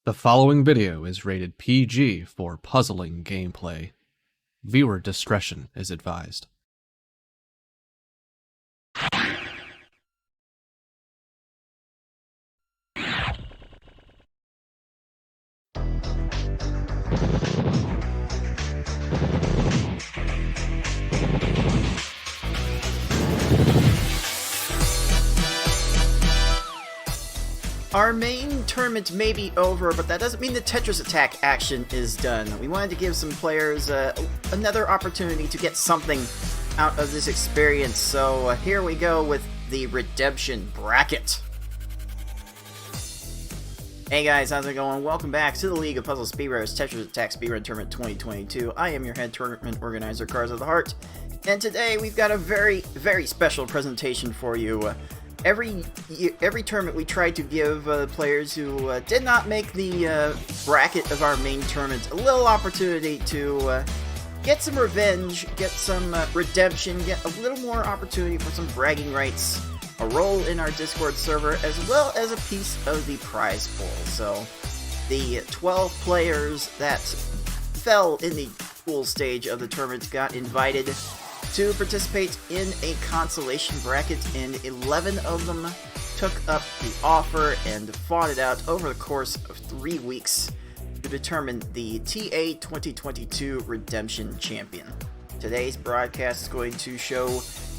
The following video is rated PG for puzzling gameplay. Viewer discretion is advised. Our main tournament may be over, but that doesn't mean the Tetris attack action is done. We wanted to give some players another opportunity to get something out of this experience, so here we go with the Redemption Bracket. Hey guys, how's it going? Welcome back to the League of Puzzle Speedrunners Tetris Attack Speedrun Tournament 2022. I am your head tournament organizer, Cars of the Heart, and today we've got a very, very special presentation for you. Every tournament we try to give players who did not make the bracket of our main tournament a little opportunity to get some revenge, get some redemption, get a little more opportunity for some bragging rights, a role in our Discord server, as well as a piece of the prize pool. So the 12 players that fell in the pool stage of the tournament got invited to participate in a consolation bracket, and 11 of them took up the offer and fought it out over the course of 3 weeks to determine the TA 2022 Redemption Champion. Today's broadcast is going to show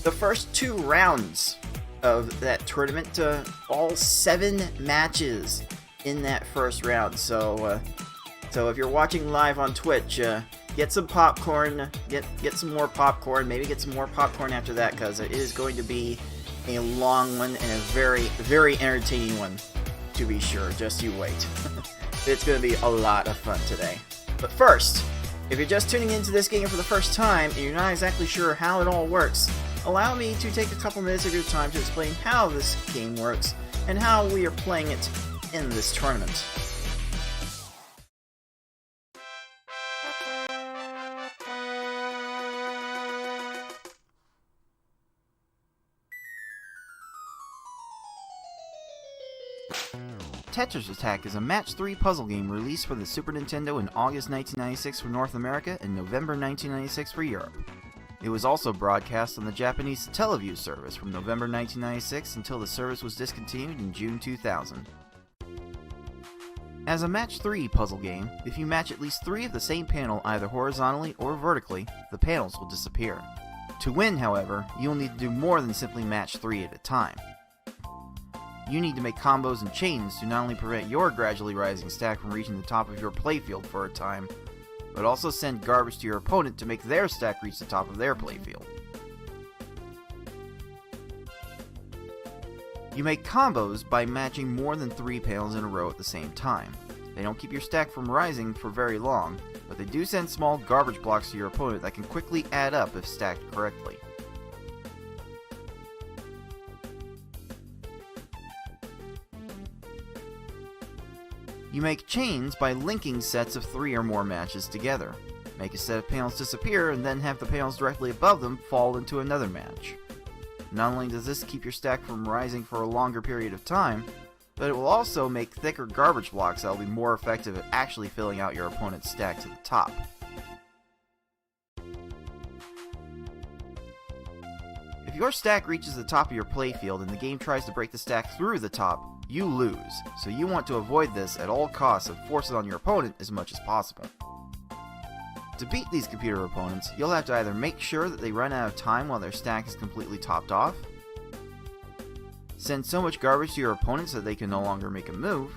the first 2 rounds of that tournament, all 7 matches in that first round. So if you're watching live on Twitch, get some popcorn, get some more popcorn, maybe get some more popcorn after that, because it is going to be a long one and a very, very entertaining one, to be sure. Just you wait. It's going to be a lot of fun today. But first, if you're just tuning into this game for the first time and you're not exactly sure how it all works, allow me to take a couple minutes of your time to explain how this game works and how we are playing it in this tournament. Tetris Attack is a Match 3 puzzle game released for the Super Nintendo in August 1996 for North America and November 1996 for Europe. It was also broadcast on the Japanese Teleview service from November 1996 until the service was discontinued in June 2000. As a Match 3 puzzle game, if you match at least 3 of the same panel either horizontally or vertically, the panels will disappear. To win, however, you'll need to do more than simply match 3 at a time. You need to make combos and chains to not only prevent your gradually rising stack from reaching the top of your playfield for a time, but also send garbage to your opponent to make their stack reach the top of their playfield. You make combos by matching more than 3 panels in a row at the same time. They don't keep your stack from rising for very long, but they do send small garbage blocks to your opponent that can quickly add up if stacked correctly. You make chains by linking sets of 3 or more matches together. Make a set of panels disappear and then have the panels directly above them fall into another match. Not only does this keep your stack from rising for a longer period of time, but it will also make thicker garbage blocks that will be more effective at actually filling out your opponent's stack to the top. If your stack reaches the top of your playfield and the game tries to break the stack through the top, you lose, so you want to avoid this at all costs and force it on your opponent as much as possible. To beat these computer opponents, you'll have to either make sure that they run out of time while their stack is completely topped off, send so much garbage to your opponents that they can no longer make a move,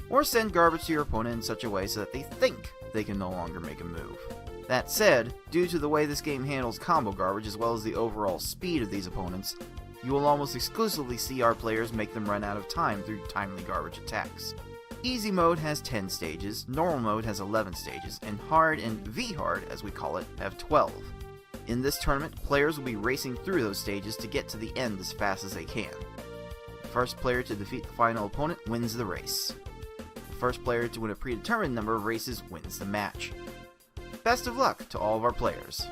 or send garbage to your opponent in such a way so that they think they can no longer make a move. That said, due to the way this game handles combo garbage as well as the overall speed of these opponents, you will almost exclusively see our players make them run out of time through timely garbage attacks. Easy mode has 10 stages, normal mode has 11 stages, and hard and V-hard, as we call it, have 12. In this tournament, players will be racing through those stages to get to the end as fast as they can. The first player to defeat the final opponent wins the race. The first player to win a predetermined number of races wins the match. Best of luck to all of our players.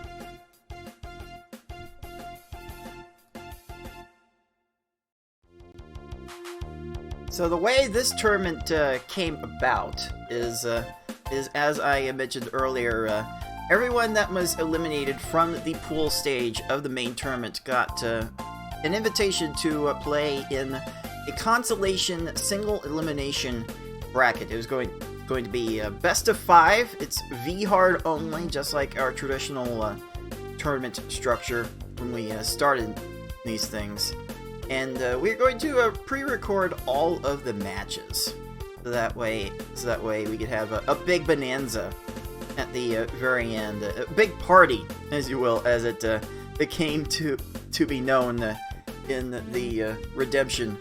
So the way this tournament came about is as I mentioned earlier, everyone that was eliminated from the pool stage of the main tournament got an invitation to play in a consolation single elimination bracket. It was going to be best of 5. It's V-hard only, just like our traditional tournament structure when we started these things. And we're going to pre-record all of the matches, so that way we could have a big bonanza at the very end, a big party, as you will, as it came to be known in the redemption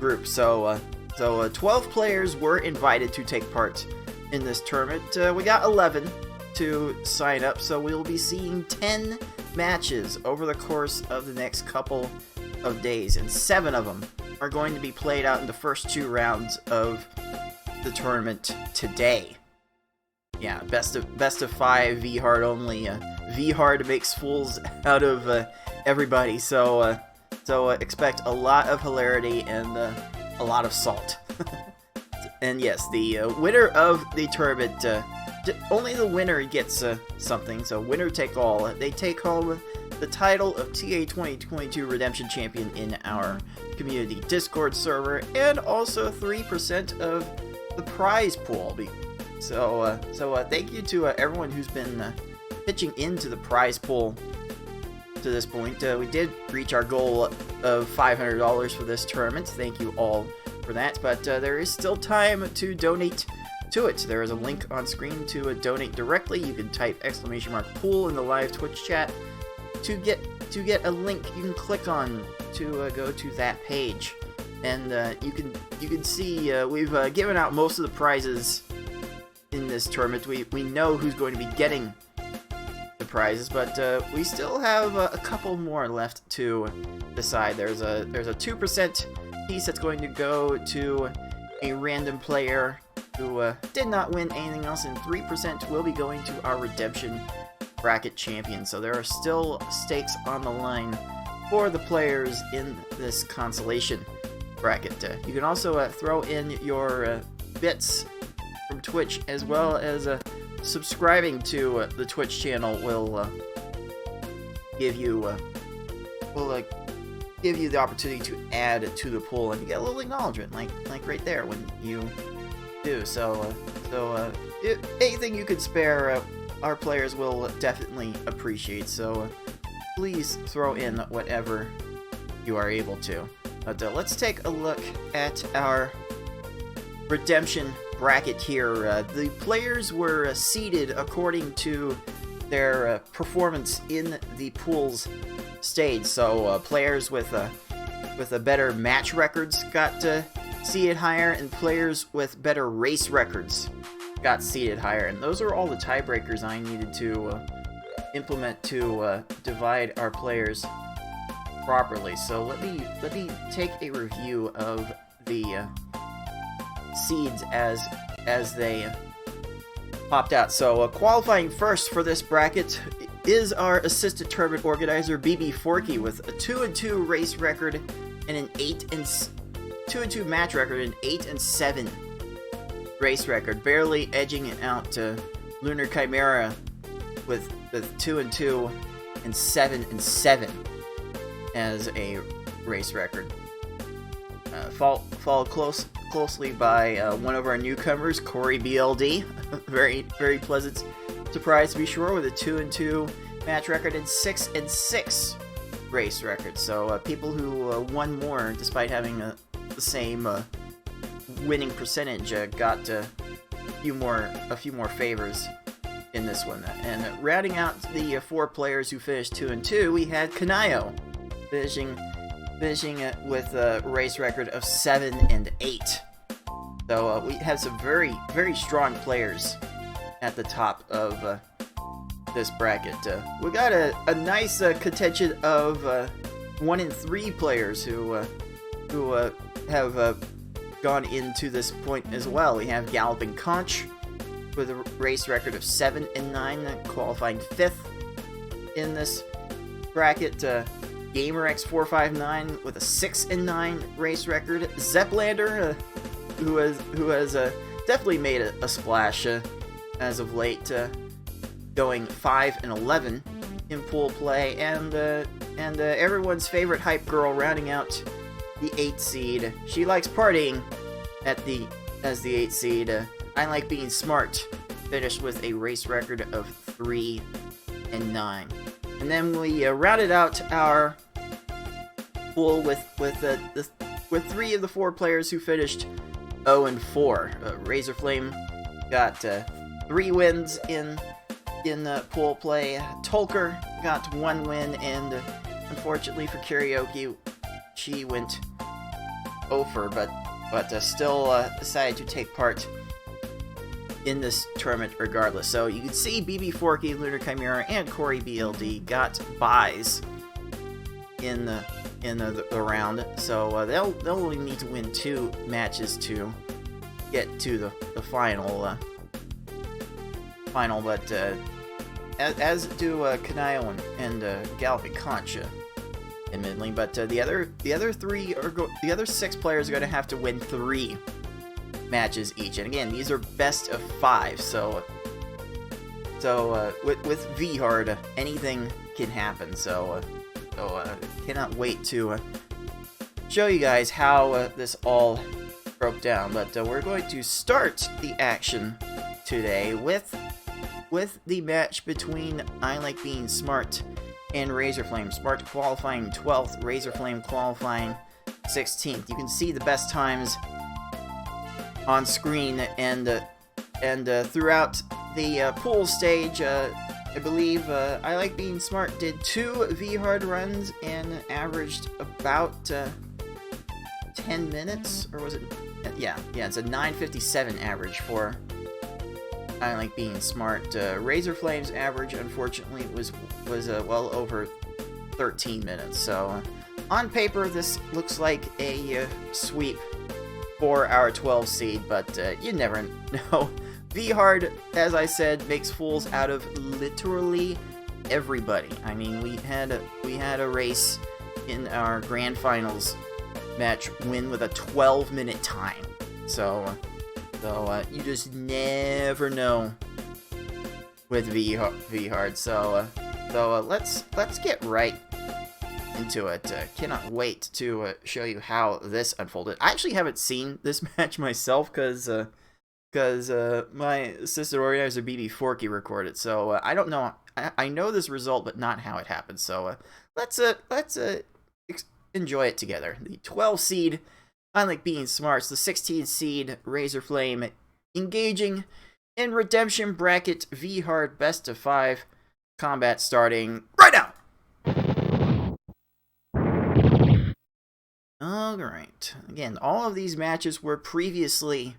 group. So 12 players were invited to take part in this tournament. We got 11 to sign up, so we'll be seeing 10 matches over the course of the next couple of days, and 7 of them are going to be played out in the first 2 rounds of the tournament today. Yeah, best of 5, V-hard only. V-hard makes fools out of everybody, so expect a lot of hilarity and a lot of salt. And yes, the winner of the tournament, only the winner gets something, so winner take all. They take home the title of TA 2022 Redemption Champion in our community Discord server, and also 3% of the prize pool. So thank you to everyone who's been pitching into the prize pool to this point. We did reach our goal of $500 for this tournament. Thank you all for that, but there is still time to donate to it. There is a link on screen to donate directly. You can type !pool in the live Twitch chat to get a link you can click on to go to that page, and you can see we've given out most of the prizes in this tournament. We know who's going to be getting the prizes, but we still have a couple more left to decide. There's a 2% piece that's going to go to a random player who did not win anything else, and 3% will be going to our redemption bracket champion. So there are still stakes on the line for the players in this consolation bracket. You can also throw in your bits from Twitch, as well as subscribing to the Twitch channel will give you the opportunity to add to the pool, and you get a little acknowledgement, like right there when you do. So anything you could spare, our players will definitely appreciate. So please throw in whatever you are able to. But let's take a look at our redemption bracket here. The players were seeded according to their performance in the pools stage. So players with better match records got seeded higher, and players with better race records got seeded higher. And those are all the tiebreakers I needed to implement to divide our players properly. So let me take a review of the seeds as they popped out. So qualifying first for this bracket is our assistant tournament organizer BB Forky with a 2-2 race record and an 2-2 match record and 8-7 race record, barely edging it out to Lunar Chimera with 2-2 and 7-7 as a race record. Followed closely by one of our newcomers, Corey BLD. very pleasant surprise to be sure, with a 2-2 match record and 6-6 race record. So people who won more despite having the same winning percentage got a few more favors in this one. And rounding out the 4 players who finished 2-2, we had Kanayo finishing with a race record of 7-8. So we have some very strong players at the top of this bracket. We got a nice contention of 1-3 players who have gone into this point as well. We have Galloping Conch with a race record of 7-9, qualifying 5th in this bracket. GamerX459 with a 6-9 race record. Zeplander, who has definitely made a splash as of late, going 5-11 in pool play, and everyone's favorite hype girl rounding out the 8th seed. She likes partying as the 8th seed. I Like Being Smart finished with a race record of 3-9. And then we rounded out our pool with 3 of the 4 players who finished 0-4. Razorflame got 3 wins in pool play. Tolker got 1 win, and unfortunately for Karaoke, she went over, but still decided to take part in this tournament regardless. So you can see BB Forky, Lunar Chimera, and Corey BLD got buys in the round. So they'll only need to win 2 matches to get to the final. But as do Kanayo and Galloping Concha, admittedly. But the other 6 players are going to have to win 3 matches each, and again, these are best of 5. So with V-Hard, anything can happen. So cannot wait to show you guys how this all broke down. But we're going to start the action today with the match between I Like Being Smart and Razorflame. Smart qualifying 12th, Razorflame qualifying 16th. You can see the best times on screen, and throughout the pool stage, I believe I Like Being Smart did 2 V-Hard runs and averaged about 10 minutes, or was it? Yeah, it's a 9:57 average for I Like Being Smart. Razorflame's average, unfortunately, was well over 13 minutes. So on paper, this looks like a sweep for our 12 seed, but you never know. V-Hard, as I said, makes fools out of literally everybody. I mean, we had a race in our grand finals match win with a 12-minute time. So you just never know with V-Hard. So let's get right into it. Cannot wait to show you how this unfolded. I actually haven't seen this match myself because my assistant organizer BB Forky recorded. So I don't know. I know this result, but not how it happened. So let's enjoy it together. The 12 seed, I Like Being Smart, the 16 seed Razorflame engaging in redemption bracket V-Hard best of 5 combat starting right now. Alright, again, all of these matches were previously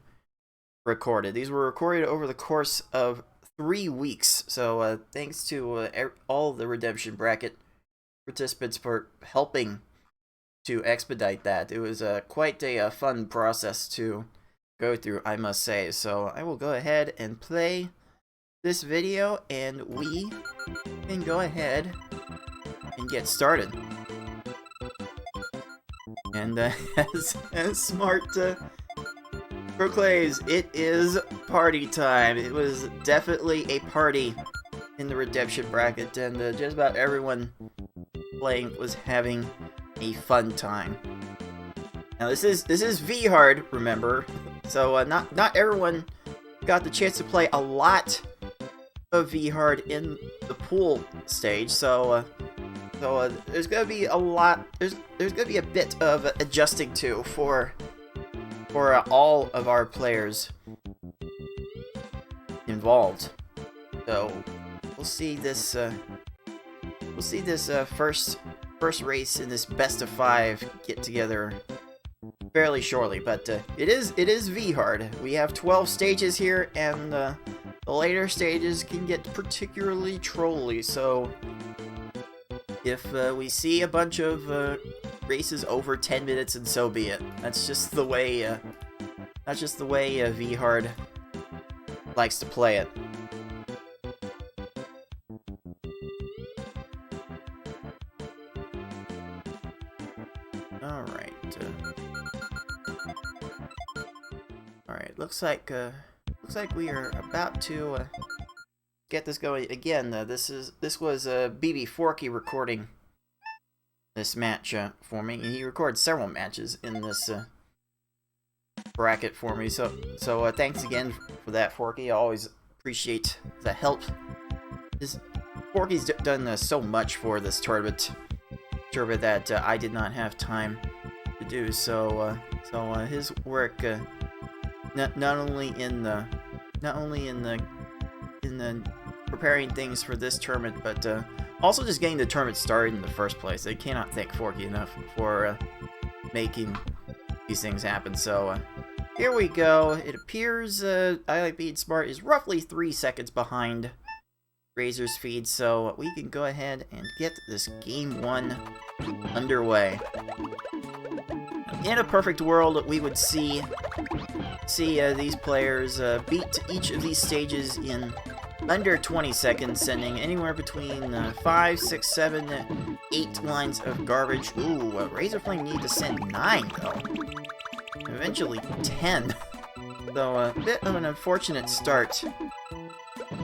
recorded. These were recorded over the course of 3 weeks, so thanks to all the redemption bracket participants for helping to expedite that. It was quite a fun process to go through, I must say. So I will go ahead and play this video, and we can go ahead and get started. And as Smart proclaims, it is party time. It was definitely a party in the redemption bracket, and just about everyone playing was having a fun time. Now this is V-Hard, remember, so not everyone got the chance to play a lot of V-Hard in the pool stage. So there's gonna be a lot. There's gonna be a bit of adjusting to for all of our players involved. So we'll see this. First race in this best of 5 get together fairly shortly, but it is V-Hard. We have 12 stages here, and the later stages can get particularly trolly. So if we see a bunch of races over 10 minutes, and so be it. That's just the way. V-Hard likes to play it. Alright, looks like we are about to get this going again. This was BB Forky recording this match for me, and he recorded several matches in this bracket for me. So thanks again for that, Forky. I always appreciate the help. Forky's done so much for this tournament that I did not have time to do. So his work not only in the preparing things for this tournament, but also just getting the tournament started in the first place. I cannot thank Forky enough for making these things happen. So here we go. It appears I Like Being Smart is roughly 3 seconds behind Razor's feed, so we can go ahead and get this game 1 underway. In a perfect world, we would see these players beat each of these stages in under 20 seconds, sending anywhere between 5, 6, 7, 8 lines of garbage. Ooh, Razorflame need to send 9 though. Eventually 10. So a bit of an unfortunate start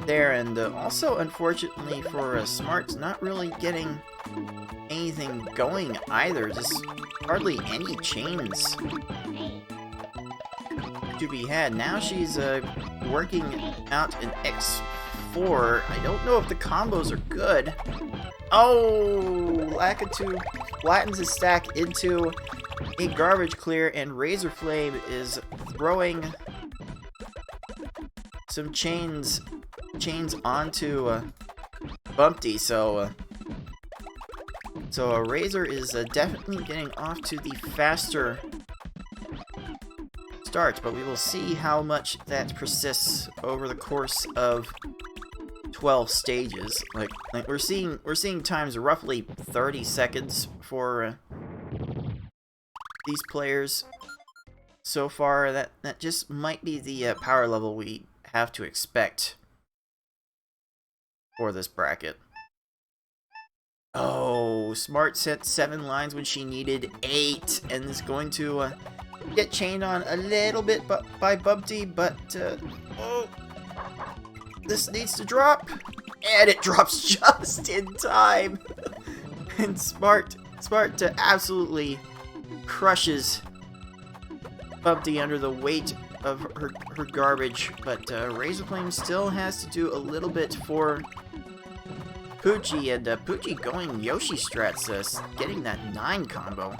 there, and also unfortunately for Smart's not really getting anything going either. Just hardly any chains to be had. Now she's working out an X4. I don't know if the combos are good. Oh, Lakitu flattens his stack into a garbage clear, and Razorflame is throwing some chains onto Bumpty. So Razor is definitely getting off to the faster start, but we will see how much that persists over the course of 12 stages. Like we're seeing times roughly 30 seconds for these players so far. That just might be the power level we have to expect for this bracket. Oh, Smart sent 7 lines when she needed 8, and is going to get chained on a little bit by Bumpty, but oh, this needs to drop, and it drops just in time. And Smart absolutely crushes Bumpty under the weight of her garbage, but Razorflame still has to do a little bit for Poochie, and Poochie going Yoshi strats, getting that 9 combo.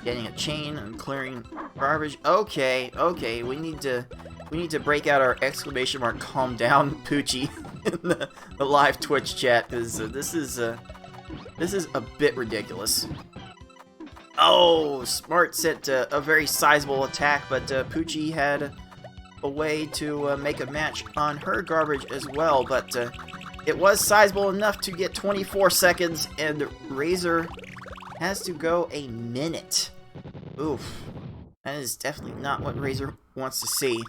Getting a chain and clearing garbage. Okay, we need to break out our exclamation mark calm down Poochie in the live Twitch chat, because this is a bit ridiculous. Oh, Smart sent a very sizable attack, but Poochie had a way to make a match on her garbage as well, but it was sizable enough to get 24 seconds, and Razor has to go a minute. Oof. That is definitely not what Razor wants to see.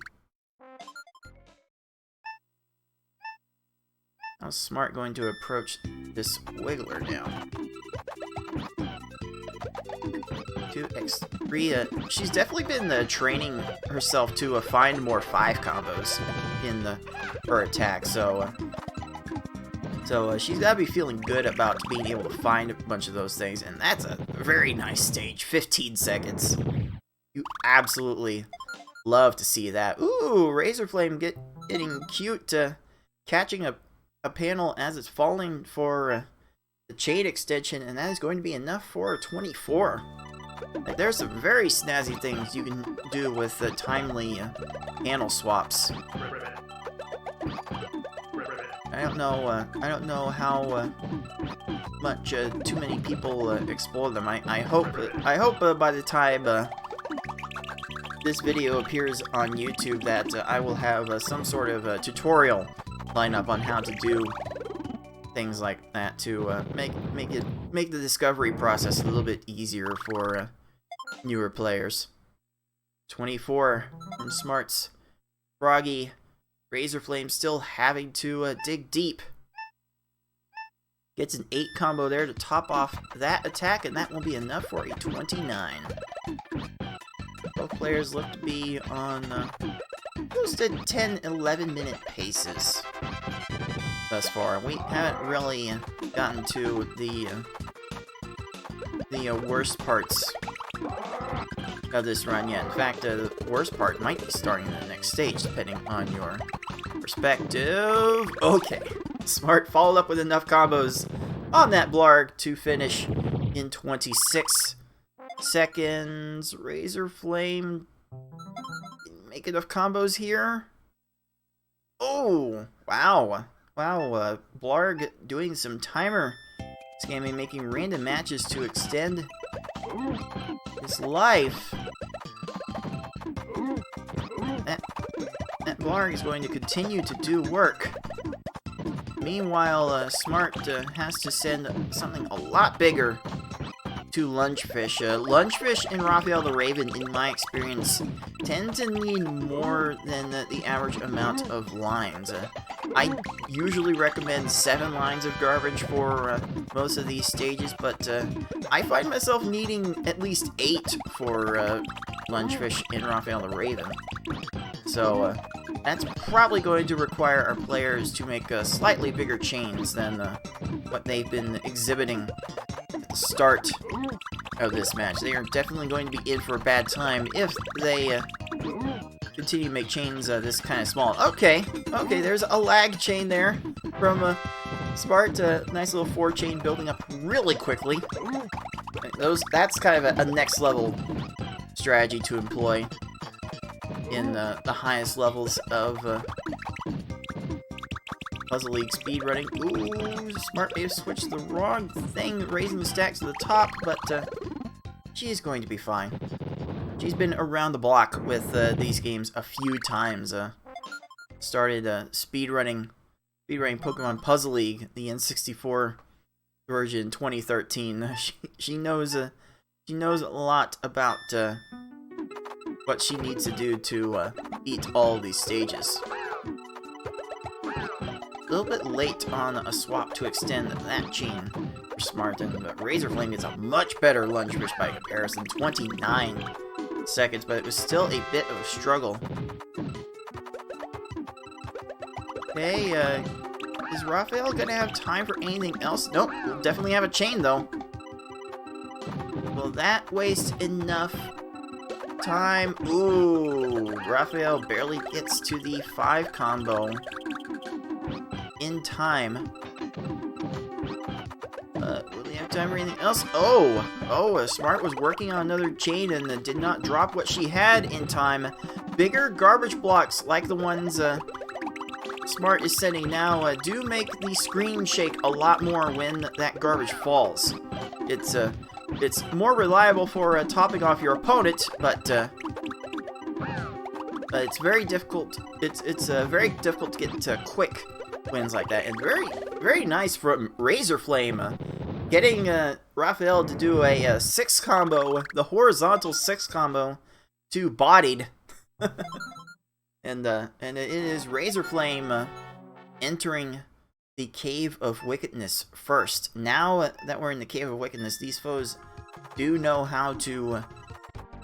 How's Smart going to approach this Wiggler now? 2x3. She's definitely been training herself to find more 5 combos in her attack, so she's got to be feeling good about being able to find a bunch of those things, and that's a very nice stage. 15 seconds. You absolutely love to see that. Ooh, Razorflame getting cute, catching a panel as it's falling for the chain extension, and that is going to be enough for 24. Like, there's some very snazzy things you can do with timely panel swaps. I don't know how much too many people explore them. I hope by the time this video appears on YouTube that I will have some sort of tutorial line up on how to do things like that to make the discovery process a little bit easier for newer players. 24 from Smart's Froggy. Razorflame still having to dig deep. Gets an 8 combo there to top off that attack, and that will be enough for a 29. Both players look to be on close to 10-11 minute paces thus far. We haven't really gotten to the worst parts of this run yet. In fact, the worst part might be starting in the next stage, depending on your perspective. Okay, Smart followed up with enough combos on that blarg to finish in 26 seconds. Razor Flame make enough combos here. Oh, wow. Wow, blarg doing some timer scamming, making random matches to extend his life. That blarg is going to continue to do work. Meanwhile, Smart has to send something a lot bigger to Lungefish. Lungefish and Raphael the Raven, in my experience, tend to need more than the average amount of lines. I usually recommend 7 lines of garbage for most of these stages, but I find myself needing at least 8 for Lungefish and Raphael the Raven. So that's probably going to require our players to make slightly bigger chains than what they've been exhibiting at the start of this match. They are definitely going to be in for a bad time if they continue to make chains this kind of small. Okay, there's a lag chain there from Smart. Nice little 4 chain building up really quickly. That's kind of a next level strategy to employ in the highest levels of Puzzle League speedrunning. Ooh, Smart may have switched the wrong thing, raising the stacks to the top, but she's going to be fine. She's been around the block with these games a few times. Started speedrunning Pokemon Puzzle League, the N64 version, 2013. She knows a lot about what she needs to do to beat all these stages. A little bit late on a swap to extend that chain for Smart, but Razor Flame gets a much better Lungefish by comparison, 29 seconds, but it was still a bit of a struggle. Okay, is Raphael gonna have time for anything else? Nope, we'll definitely have a chain though. Will that waste enough time? Ooh, Raphael barely gets to the 5 combo in time. Will they have time for anything else? Smart was working on another chain and did not drop what she had in time. Bigger garbage blocks like the ones Smart is sending now do make the screen shake a lot more when that garbage falls. It's more reliable for topping off your opponent, but it's very difficult. It's very difficult to get quick wins like that, and very nice from Razor Flame, getting Raphael to do a 6 combo, the horizontal 6 combo to bodied, and it is Razor Flame entering the Cave of Wickedness first. Now that we're in the Cave of Wickedness, these foes do know how to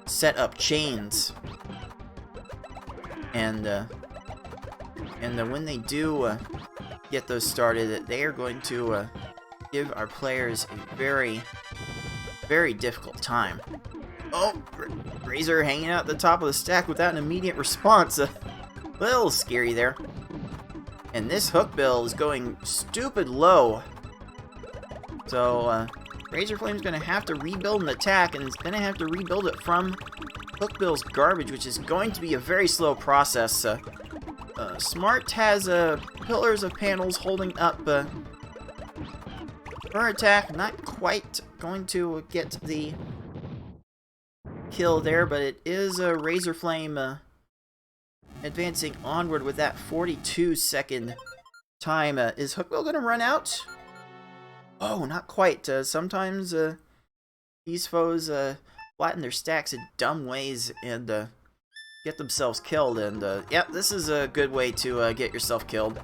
set up chains, and when they do get those started, they are going to give our players a very, very difficult time. Oh, Razor hanging out at the top of the stack without an immediate response. A little scary there. And this hook bill is going stupid low. So, Razor Flame's going to have to rebuild an attack, and it's going to have to rebuild it from hook bill's garbage, which is going to be a very slow process. Smart has pillars of panels holding up her attack. Not quite going to get the kill there, but it is Razor Flame advancing onward with that 42-second time. Is Hookbill going to run out? Oh, not quite. Sometimes these foes flatten their stacks in dumb ways and get themselves killed, and yeah, this is a good way to get yourself killed.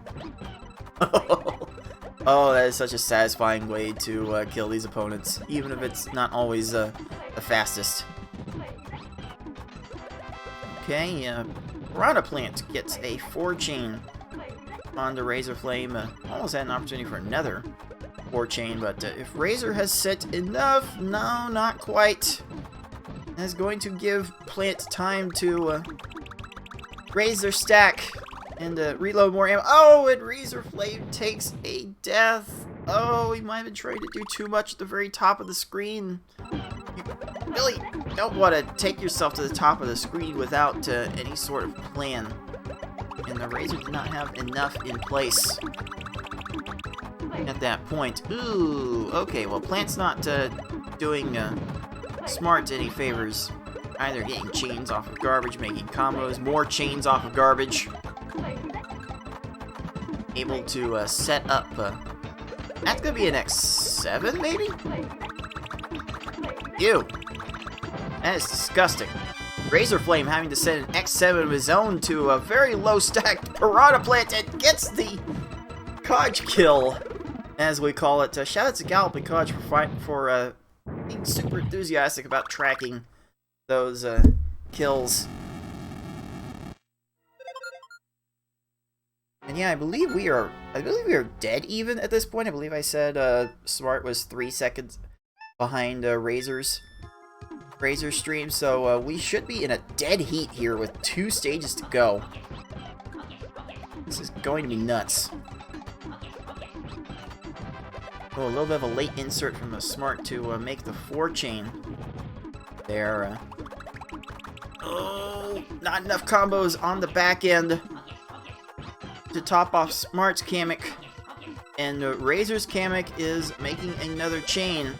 Oh, that is such a satisfying way to kill these opponents, even if it's not always the fastest. Okay, Piranha Plant gets a 4 chain on the Razor Flame. Almost had an opportunity for another 4 chain, but if Razor has set enough, no, not quite. That's going to give Plant time to raise their stack and reload more ammo. Oh, and Razor Flame takes a death. Oh, he might have been trying to do too much at the very top of the screen. You really don't want to take yourself to the top of the screen without any sort of plan. And the Razor did not have enough in place at that point. Ooh, okay, well, Plant's not doing Smart any favors. Either getting chains off of garbage, making combos, more chains off of garbage. Able to set up... that's gonna be an X7, maybe? Ew. That is disgusting. Razor Flame having to send an X7 of his own to a very low-stacked Piranha Plant and gets the Codge kill, as we call it. Shout out to Galloping Codge for being super enthusiastic about tracking those kills. And yeah, I believe we are dead even at this point. I believe I said Smart was 3 seconds behind Razor's stream, so we should be in a dead heat here with 2 stages to go. This is going to be nuts. Oh, a little bit of a late insert from the Smart to make the 4 chain there. Oh, not enough combos on the back end to top off Smart's Kamek. And Razor's Kamek is making another chain.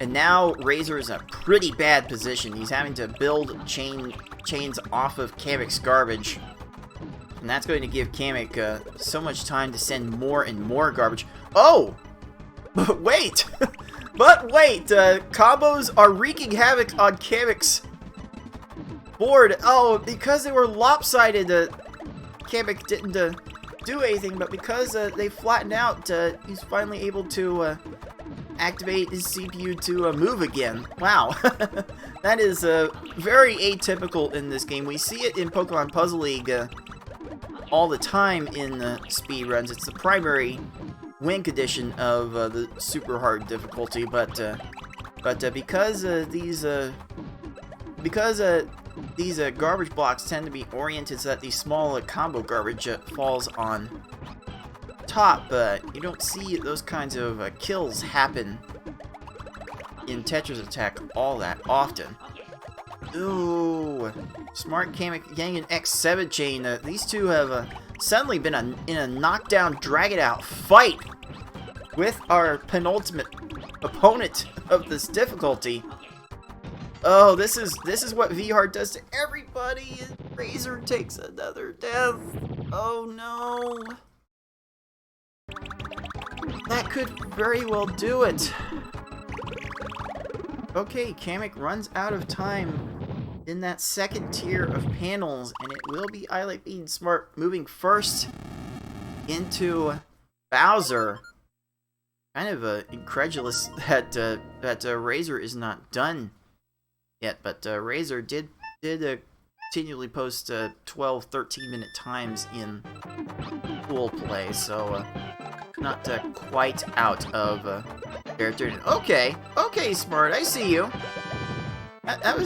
And now Razor is in a pretty bad position. He's having to build chains off of Kamek's garbage. And that's going to give Kamek so much time to send more and more garbage. Oh! But wait! But wait! Combos are wreaking havoc on Kamek's board. Oh, because they were lopsided, Kamek didn't do anything. But because they flattened out, he's finally able to activate his CPU to move again. Wow. That is very atypical in this game. We see it in Pokemon Puzzle League all the time in speedruns. It's the primary win condition of the super hard difficulty, but because these garbage blocks tend to be oriented so that the small combo garbage falls on top, you don't see those kinds of kills happen in Tetris Attack all that often. Ooh, Smart Kamek getting an X7 chain. These two have suddenly been in a knockdown, drag-it-out fight with our penultimate opponent of this difficulty. Oh, this is what V-Hard does to everybody. Razor takes another death. Oh no. That could very well do it. Okay, Kamek runs out of time in that second tier of panels, and it will be I Like Being Smart moving first into Bowser. Kind of incredulous that Razor is not done yet, but Razor did continually post 12, 13-minute times in pool play, so not quite out of character. Okay, Smart, I see you. That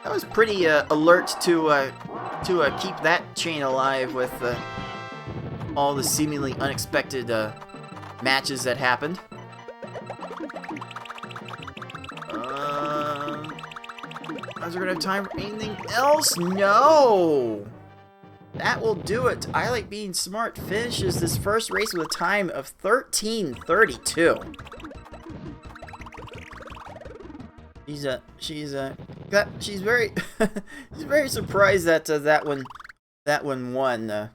was pretty alert to keep that chain alive with all the seemingly unexpected matches that happened. Is there gonna have time for anything else? No! That will do it. I Like Being Smart finishes this first race with a time of 13:32. She's very she's very surprised that that one won.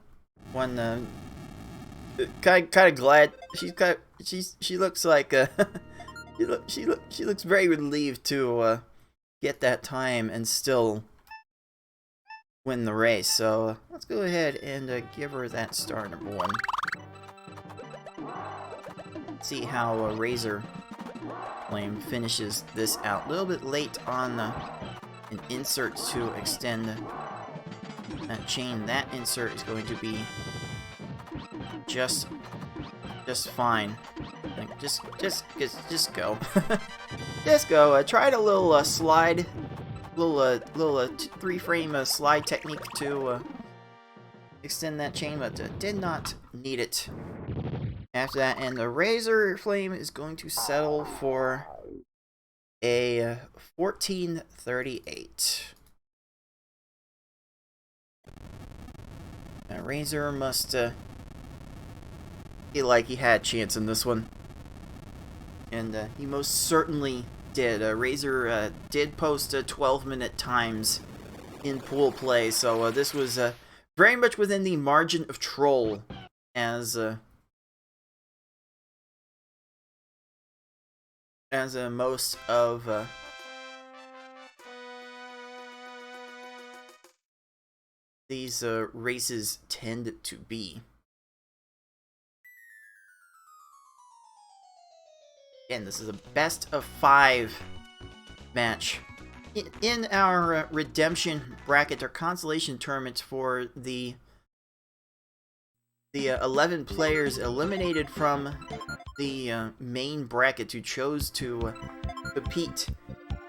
Kind of glad. She looks like she looks very relieved to get that time and still win the race. So let's go ahead and give her that star number 1. See how Razor Flame finishes this out. A little bit late on an insert to extend that chain. That insert is going to be just fine. Like, just go. Just go. Tried a little slide, little 3-frame slide technique to extend that chain, but did not need it. After that, and the Razor Flame is going to settle for a 1438. Now, Razor must feel like he had a chance in this one. And he most certainly did. Razor did post 12-minute times in pool play, so this was very much within the margin of troll, as most of these races tend to be. Again, this is a best of 5 match. In our redemption bracket, or consolation tournament for the 11 players eliminated from the main bracket who chose to compete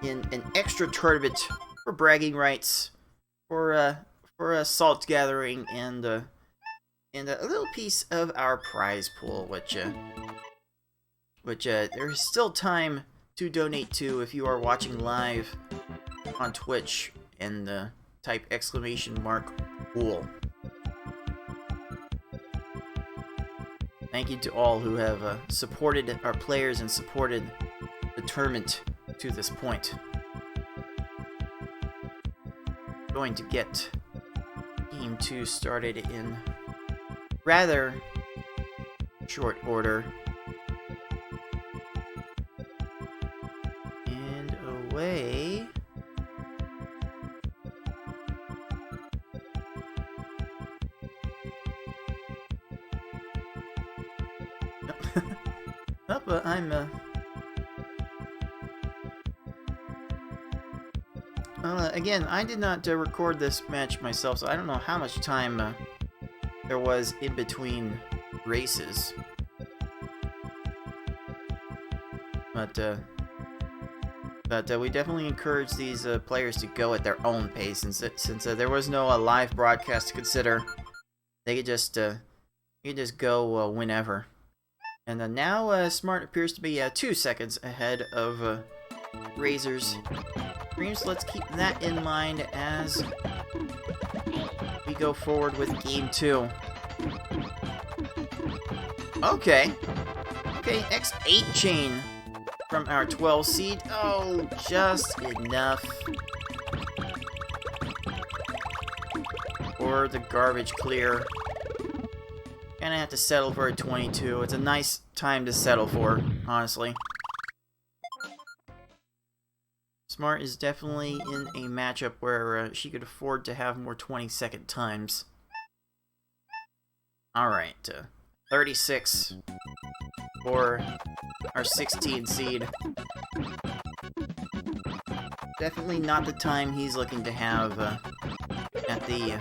in an extra tournament for bragging rights, for a salt gathering, and a little piece of our prize pool, which there's still time to donate to if you are watching live on Twitch, and type !pool. Thank you to all who have supported our players and supported the tournament to this point. Going to get Game 2 started in rather short order. And away. Oh, but I'm again, I did not record this match myself, so I don't know how much time there was in between races. But we definitely encourage these players to go at their own pace, and since there was no live broadcast to consider, they could just go whenever. And now Smart appears to be 2 seconds ahead of Razor's Dreams. Let's keep that in mind as we go forward with Game 2. Okay, X8 chain from our 12 seed. Oh, just enough for the garbage clear. Gonna have to settle for a 22. It's a nice time to settle for, honestly. Smart is definitely in a matchup where she could afford to have more 20-second times. Alright, 36 for our 16 seed. Definitely not the time he's looking to have at the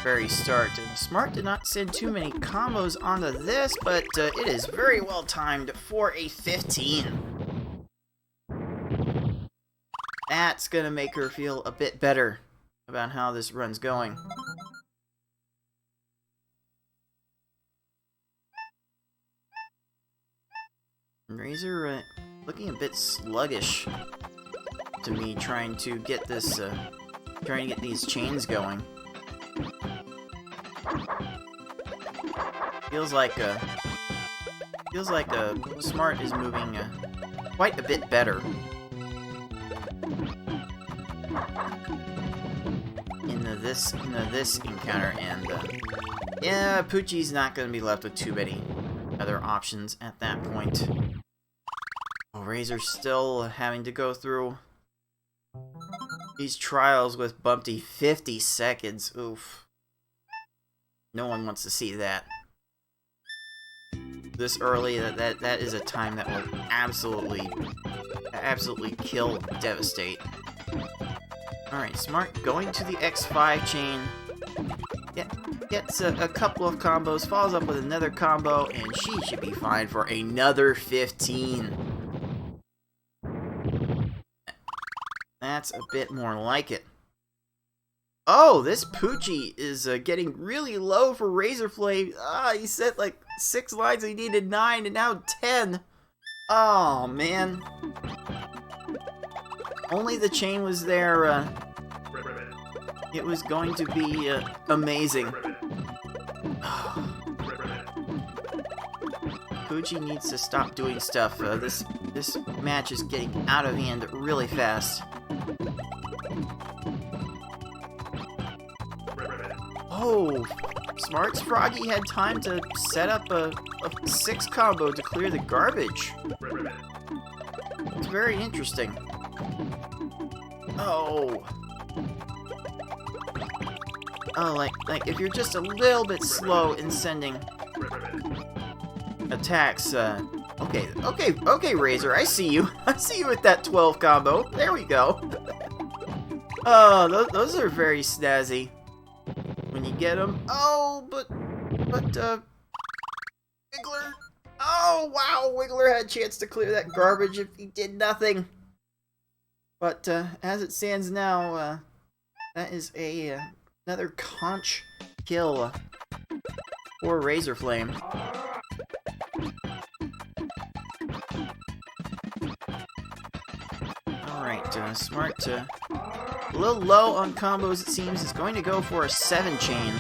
very start. Smart did not send too many combos onto this, but it is very well timed for a 15. That's gonna make her feel a bit better about how this run's going. Razor looking a bit sluggish to me, trying to get this, trying to get these chains going. Feels like Smart is moving quite a bit better in this encounter, and yeah, Poochie's not going to be left with too many other options at that point. Oh, Razor's still having to go through these trials with bumpy 50 seconds. Oof. No one wants to see that. This early, that is a time that will absolutely kill, devastate. Alright, Smart going to the X5 chain. Gets a couple of combos, follows up with another combo, and she should be fine for another 15. That's a bit more like it. Oh, this Poochie is getting really low for Razorflame. He said like 6 lines, he needed 9, and now 10. Oh, man. Only the chain was there, it was going to be amazing. Poochie needs to stop doing stuff. This match is getting out of hand really fast. Oh, Smart's Froggy had time to set up a 6 combo to clear the garbage. It's very interesting. Oh, like if you're just a little bit slow in sending attacks, okay, Razor, I see you. I see you with that 12 combo. There we go. Oh, those are very snazzy when you get them. Oh, but Wiggler. Oh, wow, Wiggler had a chance to clear that garbage if he did nothing. But as it stands now, that is another conch kill for Razorflame. Alright, Smart, a little low on combos it seems, is going to go for a 7 chain.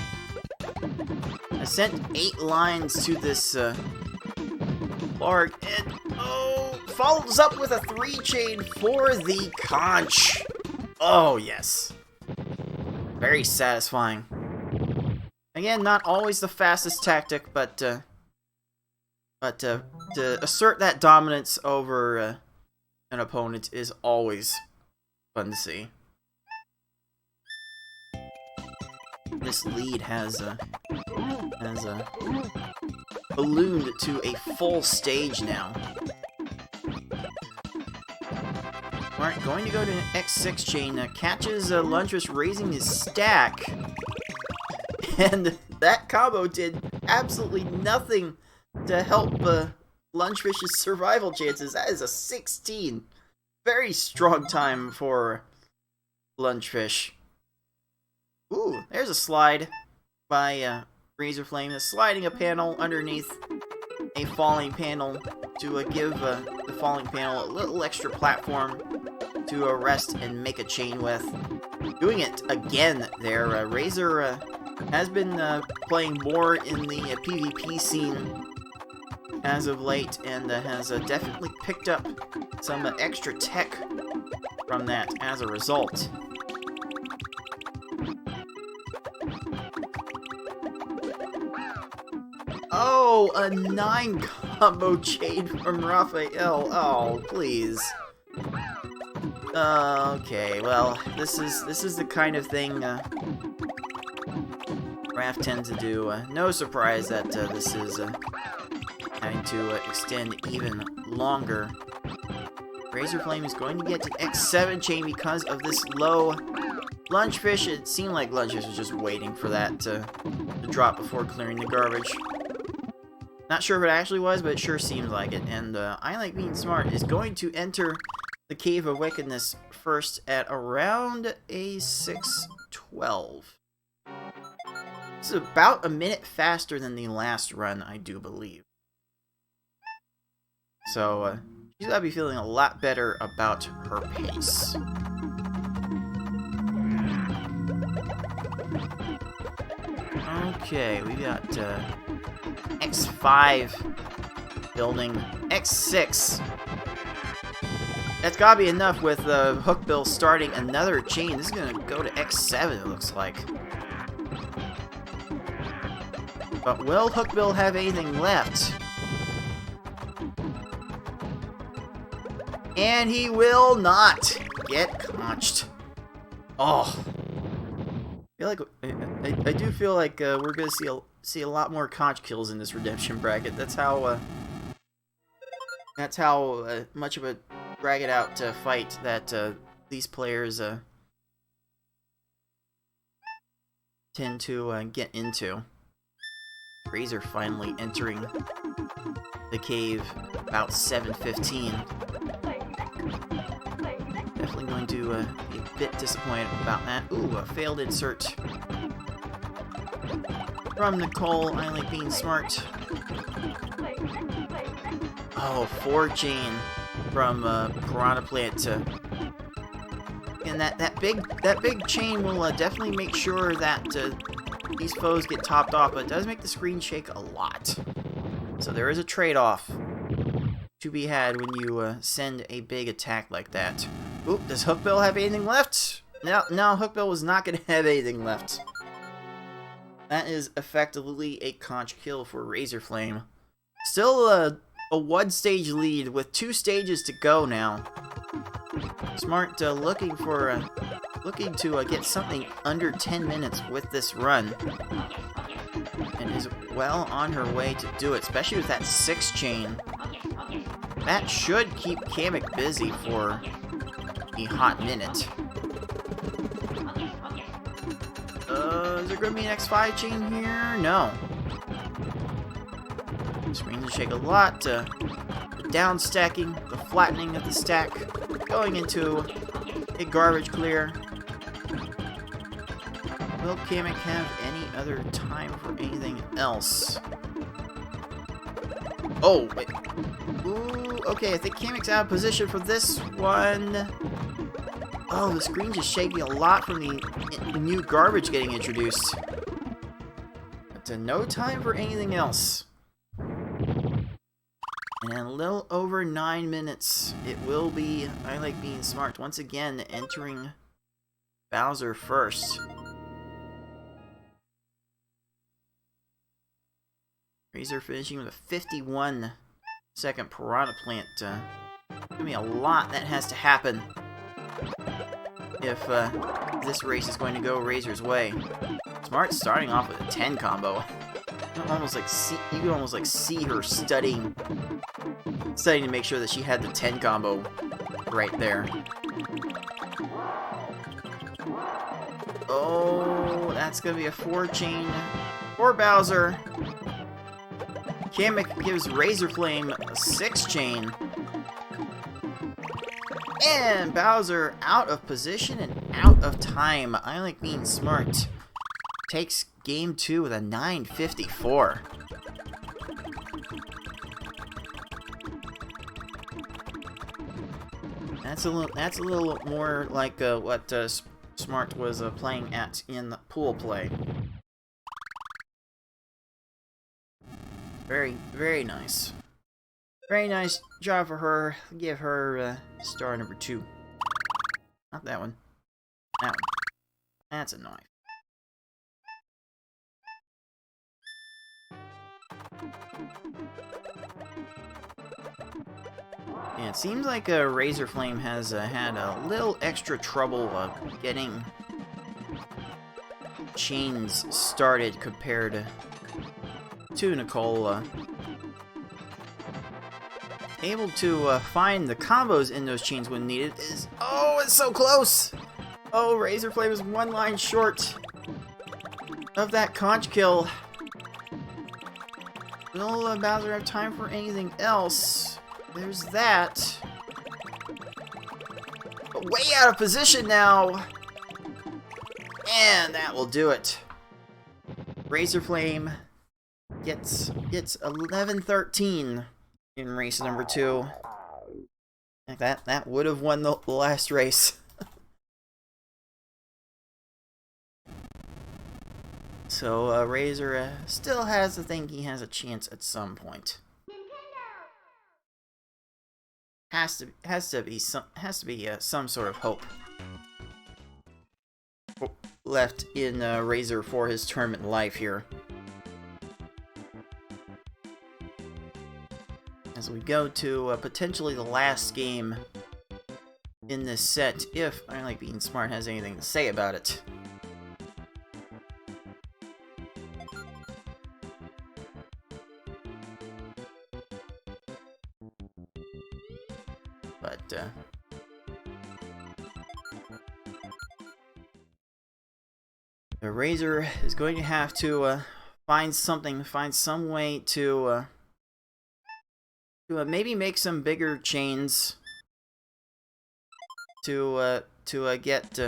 I sent 8 lines to this Lark, and follows up with a 3 chain for the conch. Oh, yes. Very satisfying. Again, not always the fastest tactic, but to assert that dominance over an opponent is always fun to see. This lead has ballooned to a full stage now. Alright, going to go to an X6 chain, catches Luntress raising his stack, and that combo did absolutely nothing to help Lunchfish's survival chances. That is a 16. Very strong time for Lunchfish. Ooh, there's a slide by Razorflame, sliding a panel underneath a falling panel to give the falling panel a little extra platform to rest and make a chain with. Doing it again there. Razor has been playing more in the PvP scene as of late, and has definitely picked up some extra tech from that as a result. Oh, a 9 combo chain from Raphael. Oh, please. Okay, well, this is the kind of thing Raph tends to do. No surprise that this is having to extend even longer. Razorflame is going to get to X7 chain because of this low Lunchfish. It seemed like Lunchfish was just waiting for that to drop before clearing the garbage. Not sure if it actually was, but it sure seems like it. And I Like Being Smart is going to enter the Cave of Wickedness first at around a 6:12. This is about a minute faster than the last run, I do believe. So, she's gotta be feeling a lot better about her pace. Okay, we got X5 building X6. That's gotta be enough with Hookbill starting another chain. This is gonna go to X7, it looks like. But will Hookbill have anything left? And he will not get conched. Oh. I feel like I do feel like we're gonna see a lot more conch kills in this redemption bracket. That's how much of a drag it out fight that these players tend to get into. Razor finally entering the cave about 7:15. Definitely going to be a bit disappointed about that. Ooh, a failed insert from Nicole. I like being smart. Oh, 4 chain from Piranha Plant. And that big chain will definitely make sure that these foes get topped off, but it does make the screen shake a lot. So there is a trade-off to be had when you send a big attack like that. Oop, does Hookbill have anything left? No, Hookbill was not going to have anything left. That is effectively a conch kill for Razorflame. Still a 1-stage lead with 2 stages to go now. Smart looking to get something under 10 minutes with this run, and is well on her way to do it, especially with that 6 chain. That should keep Kamek busy for a hot minute. Is there going to be an X5 chain here? No. Screens will shake a lot. The down stacking, the flattening of the stack, going into a garbage clear. Will Kamek have any other time for anything else? Oh, wait. Ooh, okay, I think Kamek's out of position for this one. Oh, the screen just shaking a lot from the new garbage getting introduced. But no time for anything else. And in a little over 9 minutes, it will be I Like Being Smart once again entering Bowser first. Razor finishing with a 51-second Piranha Plant. Gonna be a lot that has to happen if this race is going to go Razor's way. Smart starting off with a 10 combo. You can almost see her studying to make sure that she had the 10 combo right there. Oh, that's gonna be a 4 chain for Bowser. Kamek gives Razorflame a 6 chain. And Bowser out of position and out of time. I Like Being Smart takes game 2 with a 9:54. That's a little more like what Smart was playing at in the pool play. Very, very nice. Very nice job for her. Give her star number 2. Not that one. That one. That's a knife. Yeah, it seems like Razorflame has had a little extra trouble getting chains started compared to Nicole. Able to find the combos in those chains when needed is... Oh, it's so close! Oh, Razorflame is 1 line short of that conch kill. Will Bowser have time for anything else? There's that. But way out of position now! And that will do it. Razorflame gets 11-13 in race number 2. That would have won the last race. So Razor still has to think he has a chance at some point. Has to be some sort of hope left in Razor for his tournament life here. As we go to potentially the last game in this set, if I Like Being Smart has anything to say about it. But The Razor is going to have to find some way to maybe make some bigger chains to get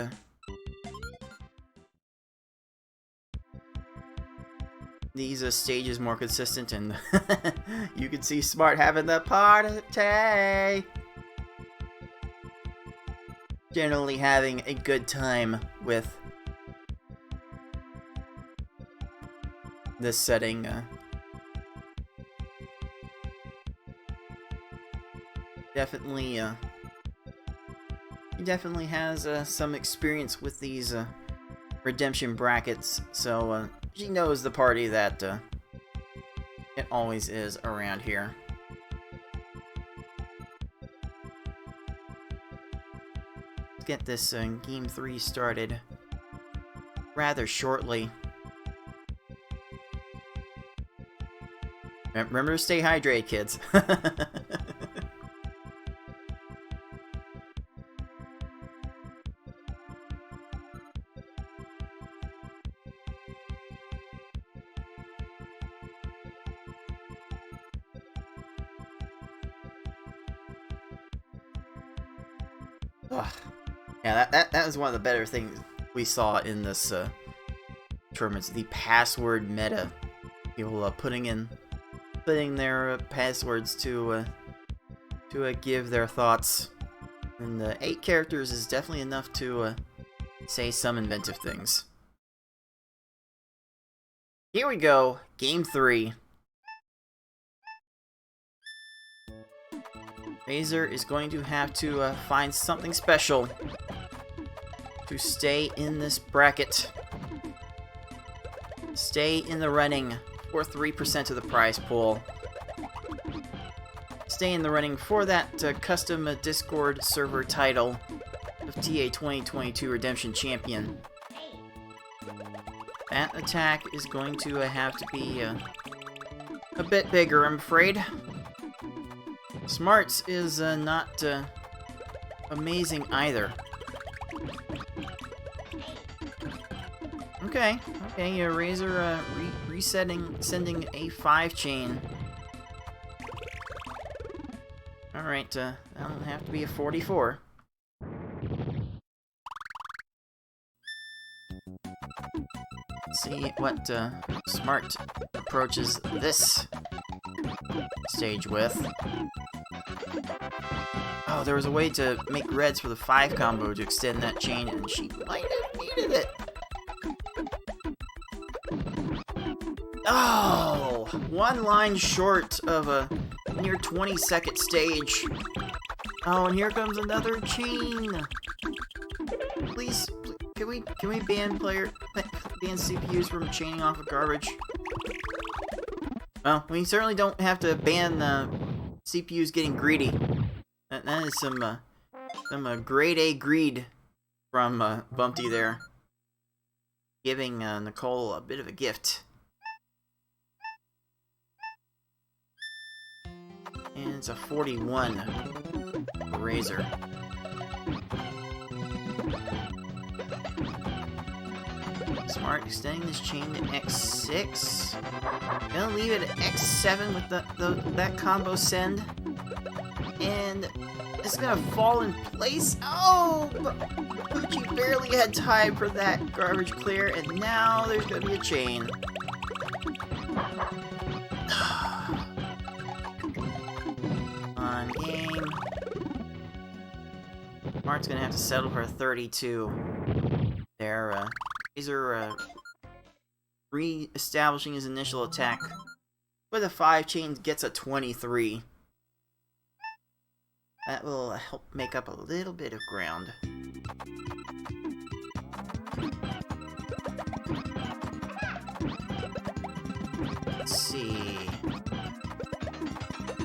these stages more consistent, and you can see Smart having the party. Generally having a good time with this setting. He definitely has some experience with these redemption brackets, so she knows the party that it always is around here. Let's get this Game 3 started rather shortly. Remember to stay hydrated, kids. Ugh. Yeah, that was one of the better things we saw in this tournament. The password meta. People putting their passwords to give their thoughts. And 8 characters is definitely enough to say some inventive things. Here we go, Game 3. Razor is going to have to find something special to stay in this bracket. Stay in the running for 3% of the prize pool. Stay in the running for that custom Discord server title of TA 2022 Redemption Champion. That attack is going to have to be a bit bigger, I'm afraid. Smarts is not amazing either. Okay, Razor sending a 5 chain. Alright, that'll have to be a 44. Let's see what Smart approaches this stage with. Oh, there was a way to make reds for the 5 combo to extend that chain, and she might have needed it. Oh, 1 line short of a near 20-second stage. Oh, and here comes another chain. Please, can we ban CPUs from chaining off of garbage? Well, we certainly don't have to ban CPUs getting greedy. That is some grade A greed from Bumpty there, giving Nicole a bit of a gift. And it's a 41 for Razor. Smart extending this chain to X6. Gonna leave it at X7 with that combo send. And it's gonna fall in place. Oh! Poochie barely had time for that garbage clear, and now there's gonna be a chain. On game. Smart's gonna have to settle for a 32. There, Razor re-establishing his initial attack with a 5 chain gets a 23. That will help make up a little bit of ground. Let's see.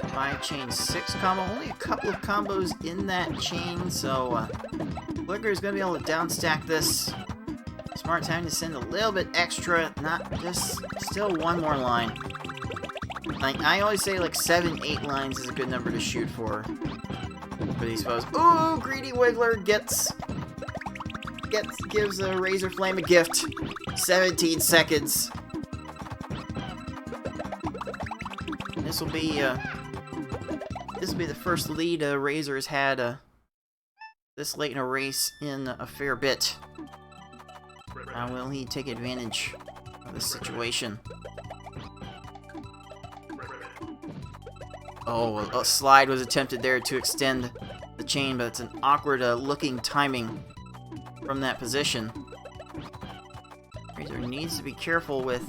5 chain 6 combo. Only a couple of combos in that chain, so Flicker is going to be able to downstack this. Smart's having to send a little bit extra, not just, still 1 more line. Like, I always say like 7, 8 lines is a good number to shoot for these foes. Ooh, Greedy Wiggler gets gives a Razor Flame a gift. 17 seconds. This will be the first lead Razor has had this late in a race in a fair bit. How will he take advantage of this situation? Oh, a slide was attempted there to extend the chain, but it's an awkward looking timing from that position. Razor needs to be careful with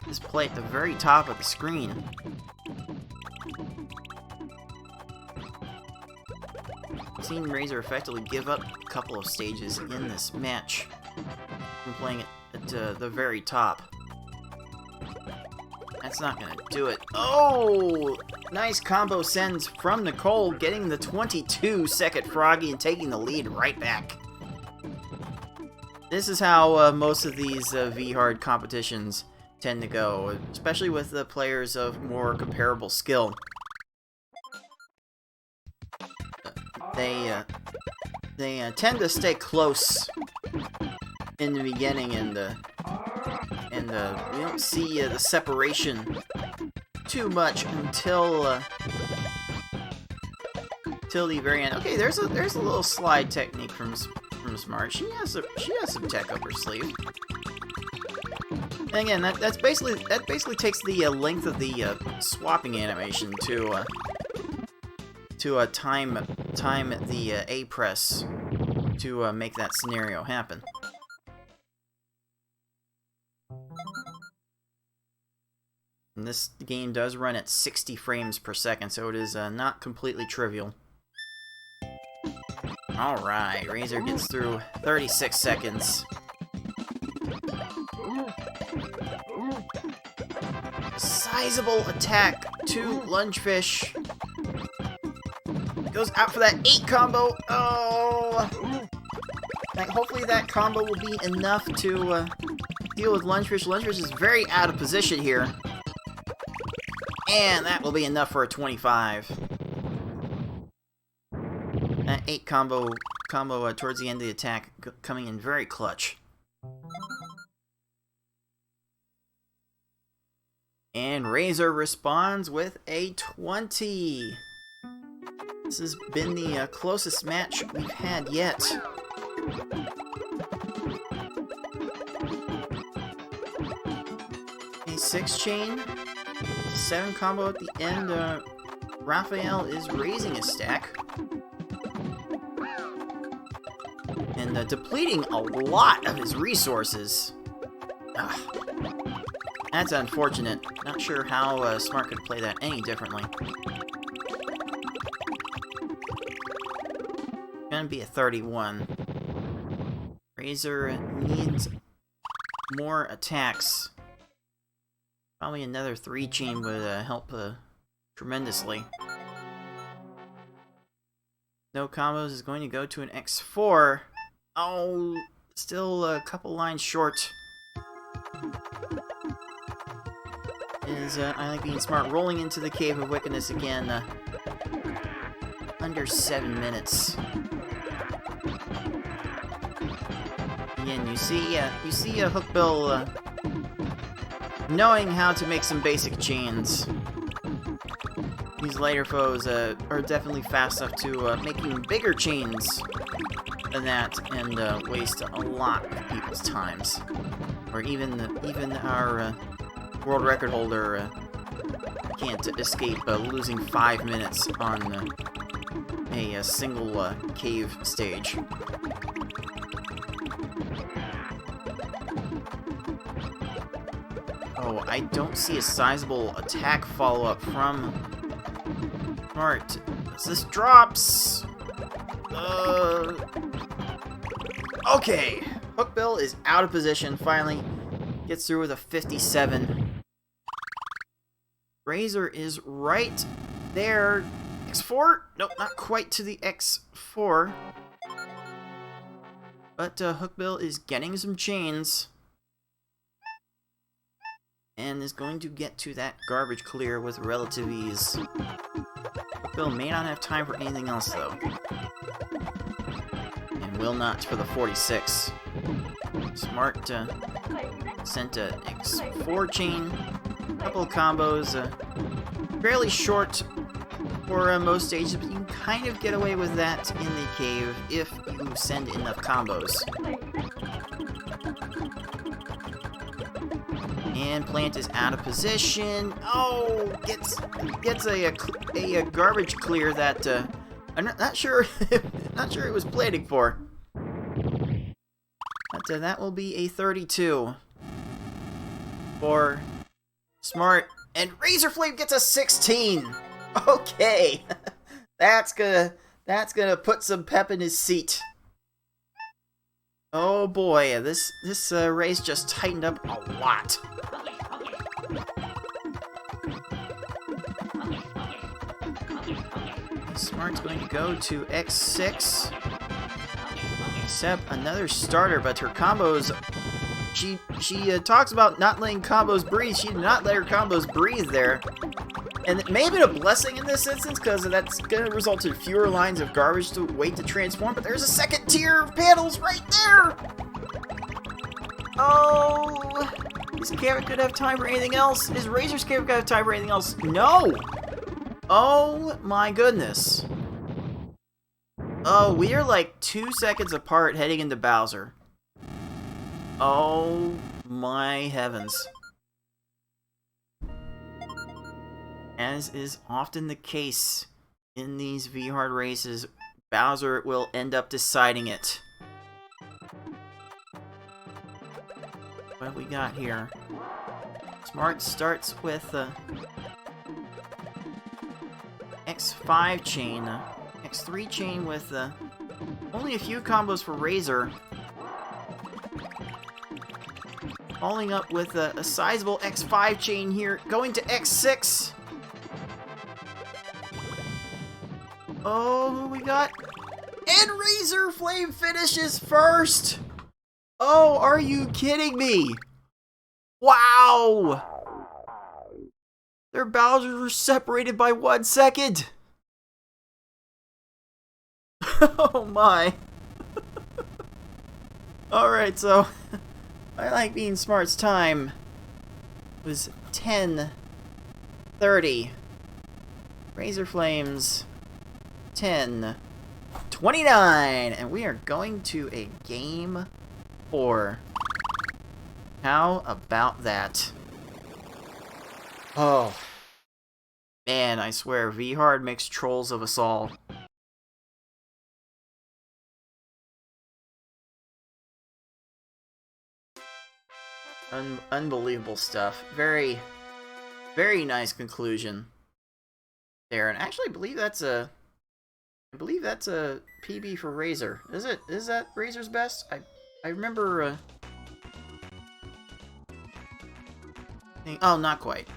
this play at the very top of the screen. I've seen Razor effectively give up a couple of stages in this match from playing it at the very top. That's not gonna do it. Oh! Nice combo sends from Nicole, getting the 22-second froggy and taking the lead right back. This is how most of these V-Hard competitions tend to go, especially with the players of more comparable skill. They tend to stay close in the beginning, and we don't see the separation too much until the very end. Okay, there's a little slide technique from Smart. She has some tech up her sleeve. And again, that basically takes the length of the swapping animation to time the A press to make that scenario happen. And this game does run at 60 frames per second, so it is not completely trivial. Alright, Razor gets through 36 seconds. Sizable attack to Lungefish. Goes out for that 8 combo. Oh! Like, hopefully that combo will be enough to deal with Lungefish. Lungefish is very out of position here. And that will be enough for a 25. That 8 combo towards the end of the attack coming in very clutch. And Razor responds with a 20. This has been the closest match we've had yet. A 6 chain. 7 combo at the end. Raphael is raising his stack. And depleting a lot of his resources. Ugh. That's unfortunate. Not sure how Smart could play that any differently. Gonna be a 31. Razor needs more attacks. Probably another 3 chain would help tremendously. No combos is going to go to an X4. Oh, still a couple lines short. Is I Like Being Smart rolling into the Cave of Wickedness again. Under 7 minutes. Again, you see Hookbill knowing how to make some basic chains. These later foes are definitely fast enough to make even bigger chains than that and waste a lot of people's times. Or even our world record holder can't escape losing 5 minutes on a single cave stage. Oh, I don't see a sizable attack follow-up from Smart. This drops! Okay! Hookbill is out of position, finally gets through with a 57. Razor is right there. X4? Nope, not quite to the X4. But Hookbill is getting some chains. And is going to get to that garbage clear with relative ease. Hookbill may not have time for anything else, though. And will not for the 46. Smart sent a X4 chain, couple of combos, fairly short for most stages, but you can kind of get away with that in the cave if you send enough combos. And Plant is out of position. Oh, gets a garbage clear that I'm not sure not sure it was planning for. But that will be a 32 for Smart, and Razorflame gets a 16. Okay, that's gonna put some pep in his seat. Oh boy, this race just tightened up a lot. Smart's going to go to X6. Sep, another starter, but her combos, she talks about not letting combos breathe. She did not let her combos breathe there. And it may have been a blessing in this instance, because that's going to result in fewer lines of garbage to wait to transform, but there's a second tier of panels right there! Oh! Is Carrot going to have time for anything else? Is Razor's Carrot going to have time for anything else? No! Oh my goodness. Oh, we are like 2 seconds apart heading into Bowser. Oh my heavens. As is often the case in these V-Hard races, Bowser will end up deciding it. What have we got here? Smart starts with X5 chain, X3 chain with only a few combos for Razor. Following up with a sizable X5 chain here, going to X6. Oh, who we got? And Razorflame finishes first! Oh, are you kidding me? Wow! Their Bowsers were separated by 1 second! Oh my! Alright, so I Like Being Smart's time was 10:30. Razorflame's 10:29, and we are going to a game 4. How about that? Oh man, I swear, V-Hard makes trolls of us all. Unbelievable stuff. Very, very nice conclusion there, and actually, I believe that's a PB for Razor. Is it? Is that Razor's best? I remember. Oh, not quite.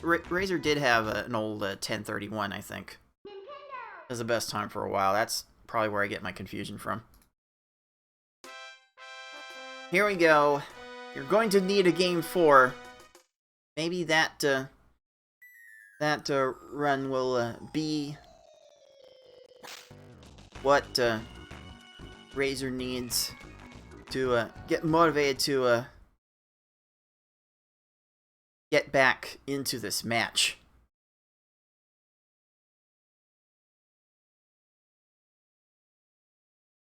Razor did have an old 1031, I think. As the best time for a while. That's probably where I get my confusion from. Here we go. You're going to need a game 4. Maybe that run will be what Razor needs to get motivated to get back into this match.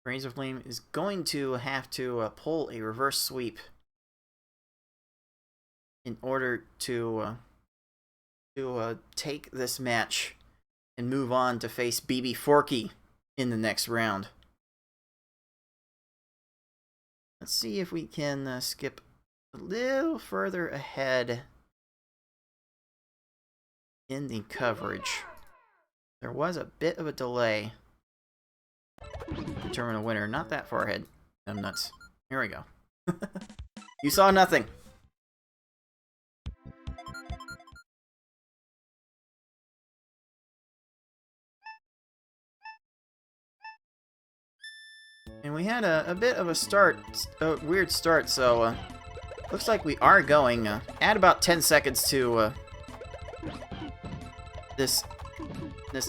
Razorflame is going to have to pull a reverse sweep in order to take this match and move on to face BB Forky in the next round. Let's see if we can skip a little further ahead in the coverage. There was a bit of a delay to determine a winner. Not that far ahead. I'm nuts. Here we go. You saw nothing. And we had a bit of a weird start, so looks like we are going add about 10 seconds to this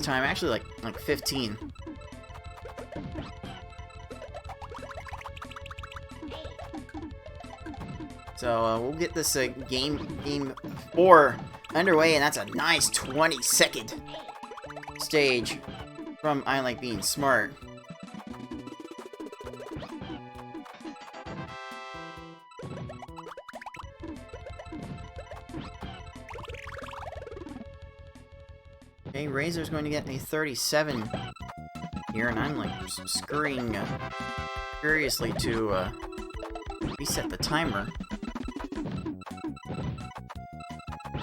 time. Actually, like 15. So we'll get this game 4 underway, and that's a nice 20-second stage from I Like Being Smart. Okay, Razor's going to get a 37 here, and I'm like scurrying furiously to reset the timer.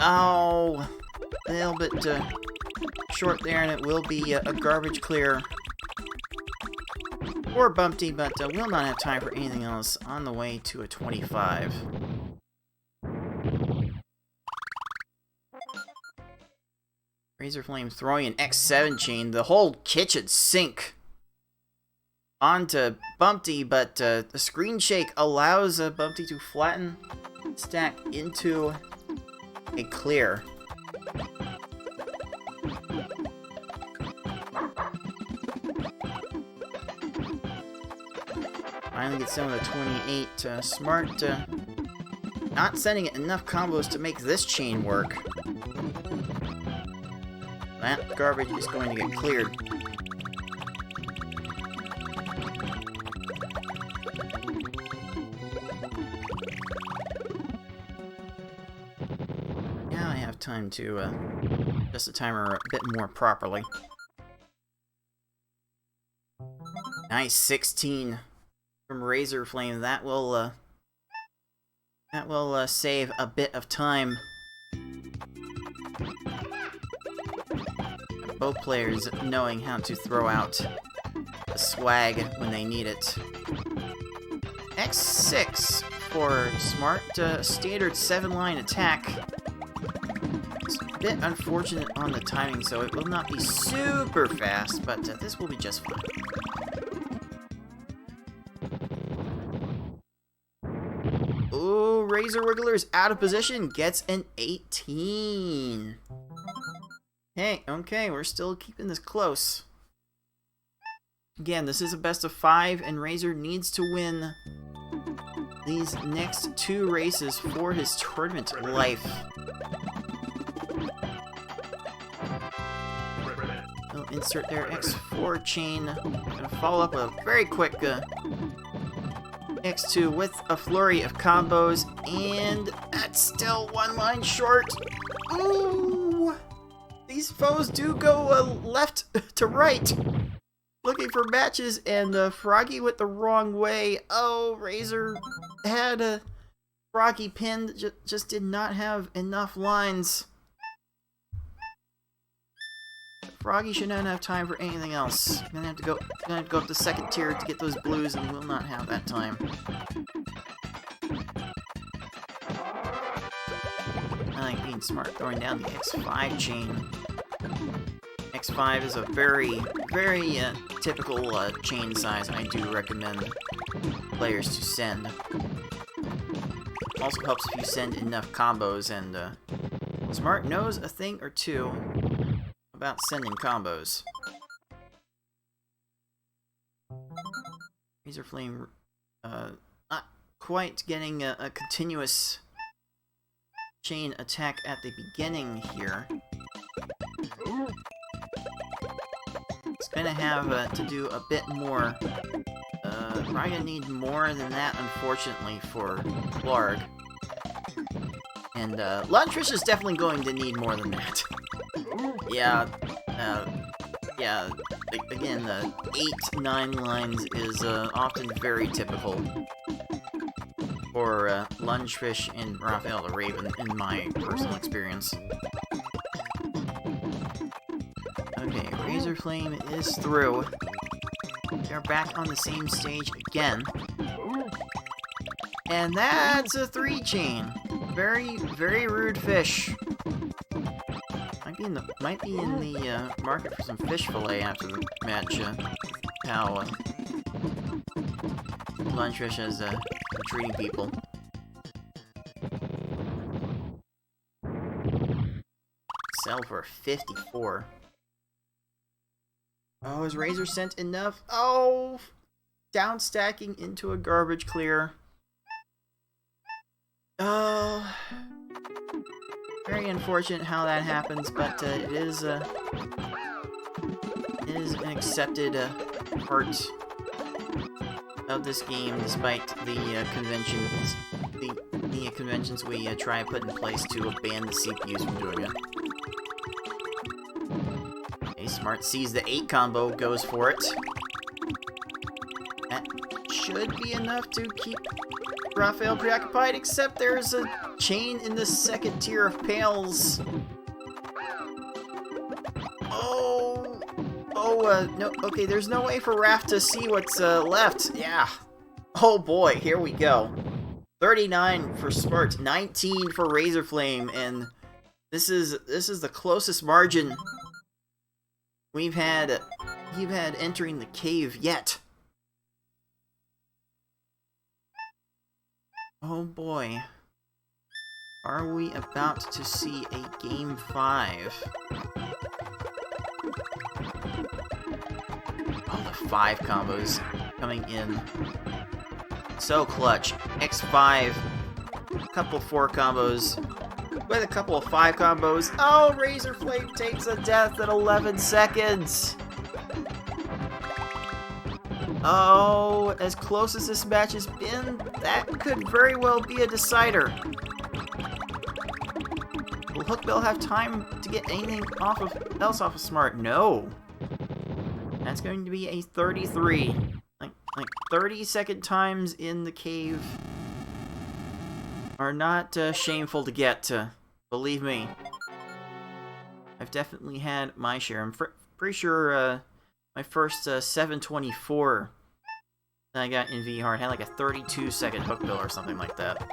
Oh, a little bit short there, and it will be a garbage clear for Bumpty, but we'll not have time for anything else on the way to a 25. Razor Flame throwing an X7 chain, the whole kitchen sink onto Bumpty, but the screen shake allows Bumpty to flatten, stack into a clear. Finally gets down to 28. Smart not sending enough combos to make this chain work. That garbage is going to get cleared. Now I have time to adjust the timer a bit more properly. Nice 16 from Razor Flame. That will save a bit of time. Both players knowing how to throw out the swag when they need it. X6 for Smart, standard 7-line attack. It's a bit unfortunate on the timing, so it will not be super fast, but this will be just fine. Ooh, Razor Wiggler's out of position, gets an 18. Hey, okay, we're still keeping this close. Again, this is a best of 5, and Razor needs to win these next 2 races for his tournament life. We'll insert their X4 chain. Gonna follow up with a very quick X2 with a flurry of combos, and that's still 1 line short. Ooh! These foes do go left to right, looking for matches, and Froggy went the wrong way. Oh, Razor had Froggy pinned, just did not have enough lines. Froggy should not have time for anything else. Gonna have to go up the second tier to get those blues, and will not have that time. I like Being Smart, throwing down the X5 chain. X5 is a very, very typical chain size I do recommend players to send. Also helps if you send enough combos, and Smart knows a thing or two about sending combos. Razor Flame not quite getting a continuous chain attack at the beginning here. It's gonna have to do a bit more. Probably gonna need more than that, unfortunately, for Clark. And Lunchfish is definitely going to need more than that. Yeah, yeah. Again, 8-9 lines is often very typical for Lunchfish and Raphael the Raven, in my personal experience. Okay, Razor Flame is through. They're back on the same stage again. And that's a 3 chain. Very, very rude fish. Might be in the market for some fish fillet after the match. How Lunchfish is treating people. Sell for 54. Oh, is Razor sent enough? Oh! Down stacking into a garbage clear. Oh, very unfortunate how that happens, but it is an accepted part of this game, despite the conventions, the conventions we try and put in place to ban the CPUs from doing it. Okay, Smart sees the 8 combo, goes for it. That should be enough to keep Raphael preoccupied, except there's a chain in the second tier of pails. No, okay, there's no way for Raph to see what's left. Yeah. Oh boy, here we go. 39 for Smart, 19 for Razorflame, and this is the closest margin we've had entering the cave yet. Oh boy. Are we about to see a Game 5? Oh, the 5 combos coming in. So clutch. X5. A couple 4 combos. With a couple of 5 combos. Oh, Razorflame takes a death at 11 seconds. Oh, as close as this match has been, that could very well be a decider. Will Hookbill have time to get anything else off of Smart? No. That's going to be a 33. Like 30-second times in the cave are not shameful to get, believe me. I've definitely had my share. I'm pretty sure my first 724 that I got in V-Hard had like a 32-second Hookbill or something like that.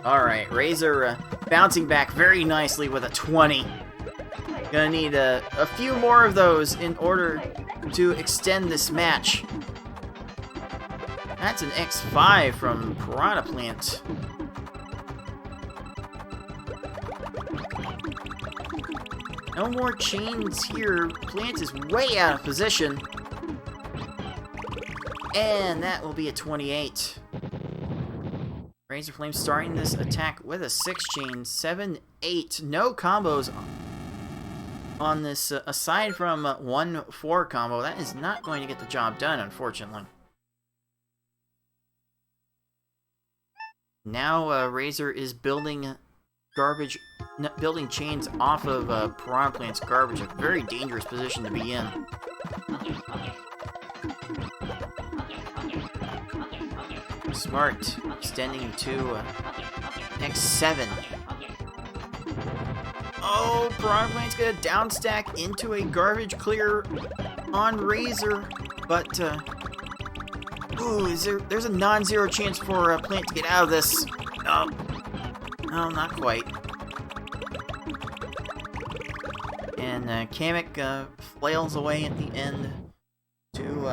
Alright, Razor bouncing back very nicely with a 20. Gonna need a few more of those in order to extend this match. That's an X5 from Piranha Plant. No more chains here. Plant is way out of position. And that will be a 28. Razorflame starting this attack with a 6 chain. 7, 8. No combos on this, aside from 1 4 combo. That is not going to get the job done, unfortunately. Now Razor is building building chains off of Piranha Plant's garbage. A very dangerous position to be in. Smart extending to X7. Oh, Piranha Plant's gonna downstack into a garbage clear on Razor, but ooh, there's a non-zero chance for Plant to get out of this. No, not quite. And Kamek flails away at the end to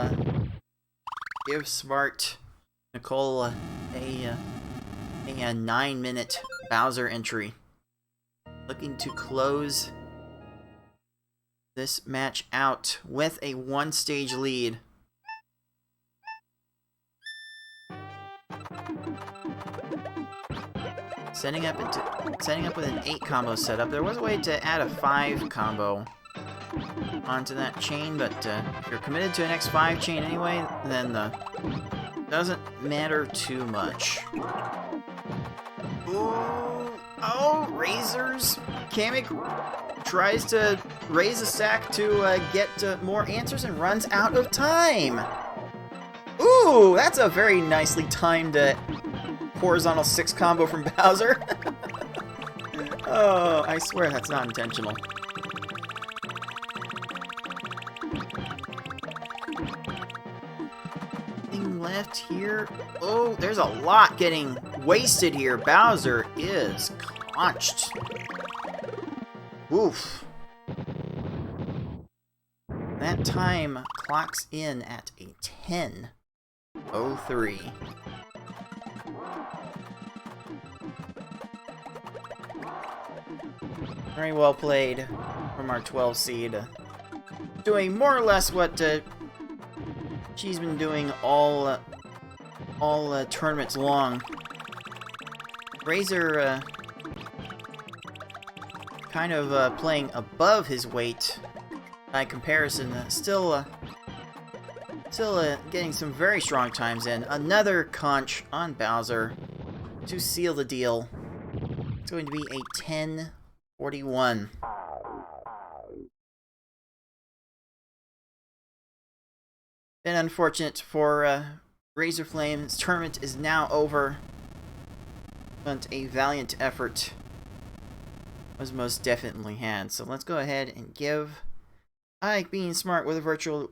give Smart Nicole a 9-minute Bowser entry. Looking to close this match out with a 1-stage lead. Setting up with an 8 combo setup. There was a way to add a 5 combo onto that chain, but if you're committed to an X5 chain anyway, then doesn't matter too much. Ooh, oh, Razors. Kamek tries to raise a stack to get more answers and runs out of time. Ooh, that's a very nicely timed horizontal 6 combo from Bowser. Oh, I swear that's not intentional. Nothing left here. Oh, there's a lot getting wasted here. Bowser is clutched. Oof. That time clocks in at a 10:03. Very well played from our 12 seed. Doing more or less what she's been doing all tournaments long. Razor kind of playing above his weight by comparison. Still getting some very strong times in. Another conch on Bowser to seal the deal. It's going to be a 10-41. Been unfortunate for Razor Flame. His tournament is now over, but a valiant effort was most definitely had. So let's go ahead and give Ike Being Smart with a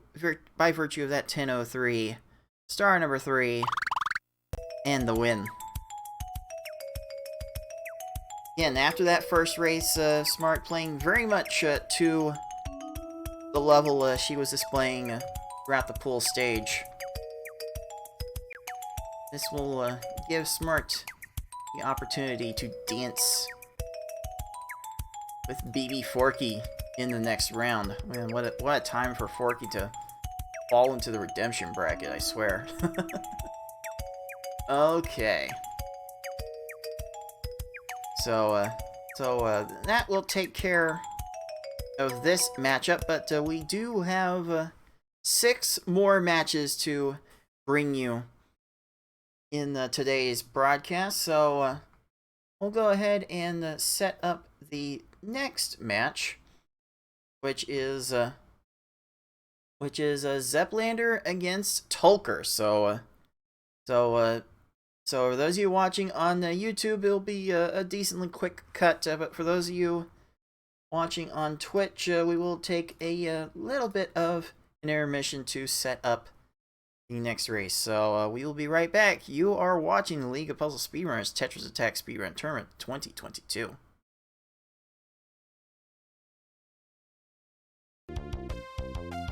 by virtue of that 10-03, star number 3, and the win. Again, after that first race, Smart playing very much to the level she was displaying throughout the pool stage. This will give Smart the opportunity to dance with BB Forky in the next round. Man, what a time for Forky to fall into the redemption bracket, I swear. Okay. So that will take care of this matchup, but we do have 6 more matches to bring you in today's broadcast. So we'll go ahead and set up the next match, which is Zeplander against Tulker. So for those of you watching on YouTube, it'll be a decently quick cut. But for those of you watching on Twitch, we will take a little bit of an intermission to set up the next race. So we will be right back. You are watching the League of Puzzle Speedrunners Tetris Attack Speedrun Tournament 2022.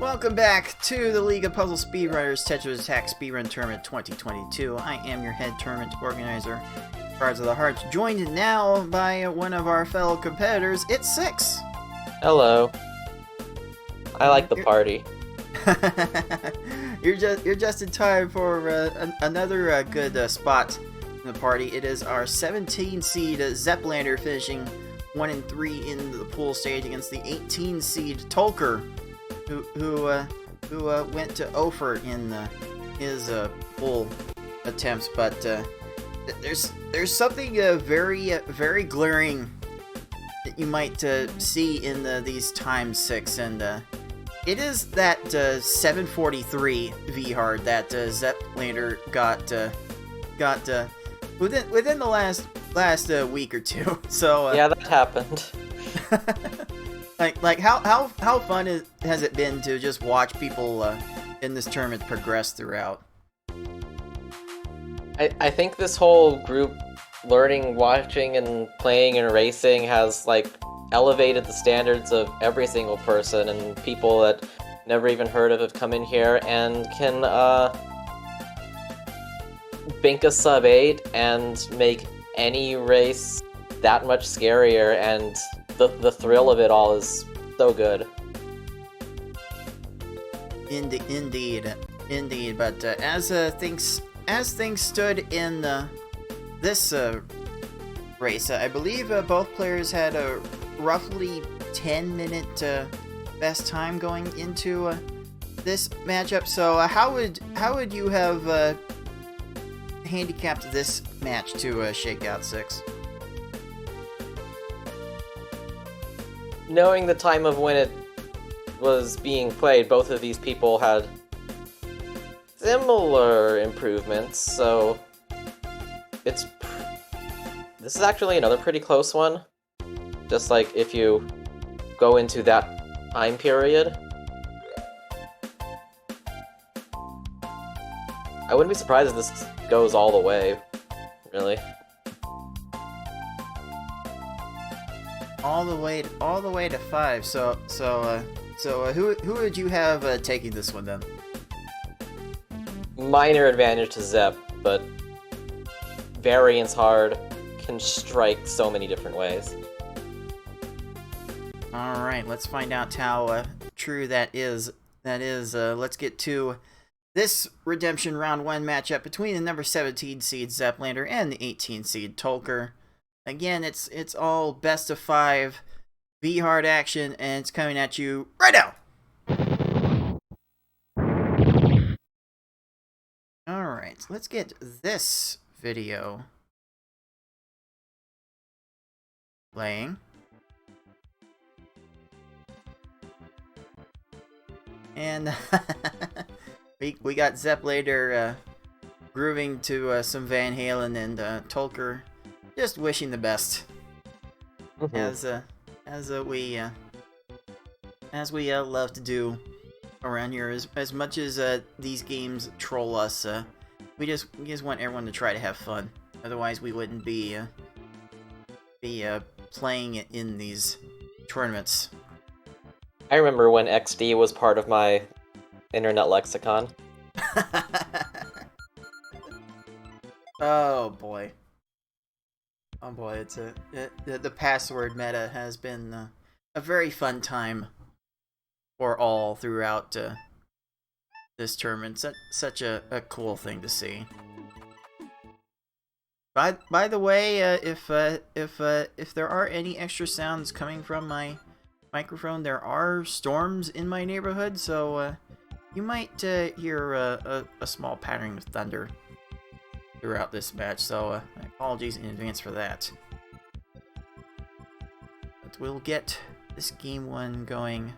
Welcome back to the League of Puzzle Speedrunners Tetris Attack Speedrun Tournament 2022. I am your head tournament organizer, Cards of the Heart, joined now by one of our fellow competitors. It's Six. Hello. I like the party. You're just in time for another good spot in the party. It is our 17 seed Zeplander finishing 1 and 3 in the pool stage against the 18 seed Tulker, who went to Ofer in his pool attempts. But there's something very glaring that you might see in these times 6, and it is that 743 V hard that Zeplander got within the last week or two. So yeah, that happened. Like how fun has it been to just watch people in this tournament progress throughout? I think this whole group learning, watching, and playing and racing has elevated the standards of every single person, and people that never even heard of have come in here and can bink a sub 8 and make any race that much scarier, and the thrill of it all is so good. Indeed. But as things stood in this race, I believe both players had a roughly 10-minute best time going into this matchup. So how would you have handicapped this match to shake out 6? Knowing the time of when it was being played, both of these people had similar improvements, so this is actually another pretty close one. Just like if you go into that time period. I wouldn't be surprised if this goes all the way, really. All the way to 5. So who would you have taking this one then? Minor advantage to Zep, but variance hard can strike so many different ways. All right, let's find out how true that is. Let's get to this Redemption Round 1 matchup between the number 17 seed Zeplander and the 18 seed Tolker. Again, it's all best of 5 V-hard action, and it's coming at you right now! Alright, let's get this video playing. And we got Zeplander grooving to some Van Halen, and Tolker just wishing the best. As we love to do around here. As much as these games troll us, we just want everyone to try to have fun. Otherwise, we wouldn't be playing in these tournaments. I remember when XD was part of my internet lexicon. Oh boy. Oh boy, the password meta has been a very fun time for all throughout this tournament. Such a cool thing to see. By the way, if there are any extra sounds coming from my microphone, there are storms in my neighborhood, so you might hear a small pattering of thunder throughout this match, so apologies in advance for that. But we'll get this game 1 going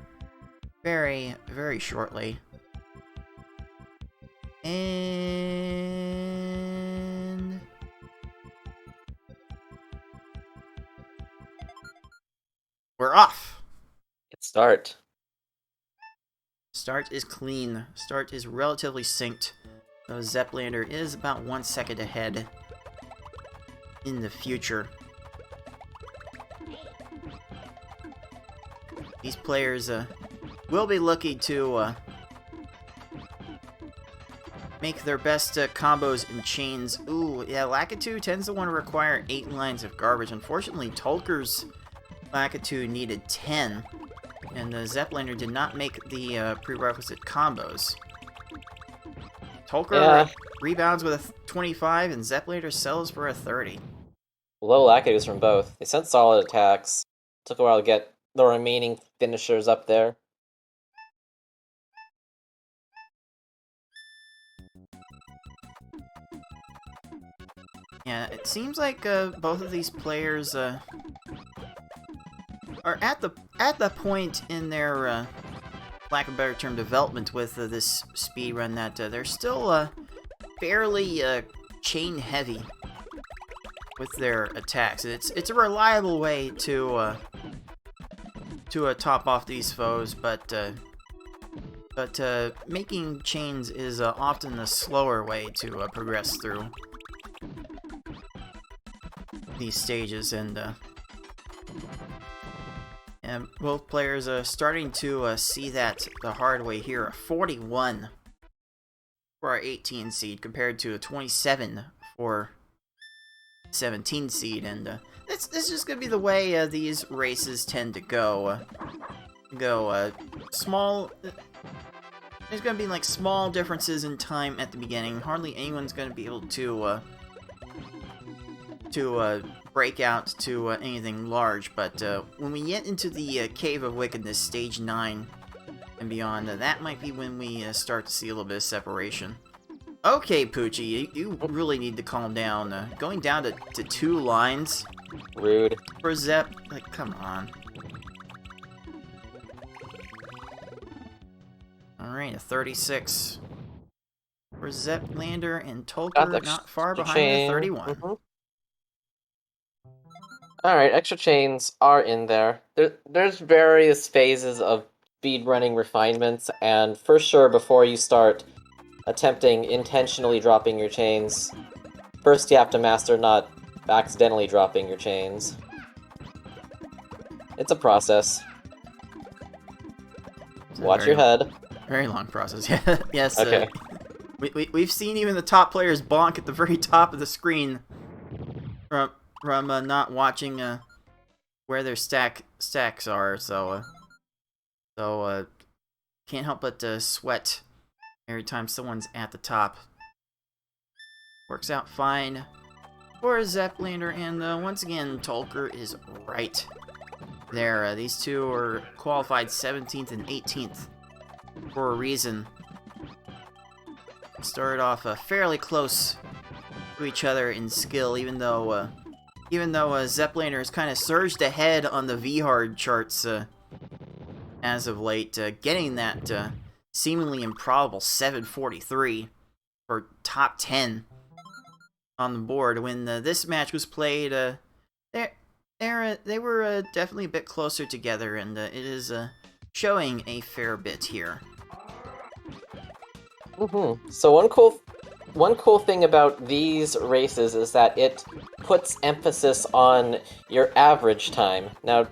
very, very shortly. And we're off! Start. Start is clean. Start is relatively synced. So Zeplander is about 1 second ahead in the future. These players will be looking to make their best combos and chains. Ooh, yeah, Lakitu tends to want to require 8 lines of garbage. Unfortunately, Tolker's Lakitu needed 10. And the Zeplander did not make the prerequisite combos. Tolker rebounds with a 25, and Zeplander sells for a 30. Low lackeys from both. They sent solid attacks. Took a while to get the remaining finishers up there. Yeah, it seems like both of these players are at the point in their lack of a better term, development with this speedrun that they're still fairly chain heavy with their attacks. It's a reliable way to top off these foes, but making chains is often the slower way to progress through these stages, and both players are starting to see that the hard way here. A 41 for our 18 seed compared to a 27 for 17 seed, and this is just gonna be the way these races tend to go. Small. There's gonna be like small differences in time at the beginning. Hardly anyone's gonna be able to break out to anything large, but when we get into the Cave of Wickedness, Stage 9 and beyond, that might be when we start to see a little bit of separation. Okay, Poochie, you really need to calm down. Going down to 2 lines. Rude. For Zep, like, come on. Alright, a 36 for Zeplander, and Tolker not far behind the 31. Alright, extra chains are in there. There's various phases of speedrunning refinements, and for sure, before you start attempting intentionally dropping your chains, first you have to master not accidentally dropping your chains. It's a process. Watch your head. Very long process, yeah. Yes, okay. We've seen even the top players bonk at the very top of the screen from not watching where their stacks are, so can't help but sweat every time someone's at the top. Works out fine for Zeppelander, and once again, Tolker is right there. These two are qualified 17th and 18th for a reason. Started off fairly close to each other in skill, even though Zeppelander has kind of surged ahead on the VHard charts as of late, getting that seemingly improbable 743 for top 10 on the board. When this match was played, they were definitely a bit closer together, and it is showing a fair bit here. So one cool thing about these races is that it puts emphasis on your average time. Now,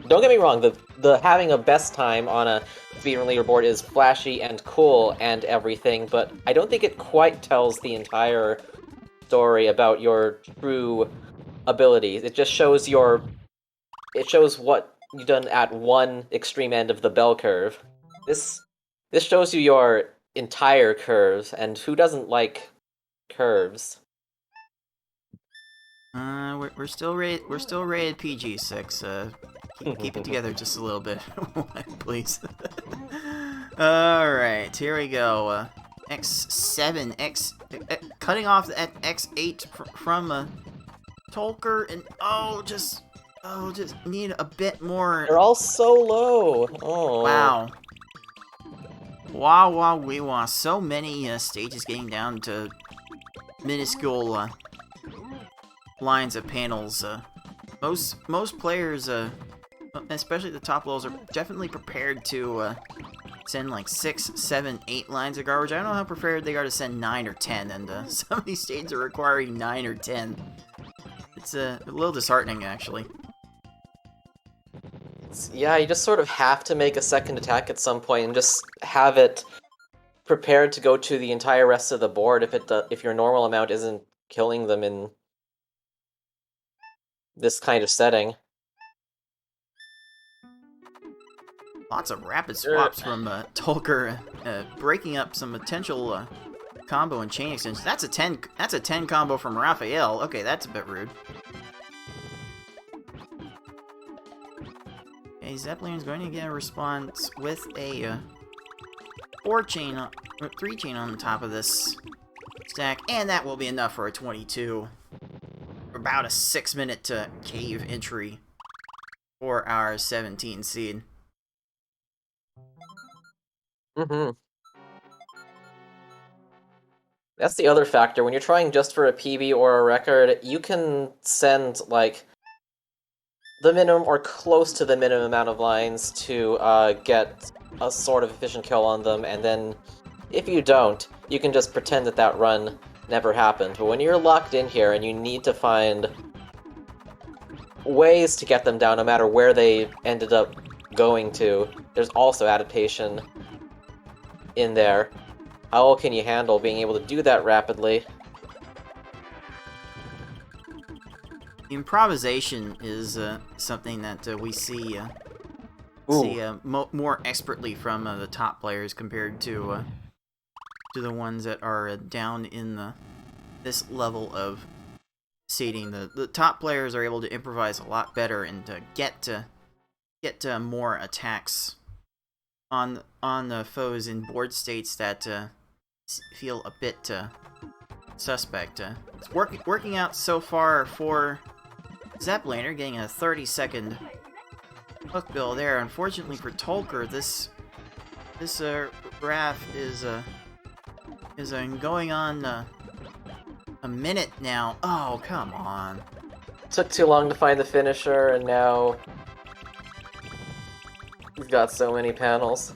don't get me wrong, the having a best time on a speedrun leaderboard is flashy and cool and everything, but I don't think it quite tells the entire story about your true abilities. It just shows what you've done at one extreme end of the bell curve. This shows you your entire curves, and who doesn't like curves? We're still rated PG-6. Keep it together just a little bit, please. All right, here we go. X7, cutting off at X8 from Tolker, and just need a bit more. They're all so low. Oh. Wow. Wow, wee wah. So many stages getting down to minuscule lines of panels. Most players, especially the top levels, are definitely prepared to send like 6, 7, 8 lines of garbage. I don't know how prepared they are to send 9 or 10, and some of these stages are requiring 9 or 10. It's a little disheartening, actually. Yeah, you just sort of have to make a second attack at some point and just have it prepared to go to the entire rest of the board if your normal amount isn't killing them in this kind of setting. Lots of rapid swaps from Tolker, breaking up some potential combo and chain extensions. That's a 10 combo from Raphael. Okay, that's a bit rude. Okay, Zeppelin's going to get a response with a 3 chain on the top of this stack, and that will be enough for a 22. About a 6-minute cave entry for our 17 seed. That's the other factor. When you're trying just for a PB or a record, you can send, like, the minimum or close to the minimum amount of lines to get a sort of efficient kill on them, and then if you don't, you can just pretend that run never happened. But when you're locked in here and you need to find ways to get them down no matter where they ended up going to, there's also adaptation in there. How well can you handle being able to do that rapidly? Improvisation is something that we see more expertly from the top players compared to the ones that are down in this level of seeding. The top players are able to improvise a lot better and get more attacks on the foes in board states that feel a bit suspect. It's working out so far for Zeppelander, getting a 30-second hook bill there. Unfortunately for Tolker, this RAF is going on a minute now. Oh, come on. Took too long to find the finisher, and now we've got so many panels.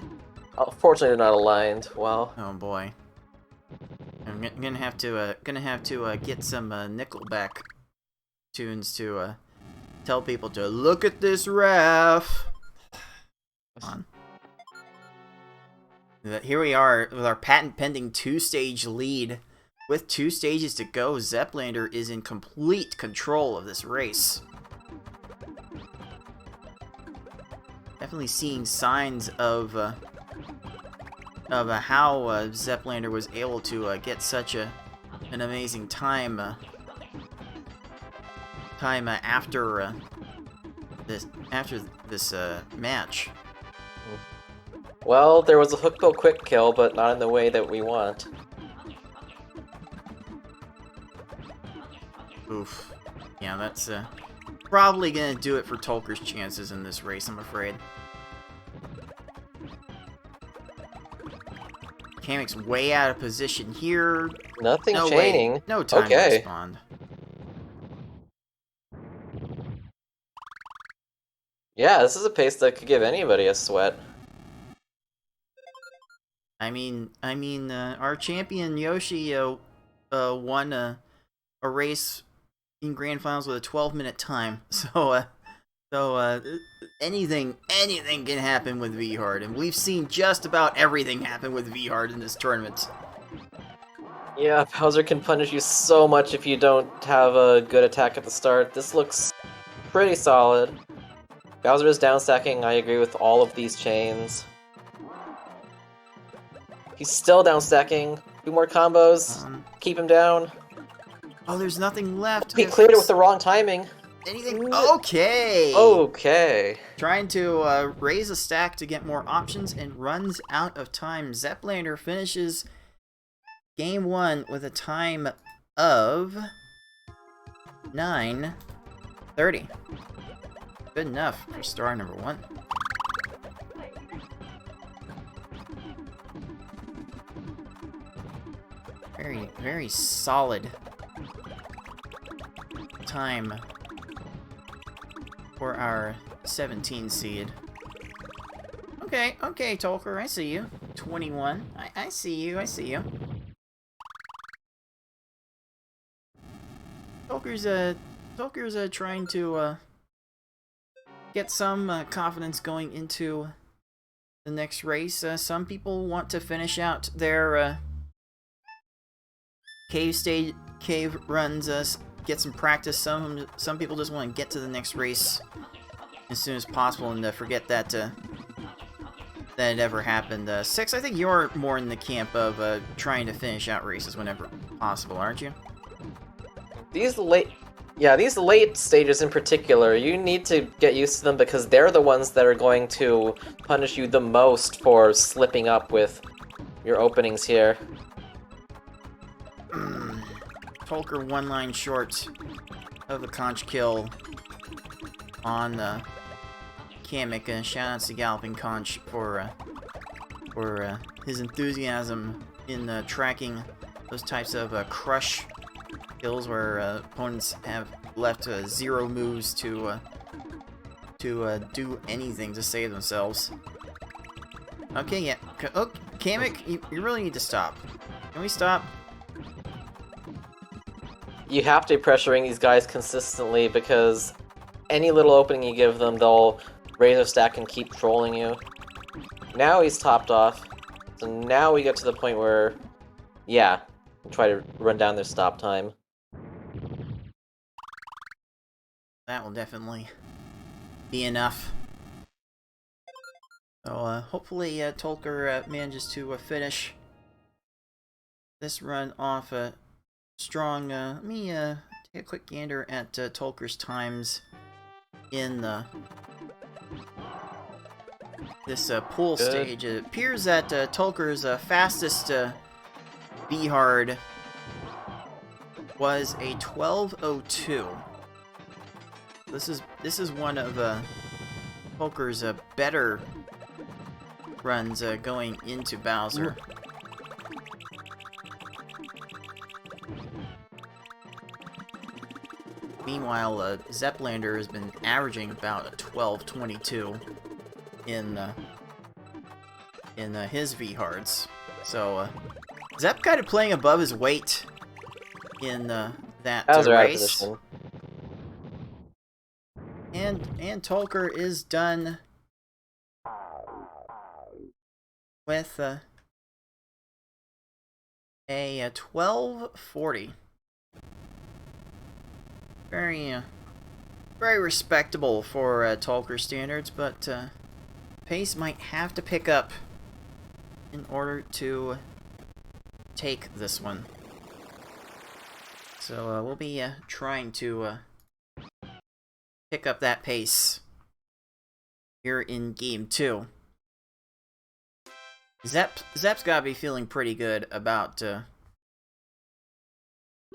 Fortunately, they're not aligned. Wow. Oh boy. I'm gonna have to get some Nickelback tunes to tell people to look at this RAF. Come on. Here we are with our patent-pending 2-stage lead. With 2 stages to go, Zeppelander is in complete control of this race. Definitely seeing signs of of how Zeplander was able to get such an amazing time after this match. Well, there was a hook bill quick kill, but not in the way that we want. Oof. Yeah, that's probably gonna do it for Tolker's chances in this race, I'm afraid. Kamek's way out of position here. Nothing No chaining. way. No time to Okay. respond. Yeah, this is a pace that could give anybody a sweat. I mean, our champion Yoshi won a race in grand finals with a 12-minute time. So anything can happen with V-Hard, and we've seen just about everything happen with V-Hard in this tournament. Yeah, Bowser can punish you so much if you don't have a good attack at the start. This looks pretty solid. Bowser is down stacking, I agree with all of these chains. He's still down stacking. 2 more combos. Keep him down. Oh, there's nothing left. He cleared it with the wrong timing. Anything? Okay. Okay. Trying to raise a stack to get more options and runs out of time. Zeplander finishes game 1 with a time of 9:30. Good enough for star number 1. Very, very solid time for our 17 seed. Okay, Tolker, I see you. 21. I see you, I see you. Tolker's trying to get some confidence going into the next race. Some people want to finish out their cave runs, get some practice. Some people just want to get to the next race as soon as possible and forget that that it ever happened. 6, I think you're more in the camp of trying to finish out races whenever possible, aren't you? These late stages in particular, you need to get used to them because they're the ones that are going to punish you the most for slipping up with your openings here. Tolker 1 line short of a conch kill on Kamek. Shout out to Galloping Conch for his enthusiasm in tracking those types of crush kills where opponents have left 0 moves to do anything to save themselves. Okay, yeah. Oh, Kamek, you really need to stop. Can we stop? You have to be pressuring these guys consistently because any little opening you give them, they'll raise their stack and keep trolling you. Now he's topped off, so now we get to the point where, yeah, try to run down their stop time. That will definitely be enough. So hopefully Tolker manages to finish this run off strong. Let me take a quick gander at Tolker's times in this pool stage. It appears that Tolker's fastest V-Hard was a 12:02. This is one of Tolker's better runs going into Bowser. Meanwhile, Zeplander has been averaging about a 12:22 in his V-Hards. So Zep kind of playing above his weight in that race. And Tolker is done with a 12:40. Very respectable for Tolker standards, but pace might have to pick up in order to take this one. So we'll be trying to pick up that pace here in game 2. Zepp's gotta be feeling pretty good about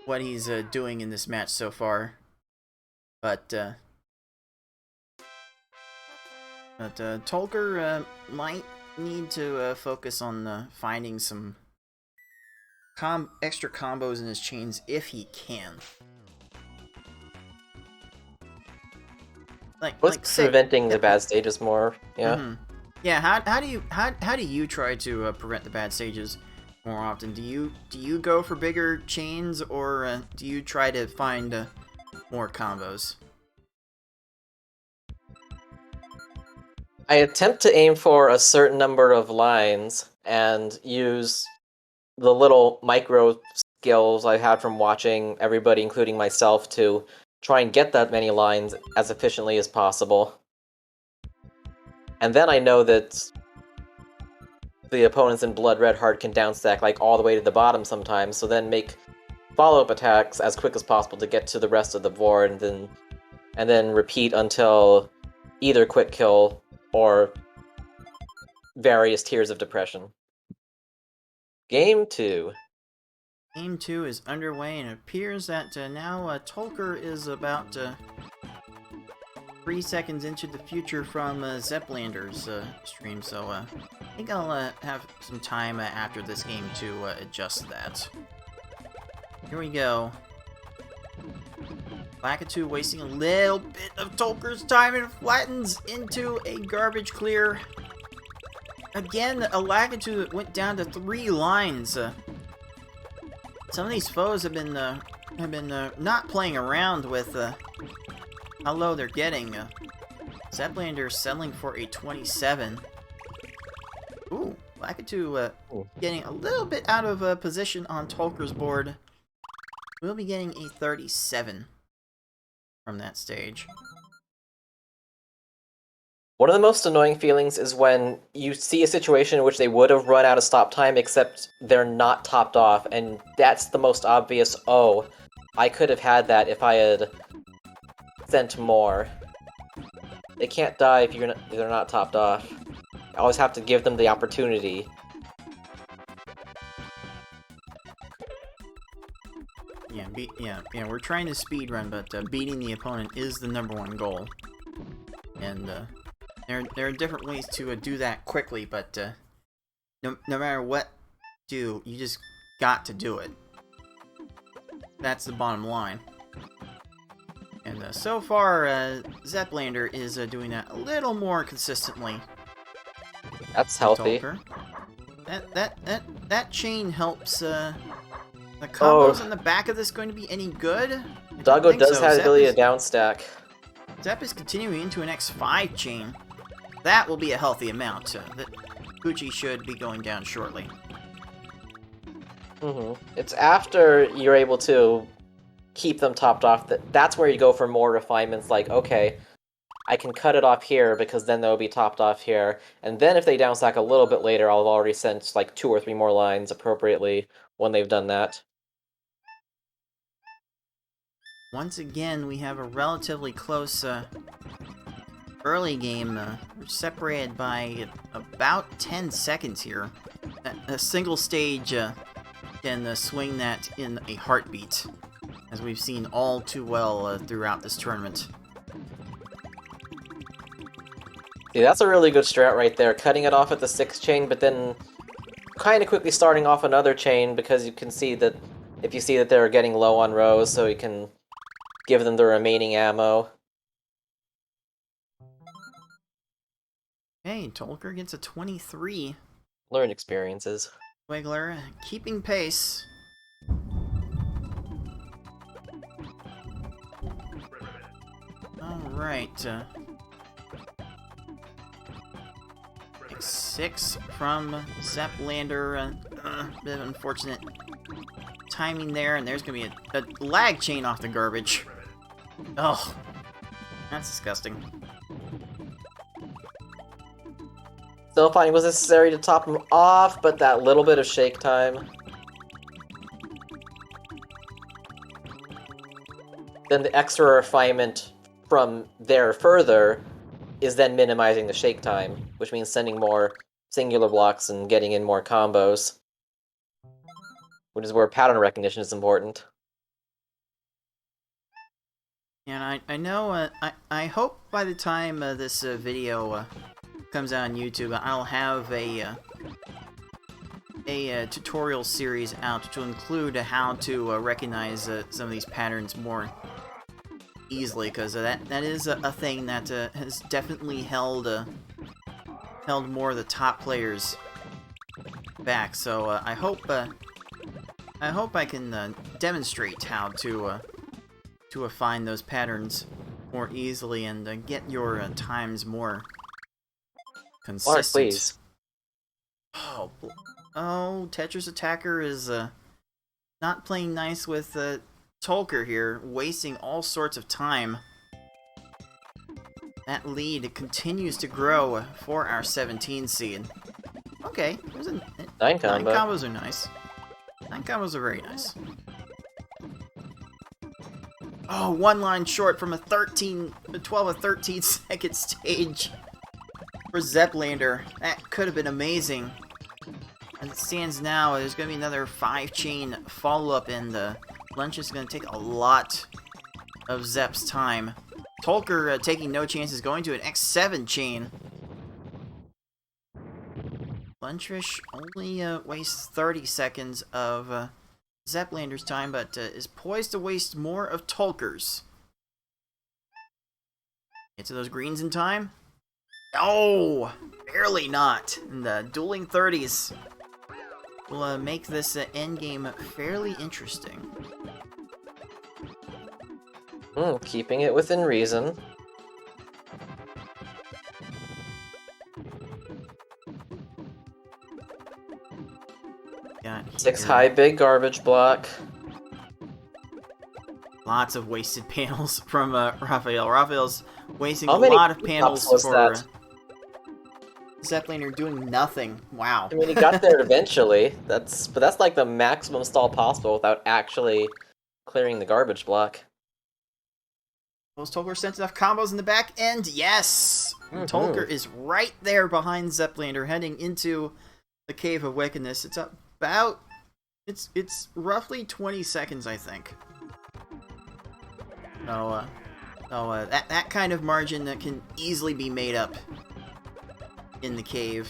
what he's doing in this match so far. But Tolker might need to focus on finding some extra combos in his chains if he can. What's preventing the bad stages more? Yeah. Mm-hmm. Yeah. How do you try to prevent the bad stages more often? Do you go for bigger chains, or do you try to find more combos? I attempt to aim for a certain number of lines and use the little micro skills I had from watching everybody, including myself, to try and get that many lines as efficiently as possible. And then I know that the opponents in Blood Red Heart can downstack like all the way to the bottom sometimes, so then make follow-up attacks as quick as possible to get to the rest of the board, and then repeat until either quick kill or various tiers of depression. Game 2. Game 2 is underway, and it appears that now Tolker is about 3 seconds into the future from Zepplander's stream, so I think I'll have some time after this game to adjust that. Here we go. Lakitu wasting a little bit of Tolker's time and flattens into a garbage clear. Again, a Lakitu that went down to 3 lines. Some of these foes have been not playing around with how low they're getting. Zeppalander settling for a 27. Ooh, Lakitu getting a little bit out of position on Tolker's board. We'll be getting a 37 from that stage. One of the most annoying feelings is when you see a situation in which they would have run out of stop time, except they're not topped off, and that's the most obvious, oh, I could have had that if I had sent more. They can't die if they're not topped off. I always have to give them the opportunity. Yeah, we're trying to speedrun, but beating the opponent is the #1 goal. And there are different ways to do that quickly, but no matter what you just got to do it. That's the bottom line. And so far, Zeppalander is doing that a little more consistently. That's healthy. Tolker. That chain helps. The combos on the back of this going to be any good? Doggo does have the ability to downstack. Zepp is continuing into an X5 chain. That will be a healthy amount. That Gucci should be going down shortly. It's after you're able to keep them topped off that's where you go for more refinements, like, okay, I can cut it off here because then they'll be topped off here, and then if they downstack a little bit later, I'll have already sent like 2 or 3 more lines appropriately when they've done that. Once again, we have a relatively close early game. We're separated by about 10 seconds here. A single stage can swing that in a heartbeat, as we've seen all too well throughout this tournament. Yeah, that's a really good strat right there, cutting it off at the 6th chain, but then kind of quickly starting off another chain, because you can see that if you see that they're getting low on rows, so you can give them the remaining ammo. Hey, Tolker gets a 23. Learn experiences. Wiggler keeping pace. Alright. 6 from Zeppalander. Bit of unfortunate timing there, and there's gonna be a lag chain off the garbage. Oh, that's disgusting. Still finding it was necessary to top him off, but that little bit of shake time. Then the extra refinement from there further is then minimizing the shake time, which means sending more singular blocks and getting in more combos. Which is where pattern recognition is important. And I know, I hope by the time this video comes out on YouTube, I'll have a tutorial series out to include how to recognize some of these patterns more easily, because that is a thing that has definitely held more of the top players back. So I hope I can demonstrate how to find those patterns more easily and get your times more consistent. Mark, please. Oh, Tetris Attacker is not playing nice with Tolker here, wasting all sorts of time. That lead continues to grow for our 17 seed. Okay, there's a 9 combo. 9 combos are nice. 9 combos are very nice. Oh, one line short from a 12 or 13 second stage for Zeplander. That could have been amazing. As it stands now, there's going to be another 5-chain follow-up, and Lunch is going to take a lot of Zep's time. Tolker taking no chances, going to an X7 chain. Lunchfish only wastes 30 seconds of Zeplander's time, but is poised to waste more of Tolker's. Get to those greens in time. Oh, barely not. And the dueling 30s will make this endgame fairly interesting. Keeping it within reason. Got 6 here high, big garbage block. lots of wasted panels from Raphael. Raphael's wasting How a many lot of panels was for that? Zeplander doing nothing. Wow. I mean, he got there eventually. But that's like the maximum stall possible without actually clearing the garbage block. Was Tolker sent enough combos in the back end? Yes! Tolker is right there behind Zeplander, heading into the Cave of Wickedness. It's about... It's roughly 20 seconds, I think. So, that kind of margin that can easily be made up in the cave.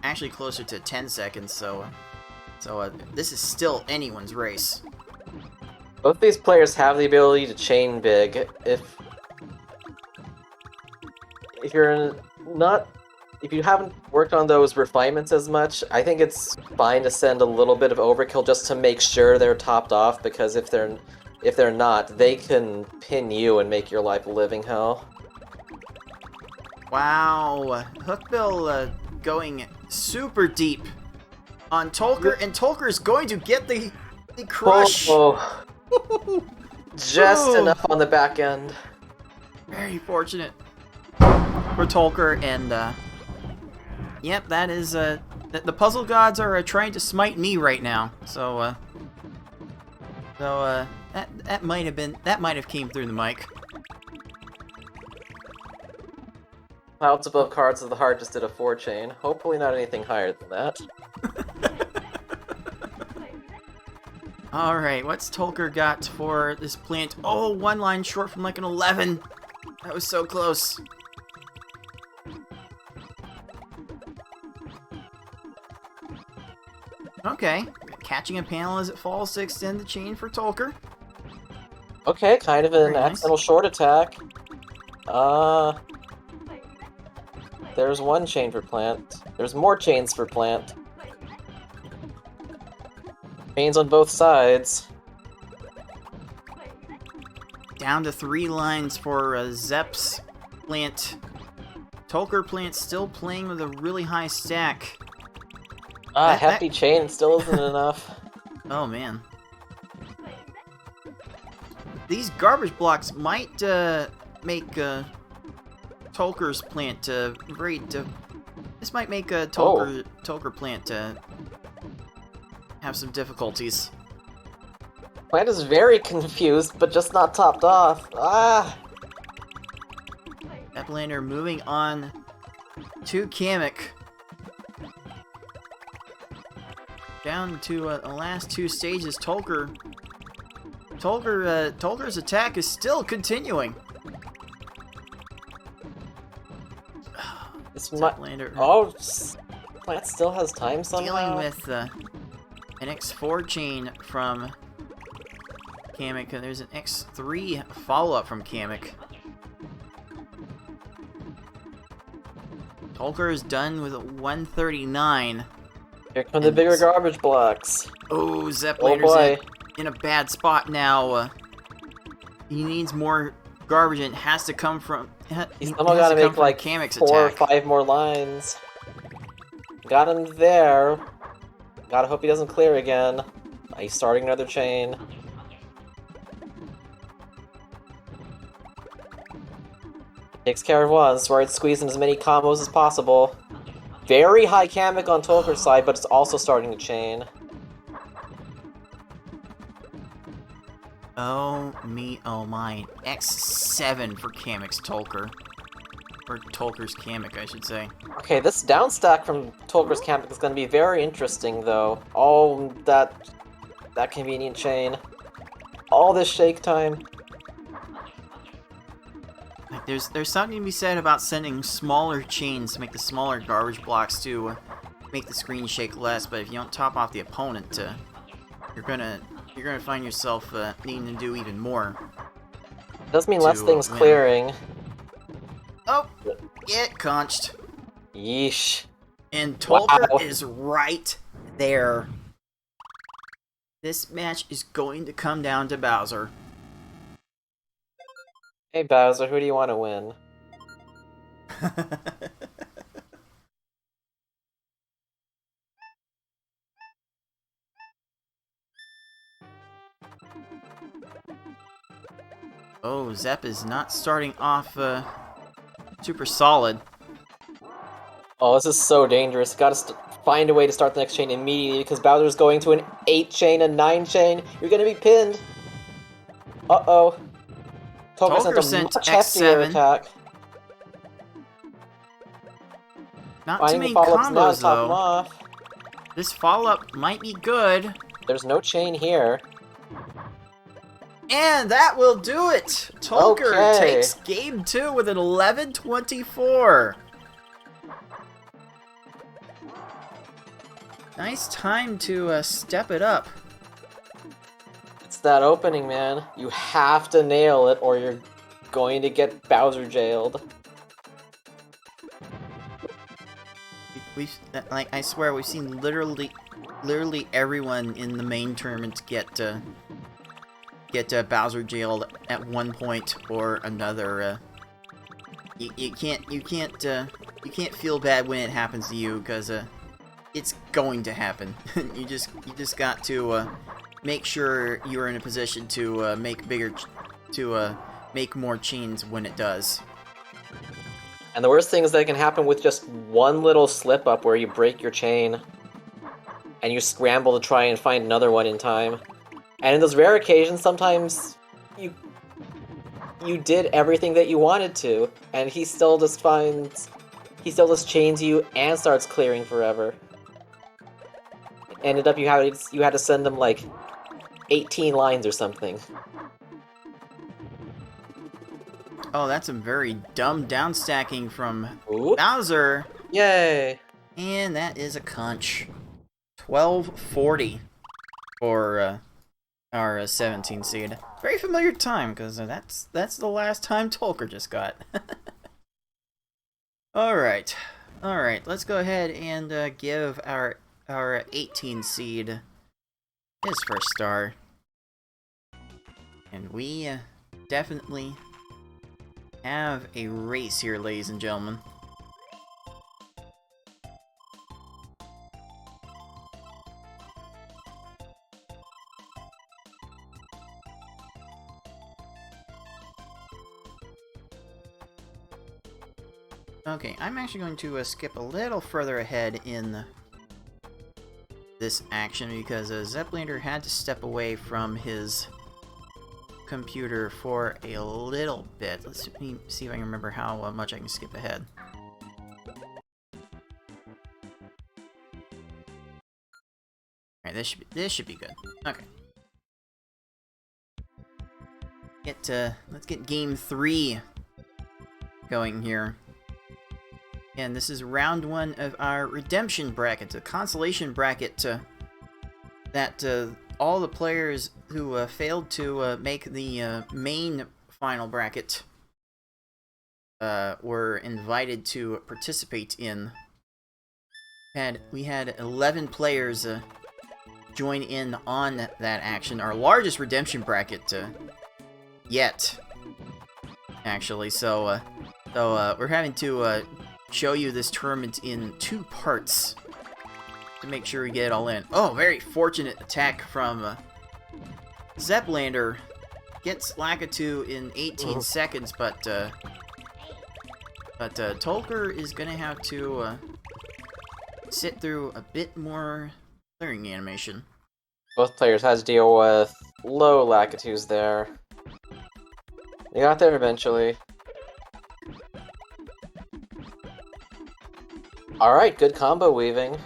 Actually closer to 10 seconds, so this is still anyone's race. Both these players have the ability to chain big. If you haven't worked on those refinements as much, I think it's fine to send a little bit of overkill just to make sure they're topped off, because if they're not, they can pin you and make your life a living hell. Wow, Hookbill going super deep on Tolker, and Tolker's going to get the crush. Oh. Just enough on the back end. Very fortunate for Tolker, and yep, that is the puzzle gods are trying to smite me right now. So that might have came through the mic. Clouds above cards of the heart just did a 4-chain. Hopefully not anything higher than that. Alright, what's Tolker got for this plant? Oh, one line short from like an 11. That was so close. Okay, catching a panel as it falls to extend the chain for Tolker. Okay, kind of an Very nice. accidental short attack. There's one chain for plant. There's more chains for plant. Chains on both sides. Down to 3 lines for Zep's plant. Tolker plant still playing with a really high stack. Hefty chain still isn't enough. Oh man. These garbage blocks might make Tolker's plant very This might make a Tolker plant have some difficulties. Plant is very confused, but just not topped off. Ah! Zeplander moving on to Kamek. Down to the last two stages. Tolker's attack is still continuing. Zeplander. Oh, Plant still has time somehow. Dealing with an X4 chain from Kamek. There's an X3 follow-up from Kamek. Tolker is done with 139. Here come the bigger garbage blocks. Oh, Oh Zeplander's boy. in a bad spot now. He needs more garbage and it has to come from... He's somehow gotta make like Kamek's 4 or attack. 5 more lines. Got him there. Gotta hope he doesn't clear again. He's starting another chain. Takes care of one, so it's squeezing as many combos as possible. Very high Kamek on Tolker's side, but it's also starting a chain. Oh me, oh my. X7 for Kamek's Tolker. Or Tolker's Kamek, I should say. Okay, this down stack from Tolker's Kamek is going to be very interesting, though. Oh, that convenient chain. All this shake time. Like, there's something to be said about sending smaller chains to make the smaller garbage blocks to make the screen shake less, but if you don't top off the opponent, you're gonna find yourself needing to do even more. Does mean less to things win. clearing. Oh, get conched. Yeesh. And Tolker Wow. is right there. This match is going to come down to Bowser. Hey Bowser, who do you want to win? Oh, Zep is not starting off super solid. Oh, this is so dangerous. Gotta find a way to start the next chain immediately because Bowser's going to an 8 chain, a 9 chain. You're gonna be pinned. Uh-oh. Tolker a sent much heftier X7. attack. Not too Finding many the follow-ups now to combos, top him though. off. This follow-up might be good. There's no chain here. And that will do it! Tolker Okay. takes game 2 with an 11-24. Nice time to step it up. It's that opening, man. You have to nail it or you're going to get Bowser jailed. Like, I swear, we've seen literally everyone in the main tournament get Bowser jailed at one point or another. You can't feel bad when it happens to you because it's going to happen. you just got to make sure you're in a position to make more chains when it does. And the worst thing is that it can happen with just one little slip up where you break your chain and you scramble to try and find another one in time. And in those rare occasions, sometimes you did everything that you wanted to, and he still just chains you and starts clearing forever. Ended up you had to send him like 18 lines or something. Oh, that's a very dumb downstacking from Ooh. Bowser. Yay! And that is a conch. 1240 for our 17 seed. Very familiar time, because that's the last time Tolker just got. Alright. Alright, let's go ahead and give our 18 seed his first star. And we definitely have a race here, ladies and gentlemen. Okay, I'm actually going to skip a little further ahead in this action because Zeplander had to step away from his computer for a little bit. Let's see if I can remember how much I can skip ahead. Alright, this should be good. Okay. Let's get game 3 going here. And this is round 1 of our redemption bracket, a consolation bracket that all the players who failed to make the main final bracket were invited to participate in. We had 11 players join in on that action, our largest redemption bracket yet, actually. So we're having to show you this tournament in 2 parts to make sure we get it all in. Oh, very fortunate attack from Zeplander. Gets Lakitu in 18 seconds, but Tolker is gonna have to sit through a bit more clearing animation. Both players had to deal with low Lakitus there. They got there eventually. Alright, good combo weaving.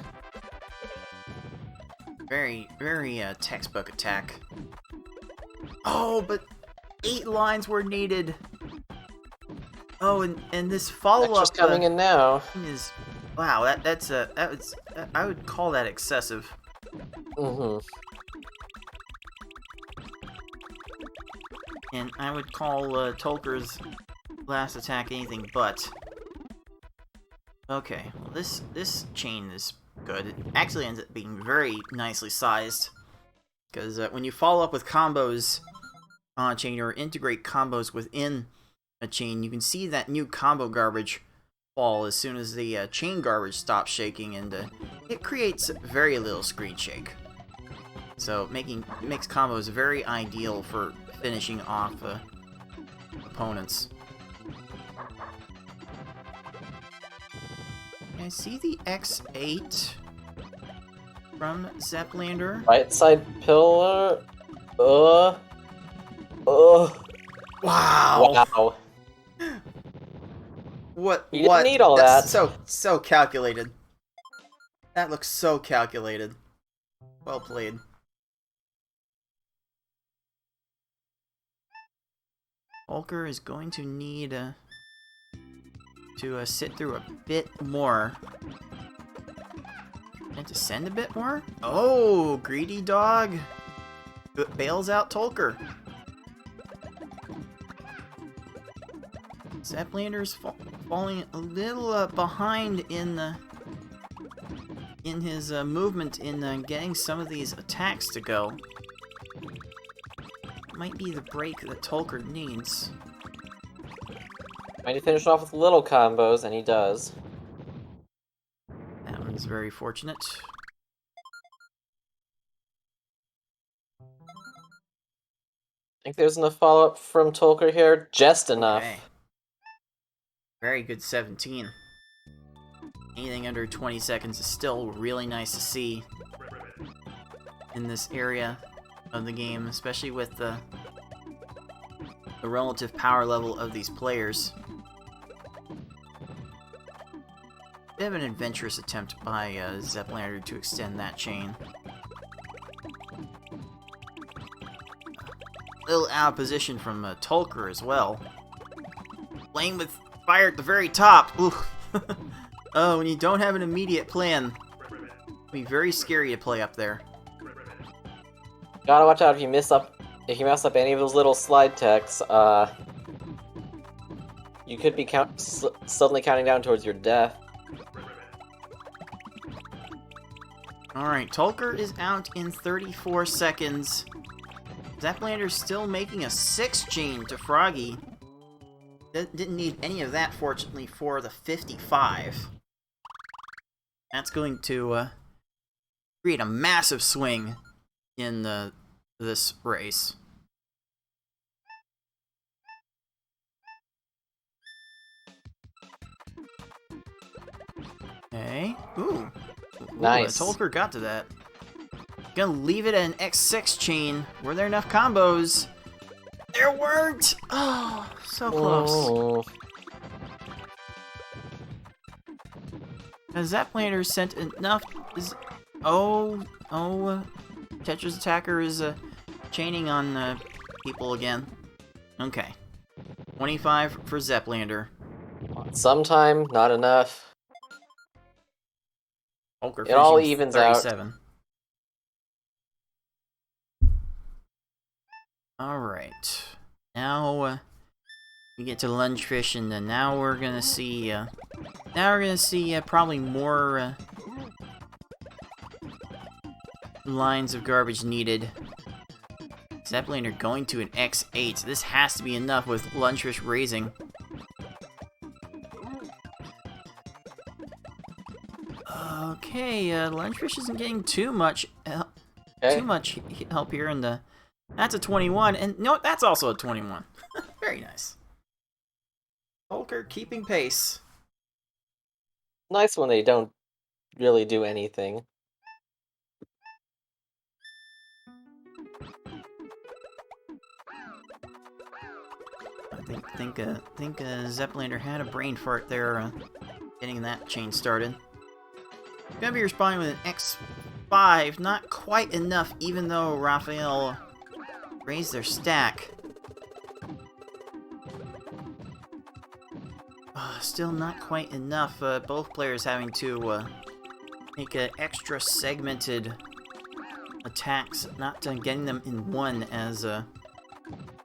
Very, very textbook attack. Oh, but 8 lines were needed. Oh, and this follow-up Extra's coming in now. is, wow, I would call that excessive. Mm-hmm. And I would call Tolker's last attack anything but. Okay, well this chain is good. It actually ends up being very nicely sized. Because when you follow up with combos on a chain or integrate combos within a chain, you can see that new combo garbage fall as soon as the chain garbage stops shaking, and it creates very little screen shake. So makes combos very ideal for finishing off opponents. I see the X8 from Zeplander. Right side pillar. Wow! Wow. What? You didn't need all that. So calculated. That looks so calculated. Well played. Volker is going to need to sit through a bit more. And to send a bit more? Oh, greedy dog bails out Tolker. Zeplander's falling a little behind in his movement in getting some of these attacks to go. Might be the break that Tolker needs. Might finish off with little combos, and he does. That one's very fortunate. I think there's enough follow-up from Tolker here. Just enough. Okay. Very good 17. Anything under 20 seconds is still really nice to see in this area of the game, especially with the relative power level of these players. Bit of an adventurous attempt by Zeplander to extend that chain. A little out of position from Tolker as well. Playing with fire at the very top. Ooh. Oh, when you don't have an immediate plan, it'll be very scary to play up there. Gotta watch out if you mess up any of those little slide techs. You could be suddenly counting down towards your death. Alright, Tolker is out in 34 seconds. Zeplander's still making a 6 chain to Froggy. Didn't need any of that, fortunately, for the 55. That's going to create a massive swing in this race. Okay. Ooh. Nice. Tolker got to that. Gonna leave it at an X6 chain. Were there enough combos? There weren't! Oh, so close. Oh. Has that planner sent enough? Tetris attacker is chaining on people again. Okay. 25 for Zeplander. Sometime, not enough. Tolker It all finishing evens out. 37. Alright. Now we get to Lungefish, and then now we're gonna see probably more lines of garbage needed. Zeppelin going to an X8. This has to be enough with Lungefish raising. Okay, Lungefish isn't getting too much help here in the. That's a 21, and no, that's also a 21. Very nice. Volker keeping pace. Nice when they don't really do anything. I think Zeppelander had a brain fart there, getting that chain started. Gonna be responding with an X5, not quite enough, even though Raphael raised their stack. Still not quite enough. Both players having to make extra segmented attacks, not getting them in one as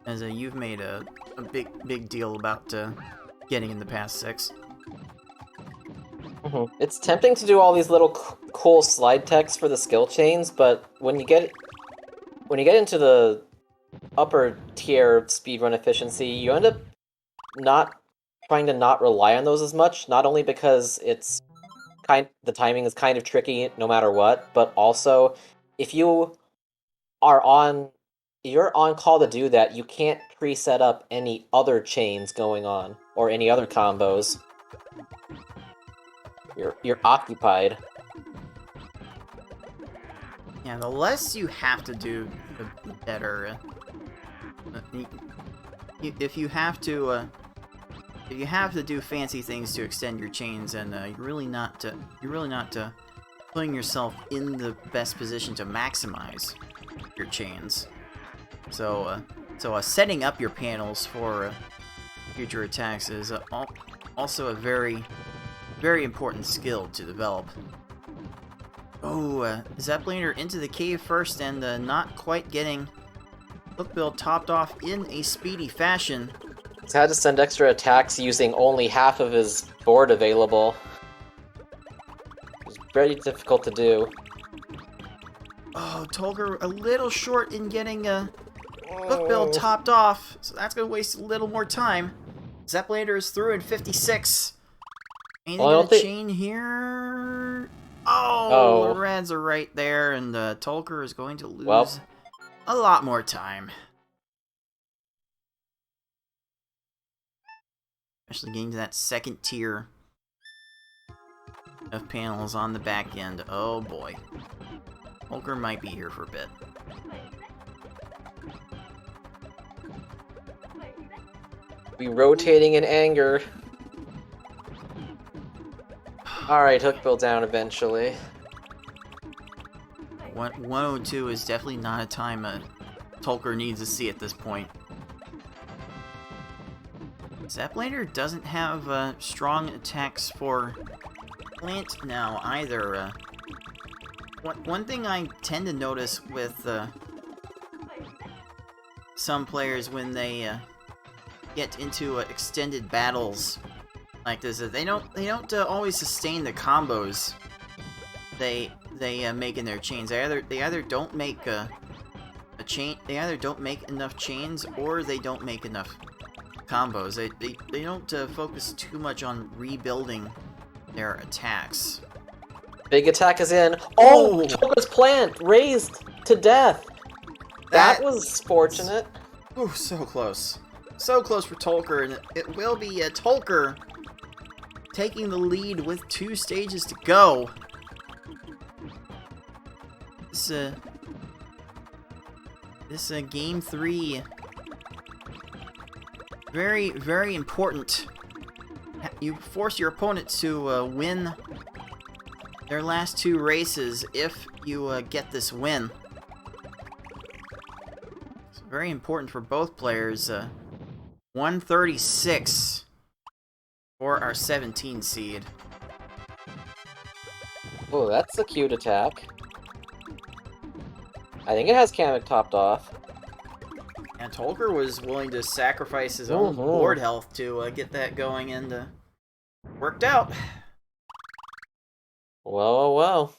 you've made a big deal about getting in the past 6. It's tempting to do all these little cool slide techs for the skill chains, but when you get into the upper tier speedrun efficiency, you end up trying to not rely on those as much. Not only because the timing is kind of tricky no matter what, but also if you're on call to do that, you can't preset up any other chains going on or any other combos. You're occupied. Yeah, the less you have to do, the better. If you have to do fancy things to extend your chains, and you're really not putting yourself in the best position to maximize your chains. So setting up your panels for future attacks is also a very important skill to develop. Oh, Zeppeliner into the cave first, and not quite getting Hookbill topped off in a speedy fashion. He's had to send extra attacks using only half of his board available. It's very difficult to do. Oh, Tolker a little short in getting Hookbill topped off, so that's going to waste a little more time. Zeppeliner is through in 56. Anything in the chain here? Oh, the reds are right there, and Tolker is going to lose a lot more time. Especially getting to that second tier of panels on the back end. Oh boy. Tolker might be here for a bit. Be rotating in anger. Alright, Hookbill down eventually. 102 is definitely not a time Tolker needs to see at this point. Zeppelander doesn't have strong attacks for Plant now either. One thing I tend to notice with some players when they get into extended battles like this, they don't always sustain the combos they make in their chains. They either don't make a chain. They either don't make enough chains, or they don't make enough combos. They don't focus too much on rebuilding their attacks. Big attack is in. Oh, Tolker's plant raised to death. That was fortunate. Ooh, so close. So close for Tolker, and it will be Tolker taking the lead with 2 stages to go. This game 3, very, very important. You force your opponent to win their last 2 races if you get this win. It's very important for both players. 136 for our 17 seed. Oh, that's a cute attack. I think it has Kamek topped off. And Tolker was willing to sacrifice his own board health to get that going, and worked out. Well, well.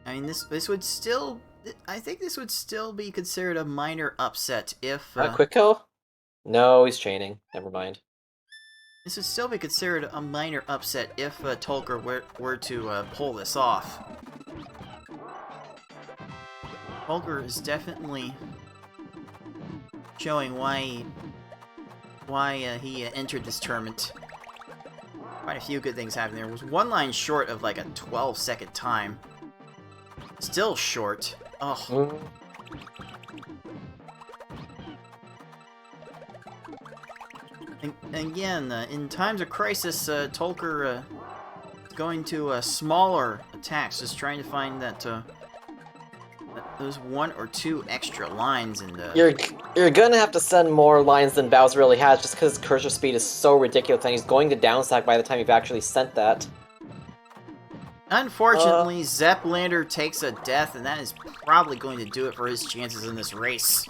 I mean, this would still... I think this would still be considered a minor upset if... Quick kill? No, he's chaining. Never mind. This would still be considered a minor upset if Tolker were to pull this off. Tolker is definitely showing why he entered this tournament. Quite a few good things happened there. Was 1 line short of like a 12-second time. Still short. Oh. Again, in times of crisis, Tolker is going to smaller attacks, just trying to find that those 1 or 2 extra lines. And you're gonna have to send more lines than Bowser really has, just because cursor speed is so ridiculous, and he's going to downstack by the time you've actually sent that. Unfortunately, Zeplander takes a death, and that is probably going to do it for his chances in this race.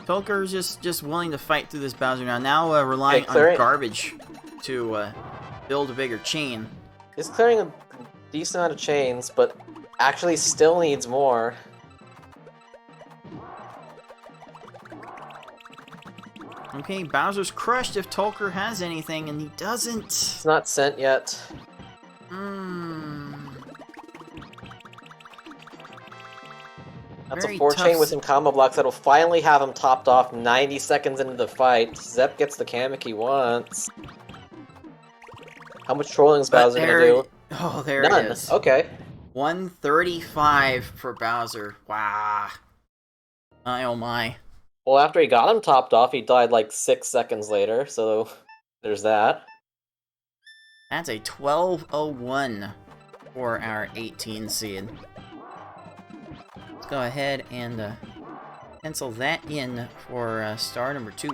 Tolker's just willing to fight through this Bowser now relying on garbage to build a bigger chain. He's clearing a decent amount of chains, but actually still needs more. Okay, Bowser's crushed if Tolker has anything, and he doesn't. It's not sent yet. That's a 4-chain with some combo blocks that'll finally have him topped off 90 seconds into the fight. Zep gets the Kamek he wants. How much trolling is Bowser gonna do? Oh, there None. it is. Okay. 135 for Bowser. Wow. Oh my. Well, after he got him topped off, he died like 6 seconds later, so there's that. That's a 12:01 for our 18 seed. Let's go ahead and pencil that in for star number 2.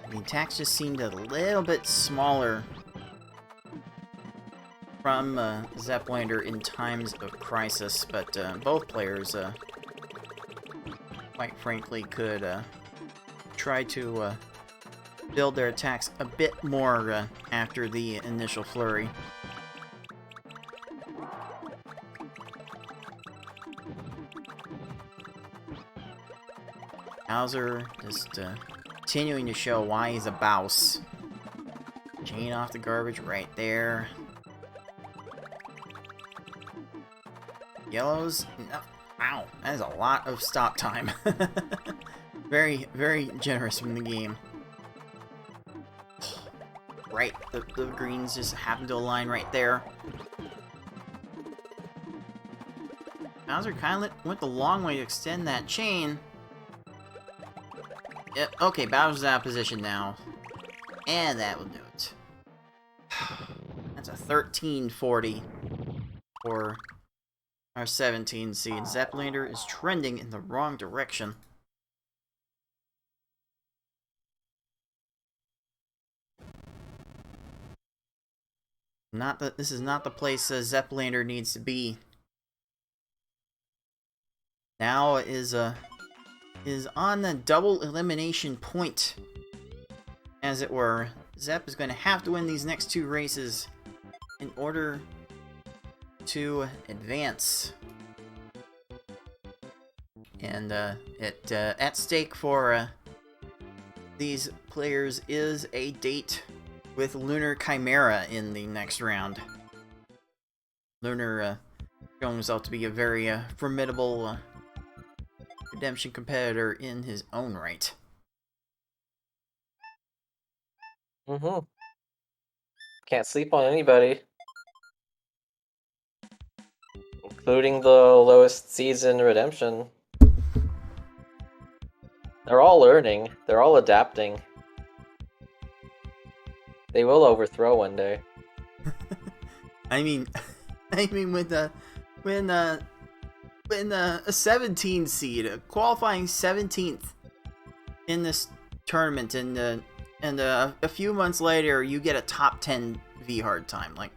The attacks just seemed a little bit smaller from Zeplander in times of crisis, but both players, quite frankly, could try to build their attacks a bit more after the initial flurry. Bowser just continuing to show why he's a bouse. Chain off the garbage right there. Yellows. No. Wow, that is a lot of stop time. Very, very generous from the game. Right, the greens just happen to align right there. Bowser kind of went the long way to extend that chain. Yep, okay, Bowser's out of position now. And that will do it. That's a 1340 for our 17 seed. Zeplander is trending in the wrong direction. This is not the place Zeplander needs to be. Now is on the double elimination point, as it were. Zep is going to have to win these next 2 races in order to advance. And at stake for these players is a date with Lunar Chimera in the next round. Lunar showing himself to be a very formidable redemption competitor in his own right. Mm-hmm. Can't sleep on anybody. Including the lowest season redemption. They're all learning. They're all adapting. They will overthrow one day. I mean, when a 17 seed, qualifying 17th in this tournament, and a few months later you get a top 10 V hard time. Like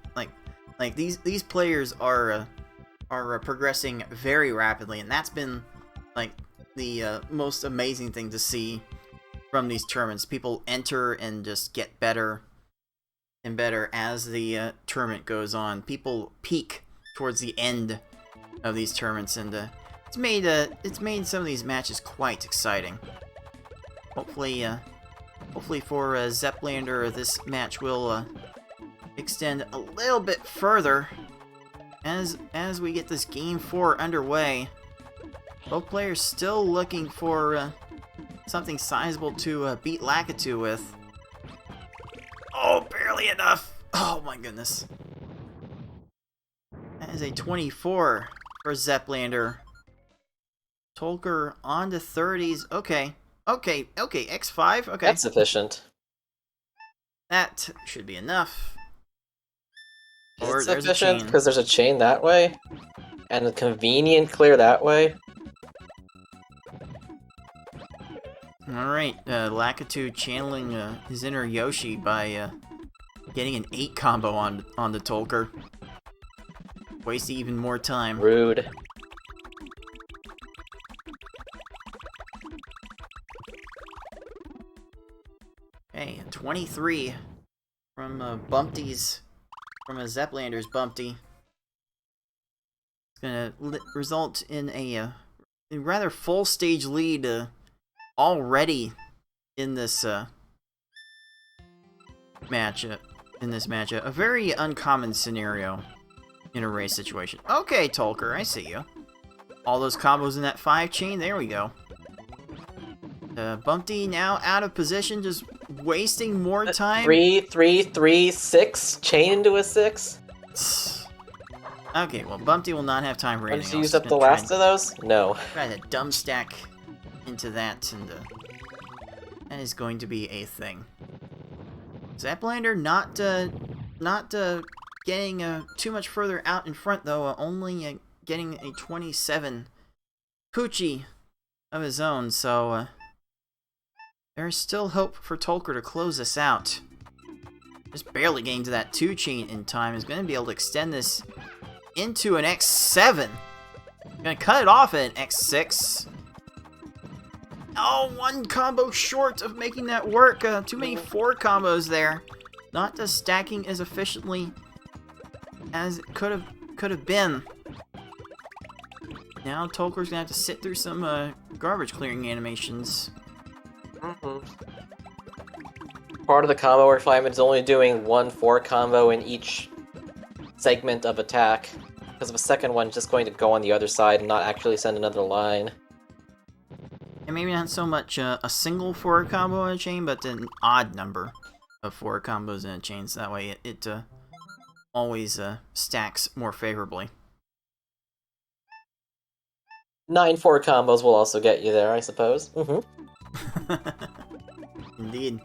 these players are progressing very rapidly, and that's been like the most amazing thing to see from these tournaments. People enter and just get better and better as the tournament goes on. People peak towards the end of these tournaments, and it's made some of these matches quite exciting. Hopefully for Zeplander, this match will extend a little bit further as we get this game 4 underway. Both players still looking for something sizable to beat Lakitu with. Oh, barely enough. Oh my goodness. That is a 24 for Zeplander. Tolker on to 30s. Okay, X5. Okay. That's sufficient. That should be enough. Is Or it there's a sufficient chain. because there's a chain that way? And a convenient clear that way? Alright, Lakitu channeling his inner Yoshi by getting an 8 combo on the Tolker. Waste even more time. Rude. Okay, 23 from Bumpty's, from a Zeplander's Bumpty. It's gonna result in a rather full stage lead already in this matchup. A very uncommon scenario in a race situation. Okay, Tolker, I see you. All those combos in that 5 chain. There we go. Bumpty now out of position, just wasting more time. 3, 3, 3, 6. Chain into a 6. Okay, well, Bumpty will not have time for anything Once you else. use up the last of those? No. Try to dumb stack into that, and that is going to be a thing. Zeplander not getting too much further out in front, though. Only getting a 27 Poochie of his own, so there is still hope for Tolker to close this out. Just barely getting to that 2 chain in time is going to be able to extend this into an X7. Going to cut it off at an X6. Oh, 1 combo short of making that work. Too many 4 combos there. Not stacking as efficiently as it could have been. Now Tolker's gonna have to sit through some garbage clearing animations. Part of the combo refinement is only doing 1 4 combo in each segment of attack, because the second one's just going to go on the other side and not actually send another line. And maybe not so much a single 4 combo in a chain, but an odd number of 4 combos in a chain, so that way it always stacks more favorably. 9 4 combos will also get you there, I suppose. Indeed.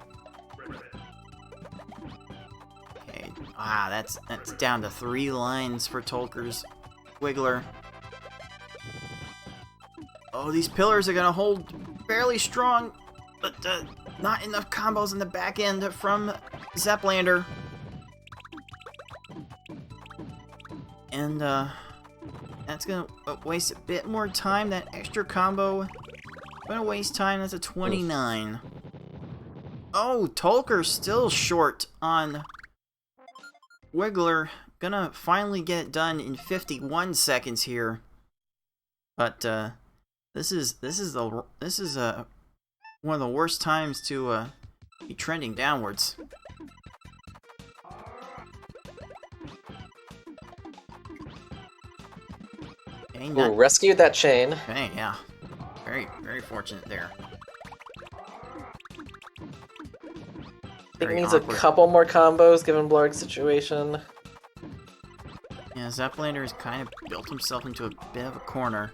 Okay, that's down to 3 lines for Tolker's Wiggler. Oh, these pillars are gonna hold fairly strong, but not enough combos in the back end from Zeplander. And that's gonna waste a bit more time. That extra combo gonna waste time. That's a 29. Oh, Tolker still short on Wiggler. Gonna finally get it done in 51 seconds here. But this is one of the worst times to be trending downwards. Okay, Ooh, rescued that chain. okay, yeah. Very, very fortunate there. I think Very it needs awkward. a couple more combos given Blarg's situation. Yeah, Zeplander has kind of built himself into a bit of a corner.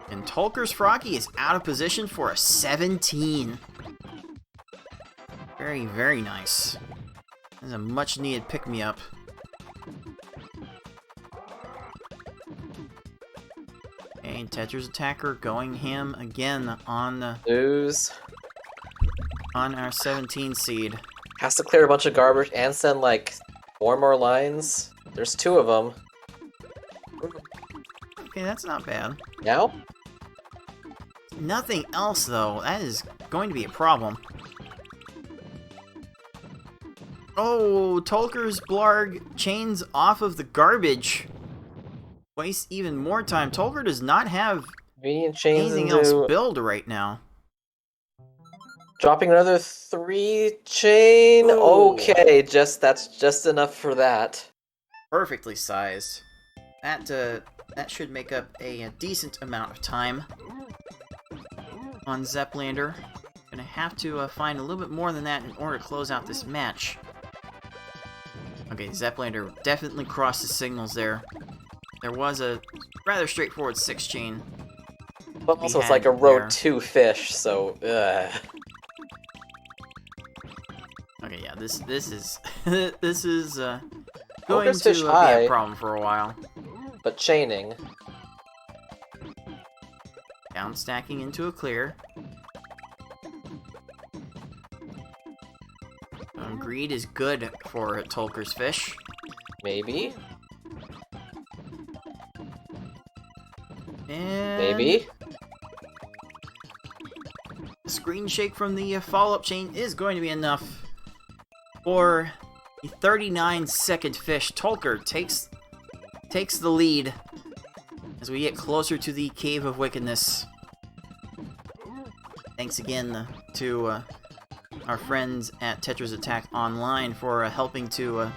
And Tolker's Froggy is out of position for a 17. Very, very nice. This is a much needed pick-me-up. And Tetris Attacker going ham again on our 17 seed. Has to clear a bunch of garbage and send like 4 more lines. There's 2 of them. Okay, that's not bad. Now? Nothing else, though. That is going to be a problem. Oh, Tolker's Blarg chains off of the garbage. Waste even more time. Tolker does not have Convenient chains anything into... else build right now. Dropping another 3 chain? Ooh. Okay, that's just enough for that. Perfectly sized. That should make up a decent amount of time on Zeplander. Gonna have to find a little bit more than that in order to close out this match. Okay, Zeplander definitely crossed the signals there. There was a rather straightforward 6 chain. But also it's had like a row there. 2 fish, so Okay, yeah, this is this is going Tolker's to fish be high. a problem for a while. But chaining. Down stacking into a clear. Greed is good for Tolker's fish. Maybe? And Maybe? screen shake from the follow-up chain is going to be enough for the 39-second fish. Tolker takes the lead as we get closer to the Cave of Wickedness. Thanks again to our friends at Tetris Attack Online for helping to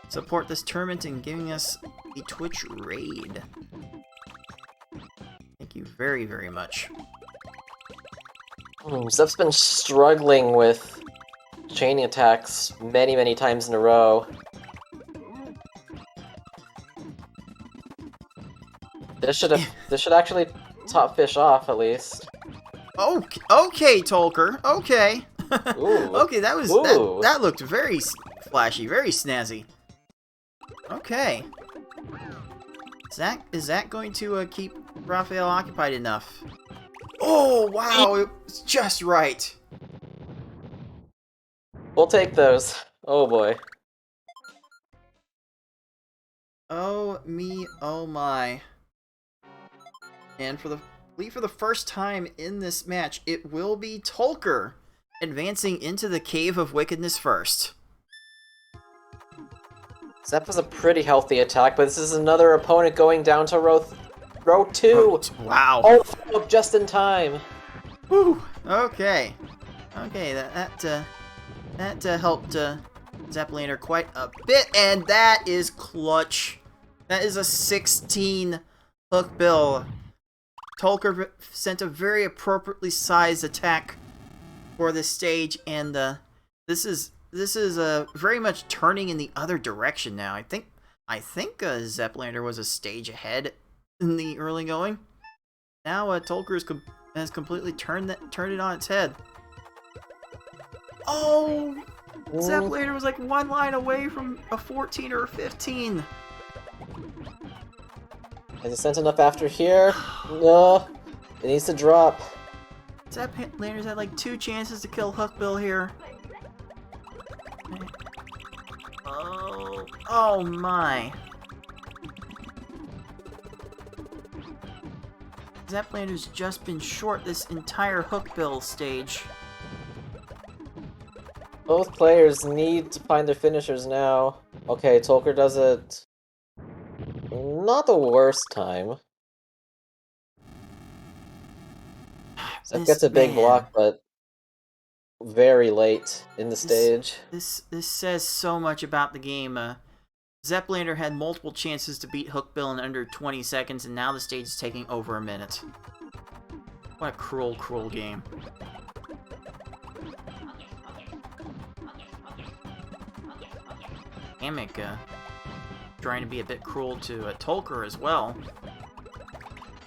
support this tournament and giving us the Twitch raid. Thank you very, very much. Zep's been struggling with chaining attacks many times in a row. This should actually top fish off at least. Oh, okay, Tolker. Okay. Ooh. Okay, that was Ooh. that looked very flashy, very snazzy. Okay. Is that going to keep Raphael occupied enough? Oh, wow, it was just right. We'll take those. Oh boy. Oh me, oh my. And for the first time in this match, it will be Tolker advancing into the Cave of Wickedness first. Zep was a pretty healthy attack, but this is another opponent going down to row 2. Wow. Oh, follow-up just in time. Whew. Okay. Okay, that helped Zeplander quite a bit, and that is clutch. That is a 16 hook bill. Tolker sent a very appropriately sized attack for this stage, and this is very much turning in the other direction now. I think Zeplander was a stage ahead in the early going. Now Tolker has completely turned it on its head. Oh, Zeplander was like one line away from a 14 or a 15. Has he sent enough after here? No. It needs to drop. Zeplander's had like 2 chances to kill Hookbill here. Oh my. Zeplander's just been short this entire Hookbill stage. Both players need to find their finishers now. Okay, Tolker does it. Not the worst time. Zep gets a big block, but very late in the stage. This says so much about the game. Zeplander had multiple chances to beat Hookbill in under 20 seconds, and now the stage is taking over a minute. What a cruel, cruel game. Hammock trying to be a bit cruel to Tolker as well.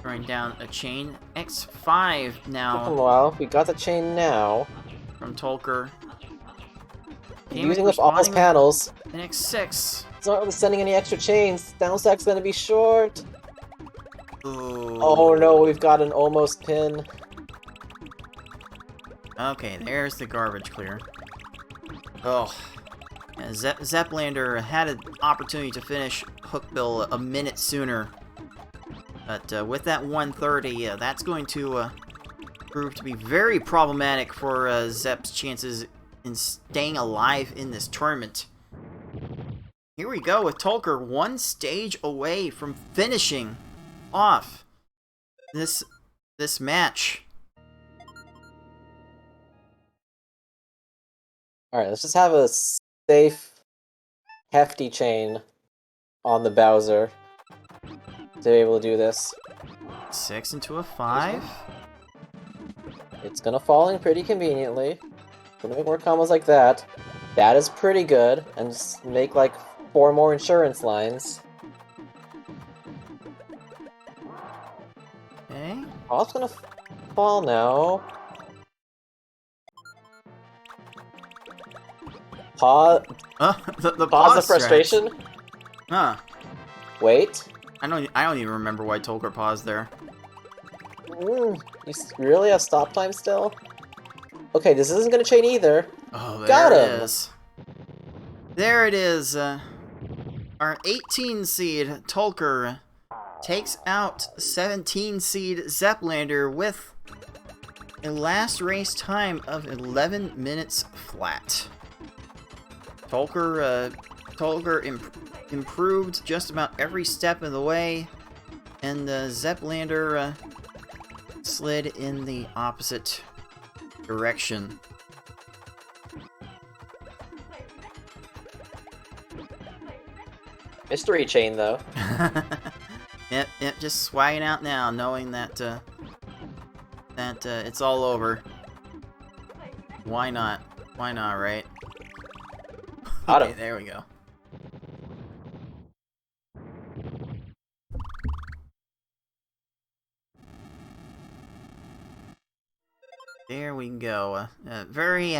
Throwing down a chain. X5 now. Well, we got the chain now. From Tolker. Using up all his panels. An X6. It's not really sending any extra chains. Downstack's gonna be short. Ooh. Oh no, we've got an almost pin. Okay, there's the garbage clear. Oh. Yeah, Zeplander had an opportunity to finish Hookbill a minute sooner. But with that 130, that's going to prove to be very problematic for Zep's chances in staying alive in this tournament. Here we go with Tolker one stage away from finishing off this match. Alright, let's just have a safe, hefty chain on the Bowser to be able to do this. 6 into a 5. It's gonna fall in pretty conveniently. Gonna make more combos like that. That is pretty good. And just make like 4 more insurance lines. Okay. Oh, it's gonna fall now. Pause. The Pause the frustration. Huh. Wait. I don't even remember why Tolker paused there. You really have stop time still? Okay, this isn't gonna chain either. Oh, there Got it him. is. There it is. Our 18 seed Tolker takes out 17 seed Zeplander with a last race time of 11 minutes flat. Tolker improved just about every step of the way, and Zeplander slid in the opposite direction. Mystery chain though. Yep, just swagging out now, knowing that it's all over. Why not? Why not, right? Okay, there we go. There we go. Very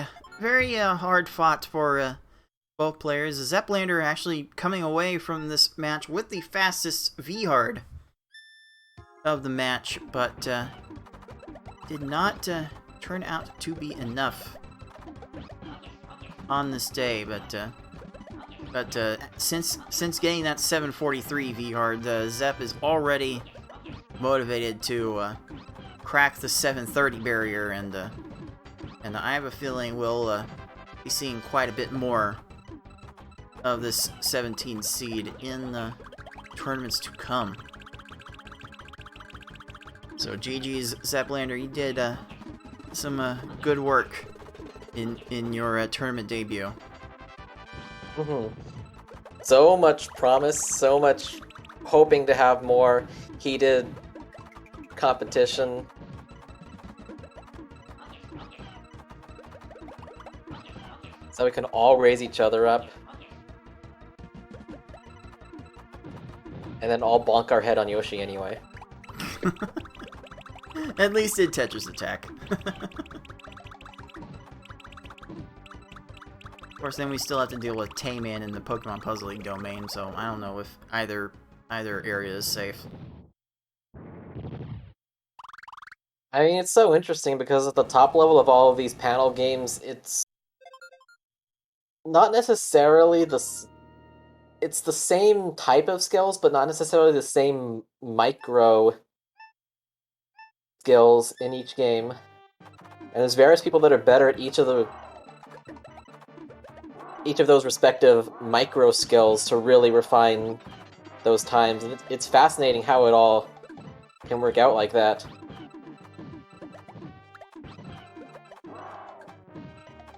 hard fought for both players. Zeplander actually coming away from this match with the fastest V-hard of the match, but did not turn out to be enough on this day. But since getting that 743 V-hard, Zep is already motivated to crack the 730 barrier, and I have a feeling we'll be seeing quite a bit more of this 17 seed in the tournaments to come. So GG's Zeplander, you did some good work in your tournament debut. So much promise, so much hoping to have more heated competition. So we can all raise each other up. And then all bonk our head on Yoshi anyway. At least in Tetris Attack. Of course, then we still have to deal with Tayman in the Pokemon Puzzle League domain, so I don't know if either area is safe. I mean, it's so interesting because at the top level of all of these panel games, it's not necessarily it's the same type of skills, but not necessarily the same micro skills in each game. And there's various people that are better at each of those respective micro skills to really refine those times. And it's fascinating how it all can work out like that.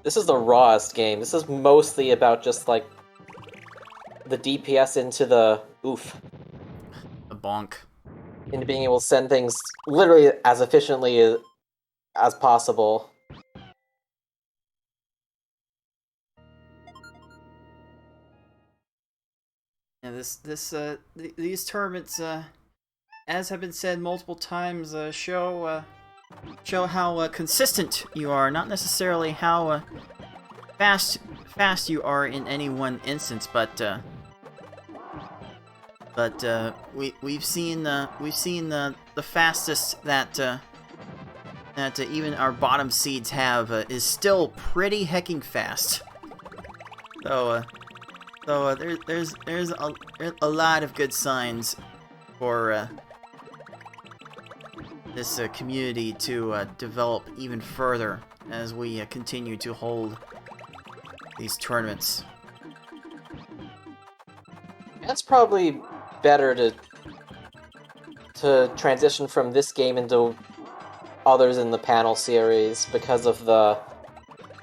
This is the rawest game. This is mostly about just like the DPS into the A bonk. into being able to send things literally as efficiently as possible. And these tournaments, as have been said multiple times, show how consistent you are, not necessarily how fast you are in any one instance, but we've seen the fastest that even our bottom seeds have is still pretty hecking fast. So there's a lot of good signs for this community to develop even further as we continue to hold these tournaments. It's probably better to transition from this game into others in the panel series because of the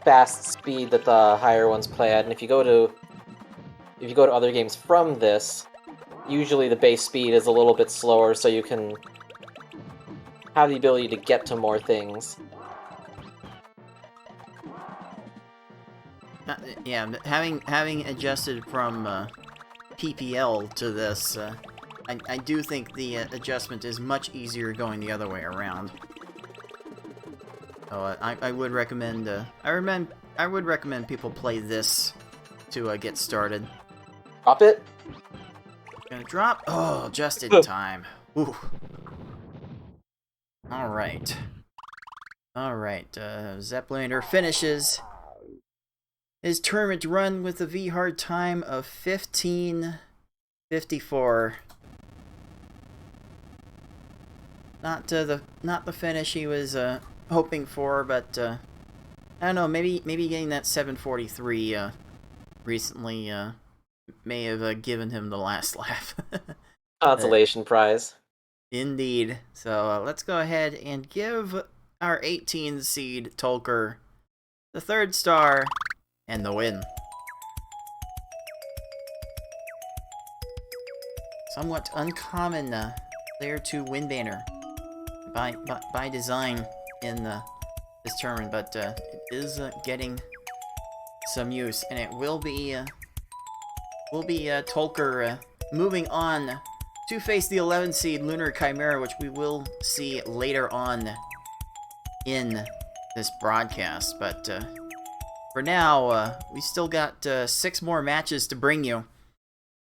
fast speed that the higher ones play at. And if you go to other games from this, usually the base speed is a little bit slower, so you can have the ability to get to more things. Yeah, having adjusted from PPL to this, I do think the adjustment is much easier going the other way around. So I would recommend I would recommend people play this to get started. Drop it. Gonna drop. Oh, just in time. Ooh. All right. Zeppeliner finishes his tournament run with a V-hard time of 15:54. Not the finish he was hoping for, but I don't know. Maybe getting that 7:43 recently may have given him the last laugh. Consolation prize. Indeed. So let's go ahead and give our 18 seed Tolker the 3rd star and the win. Somewhat uncommon Layer 2 win banner by design in this tournament, but it is getting some use, and it will be Tolker moving on to face the 11 seed Lunar Chimera, which we will see later on in this broadcast. But for now, we still got 6 more matches to bring you.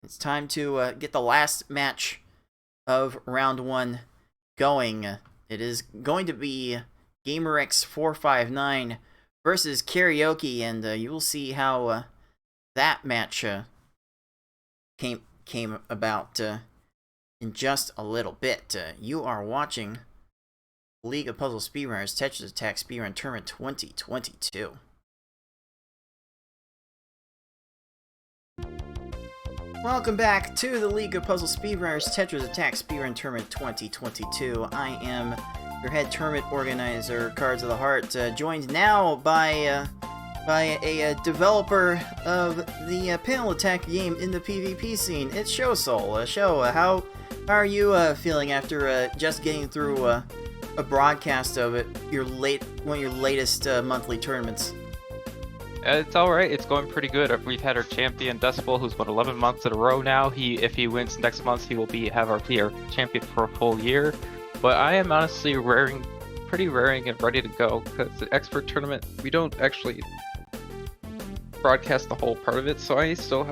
It's time to get the last match of round 1 going. It is going to be GamerX459 versus Karaoke, and you will see how that match came about in just a little bit. You are watching League of Puzzle Speedrunners Tetris Attack Speedrun Tournament 2022. Welcome back to the League of Puzzle Speedrunners Tetris Attack Speedrun Tournament 2022. I am your head tournament organizer, Cards of the Heart, joined now by a developer of the panel attack game in the PvP scene. It's Show Soul. Show, how are you feeling after just getting through a broadcast of it, one of your latest monthly tournaments? It's alright, it's going pretty good. We've had our champion, Decibel, who's won 11 months in a row now. If he wins next month, he will be our champion for a full year. But I am honestly pretty raring and ready to go, because the expert tournament, we don't actually broadcast the whole part of it, so I'm still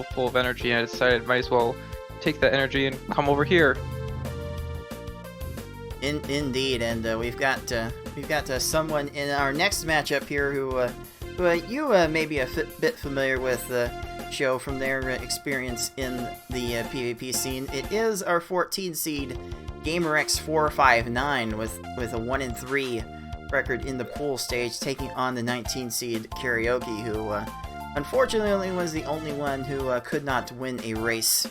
full of energy, and I decided might as well take that energy and come over here. Indeed, and we've got someone in our next matchup here who you may be a bit familiar with the show from their experience in the PvP scene. It is our 14 seed GamerX459 with a 1-3 record in the pool stage, taking on the 19 seed Karaoke, who unfortunately was the only one who could not win a race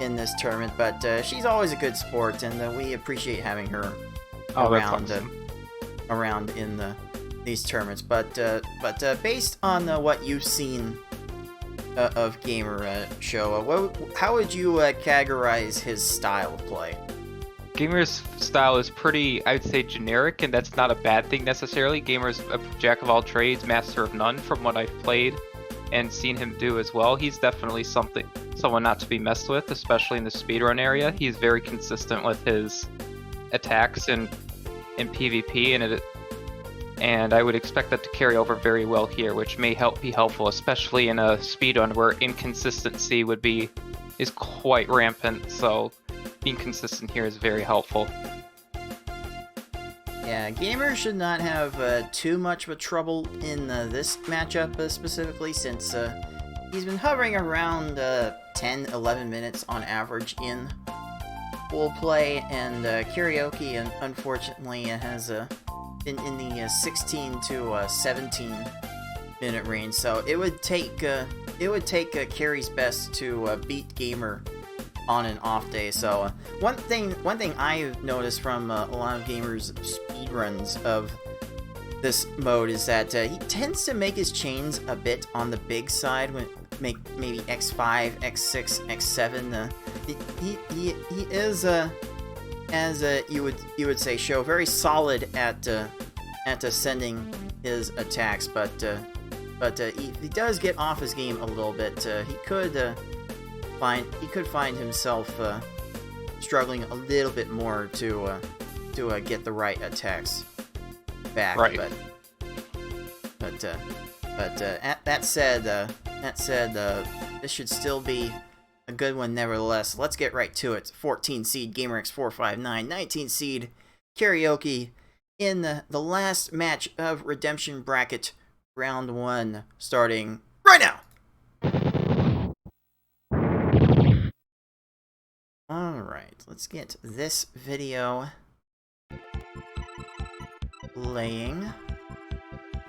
in this tournament, but she's always a good sport, and we appreciate having her around awesome. around in the tournaments. But based on what you've seen of Gamer Show, how would you categorize his style of play? Gamer's style is pretty, I would say, generic, and that's not a bad thing necessarily. Gamer's a jack of all trades, master of none, from what I've played and seen him do as well. He's definitely someone not to be messed with, especially in the speedrun area. He's very consistent with his attacks in PvP, and I would expect that to carry over very well here, which may be helpful, especially in a speedrun where inconsistency is quite rampant. So being consistent here is very helpful. Yeah, Gamer should not have too much of a trouble in this matchup specifically, since he's been hovering around 10-11 minutes on average in full play, and Karaoke unfortunately has been in the 16 to 17 minute range. So it would take Carrie's best to beat Gamer on an off day. So one thing I've noticed from a lot of Gamer's speedruns of this mode is that he tends to make his chains a bit on the big side, when maybe X5, X6, X7. He is as you would say, show very solid at ascending his attacks, but he does get off his game a little bit. He could find himself struggling a little bit more to get the right attacks back. Right. But that said, this should still be a good one nevertheless. Let's get right to it. 14 seed GamerX459, 19 seed Karaoke in the last match of Redemption Bracket Round 1, starting right now! Alright, let's get this video playing.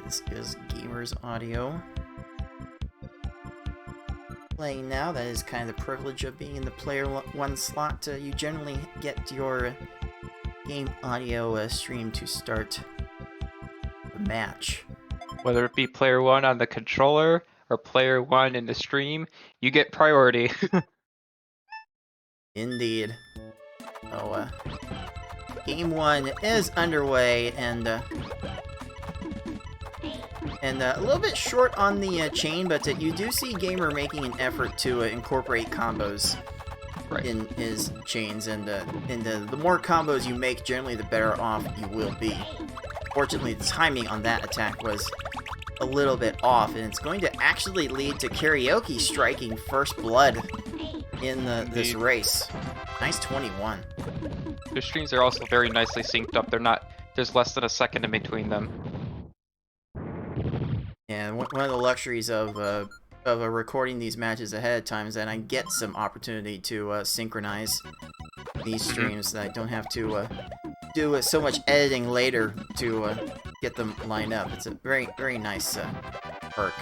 This is Gamer's audio. Playing now. That is kind of the privilege of being in the player 1 slot. You generally get your game audio stream to start the match. Whether it be player 1 on the controller or player 1 in the stream, you get priority. Indeed. So, game 1 is underway, and a little bit short on the chain, but you do see Gamer making an effort to incorporate combos in his chains, and the more combos you make, generally the better off you will be. Fortunately, the timing on that attack was a little bit off, and it's going to actually lead to Karaoke striking first blood in this race. Nice 21. The streams are also very nicely synced up. There's less than a second in between them. And one of the luxuries of recording these matches ahead of time is that I get some opportunity to synchronize these streams, that I don't have to do so much editing later to get them lined up. It's a very, very nice perk.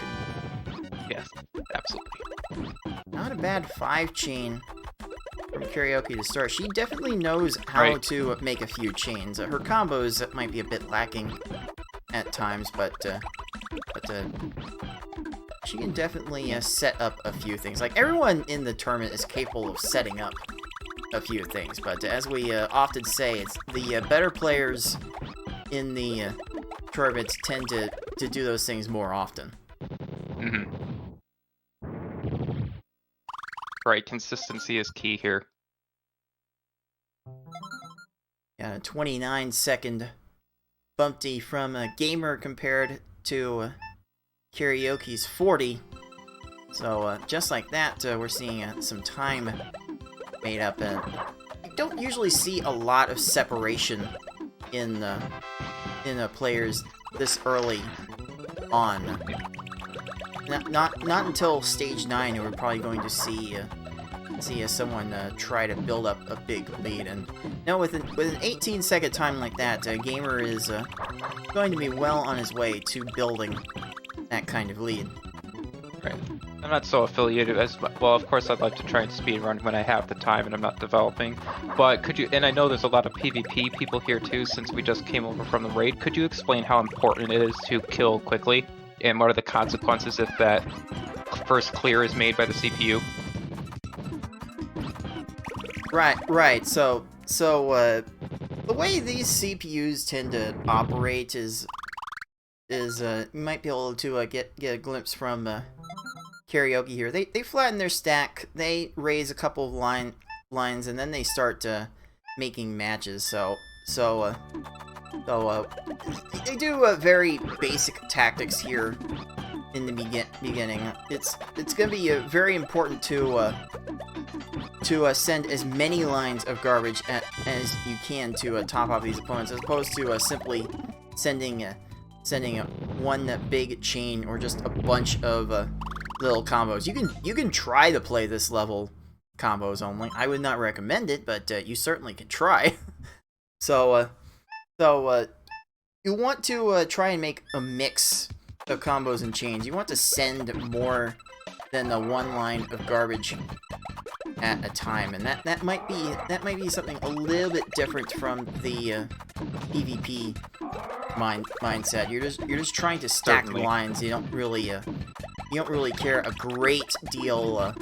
Yes, absolutely. Not a bad 5-chain from Karaoke to start. She definitely knows how to make a few chains. Her combos might be a bit lacking at times, but she can definitely set up a few things. Like, everyone in the tournament is capable of setting up a few things, but as we often say, it's the better players in the tournaments tend to do those things more often. Mm-hmm. Right, consistency is key here. Got a 29-second bumpty from Gamer compared to Karaoke's 40. So just like that, we're seeing some time made up. I don't usually see a lot of separation in players this early on. Not until stage 9 we're probably going to see someone try to build up a big lead. And now with an 18-second time like that, Gamer is going to be well on his way to building that kind of lead. Right. I'm not so affiliated as well. Of course, I'd like to try and speedrun when I have the time and I'm not developing. But could you? And I know there's a lot of PvP people here too, since we just came over from the raid. Could you explain how important it is to kill quickly, and what are the consequences if that first clear is made by the CPU? Right. So the way these CPUs tend to operate is you might be able to get a glimpse from Karaoke here. They flatten their stack, they raise a couple of lines, and then they start making matches. So they do very basic tactics here in the beginning. It's gonna be very important to send as many lines of garbage as you can to top off these opponents, as opposed to simply sending one big chain or just a bunch of little combos. You can try to play this level combos only. I would not recommend it, but you certainly can try. So you want to try and make a mix of combos and chains. You want to send more than the one line of garbage at a time, and that might be something a little bit different from the PvP mindset. You're just trying to stack Certainly. lines. You don't really care a great deal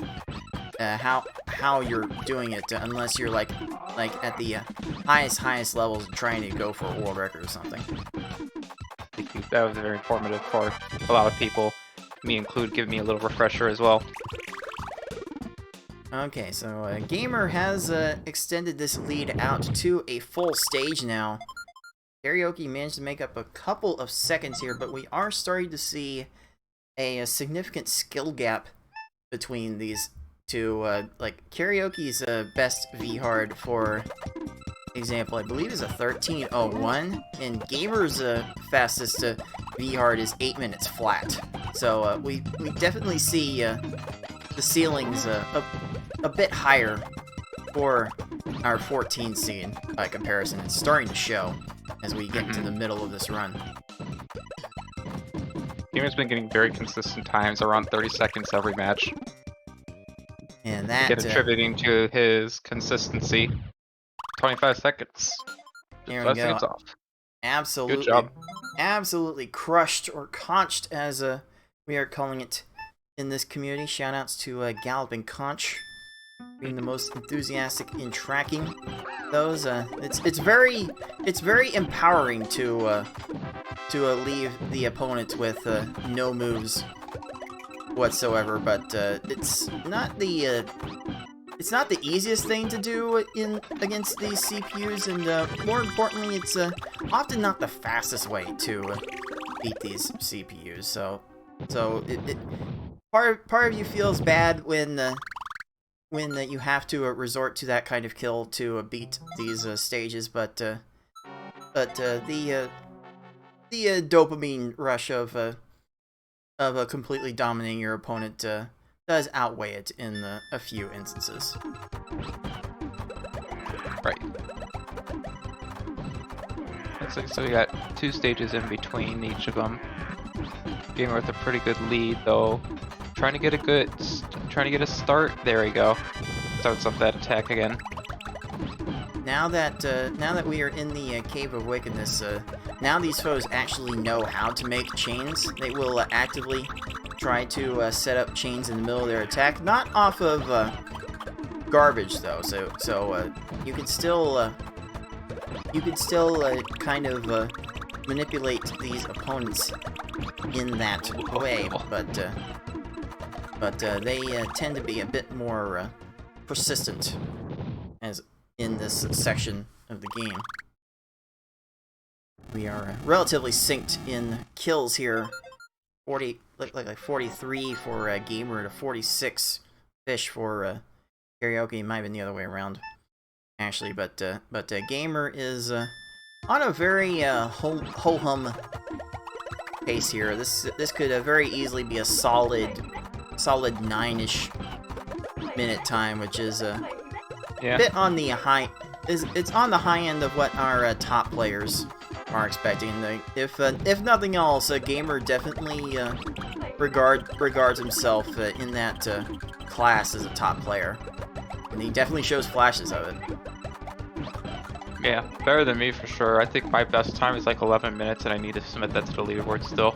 how you're doing it, unless you're like at the highest levels trying to go for a world record or something. Thank you. That was very informative for a lot of people, me included, giving me a little refresher as well. Okay, so Gamer has extended this lead out to a full stage now. Karaoke managed to make up a couple of seconds here, but we are starting to see a significant skill gap between these two. Like Karaoke's best V-hard, for example, I believe is a 13:01, and Gamer's fastest V-hard is 8 minutes flat. So we definitely see the ceilings a bit higher for our 14 seed by comparison. It's starting to show as we get into the middle of this run. Gamer's been getting very consistent times, around 30 seconds every match. And that Again, attributing to his consistency. 25 seconds. There we 5 go. seconds off. absolutely, Good job. absolutely crushed, or conched as we are calling it in this community. Shoutouts to Galloping Conch, being the most enthusiastic in tracking those. It's very empowering to leave the opponent with no moves whatsoever. But it's not the easiest thing to do against these CPUs, and more importantly, it's often not the fastest way to beat these CPUs. So part of you feels bad when you have to resort to that kind of kill to beat these stages, but the dopamine rush of completely dominating your opponent does outweigh it in a few instances. Right. Looks like so we got 2 stages in between each of them. Gamer with a pretty good lead though. Trying to get a start. There we go. Starts up that attack again. Now that we are in the Cave of Wickedness, now these foes actually know how to make chains. They will actively try to set up chains in the middle of their attack, not off of garbage though. So you can still kind of manipulate these opponents in that way, but they tend to be a bit more persistent as in this section of the game. We are relatively synced in kills here. 40, like 43 for Gamer to 46 Fish for Karaoke. Might have been the other way around, actually. But Gamer is on a very ho-hum pace here. This could very easily be a solid 9-ish minute time, which is a bit on the high. It's on the high end of what our top players are expecting. If nothing else, Gamer definitely regards himself in that class as a top player, and he definitely shows flashes of it. Yeah, better than me for sure. I think my best time is like 11 minutes, and I need to submit that to the leaderboard still.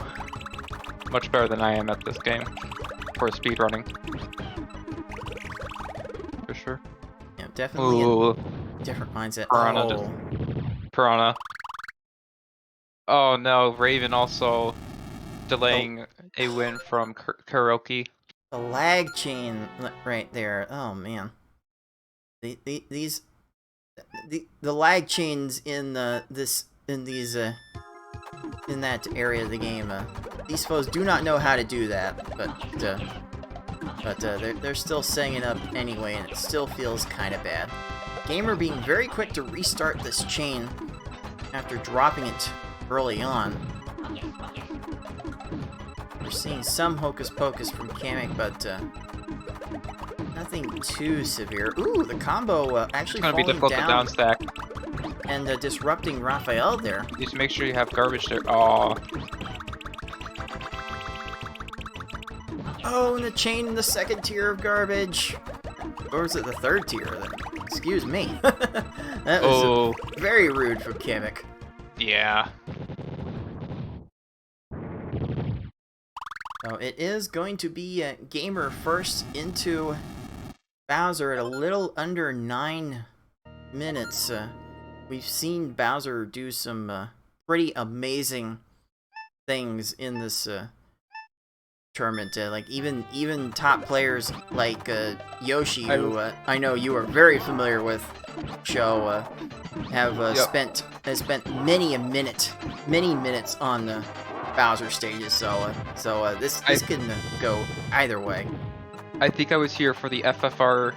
Much better than I am at this game for speedrunning. For sure. Yeah, definitely Ooh, a different mindset. Piranha Oh, Piranha. Oh no, Raven also delaying a win from Karaoke. the lag chain right there. Oh man, these the lag chains in in that area of the game. These foes do not know how to do that, but they're still setting it up anyway, and it still feels kind of bad. Gamer being very quick to restart this chain after dropping it early on. We're seeing some hocus pocus from Kamek, but nothing too severe. Ooh, the combo actually It's gonna be falling difficult to down downstack. and disrupting Raphael there. Just make sure you have garbage there. Oh, Oh, and the chain in the second tier of garbage. Or was it the third tier? Excuse me. That was very rude from Kamek. yeah. So it is going to be Gamer first into Bowser at a little under 9 minutes. We've seen Bowser do some pretty amazing things in this tournament. Like even top players like Yoshi, who I know you are very familiar with, Show, have spent many minutes on the Bowser stages. So this can go either way. I think I was here for the FFR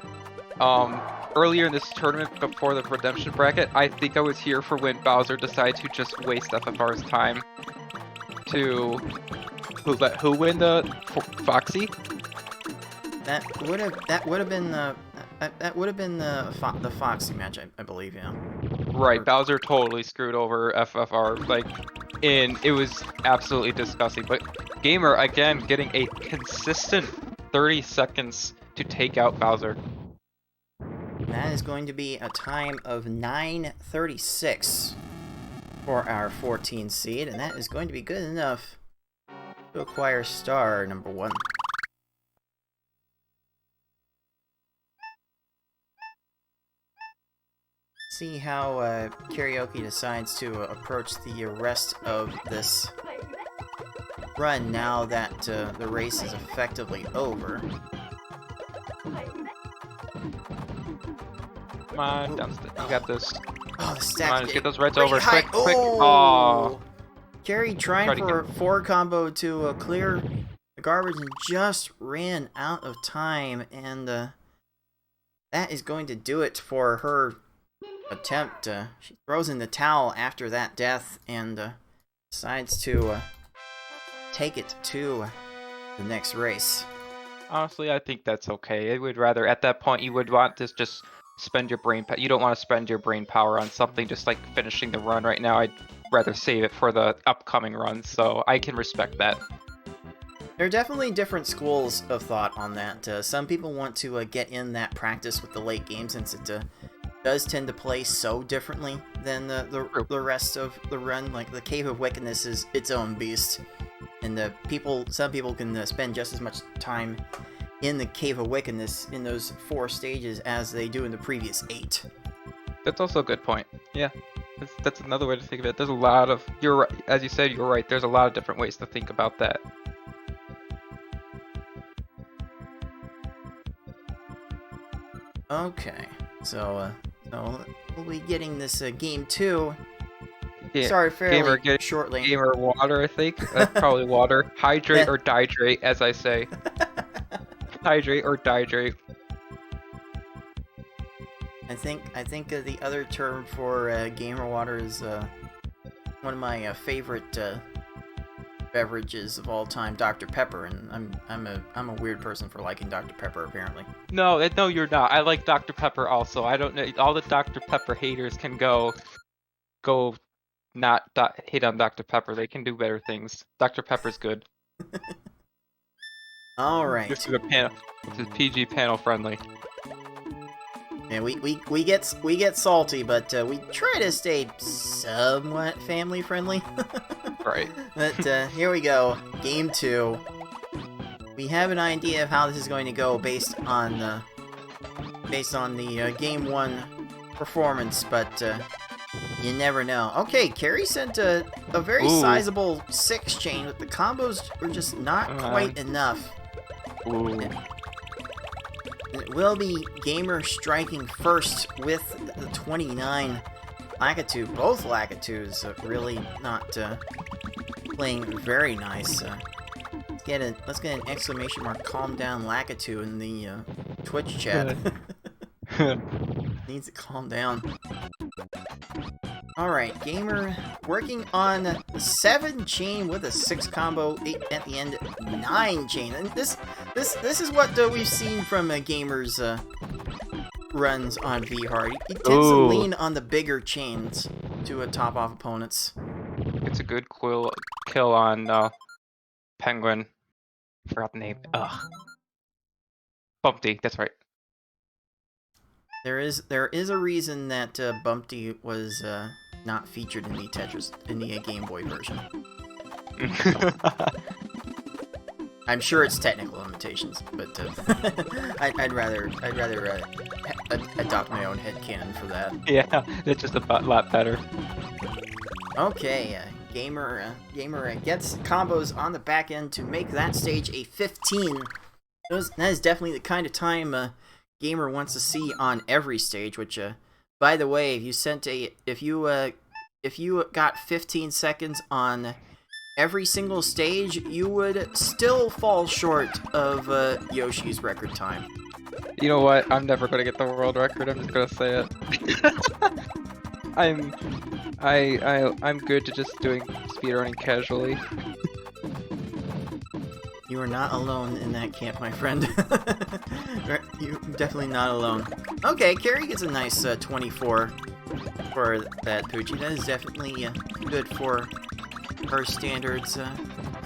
earlier in this tournament before the redemption bracket. I think I was here for when Bowser decided to just waste FFR's time to who win the Foxy? That would have been the Foxy match, I believe, yeah. Right, Bowser totally screwed over FFR, like, and it was absolutely disgusting. But Gamer again getting a consistent 30 seconds to take out Bowser. And that is going to be a time of 9:36 for our 14 seed, and that is going to be good enough to acquire star number 1. See how Karaoke decides to approach the rest of this run now that the race is effectively over. Come on, downstairs. You got this. Oh, the stack. Come on, let's get those reds over. High. Quick. Oh! Carrie trying Try to for a 4 combo to clear the garbage and just ran out of time, and that is going to do it for her attempt. She throws in the towel after that death and decides to take it to the next race. Honestly, I think that's okay. I would rather, at that point, you would want to just spend your brain. You don't want to spend your brain power on something just like finishing the run right now. I'd rather save it for the upcoming run, so I can respect that. There are definitely different schools of thought on that. Some people want to get in that practice with the late game, since it does tend to play so differently than the rest of the run. Like, the Cave of Wickedness is its own beast, and some people can spend just as much time in the Cave of Wickedness in those 4 stages as they do in the previous 8. That's also a good point. Yeah, that's another way to think of it. There's a lot of, you're right, as you said, you're right. There's a lot of different ways to think about that. Okay, so we'll be getting this game 2. Yeah. Sorry, fairly shortly. Gamer water, I think. That's probably water. Hydrate or dihydrate, as I say. Hydrate or dihydrate. I think the other term for gamer water is one of my favorite beverages of all time, Dr. Pepper, and I'm a weird person for liking Dr. Pepper, apparently. No, you're not. I like Dr. Pepper also. I don't know. All the Dr. Pepper haters can go not hate on Dr. Pepper. They can do better things. Dr. Pepper's good. All right. This is a panel. This is PG panel friendly. And we get salty, but we try to stay somewhat family friendly. Right. But here we go, game 2. We have an idea of how this is going to go based on the game 1 performance, but you never know. Okay, Carrie sent a very sizable 6 chain, but the combos were just not quite enough. Ooh. It will be Gamer striking first with the 29 Lakitu. Both Lakitu's really not playing very nice. Let's get an exclamation mark calm down Lakitu in the Twitch chat. Needs to calm down. Alright, Gamer working on the 7 chain with a 6 combo, 8 at the end, 9 chain. And this is what we've seen from Gamer's runs on V-Hard. He tends to lean on the bigger chains to top off opponents. It's a good kill on Penguin. Forgot the name. Ugh. Bumpty, that's right. There is a reason that Bumpty was not featured in the Tetris in the Game Boy version. I'm sure it's technical limitations, but I'd rather adopt my own headcanon for that. Yeah, it's just a lot better. Okay, Gamer gets combos on the back end to make that stage a 15. That is definitely the kind of time Gamer wants to see on every stage. Which, by the way, if you got 15 seconds on every single stage, you would still fall short of Yoshi's record time. You know what? I'm never gonna get the world record. I'm just gonna say it. I'm good to just doing speedrunning casually. You are not alone in that camp, my friend. You're definitely not alone. Okay, Carrie gets a nice 24 for that Poochie. That is definitely good for her standards.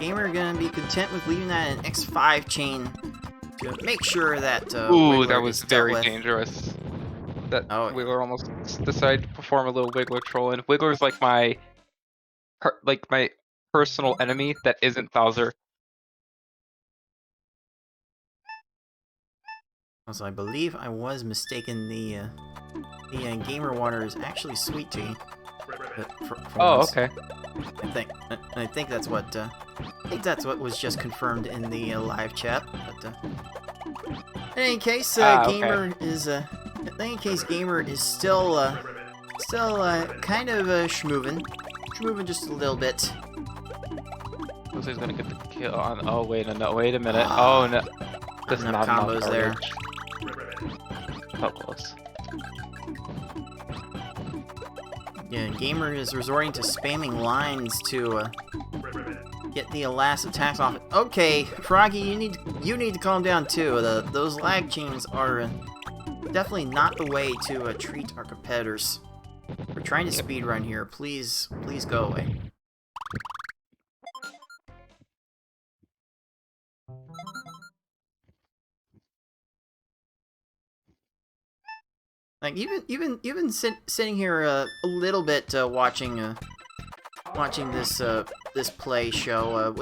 Gamer gonna be content with leaving that in X5 chain to make sure that Ooh, that was very dangerous. That Wiggler almost decided to perform a little Wiggler troll, and Wiggler's like my personal enemy that isn't Bowser. Also, I believe I was mistaken. The Gamer Water is actually Sweet Tea. For once. Okay. I think that's what was just confirmed in the live chat. But in any case, Gamer is Gamer is still kind of schmoovin' just a little bit. Looks like he's gonna get the kill on. Oh wait a minute. Oh no, there's not enough combos there. How close? Yeah, Gamer is resorting to spamming lines to get the last attacks off. Okay, Froggy, you need to calm down too. Those lag chains are definitely not the way to treat our competitors. We're trying to speedrun here. Please go away. Like even sitting here a little bit watching this play show.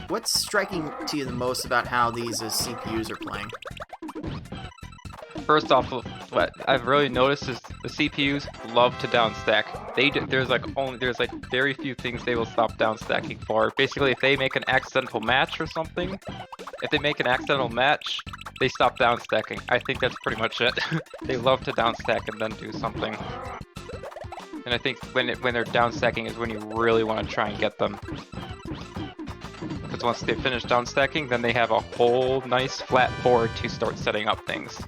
What's striking to you the most about how these CPUs are playing? First off, what I've really noticed is the CPUs love to downstack. There's very few things they will stop downstacking for. Basically, if they make an accidental match or something, they stop downstacking. I think that's pretty much it. They love to downstack and then do something. And I think when they're downstacking is when you really want to try and get them. Because once they finish downstacking, then they have a whole nice flat board to start setting up things.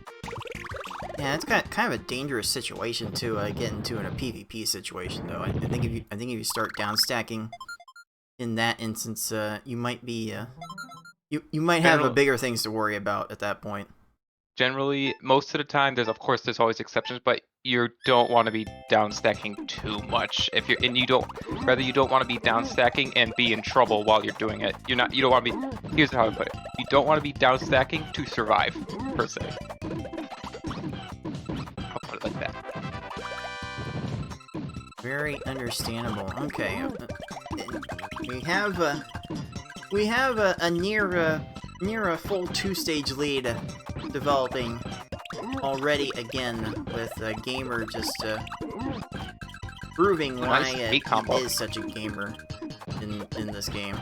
Yeah, it's kind of a dangerous situation to get into in a PvP situation, though. I think if you start downstacking in that instance, you might be you might have bigger things to worry about at that point. Generally, most of the time, there's always exceptions, but you don't want to be down stacking too much. If you're and you don't want to be down stacking and be in trouble while you're doing it. You don't want to be. Here's how I put it. You don't want to be down stacking to survive, per se. I'll put it like that. Very understandable. Okay, we have a near a full 2-stage lead developing already again, with Gamer just proving why he is such a gamer in this game.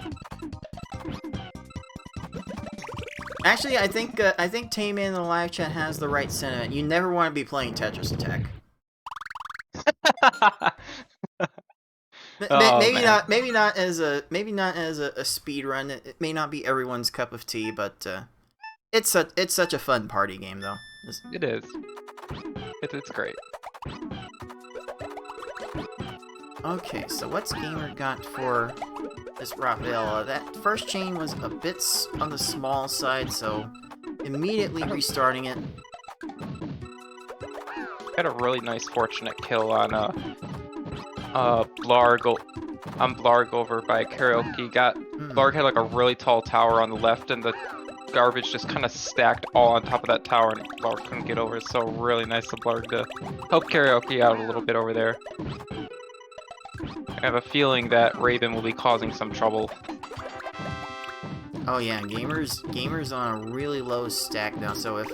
Actually, I think Tame in the live chat has the right sentiment. You never want to be playing Tetris Attack. Maybe not as a speed run. It may not be everyone's cup of tea, but it's such a fun party game though. It is. It's great. Okay, so what's Gamer got for this Raphael? That first chain was a bit on the small side, so immediately restarting it. Got a really nice fortunate kill on Blarg over by Karaoke. Blarg had like a really tall tower on the left, and the garbage just kind of stacked all on top of that tower, and Blarg couldn't get over. So really nice of Blarg to help Karaoke out a little bit over there. I have a feeling that Raven will be causing some trouble. Oh yeah, Gamer's on a really low stack now. So if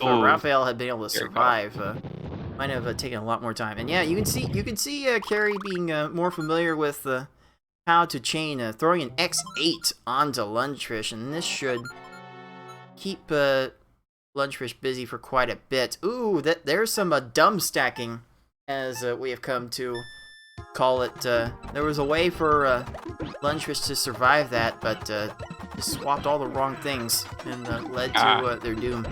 Raphael had been able to survive, might have taken a lot more time. And yeah, you can see Carrie being more familiar with how to chain, throwing an X8 onto Lungefish, and this should keep Lungefish busy for quite a bit. Ooh, there's some dumb stacking, as we have come to call it. There was a way for Lungefish to survive that, but just swapped all the wrong things and led to their doom.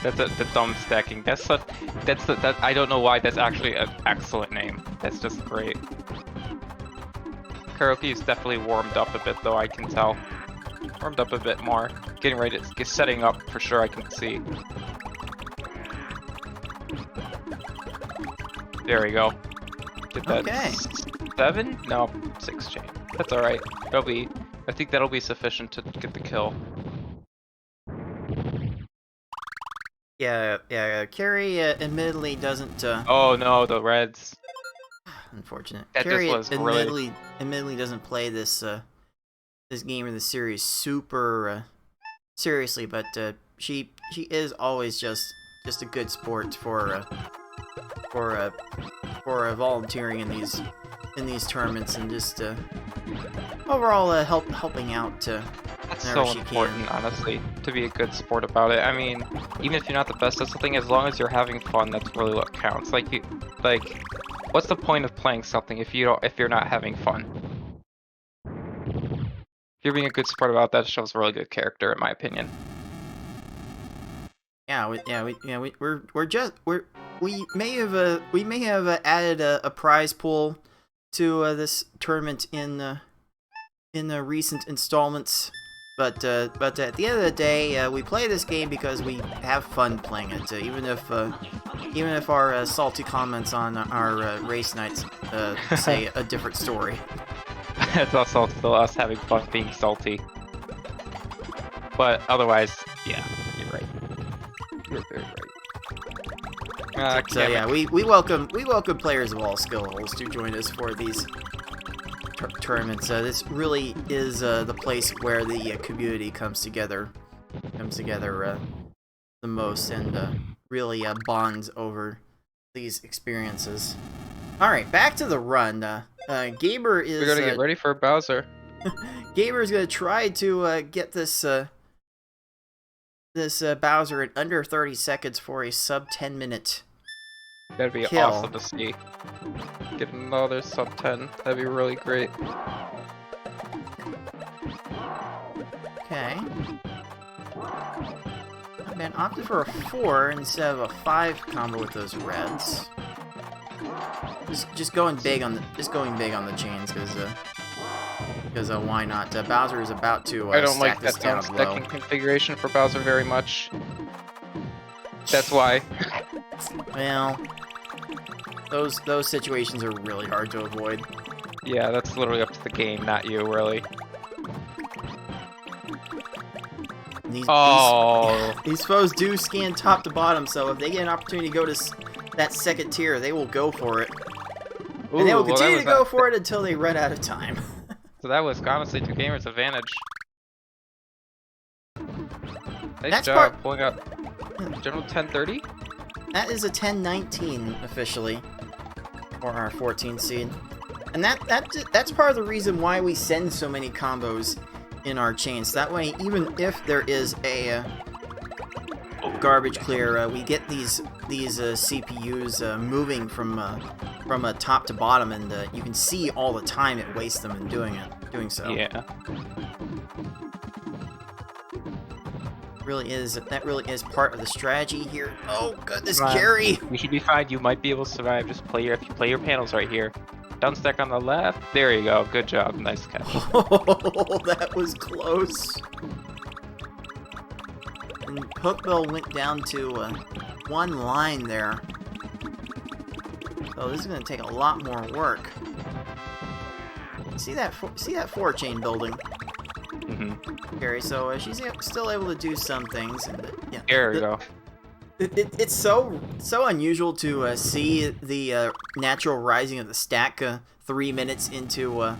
That's the dumb stacking. That I don't know why that's actually an excellent name. That's just great. Karaoke is definitely warmed up a bit, though, I can tell. Warmed up a bit more. Getting ready to get setting up for sure, I can see. There we go. Get that. Okay. 7? No, 6 chain. That's alright. I think that'll be sufficient to get the kill. Yeah, Carrie admittedly doesn't... Oh no, the reds. Unfortunate. That Carrie just was admittedly doesn't play this this game or this series super seriously, but she is always just a good sport for volunteering in these tournaments, and just overall helping out. That's so important, honestly, to be a good sport about it. I mean, even if you're not the best at something, as long as you're having fun, that's really what counts. Like, what's the point of playing something if you're not having fun? If you're being a good sport about that, shows really good character, in my opinion. We may have added a prize pool to this tournament in the recent installments. But at the end of the day, we play this game because we have fun playing it. Even if our salty comments on our race nights say a different story. It's also still us having fun being salty. But otherwise, yeah, you're right. You're very right. Yeah, we welcome players of all skill levels to join us for these tournaments. This really is the place where the community comes together the most, and really bonds over these experiences. All right, back to the run. Gamer is. We're gonna get ready for Bowser. Gamer is gonna try to get this Bowser in under 30 seconds for a sub 10-minute. That'd be kill. Awesome to see. Get another sub 10. That'd be really great. Okay. Man, opted for a 4 instead of a 5 combo with those reds. Just going big on the chains, because why not? Bowser is about to I don't like this that down down stacking configuration for Bowser very much. That's why. Well, those situations are really hard to avoid. Yeah, that's literally up to the game, not you, really. These foes do scan top to bottom, so if they get an opportunity to go to that second tier, they will go for it. Ooh, And they will well, continue to go for it until they run out of time. So that was honestly to Gamer's advantage. Nice That's job pulling up General 1030. That is a 10-19 officially for our 14 seed. And that's part of the reason why we send so many combos in our chains. That way, even if there is a garbage clear, we get these CPUs moving from top to bottom, and you can see all the time it wastes them in doing so. Yeah. That really is part of the strategy here. Oh goodness, Come on. Carrie! You should be fine. You might be able to survive. Just if you play your panels right here. Down stack on the left. There you go. Good job. Nice catch. Oh, that was close. And Hookbill went down to one line there. Oh, this is going to take a lot more work. See that 4-chain building, Carrie? So she's still able to do some things. And yeah, There we go. It's so unusual to see the natural rising of the stack 3 minutes into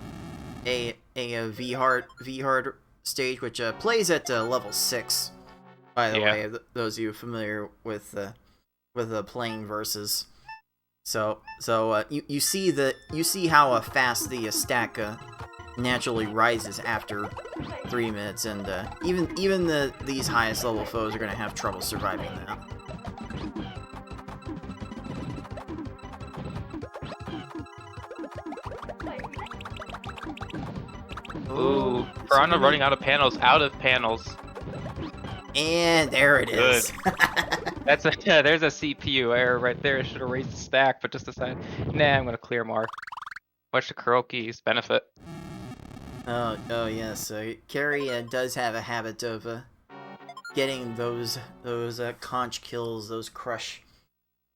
a V-hard stage, which plays at level 6. By the way, those of you familiar with playing versus, so you see how fast the stack naturally rises after 3 minutes, and even these highest level foes are going to have trouble surviving that. Ooh, Piranha running out of panels. And there it is. There's a CPU error right there. I should have raised the stack, but just decided, nah, I'm gonna clear more. Watch the Kuroki's benefit. Oh yes. Carrie does have a habit of getting those conch kills, those crush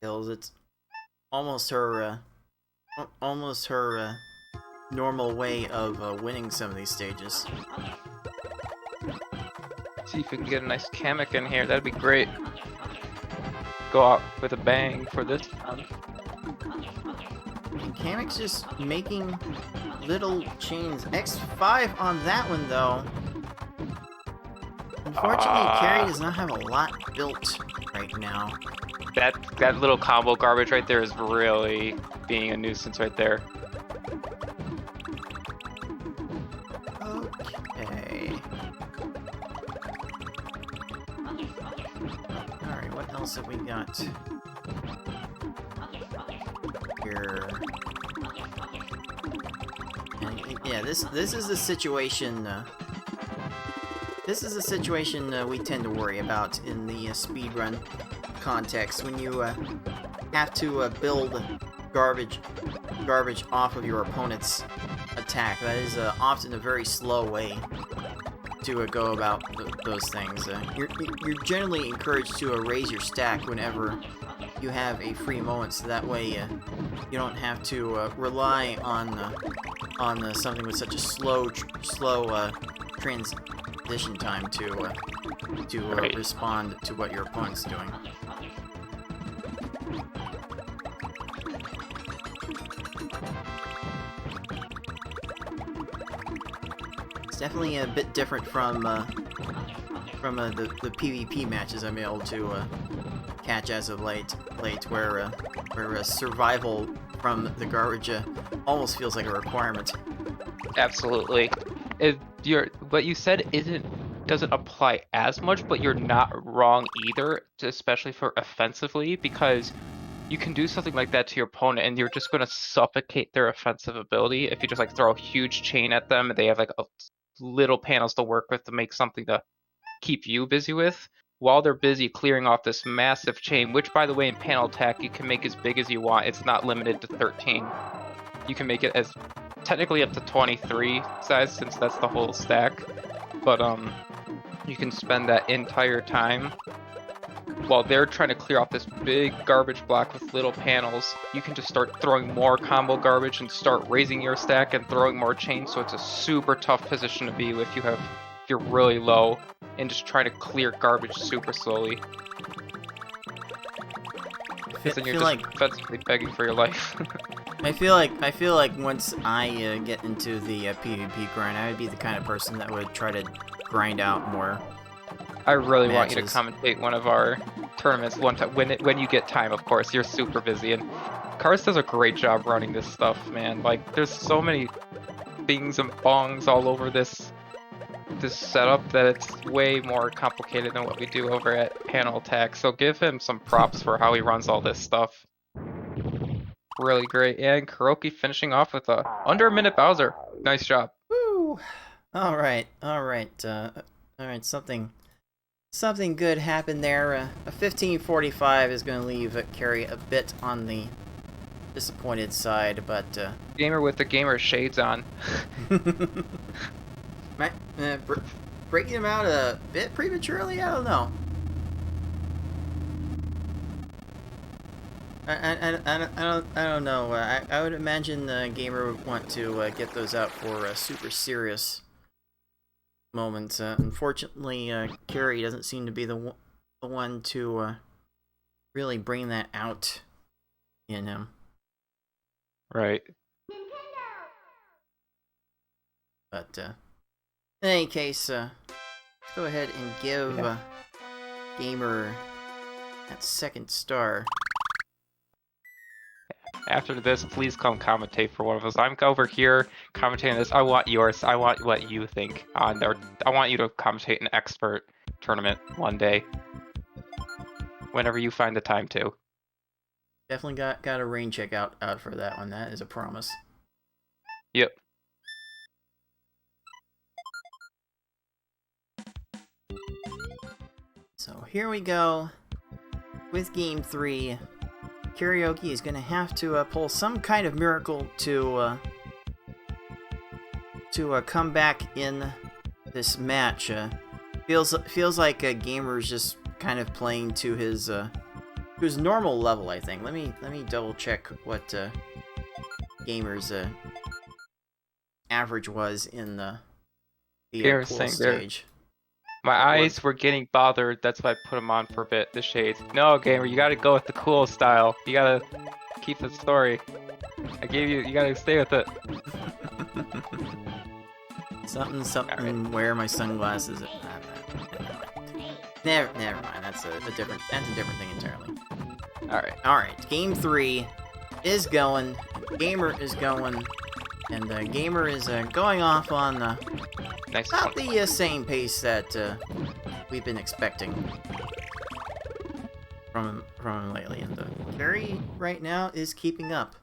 kills. It's almost her normal way of winning some of these stages. See if we can get a nice Kamek in here. That'd be great. Go out with a bang for this round. And Kamek's just making little chains. X5 on that one though. Unfortunately, Carrie does not have a lot built right now. That little combo garbage right there is really being a nuisance right there. Okay. Alright, what else have we got here? And, yeah, this is the situation. This is a situation we tend to worry about in the speedrun context, when you have to build garbage off of your opponent's attack. That is often a very slow way to go about those things. You're generally encouraged to raise your stack whenever you have a free moment, so that way you don't have to rely on something with such a slow transition time to respond to what your opponent's doing. It's definitely a bit different from the PvP matches I'm able to catch as of late, where survival from the garbage almost feels like a requirement. Absolutely. What you said doesn't apply as much, but you're not wrong either, especially for offensively, because you can do something like that to your opponent and you're just going to suffocate their offensive ability if you just like throw a huge chain at them and they have like little panels to work with to make something to keep you busy with while they're busy clearing off this massive chain, which by the way in panel attack you can make as big as you want. It's not limited to 13. You can make it as technically up to 23 size, since that's the whole stack, but you can spend that entire time while they're trying to clear off this big garbage block with little panels, you can just start throwing more combo garbage and start raising your stack and throwing more chains. So it's a super tough position to be if you're really low and just trying to clear garbage super slowly. Because then you're just defensively begging for your life. I feel like once I get into the PvP grind, I would be the kind of person that would try to grind out more. I really want you to matches. commentate one of our tournaments one time when you get time. Of course, you're super busy, and Cars does a great job running this stuff, man. Like, there's so many things and bongs all over this setup that it's way more complicated than what we do over at Panel Attack. So give him some props for how he runs all this stuff. Really great. And Kuroki finishing off with a under a minute Bowser. Nice job. Woo! All right. Something good happened there. A 15:45 is going to leave Carrie a bit on the disappointed side, but Gamer with the gamer shades on. breaking him out a bit prematurely. I don't know. I don't know. I would imagine the gamer would want to get those out for super serious moments. Unfortunately, Carrie doesn't seem to be the one to really bring that out in him. Right. But in any case, let's go ahead and give gamer that second star. After this, please come commentate for one of us. I'm over here commentating this. I want yours. I want what you think on there. I want you to commentate an expert tournament one day. Whenever you find the time to. Definitely got a rain check out for that one. That is a promise. Yep. So here we go with game 3. Karaoke is going to have to pull some kind of miracle to come back in this match. Feels like a gamer's just kind of playing to his normal level. I think. Let me double check what gamer's average was in the pool stage. My eyes were getting bothered, that's why I put them on for a bit, the shades. No, gamer, you gotta go with the cool style. You gotta keep the story. I gave you gotta stay with it. Something, right. Wear my sunglasses. Never mind, that's a different thing entirely. Alright, game 3 is going, gamer is going, and gamer is going off on nice not the same pace that we've been expecting from him lately. And Carrie right now is keeping up.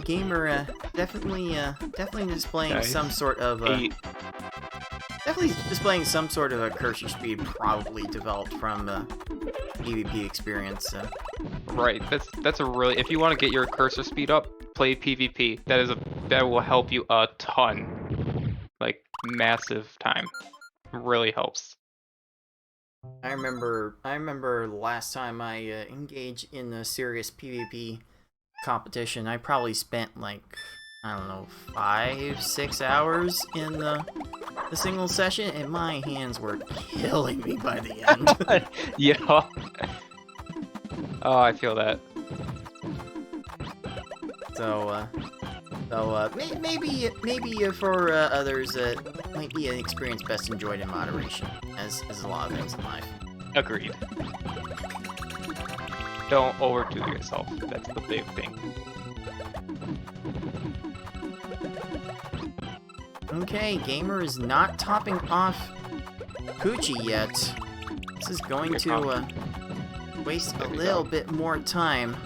Gamer definitely displaying some sort of a cursor speed, probably developed from PvP experience. Right. That's a really, if you want to get your cursor speed up, play PvP. That will help you a ton. Like, massive time. Really helps. I remember last time I engaged in a serious PvP competition, I probably spent like, I don't know, 5-6 hours in the single session, and my hands were killing me by the end. Yeah. Oh, I feel that. So maybe for others, it might be an experience best enjoyed in moderation, as a lot of things in life. Agreed. Don't overdo yourself. That's the big thing. Okay, gamer is not topping off Poochie yet. This is going to waste a little bit more time.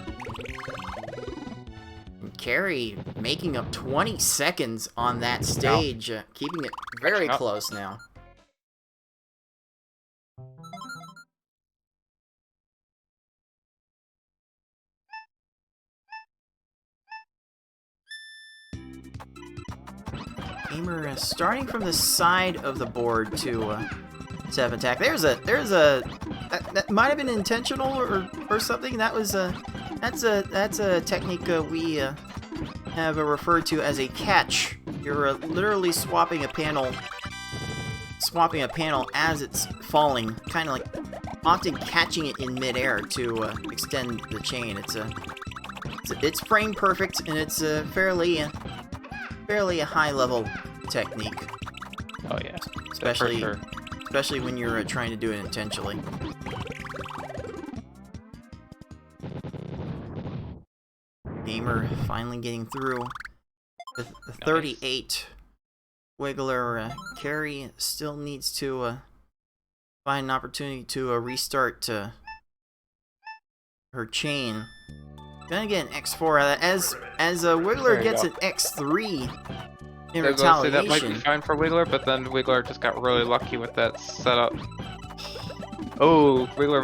And Carrie making up 20 seconds on that stage, keeping it very close now. Gamer starting from the side of the board to have attack. That might have been intentional or something. That's a technique we have referred to as a catch. You're literally swapping a panel as it's falling, kind of like often catching it in midair to extend the chain. It's frame perfect, and it's a fairly a high level technique. Oh yeah, Especially for sure. especially when you're trying to do it intentionally. Gamer finally getting through with the 38. Wiggler Carrie still needs to find an opportunity to restart her chain. Gonna get an X4 out of that. As Wiggler There you gets go. an X3 in I was gonna say that might be retaliation. fine for Wiggler, but then Wiggler just got really lucky with that setup. Oh, Wiggler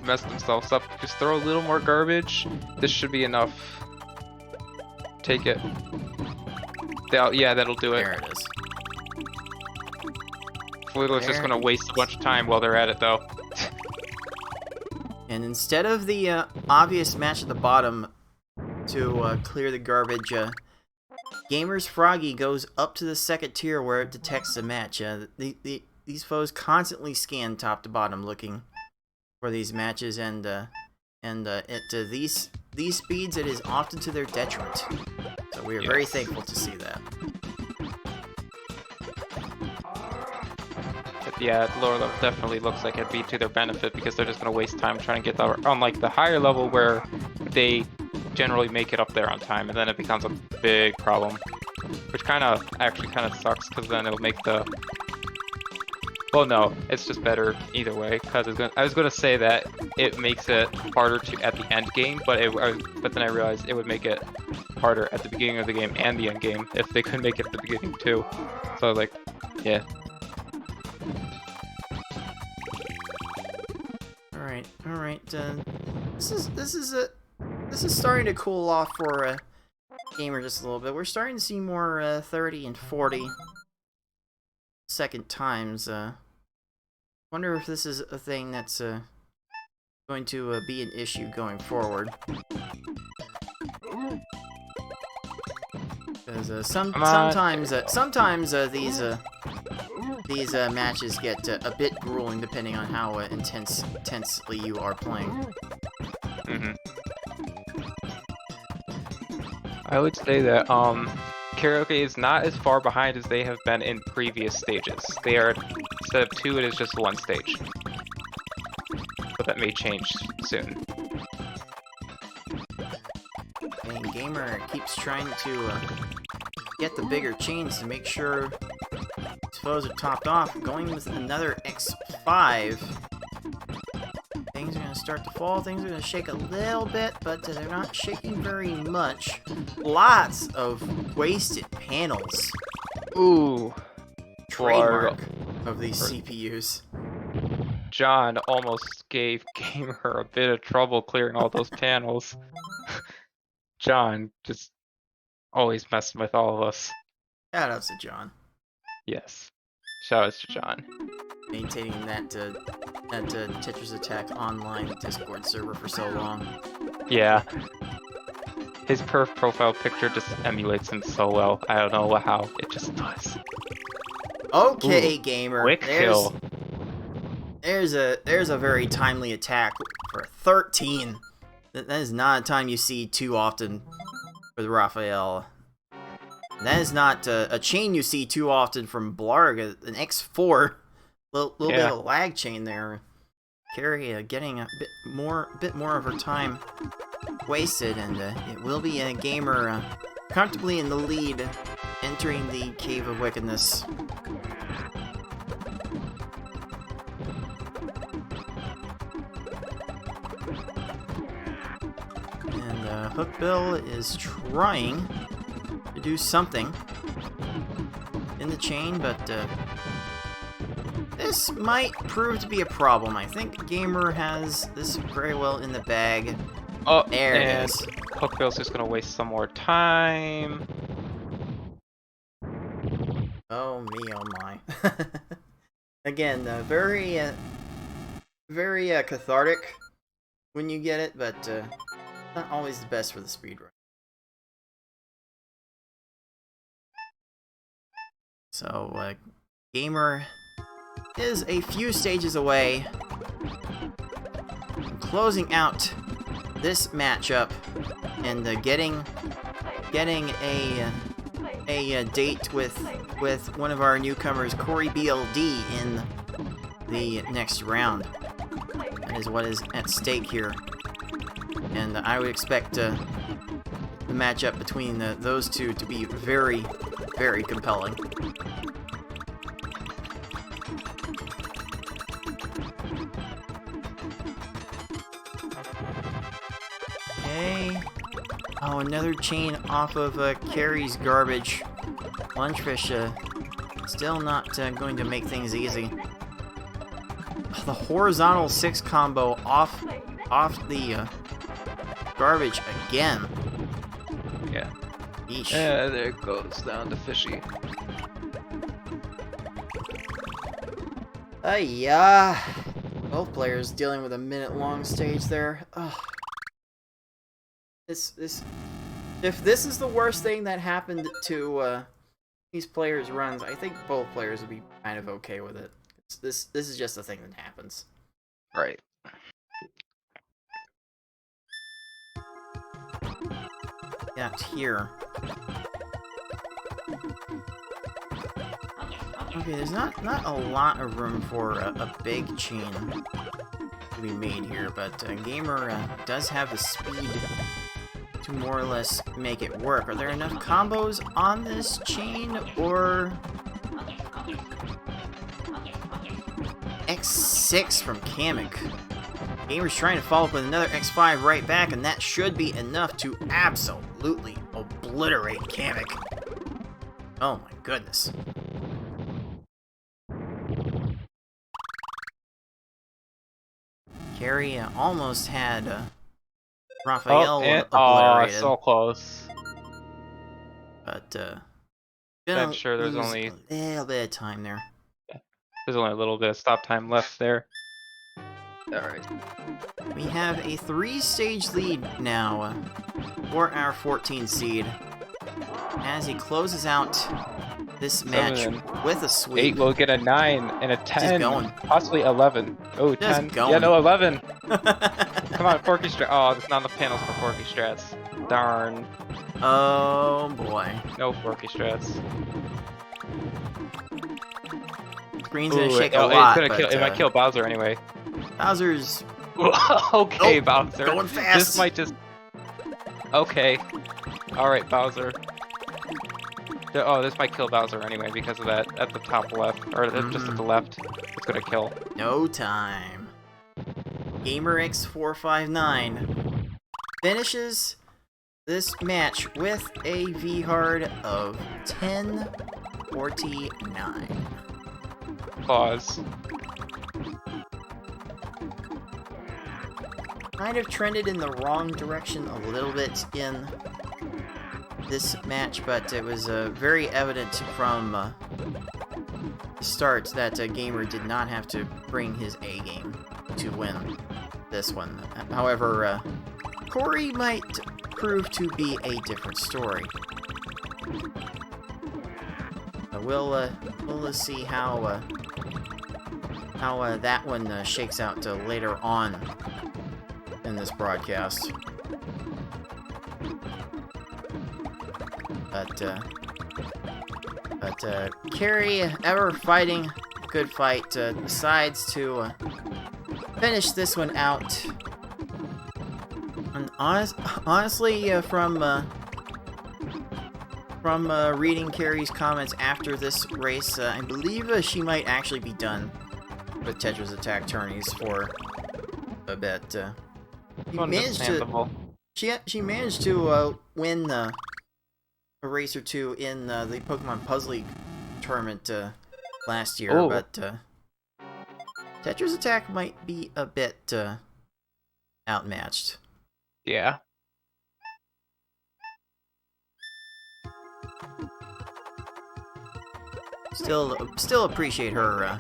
messed themselves up. Just throw a little more garbage. This should be enough. Take it. Yeah, that'll do it. There it is. Wiggler's just There gonna it waste a is. bunch of time while they're at it, though. And instead of the obvious match at the bottom to clear the garbage, Gamer's Froggy goes up to the second tier where it detects the match. These foes constantly scan top to bottom looking for these matches, and these speeds, it is often to their detriment. So we are very Yes. thankful to see that. But yeah, at lower level definitely looks like it'd be to their benefit because they're just gonna waste time trying to get that. Unlike the higher level where they generally make it up there on time, and then it becomes a big problem, which actually kind of sucks because then it'll make the. Well, no, it's just better either way. Because I was gonna say that it makes it harder to at the end game, but then I realized it would make it harder at the beginning of the game and the end game if they could make it at the beginning too. So I was like, yeah. All right. This is starting to cool off for Gamer just a little bit. We're starting to see more 30 and 40 second times. Wonder if this is a thing that's going to be an issue going forward. Because sometimes these matches get a bit grueling depending on how intensely you are playing. I would say that karaoke is not as far behind as they have been in previous stages. They are, instead of 2, it is just 1 stage. But that may change soon. And Gamer keeps trying to get the bigger chains to make sure his foes are topped off. Going with another X5. Things are going to start to fall. Things are going to shake a little bit, but they're not shaking very much. Lots of wasted panels. Ooh. Trademark of these CPUs. John almost gave Gamer a bit of trouble clearing all those panels. John just always messing with all of us. Shout outs to John. Yes. Shout outs to John. Maintaining that Tetris Attack online Discord server for so long. Yeah. His perf profile picture just emulates him so well. I don't know how. It just does. Okay, Ooh, Gamer. quick kill. There's a very timely attack for 13. That is not a time you see too often with Raphael. That is not a chain you see too often from Blarg. An X4, little bit of a lag chain there. Carrie getting a bit more of her time wasted, and it will be a Gamer comfortably in the lead, entering the Cave of Wickedness. And Hookbill is trying to do something in the chain, but this might prove to be a problem. I think Gamer has this very well in the bag. Oh, There it and is. Hookbill's just gonna waste some more time. Oh me, oh my. Again, very cathartic when you get it, but not always the best for the speedrun. So, Gamer is a few stages away from closing out this matchup and getting a date with one of our newcomers, Corey BLD, in the next round. That is what is at stake here, and I would expect the matchup between those two to be very, very compelling. Okay. Oh, another chain off of Carrie's garbage. Lunchfish still not going to make things easy. The horizontal 6 combo off the garbage again. Yeah. Yeesh. Yeah, there it goes down to Fishy. Yeah. Both players dealing with a minute-long stage there. Ugh. If this is the worst thing that happened to these players' runs, I think both players would be kind of okay with it. This is just a thing that happens. Right. Out here. Okay, there's not a lot of room for a big chain to be made here, but Gamer does have the speed to more or less make it work. Are there enough combos on this chain, or X6 from Kamek? Gamer's trying to follow up with another X5 right back, and that should be enough to absolutely obliterate Kamek. Oh my goodness. Carrie almost had Raphael obliterated. So close. But I'm sure there's lose only a little bit of time there. There's only a little bit of stop time left there. Alright. We have a 3-stage lead now for our 14 seed as he closes out this match with a sweep. 8 will get a 9 and a 10. going. Possibly 11. Oh, Just 10. going. Yeah, no, 11. Come on, Forky Strats. Oh, there's not enough panels for Forky Strats. Darn. Oh boy. No Forky Strats. Screen's gonna Ooh, shake a lot, it but might kill Bowser anyway. Bowser's Okay, oh, Bowser. going fast. This might just... Okay. Alright, Bowser. Oh, this might kill Bowser anyway because of that at the top left, or just at the left. It's gonna kill. No time. GamerX459 finishes this match with a V-hard of 1049. Pause. Kind of trended in the wrong direction a little bit in this match, but it was very evident from the start that Gamer did not have to bring his A game to win this one. However, Corey might prove to be a different story. We'll see how that one shakes out later on in this broadcast. But Carrie, ever fighting, good fight, decides to finish this one out. And honestly, from reading Carrie's comments after this race, I believe she might actually be done with Tetris Attack tourneys for a bit. She managed to win a race or two in the Pokemon Puzzle League tournament last year, Ooh. but Tetris Attack might be a bit outmatched. Yeah. Still appreciate her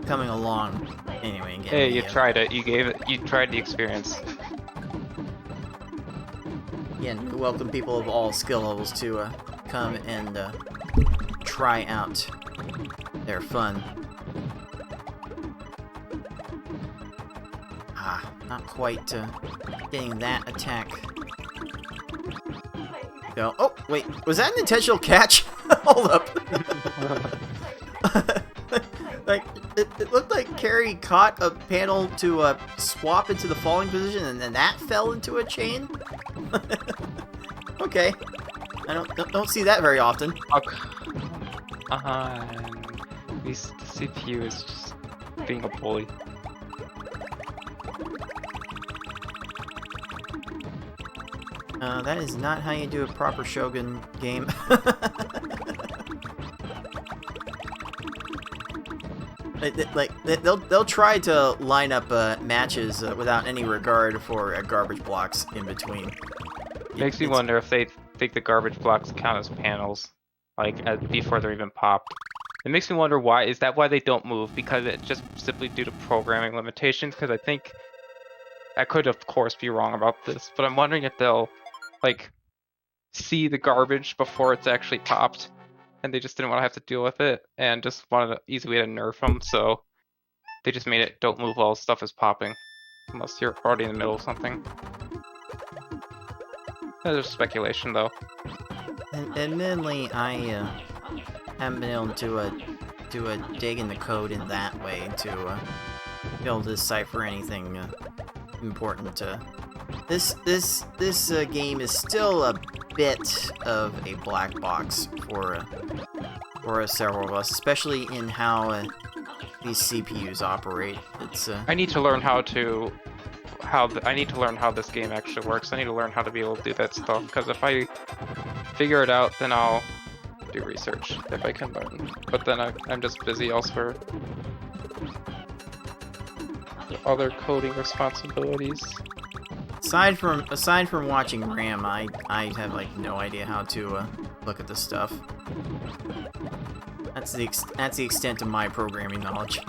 coming along. Anyway, and getting Hey, me, you tried it. You tried the experience. Again, we welcome people of all skill levels to come and try out their fun. Not quite getting that attack. Go. Oh, wait. Was that an intentional catch? Hold up. Like, it looked like Carrie caught a panel to swap into the falling position, and then that fell into a chain? Okay. I don't see that very often. The CPU is just being a bully. That is not how you do a proper Shogun game. They'll try to line up matches without any regard for garbage blocks in between. Makes me wonder if they think the garbage blocks count as panels, like before they're even popped. It makes me wonder why. Is that why they don't move? Because it's just simply due to programming limitations? Because I think I could, of course, be wrong about this, but I'm wondering if they'll like see the garbage before it's actually popped, and they just didn't want to have to deal with it, and just wanted an easy way to nerf them, so they just made it don't move while stuff is popping, unless you're already in the middle of something. That's just speculation, though. Admittedly, I haven't been able to do a dig in the code in that way to be able to decipher anything important. This game is still a bit of a black box for several of us, especially in how these CPUs operate. It's I need to learn how this game actually works. I need to learn how to be able to do that stuff, because if I figure it out, then I'll do research if I can learn. But then I'm just busy elsewhere. Other coding responsibilities. aside from watching RAM, I have like no idea how to look at this stuff. That's the extent of my programming knowledge.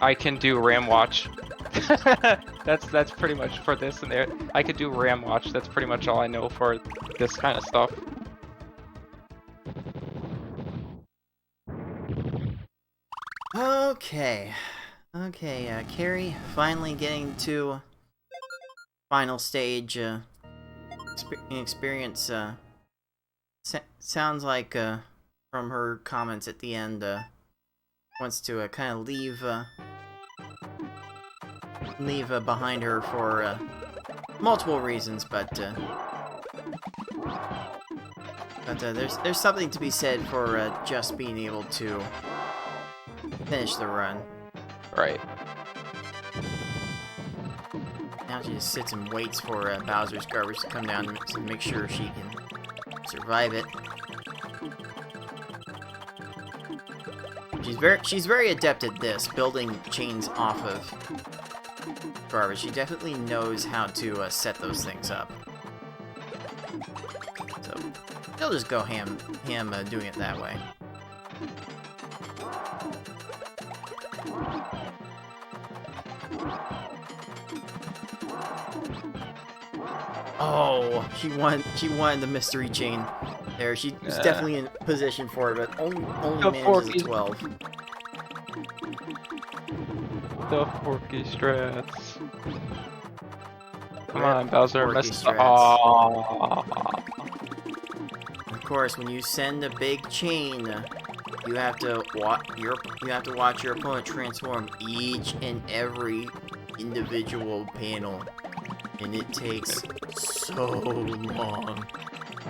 I can do RAM watch. That's pretty much for this and there. I could do RAM watch. That's pretty much all I know for this kind of stuff. Okay, Carrie finally getting to final stage experience. Sounds like from her comments at the end, wants to kind of leave behind her for multiple reasons, but there's something to be said for just being able to finish the run. Right. Now she just sits and waits for Bowser's garbage to come down to make sure she can survive it. She's very adept at this, building chains off of garbage. She definitely knows how to set those things up. So she'll just go ham doing it that way. Oh, she won the mystery chain. There, she was definitely in position for it, but only manages a 12. The Forky strats. Come on, Bowser. Of course, when you send a big chain, you have to watch your opponent transform each and every individual panel, and it takes so long.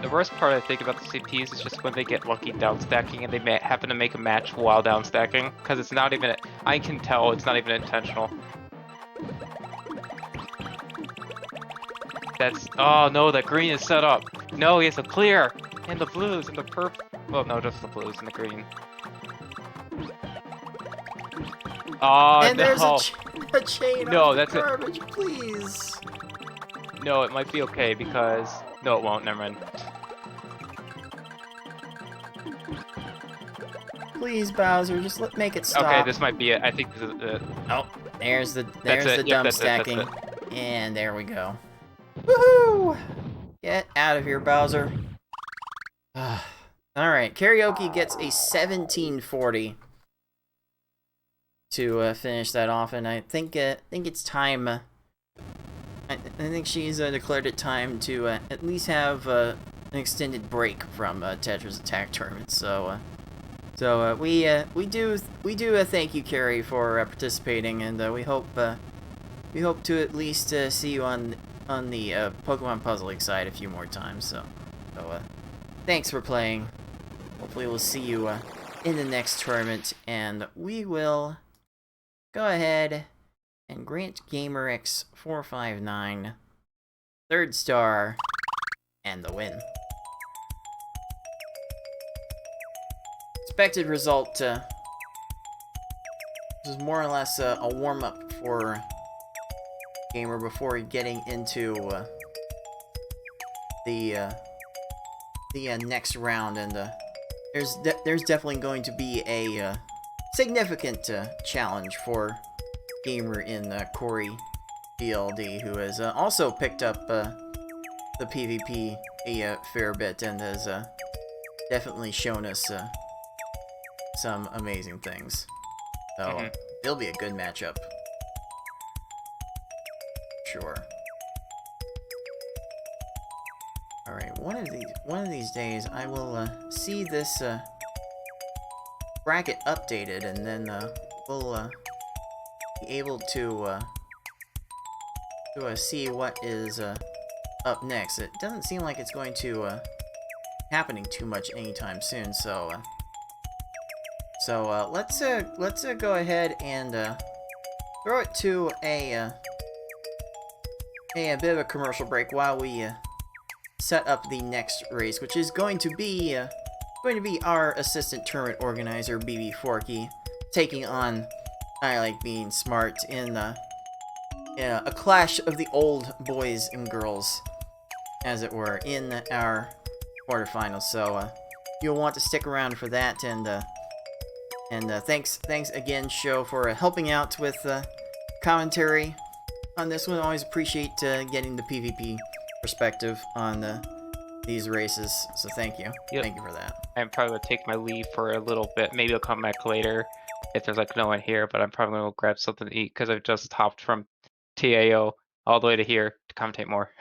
The worst part I think about the CPs is just when they get lucky down stacking and they happen to make a match while down stacking, because it's not even. I can tell it's not even intentional. Oh no, the green is set up. No, he has a clear, and the blues and the purple. Well, no, just the blues and the green. Oh and no! There's a chain no, off that's the garbage, please. No, it might be okay because no, it won't. Never mind. Please, Bowser, just make it stop. Okay, this might be it. I think this is it. Oh, there's the it. Yep, dumb that's it, that's stacking. And there we go. Woohoo! Get out of here, Bowser. Alright, Karaoke gets a 1740 to finish that off, and I think it's time. I think she's declared it time to at least have an extended break from Tetris Attack Tournament. So we do thank you, Carrie, for participating, and we hope to at least see you on the Pokemon Puzzle League side a few more times. So thanks for playing. Hopefully we'll see you in the next tournament, and we will go ahead and grant GamerX459 third star and the win. Expected result, this is more or less a warm-up for Gamer before getting into the next round, and there's definitely going to be a significant challenge for Gamer in Corey BLD, who has also picked up the PvP a fair bit and has definitely shown us some amazing things. So it'll be a good matchup. Sure. Alright, one of these days I will see this bracket updated, and then we'll be able to see what is up next. It doesn't seem like it's going to happening too much anytime soon, so let's go ahead and throw it to a bit of a commercial break while we set up the next race, which is going to be our assistant tournament organizer, BB Forky, taking on I Like Being Smart in a clash of the old boys and girls, as it were, in our quarterfinals. So you'll want to stick around for that, and thanks again, Show, for helping out with commentary on this one. Always appreciate getting the PvP perspective on these races, so thank you. Yep. Thank you for that. I'm probably gonna take my leave for a little bit. Maybe I'll come back later if there's like no one here, but I'm probably gonna go grab something to eat because I've just hopped from TAO all the way to here to commentate more.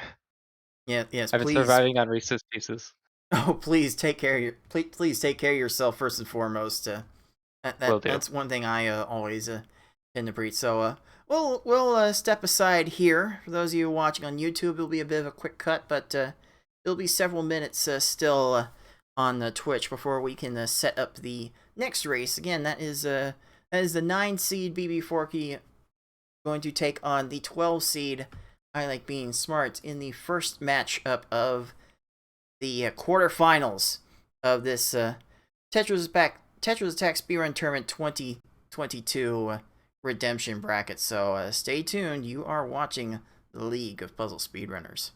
Yeah, yes, I've been please. surviving on Reese's Pieces. Oh, please take care of please take care of yourself first and foremost. That's one thing I always tend to preach. So we'll step aside here. For those of you watching on YouTube, it'll be a bit of a quick cut, but it'll be several minutes still on Twitch before we can set up the next race. Again, that is the 9 seed BB Forky going to take on the 12 seed I Like Being Smart in the first matchup of the quarterfinals of this Tetris Attack Speedrun Tournament 2022 redemption bracket. So stay tuned. You are watching the League of Puzzle Speedrunners.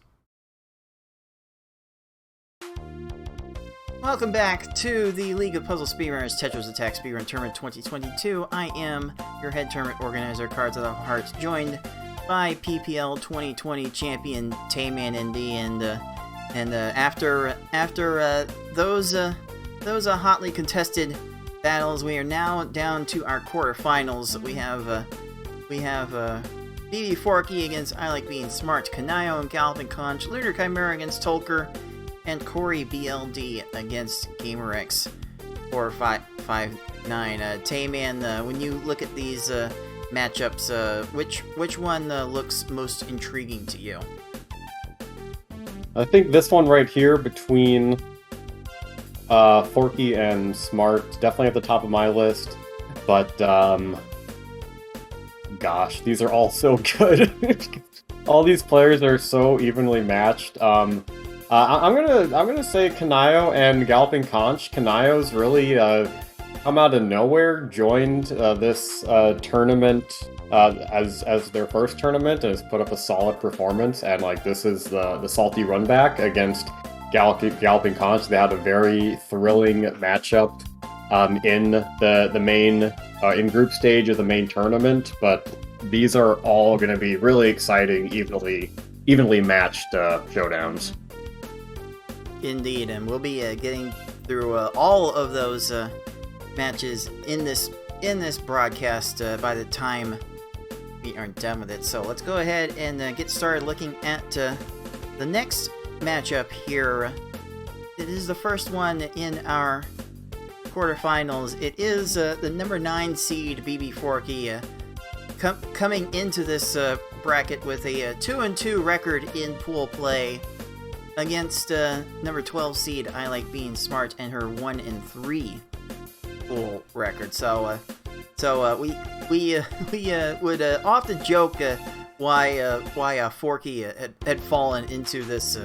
Welcome back to the League of Puzzle Speedrunners Tetris Attack Speedrun Tournament 2022. I am your head tournament organizer, Cards of the Heart, joined by PPL 2020 champion Tayman ND, and after those hotly contested battles, we are now down to our quarterfinals. We have BB Forky against I Like Being Smart, Kanayo and Galloping Conch, Lunar Chimera against Tolker, and Corey BLD against GamerX 459. Tayman, when you look at these matchups, which one looks most intriguing to you? I think this one right here between Forky and Smart, definitely at the top of my list, but gosh, these are all so good. All these players are so evenly matched. I'm gonna say Kanayo and Galloping Conch. Kanayo's really come out of nowhere, joined this tournament as their first tournament, and has put up a solid performance. And like, this is the salty run back against Galloping Conch. They had a very thrilling matchup in the main in group stage of the main tournament, but these are all going to be really exciting, evenly matched showdowns. Indeed, and we'll be getting through all of those matches in this broadcast by the time we aren't done with it. So let's go ahead and get started looking at the next matchup here. It is the first one in our quarterfinals. It is the number 9 seed BB Forky coming into this bracket with a 2-2 record in pool play against number 12 seed I Like Being Smart and her 1-3 pool record. So we would often joke why Forky had fallen into this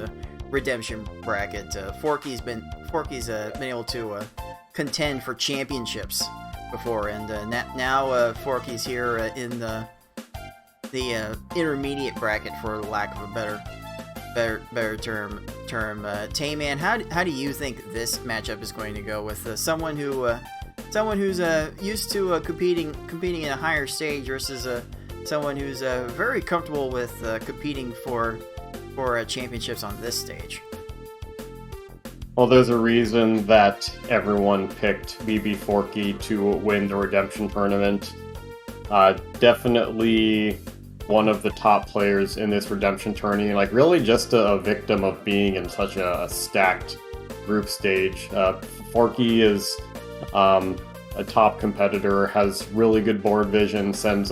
redemption bracket. Forky's been able to contend for championships before, and now Forky's here in the intermediate bracket, for lack of a better term. Tayman, how do you think this matchup is going to go with someone who's used to competing in a higher stage versus someone who's very comfortable with competing for championships on this stage? Well, there's a reason that everyone picked BB Forky to win the Redemption Tournament. Definitely one of the top players in this Redemption tourney, like really just a victim of being in such a stacked group stage. Forky is a top competitor, has really good board vision, sends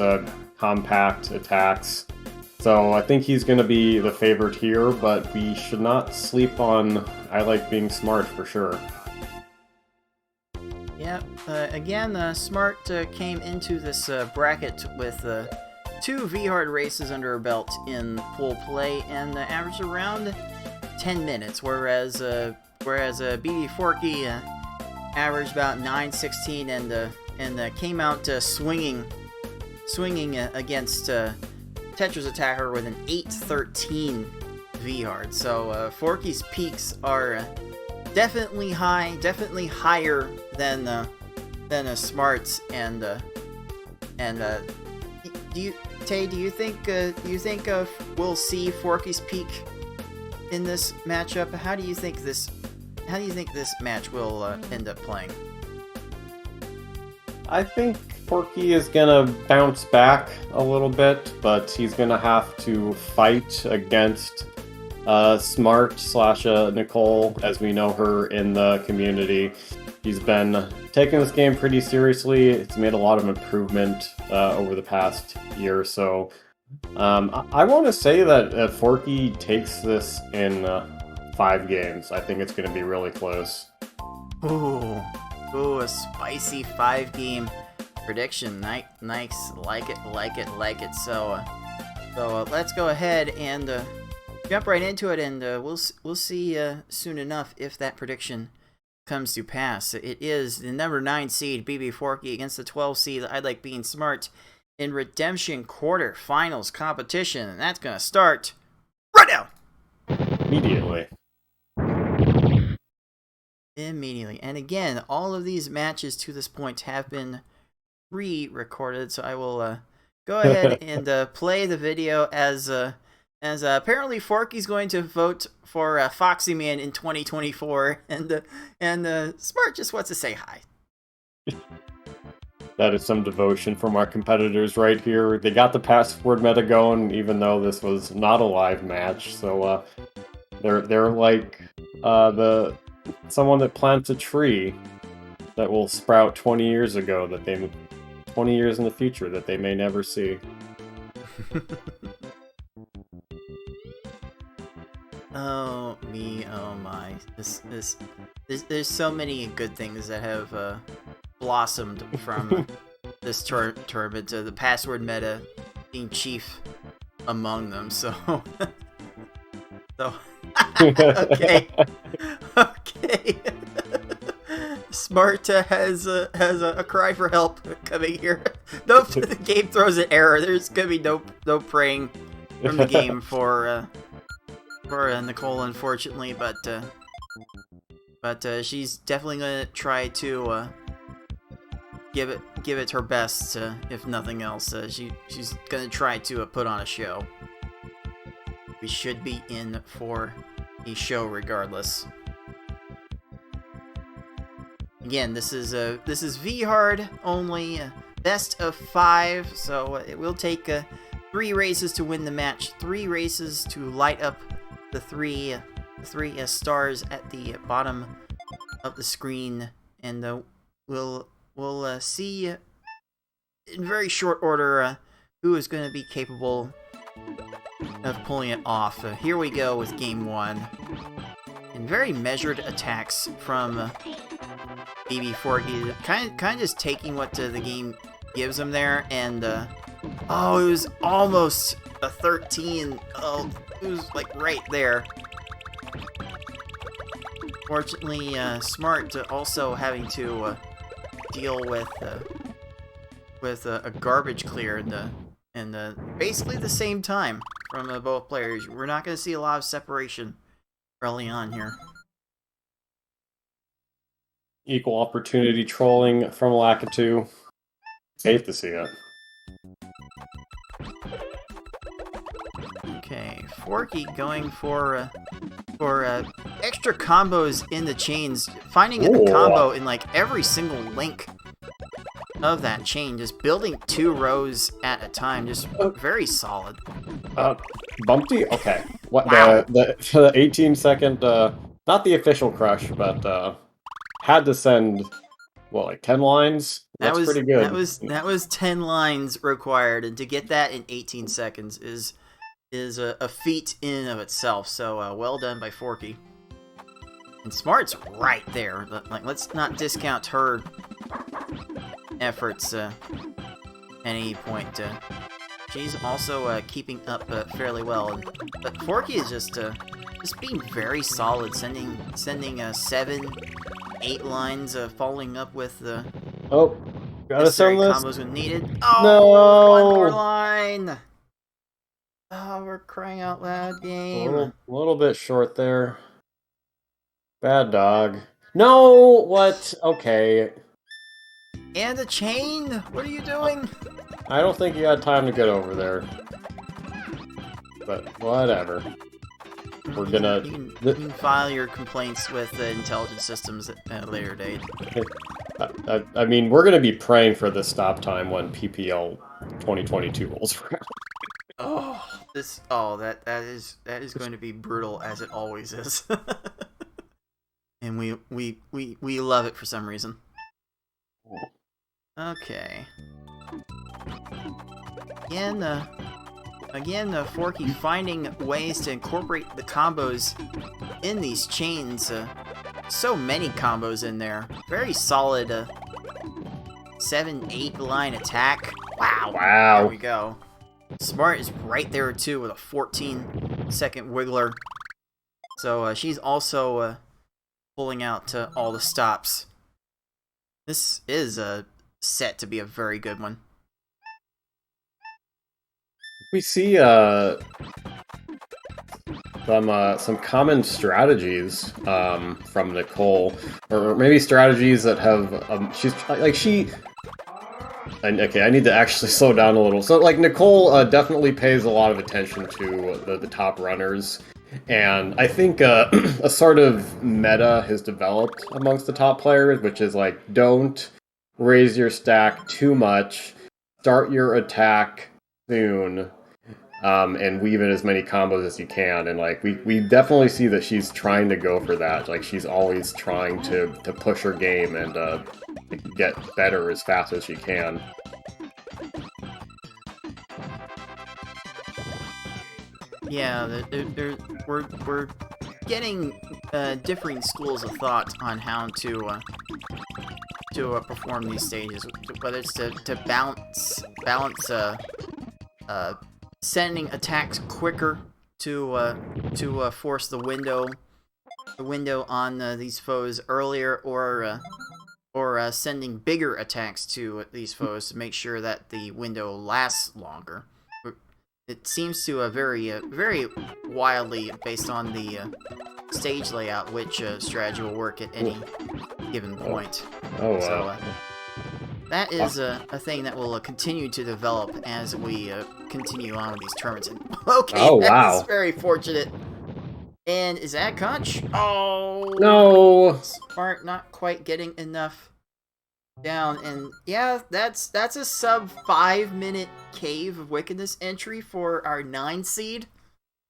compact attacks. So I think he's going to be the favorite here, but we should not sleep on I Like Being Smart for sure. Yeah, again, Smart came into this bracket with 2 V-Hard races under her belt in pool play and averaged around 10 minutes, whereas BB Forky averaged about 9:16 and came out swinging against Tetris attacker with an 8:13 V-Hard. So Forky's peaks are definitely higher than a Smart's, and do you think we'll see Forky's peak in this matchup? How do you think this match will end up playing? I think Forky is gonna bounce back a little bit, but he's gonna have to fight against Smart / Nicole, as we know her in the community. He's been taking this game pretty seriously. It's made a lot of improvement over the past year or so. I want to say that Forky takes this in 5 games. I think it's going to be really close. Ooh, a spicy 5-game prediction. Nice, like it. So let's go ahead and jump right into it, and we'll see soon enough if that prediction comes to pass. It is the number 9 seed BB Forky against the 12 seed I Like Being Smart in Redemption quarterfinals competition, and that's gonna start right now. Immediately. And again, all of these matches to this point have been pre-recorded, so I will go ahead and play the video as apparently Forky's going to vote for Foxy Man in 2024, and Smart just wants to say hi. That is some devotion from our competitors right here. They got the password meta going, even though this was not a live match. So they're like someone that plants a tree that will sprout 20 years ago, 20 years in the future that they may never see. Oh me, oh my! There's so many good things that have blossomed from this tournament. The password meta being chief among them. So okay. Smart has a cry for help coming here. Nope, the game throws an error. There's gonna be no praying from the game for Nicole, unfortunately. But but she's definitely gonna try to give it her best, if nothing else. She's gonna try to put on a show. We should be in for a show regardless. Again, this is V-Hard only, best of 5, so it will take 3 races to win the match, 3 races to light up the three stars at the bottom of the screen, and we'll see in very short order who is going to be capable of pulling it off. Here we go with game 1, and very measured attacks from BB4. Kind of just taking what the game gives him there, and oh, it was almost a 13. Oh, it was like right there. Fortunately, Smart also having to deal with a garbage clear and basically the same time from both players. We're not going to see a lot of separation early on here. Equal opportunity trolling from Lakitu. Hate to see it. Okay, Forky going for extra combos in the chains, finding a combo in like every single link of that chain, just building 2 rows at a time, just very solid. Bumpty? Okay. What Wow. the 18-second, not the official crush, but had to send, what, like 10 lines? That's pretty good. That was 10 lines required, and to get that in 18 seconds is a feat in and of itself. So well done by Forky. And Smart's right there. Like, let's not discount her efforts at any point. She's also keeping up fairly well, but Forky is just being very solid, sending 7, 8 lines, following up with the Gotta send this. combos when needed. Oh, No! one more line. Oh, we're crying out loud, game. A little bit short there. Bad dog. No! What? Okay. And a chain? What are you doing? I don't think you had time to get over there. But whatever. We're gonna... You can file your complaints with the intelligence systems at a later date. I mean, we're gonna be praying for this stop time when PPL 2022 rolls around. That is going to be brutal, as it always is. And we love it for some reason. Okay. Again, Forky finding ways to incorporate the combos in these chains. So many combos in there. Very solid 7, 8 line attack. Wow. There we go. Smart is right there too with a 14-second wiggler. So she's also pulling out all the stops. This is set to be a very good one. We see some common strategies from Nicole, or maybe strategies that have okay, I need to actually slow down a little. So like Nicole definitely pays a lot of attention to the top runners, and I think a sort of meta has developed amongst the top players, which is like, don't raise your stack too much, start your attack soon, and weave in as many combos as you can. And like we definitely see that she's trying to go for that. Like she's always trying to push her game and get better as fast as she can. Yeah, we're getting differing schools of thought on how to perform these stages, whether it's to balance sending attacks quicker to force the window on these foes earlier, or sending bigger attacks to these foes to make sure that the window lasts longer. it seems to very wildly based on the stage layout, which strategy will work at any given point. Oh wow. So that is a thing that will continue to develop as we continue on with these tournaments. And, okay, Oh, that wow. is very fortunate. And is that Conch? Oh No. Smart not quite getting enough down. And yeah, that's a sub 5-minute Cave of Wickedness entry for our 9 seed.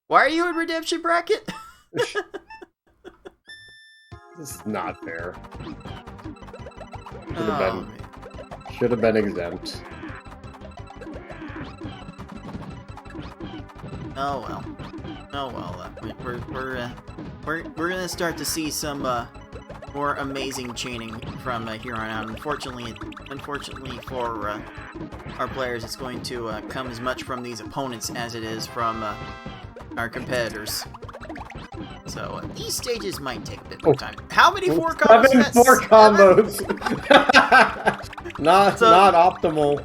Why are you in redemption bracket? This is not fair. Should have been exempt. Oh well. Oh well. We're gonna start to see some more amazing chaining from here on out. Unfortunately for our players, it's going to come as much from these opponents as it is from our competitors. So these stages might take a bit more time. How many 4 combos? 7 4 combos. not optimal.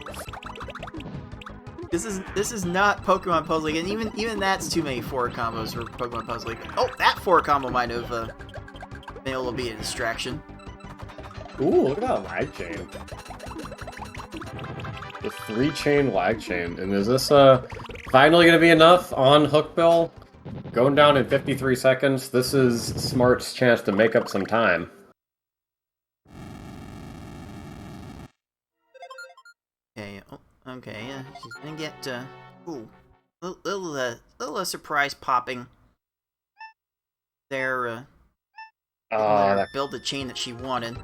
This is not Pokemon Puzzle League, and even that's too many 4 combos for Pokemon Puzzle League. Oh, that 4 combo might have been able to be a distraction. Ooh, look at that lag chain. The 3-chain lag chain. And is this finally going to be enough on Hookbill? Going down in 53 seconds. This is Smart's chance to make up some time. Okay, okay, she's gonna get, ooh, little surprise popping. There, build the chain that she wanted.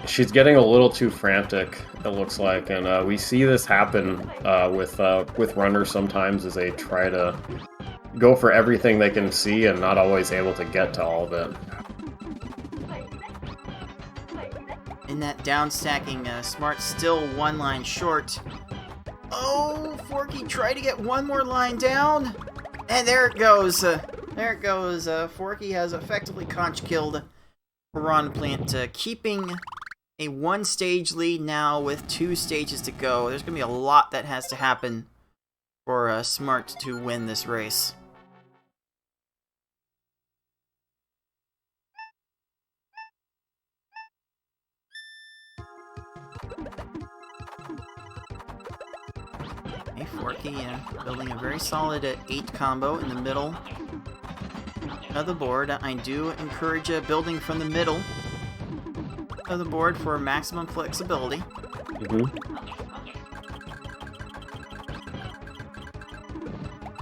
She's getting a little too frantic, it looks like, and we see this happen with runners sometimes as they try to go for everything they can see and not always able to get to all of it. In that down stacking, Smart still 1 line short. Oh, Forky tried to get 1 more line down, and there it goes. There it goes. Forky has effectively conch killed Piranha Plant, keeping a 1-stage lead now with 2 stages to go. There's gonna be a lot that has to happen for Smart to win this race. Okay, Forky building a very solid 8 combo in the middle of the board. I do encourage building from the middle of the board for maximum flexibility.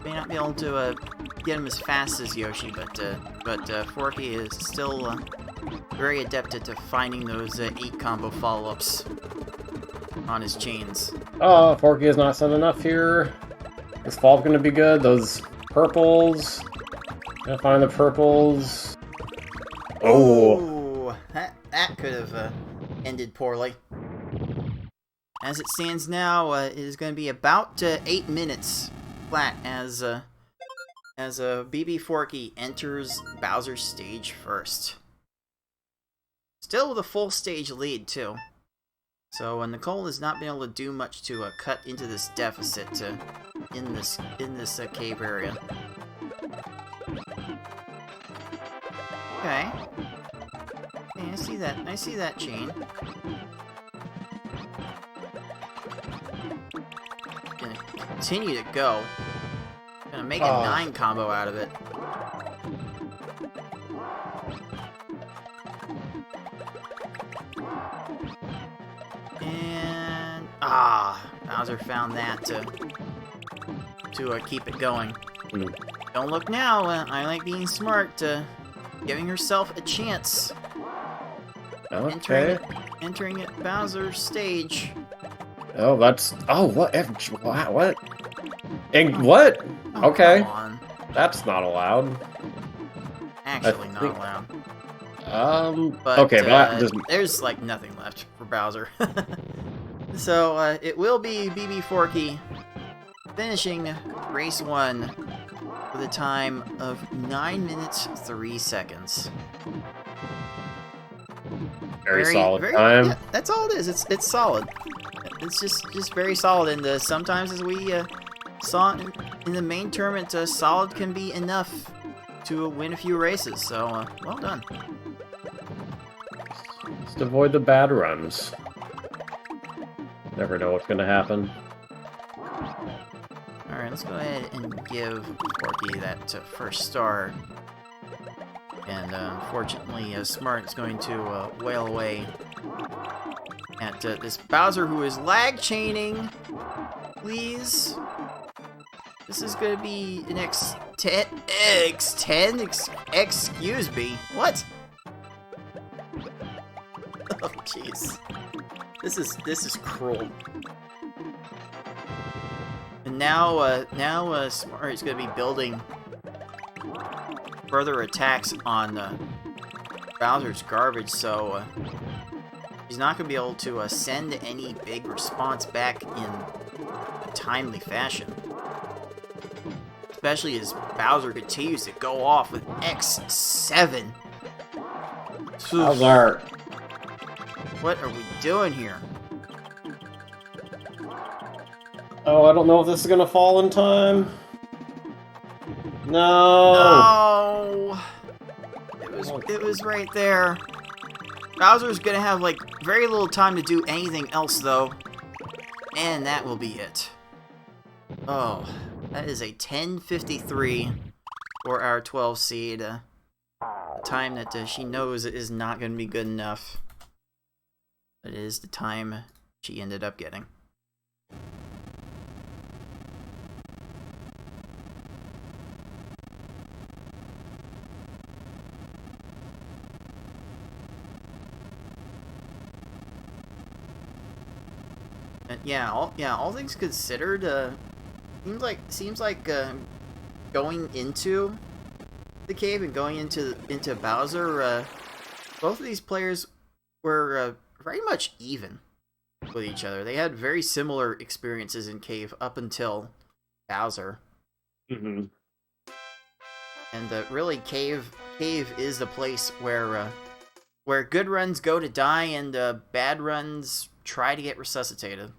May not be able to get him as fast as Yoshi, but Forky is still very adept at finding those 8 combo follow-ups on his chains. Oh, Forky has not said enough here. This fall's gonna be good. Those purples. Gonna find the purples. Oh, that could have ended poorly. As it stands now, it is going to be about 8 minutes flat as BB Forky enters Bowser's stage first. Still with a full stage lead too. So Nicole has not been able to do much to cut into this deficit in this cave area. Okay. Okay, I see that chain. Gonna continue to go. Gonna make a 9 combo out of it. And Bowser found that to keep it going. Don't look now. I like being smart. Giving herself a chance. okay. Entering Bowser's stage. Oh, that's... Oh, what? What? And what? Oh, okay. Come on. That's not allowed. Actually, not allowed. But, okay, there's like nothing left for Bowser. So, it will be BB Forky finishing race 1 with a time of 9 minutes 3 seconds. Very solid time. Yeah, that's all it is. It's solid. it's just very solid. And sometimes, as we saw in the main tournament, solid can be enough to win a few races. So well done. Just avoid the bad runs. Never know what's gonna happen. Alright, let's go ahead and give Forky that first star. And unfortunately, Smart is going to wail away at this Bowser, who is lag chaining. Please. This is going to be an X10. Excuse me. What? Oh, jeez. This is cruel. And now Smart is going to be building further attacks on Bowser's garbage, so he's not going to be able to send any big response back in a timely fashion. Especially as Bowser continues to go off with X7. Bowser! What are we doing here? Oh, I don't know if this is gonna fall in time. No! No! It was right there. Bowser's gonna have, like, very little time to do anything else, though. And that will be it. Oh, that is a 10:53 for our 12 seed. A time that she knows is not gonna be good enough. It is the time she ended up getting. Yeah, all things considered, seems like going into the cave and going into Bowser, both of these players were very much even with each other. They had very similar experiences in cave up until Bowser. Mm-hmm. And really, cave is the place where good runs go to die and bad runs try to get resuscitated.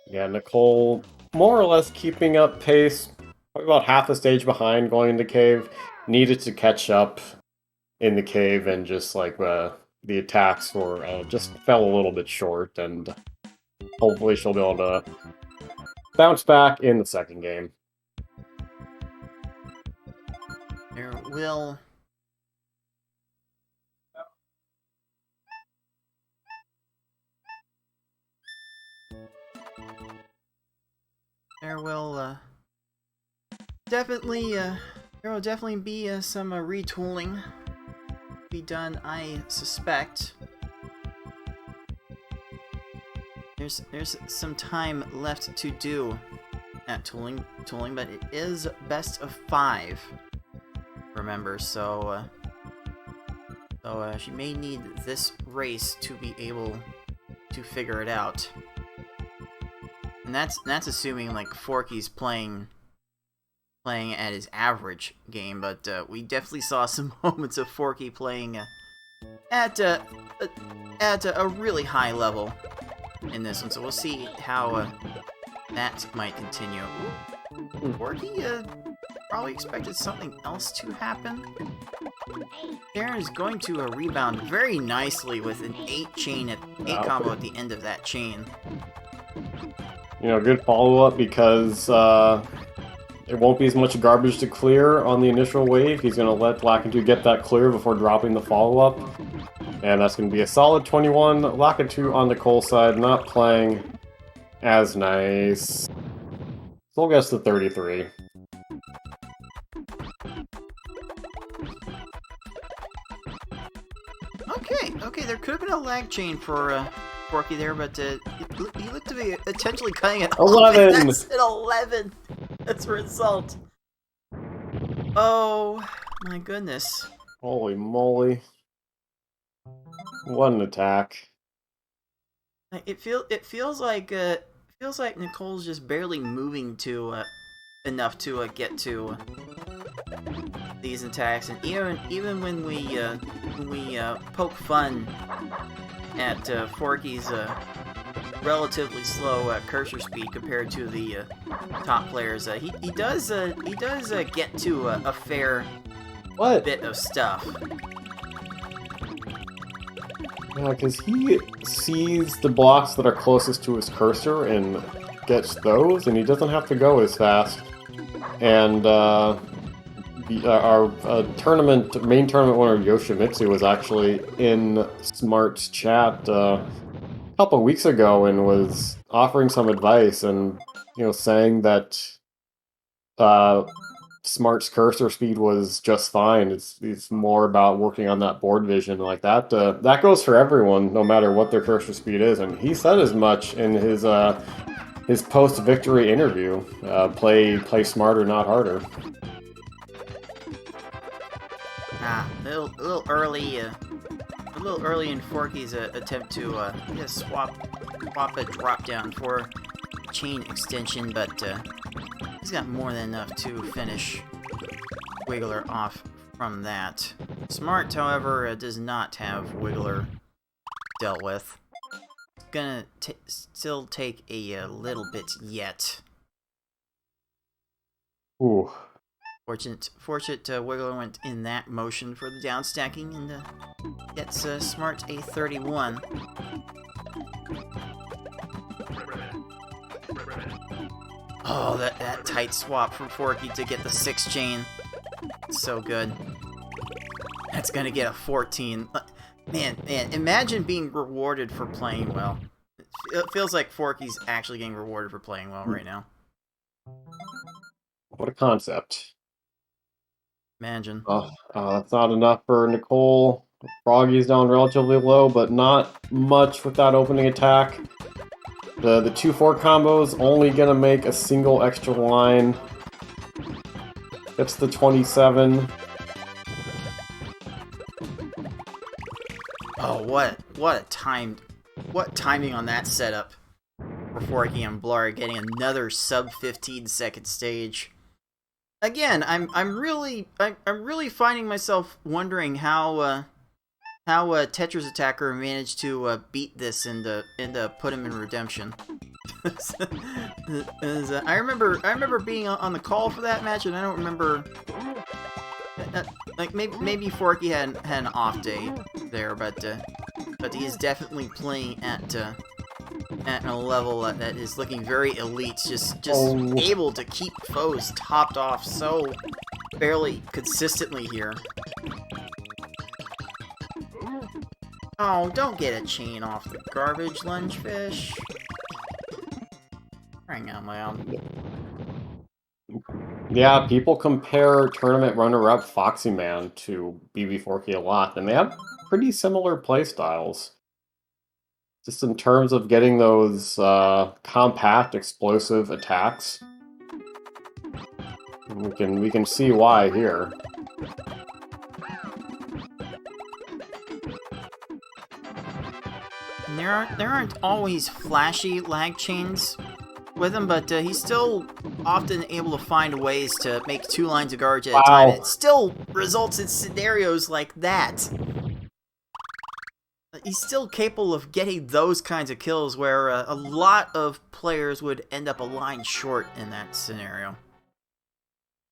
Yeah, Nicole more or less keeping up pace, probably about half a stage behind going into cave. Needed to catch up in the cave, and just like the attacks were just fell a little bit short, and hopefully she'll be able to bounce back in the second game. There will definitely be some retooling be done, I suspect. There's some time left to do that tooling, but it is best of 5. Remember, so she may need this race to be able to figure it out. And that's assuming, like, Forky's playing at his average game, but we definitely saw some moments of Forky playing at a really high level in this one, so we'll see how that might continue. Forky probably expected something else to happen. Karen is going to rebound very nicely with an 8 combo at the end of that chain. You know, good follow-up, because it won't be as much garbage to clear on the initial wave. He's going to let Lakitu get that clear before dropping the follow-up. And that's going to be a solid 21. Lakitu on Nicole's side, not playing as nice. Still gets to 33. Okay, there could have been a lag chain for Forky there, but he looked to be potentially cutting it. 11! That's an 11! That's a result. Oh, my goodness. Holy moly. What an attack. It feels like Nicole's just barely moving to enough to get to these attacks, and even when we poke fun at Forky's relatively slow cursor speed compared to the top players. He does get to a fair bit of stuff. Yeah, because he sees the blocks that are closest to his cursor and gets those, and he doesn't have to go as fast. And our main tournament winner Yoshimitsu was actually in Smart's chat a couple weeks ago and was offering some advice and saying that Smart's cursor speed was just fine. It's more about working on that board vision like that. That goes for everyone, no matter what their cursor speed is. And he said as much in his post-victory interview. Play smarter, not harder. A little early in Forky's attempt to swap a drop down for chain extension, but he's got more than enough to finish Wiggler off from that. Smart, however, does not have Wiggler dealt with. It's gonna still take a little bit yet. Ooh. Fortunate Wiggler went in that motion for the down stacking and gets Smart a 31. Oh, that tight swap from Forky to get the 6 chain. So good. That's gonna get a 14. Man, imagine being rewarded for playing well. It feels like Forky's actually getting rewarded for playing well right now. What a concept. Imagine. Oh, that's not enough for Nicole. Froggy's down relatively low, but not much with that opening attack. The 2-4 combo's only gonna make a single extra line. Gets the 27. Oh, what timing on that setup for Forky and Blar getting another sub 15 second stage. Again, I'm really finding myself wondering how Tetris Attacker managed to beat this and put him in redemption. I remember being on the call for that match, and I don't remember. Like maybe Forky had an off day there, but he is definitely playing at a level that is looking very elite. Just able to keep foes topped off so fairly consistently here. Oh, don't get a chain off the garbage, Lungefish. Crying out loud. Yeah, people compare tournament runner-up Foxy Man to BB4K a lot, and they have pretty similar playstyles. Just in terms of getting those compact, explosive attacks. We can see why here. And there aren't always flashy lag chains with him, but he's still often able to find ways to make 2 lines of garbage at a time. It still results in scenarios like that. He's still capable of getting those kinds of kills where a lot of players would end up a line short in that scenario.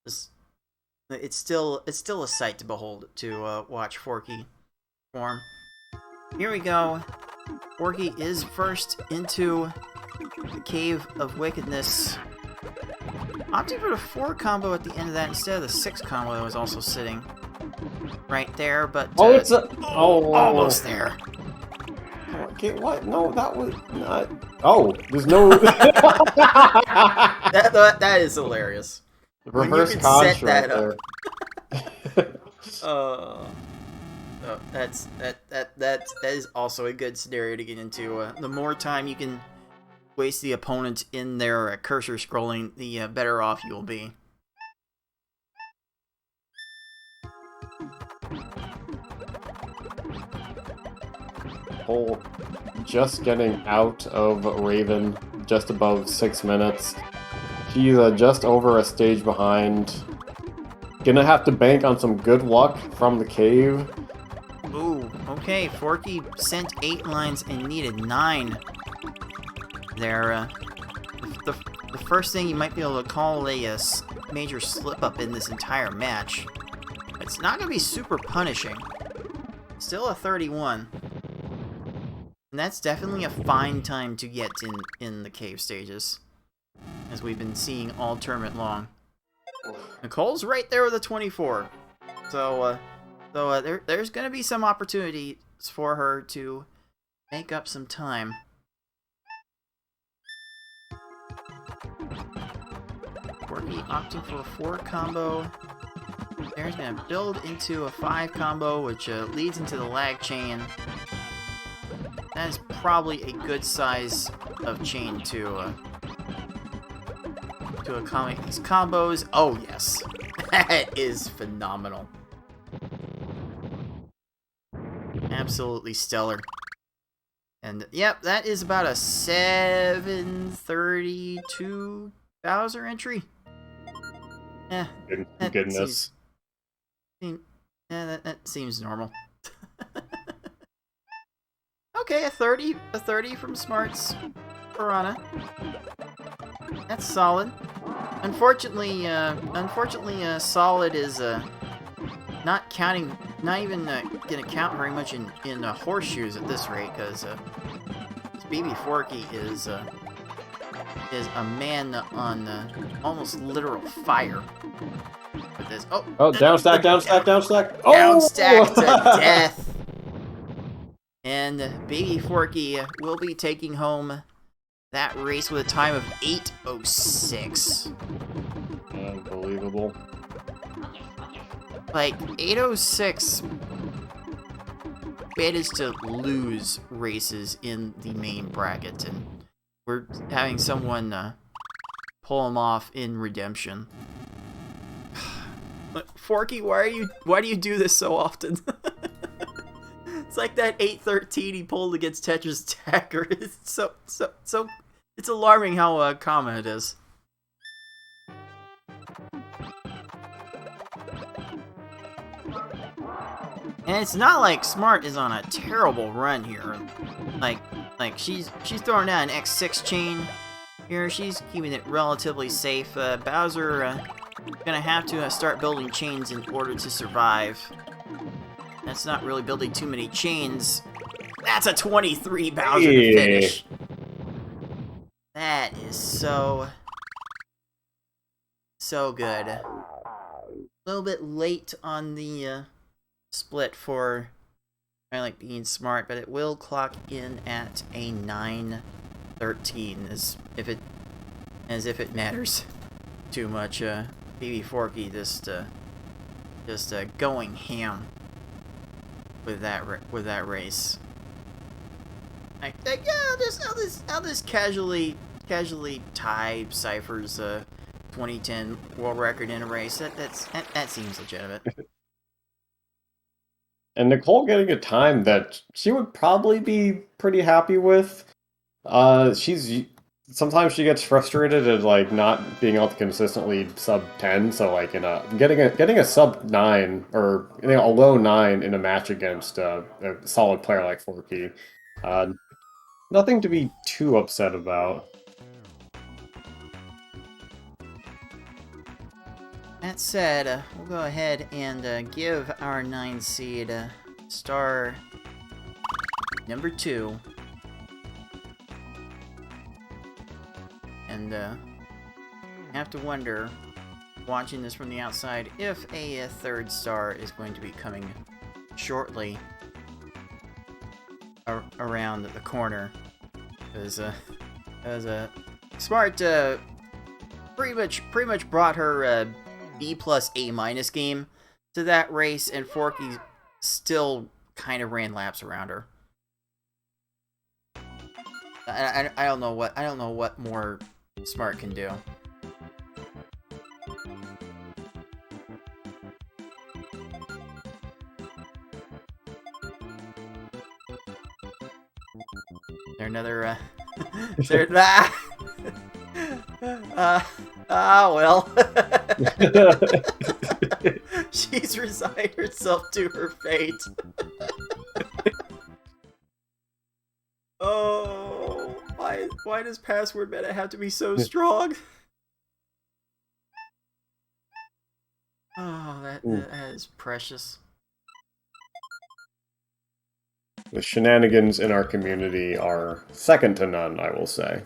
It's still a sight to behold to watch Forky perform. Here we go. Forky is first into the Cave of Wickedness. Opting for the 4 combo at the end of that instead of the 6 combo that was also sitting right there, but almost there. Okay, what? No, that was not. Oh, there's no. that is hilarious. Reverse set right that up. That is also a good scenario to get into. The more time you can waste the opponent in their cursor scrolling, the better off you'll be. Cole just getting out of Raven, just above 6 minutes. She's just over a stage behind. Gonna have to bank on some good luck from the cave. Ooh, okay, Forky sent 8 lines and needed 9. There, the first thing you might be able to call a major slip-up in this entire match. It's not going to be super punishing. Still a 31. And that's definitely a fine time to get in the cave stages, as we've been seeing all tournament long. Nicole's right there with a 24. So there's going to be some opportunities for her to make up some time. Forky opting for a 4 combo. There's going to build into a 5 combo, which leads into the lag chain. That is probably a good size of chain to accommodate these combos. Oh yes, that is phenomenal. Absolutely stellar. And yep, that is about a 732 Bowser entry. Yeah, Goodness. That seems normal. Okay, a 30 from Smart's Piranha. That's solid. Unfortunately, solid is not even gonna count very much in horseshoes at this rate, because BB Forky is a man on almost literal fire with this. Oh, down stack. Oh! Down stack to death. And Baby Forky will be taking home that race with a time of 8:06. Unbelievable. Like, 8:06 managed to lose races in the main bracket, and we're having someone pull him off in redemption. Forky, why do you do this so often? It's like that 813 he pulled against Tetris Attacker. It's so it's alarming how common it is. And it's not like Smart is on a terrible run here. Like she's throwing down an X6 chain here. She's keeping it relatively safe. Bowser gonna have to start building chains in order to survive. That's not really building too many chains. That's a 23 Bowser to finish. That is so good. A little bit late on the split for I like being Smart, but it will clock in at a 9:13 as if it matters too much. BB Forky just going ham with that race. I'll just casually tie Cypher's 2010 world record in a race. That seems legitimate. And Nicole getting a time that she would probably be pretty happy with. Sometimes she gets frustrated at like not being able to consistently sub 10. So like getting a sub 9 or a low 9 in a match against a solid player like Forky, nothing to be too upset about. That said, we'll go ahead and give our 9 seed star number 2. And have to wonder, watching this from the outside, if a 3rd star is going to be coming shortly around the corner. Because Smart pretty much brought her B plus A minus game to that race, and Forky still kind of ran laps around her. I don't know what more Smart can do. There another is there well. She's resigned herself to her fate. Oh, why does password meta have to be so strong? Oh, that is precious. The shenanigans in our community are second to none, I will say.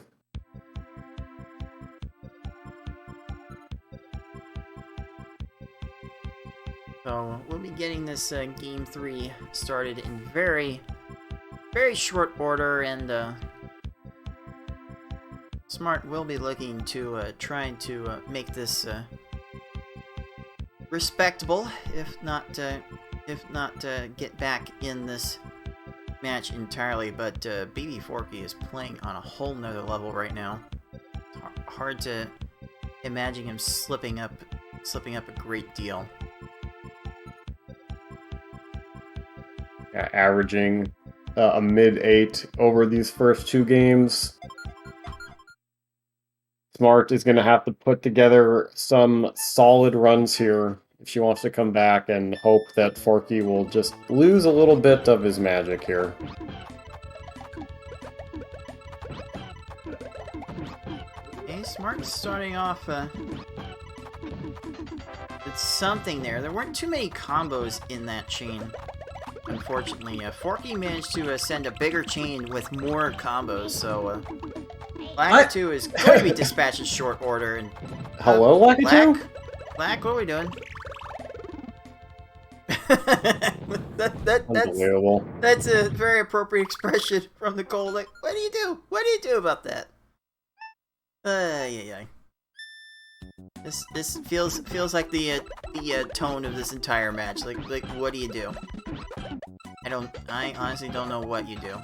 So we'll be getting this game 3 started in very, very short order, and Smart will be looking to trying to make this respectable, if not get back in this match entirely. But BB Forky is playing on a whole nother level right now. It's hard to imagine him slipping up a great deal. Averaging a mid-8 over these first 2 games. Smart is going to have to put together some solid runs here if she wants to come back, and hope that Forky will just lose a little bit of his magic here. Okay, Smart's starting off with something there. There weren't too many combos in that chain. Unfortunately, Forky managed to send a bigger chain with more combos, so Lakitu is going to be dispatched in short order. And Hello, Lakitu? Lak, what are we doing? Unbelievable. That's a very appropriate expression from Nicole. Like, what do you do? What do you do about that? Yeah. This feels like the tone of this entire match. Like what do you do? I honestly don't know what you do.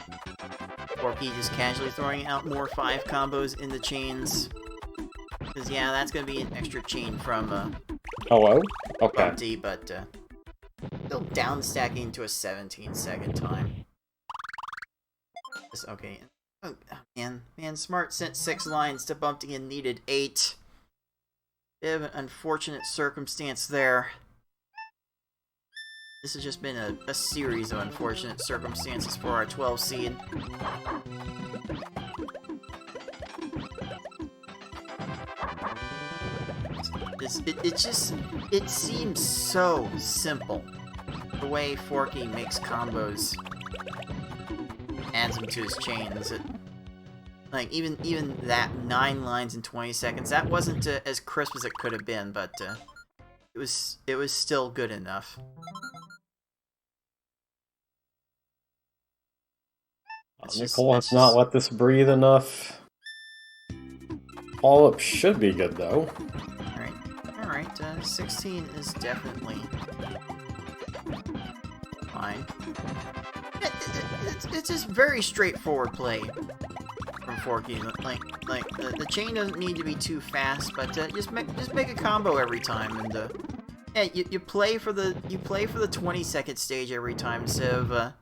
Forky just casually throwing out more 5 combos in the chains. Because yeah, that's gonna be an extra chain from Hello? Okay. Bumpty, but still down stacking to a 17-second time. Okay. Oh, man, Smart sent 6 lines to Bumpty and needed 8. Bit of an unfortunate circumstance there. This has just been a series of unfortunate circumstances for our 12 seed. It seems so simple. The way Forky makes combos, adds them to his chains. Like, even that 9 lines in 20 seconds, that wasn't as crisp as it could have been, but it was still good enough. Nicole has not let this breathe enough. Follow-up should be good, though. Alright, 16 is definitely fine. It's just very straightforward play from Forky. Like the chain doesn't need to be too fast, but just make a combo every time, and yeah, you play for the 20-second stage every time instead of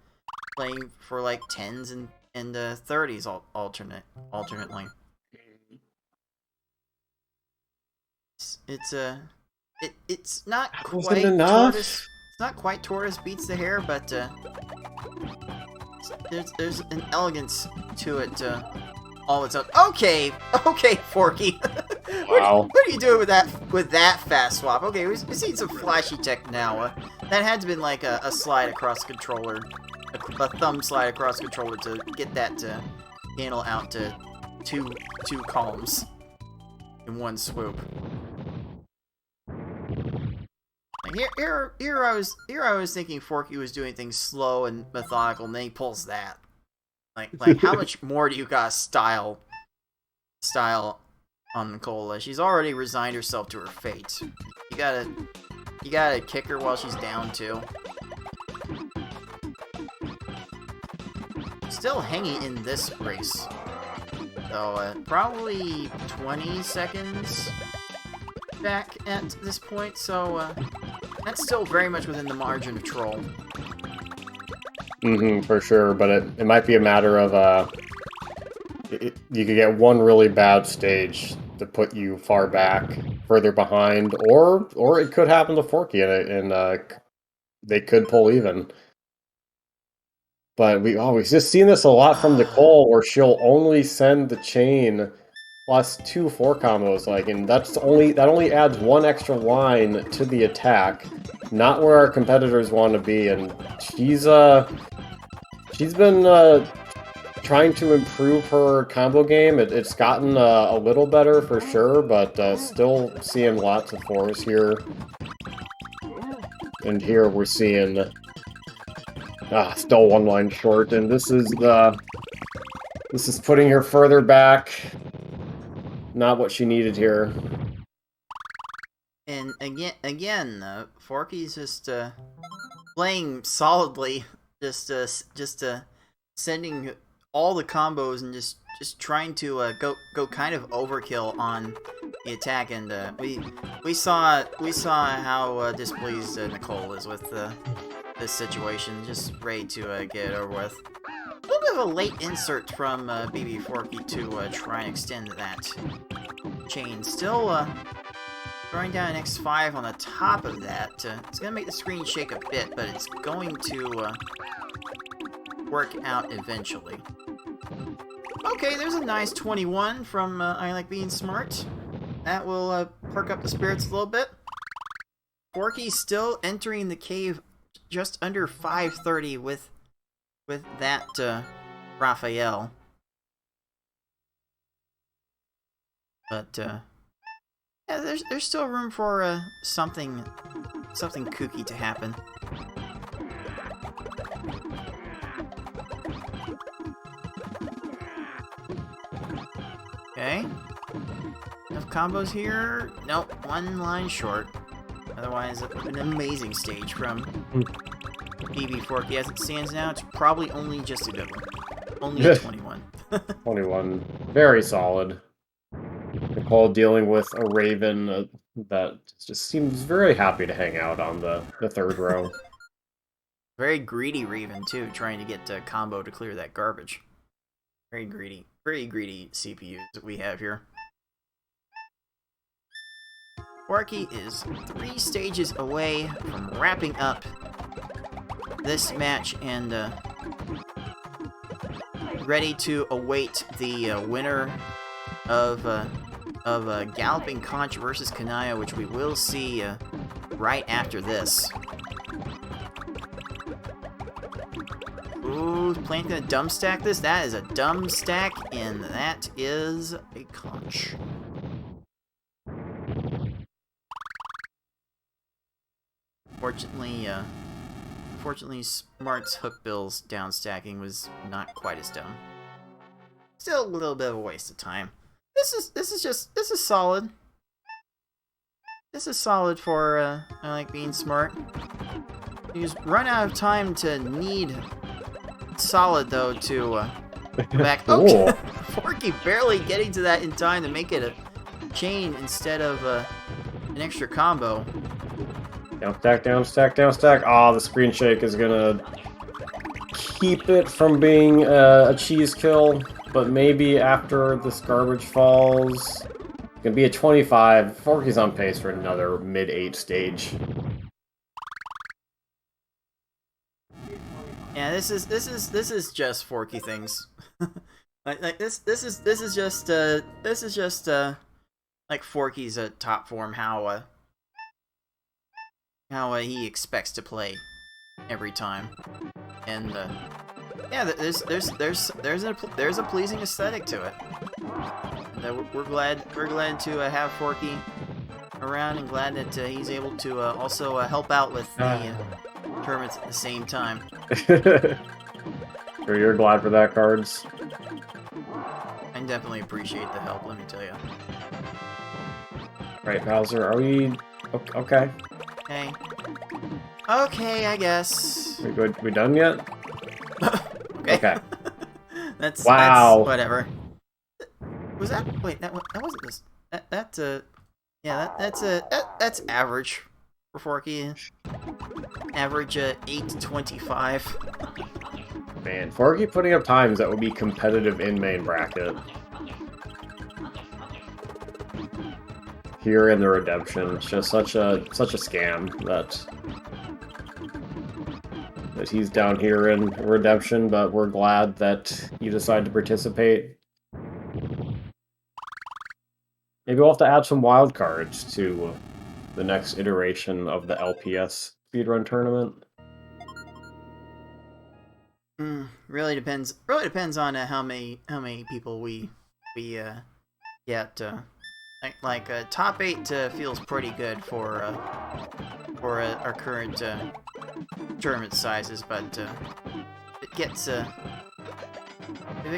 playing for like 10s and 30s alternately. It's not quite enough. Tortoise. It's not quite Tortoise beats the hare, but there's an elegance to it all its own. Okay, Forky. Wow. What are you doing with that fast swap? Okay, we've seen some flashy tech now. That had to been like a slide across the controller, a thumb slide across the controller to get that handle out to two columns in one swoop. Here I was thinking Forky was doing things slow and methodical, and then he pulls that. Like how much more do you got style on Nicole? She's already resigned herself to her fate. You gotta kick her while she's down too. Still hanging in this race. So probably 20 seconds back at this point, so that's still very much within the margin of troll. For sure, but it might be a matter of you could get one really bad stage to put you far back, further behind, or it could happen to Forky and they could pull even. But we've just seen this a lot from Nicole, where she'll only send the chain plus 2 4 combos, like, and that only adds 1 extra line to the attack, not where our competitors want to be. And she's been trying to improve her combo game. It's gotten a little better for sure, but still seeing lots of 4s here. And here we're seeing still 1 line short, and this is putting her further back. Not what she needed here. And again, Forky's just playing solidly, just sending all the combos and just trying to go kind of overkill on the attack. And we saw how displeased Nicole is with this situation, just ready to get it over with. A little bit of a late insert from BB Forky to try and extend that chain. Still throwing down an X5 on the top of that. It's going to make the screen shake a bit, but it's going to work out eventually. Okay, there's a nice 21 from I Like Being Smart. That will perk up the spirits a little bit. Forky still entering the cave just under 530 with that Raphael. But yeah, there's still room for something kooky to happen. Okay. Enough combos here. Nope, 1 line short. Otherwise, an amazing stage from BB Forky. As it stands now, it's probably only just a good one. Only a 21. 21. Very solid. Nicole dealing with a Raven that just seems very happy to hang out on the 3rd row. Very greedy Raven, too, trying to get a combo to clear that garbage. Very greedy CPUs that we have here. Forky is 3 stages away from wrapping up this match and ready to await the winner of Galloping Conch versus Kanaya, which we will see right after this. Ooh, Plant gonna dumb stack this? That is a dumb stack, and that is a conch. Fortunately, Smart's Hook Bill's down stacking was not quite as dumb. Still a little bit of a waste of time. This is solid. This is solid for I Like Being Smart. You just run out of time to need solid though to go back. Oh, Forky barely getting to that in time to make it a chain instead of an extra combo. Down stack, down stack, down stack. Ah, the screen shake is gonna keep it from being a cheese kill, but maybe after this garbage falls, it's gonna be a 25. Forky's on pace for another mid-8 stage. Yeah, this is just Forky things. this is just like Forky's top form, how he expects to play every time, and yeah, there's a pleasing aesthetic to it. And, we're glad to have Forky around, and glad that he's able to also help out with the tournaments at the same time. Sure, you're glad for that, Cards. I definitely appreciate the help, let me tell you. Right, Bowser, are we okay? Okay, I guess. We good? We done yet? Okay. That's wow. That's whatever. Was that? Wait, that wasn't this. That's average for Forky. Average 825. Man, Forky putting up times that would be competitive in main bracket. Here in the redemption, it's just such a scam that that he's down here in Redemption, but we're glad that you decided to participate. Maybe we'll have to add some wild cards to the next iteration of the LPS speedrun tournament. Really depends. Really depends on how many people we get. Like top 8 feels pretty good for our current tournament sizes, but if it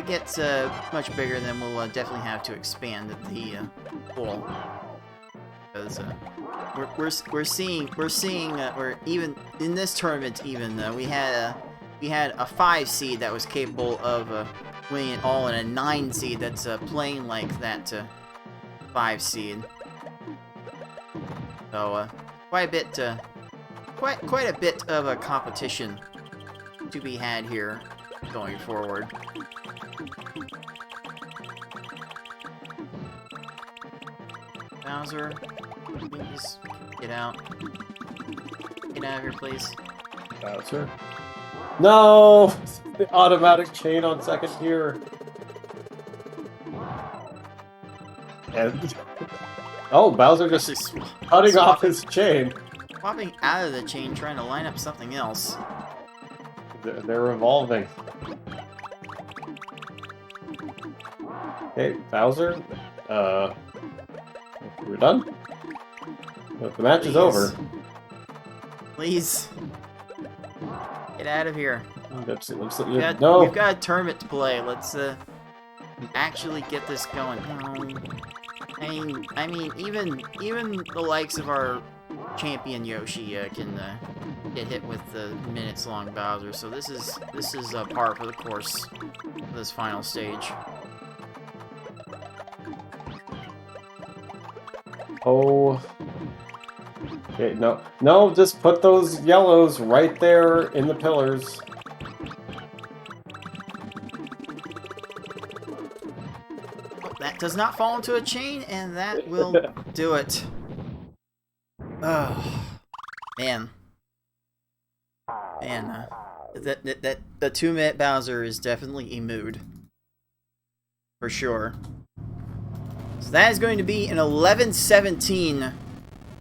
gets much bigger, then we'll definitely have to expand the pool, because we're seeing or even in this tournament, even we had a 5 seed that was capable of winning it all, and a 9 seed that's playing like that 5 seed. So quite a bit of a competition to be had here going forward. Bowser, please get out. Get out of here, please. Bowser? No! The automatic chain on second tier. And oh, Bowser just cutting off his chain. Swapping out of the chain, trying to line up something else. They're evolving. Hey, Bowser. We're done? The match is over. Please. Get out of here. No. We've got a tournament to play. Let's actually get this going. I mean, even the likes of our champion Yoshi can get hit with the minutes-long Bowser. So this is par for the course for this final stage. Oh. Okay, no, just put those yellows right there in the pillars. That does not fall into a chain, and that will do it. Oh, man. That the 2-minute Bowser is definitely a mood, for sure. So that is going to be an 11-17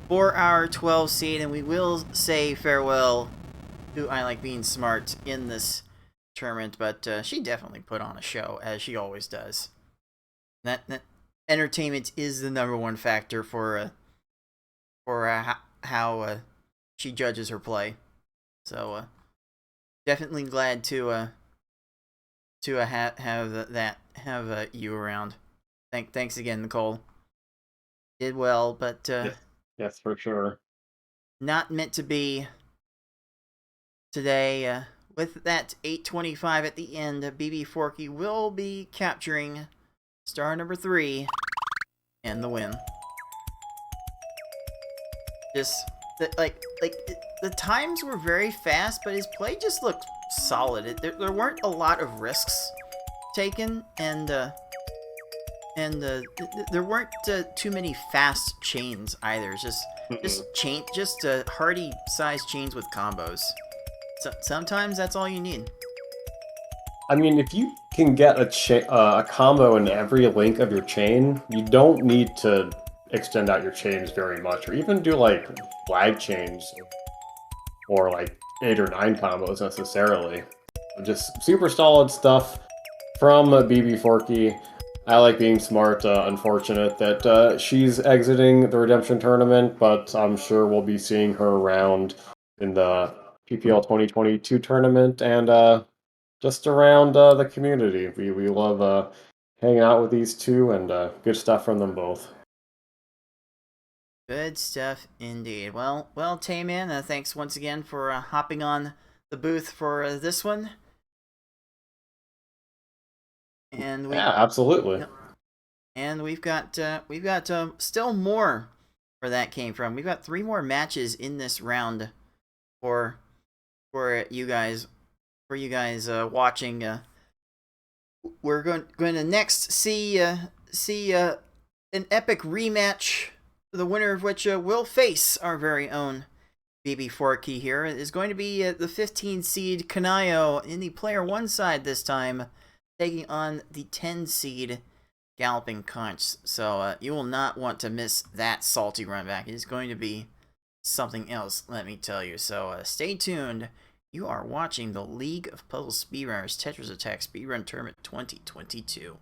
for our 12 seed, and we will say farewell to I Like Being Smart in this tournament, but she definitely put on a show, as she always does. That entertainment is the #1 factor for how she judges her play. So definitely glad to have you around. Thanks again, Nicole. Did well, but yes, for sure. Not meant to be today. With that 8:25 at the end, BB Forky will be capturing star number 3 and the win. Just the times were very fast, but his play just looked solid. There weren't a lot of risks taken, and there weren't too many fast chains either. Just hardy sized chains with combos. So sometimes that's all you need. I mean, if you can get a combo in every link of your chain, you don't need to extend out your chains very much, or even do like flag chains, or like 8 or 9 combos necessarily. Just super solid stuff from BB Forky. I Like Being Smart. Unfortunate that she's exiting the Redemption tournament, but I'm sure we'll be seeing her around in the PPL 2022 tournament and just around the community. We love hanging out with these two, and good stuff from them both. Good stuff indeed. Well, Tayman, thanks once again for hopping on the booth for this one. And yeah, absolutely. And we've got still more where that came from. We've got 3 more matches in this round for you guys watching. We're going to next see an epic rematch, the winner of which will face our very own BB4 here is going to be the 15 seed Kanayo in the player 1 side this time, taking on the 10 seed Galloping Conch. So you will not want to miss that salty run back. It is going to be something else, let me tell you. So stay tuned. You are watching the League of Puzzle Speedrunners Tetris Attack Speedrun Tournament 2022.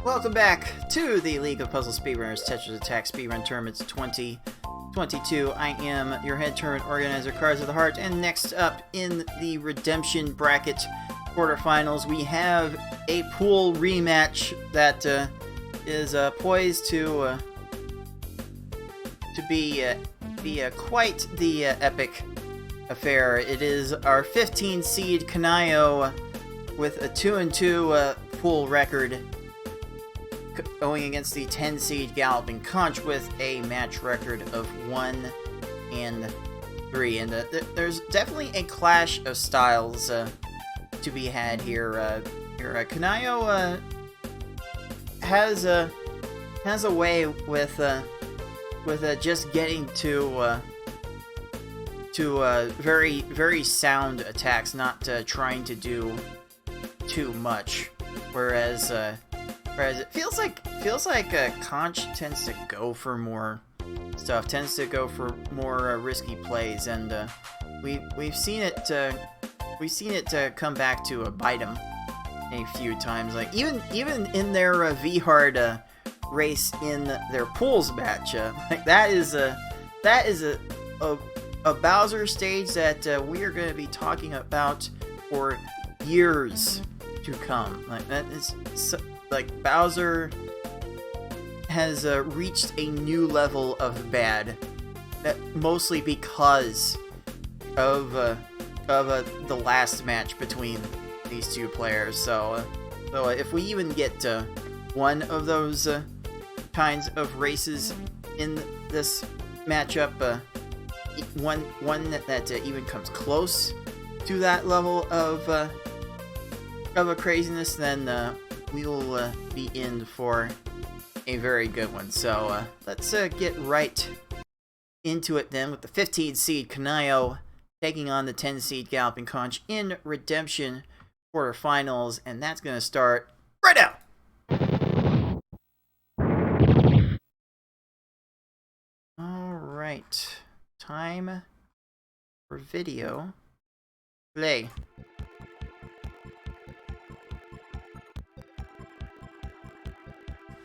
Welcome back to the League of Puzzle Speedrunners Tetris Attack Speedrun Tournaments 2022. I am your head tournament organizer, Cards of the Heart, and next up in the Redemption Bracket quarterfinals, we have a pool rematch that is poised to be quite the epic affair. It is our 15 seed Kanayo with a 2-2 pool record, going against the 10 seed Galloping Conch with a match record of 1-3. And there's definitely a clash of styles to be had here. Kanayo has a way with just getting to very, very sound attacks, not trying to do too much. Whereas it feels like Conch tends to go for more stuff, tends to go for more risky plays, and we've seen it come back to bite him a few times. Like even in their V-Hard race in their pools match, like that is a Bowser stage that we are going to be talking about for years to come. Like that is like Bowser has reached a new level of bad, mostly because of the last match between these two players. So if we even get one of those kinds of races in this matchup, one that even comes close to that level of a craziness, then we'll be in for a very good one. So let's get right into it then with the 15 seed Kanayo taking on the 10 seed Galloping Conch in Redemption quarterfinals, and that's going to start right now. Alright, time for video play.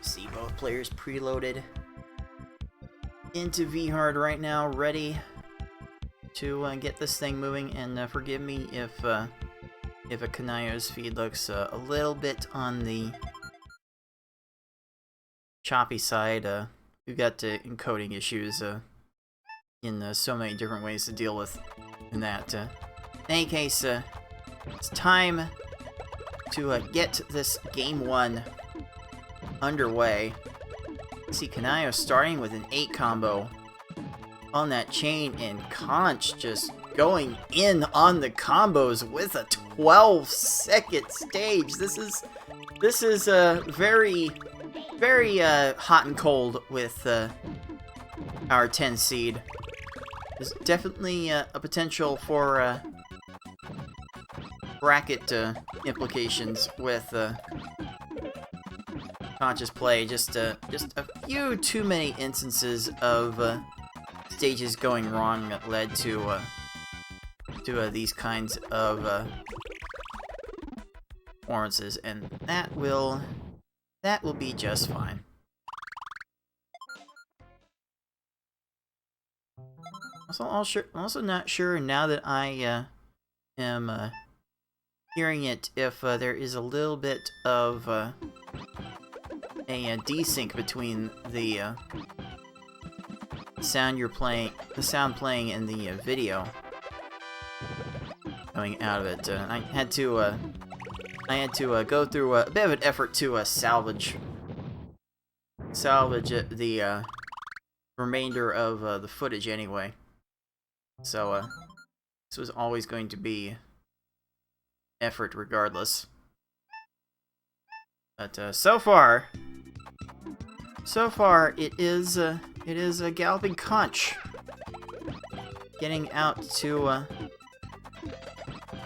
See both players preloaded into V-Hard right now, ready to get this thing moving. And forgive me if a Kanayo's feed looks a little bit on the choppy side. We've got encoding issues in so many different ways to deal with in that. In any case, it's time to get this game 1 underway. See Kanayo starting with an 8 combo on that chain, and Conch just going in on the combos with a 12-second stage. This is very, very hot and cold with our 10 seed. There's definitely a potential for bracket implications with Conch's play. Just a few too many instances of stages going wrong that led to these kinds of performances, and that will be just fine. I'm also not sure now that I am hearing it if there is a little bit of a desync between the sound playing and the video coming out of it. I had to go through a bit of an effort to salvage the remainder of the footage anyway. So this was always going to be effort regardless. But so far it is it is a Galloping Conch getting out to a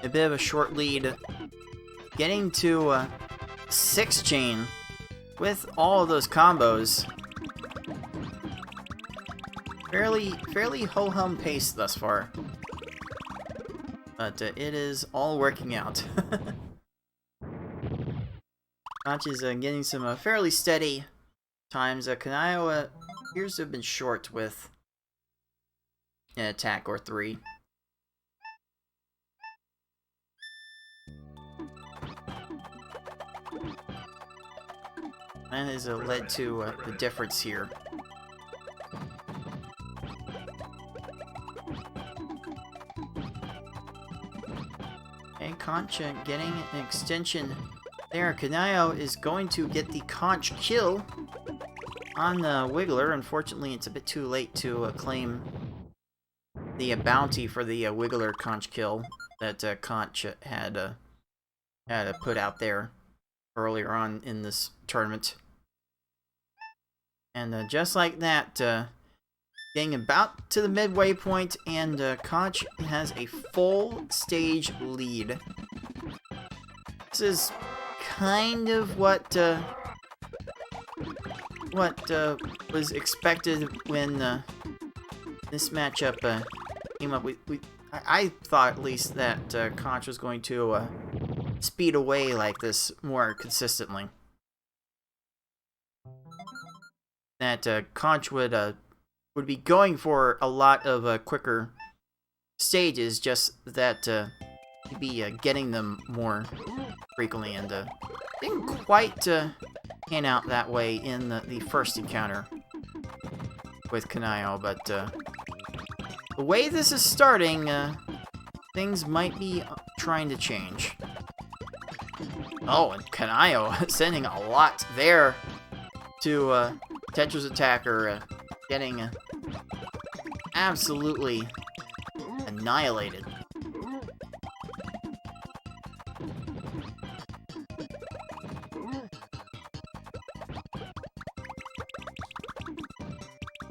bit of a short lead, getting to 6 chain with all of those combos. Fairly ho-hum pace thus far, but it is all working out. Conch is getting some fairly steady times. Kanayo appears to have been short with an attack or 3. And has led to the difference here. And Conch getting an extension there. Kanayo is going to get the Conch kill on the Wiggler. Unfortunately, it's a bit too late to claim the bounty for the Wiggler Conch kill that Conch had put out there earlier on in this tournament. And just like that, getting about to the midway point, and Conch has a full stage lead. This is kind of what was expected when this matchup came up. I thought at least that Conch was going to speed away like this more consistently. That Conch would be going for a lot of quicker stages, just that he'd be getting them more frequently, and didn't quite pan out that way in the first encounter with Kanayo, but the way this is starting, things might be trying to change. Oh, and Kanayo sending a lot there to Tetris attacker, getting absolutely annihilated.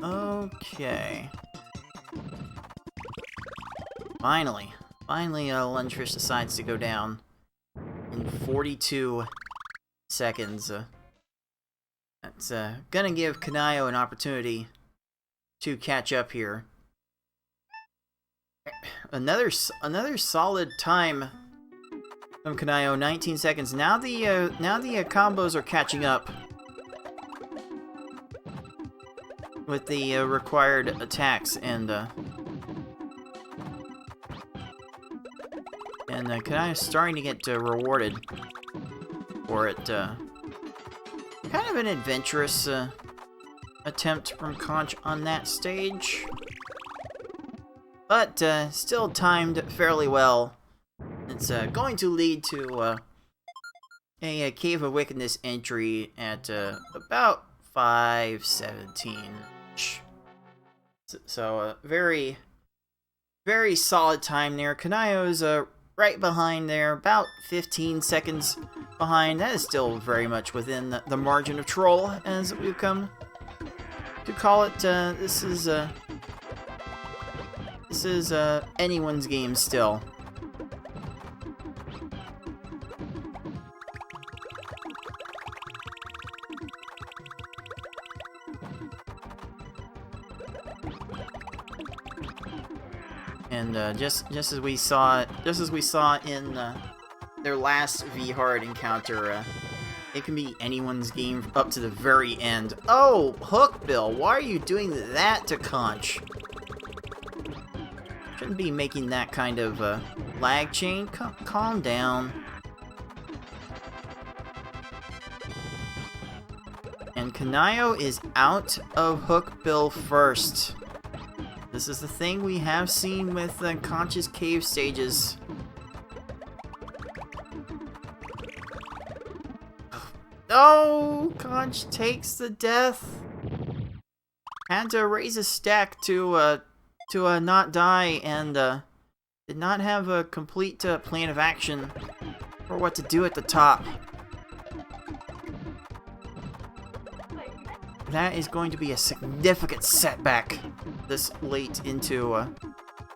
Okay. Finally, Lungefish decides to go down in 42 seconds. That's gonna give Kanayo an opportunity to catch up here. Another solid time from Kanayo, 19 seconds. Now the combos are catching up with the required attacks, and Kanayo's starting to get rewarded for it. Kind of an adventurous attempt from Conch on that stage, but still timed fairly well. It's going to lead to a Cave of Wickedness entry at about 5:17. So very, very solid time there. Kanayo's right behind there, about 15 seconds behind. That is still very much within the margin of troll, as we've come to call it. This is anyone's game still. And just as we saw in their last V-Hard encounter, it can be anyone's game up to the very end. Oh, Hookbill, why are you doing that to Conch? Shouldn't be making that kind of lag chain. Calm down. And Kanayo is out of Hookbill first. This is the thing we have seen with Conch's cave stages. Oh, Conch takes the death. Had to raise a stack to not die, and did not have a complete plan of action for what to do at the top. That is going to be a significant setback this late into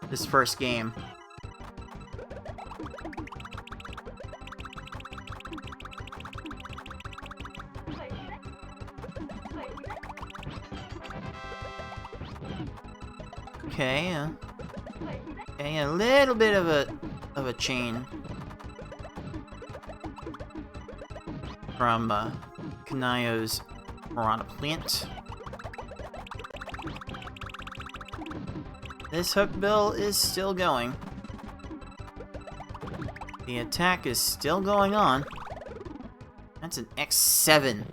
this first game. Okay, okay, a little bit of a chain from Kanayo's Piranha Plant. This hook bill is still going. The attack is still going on. That's an X7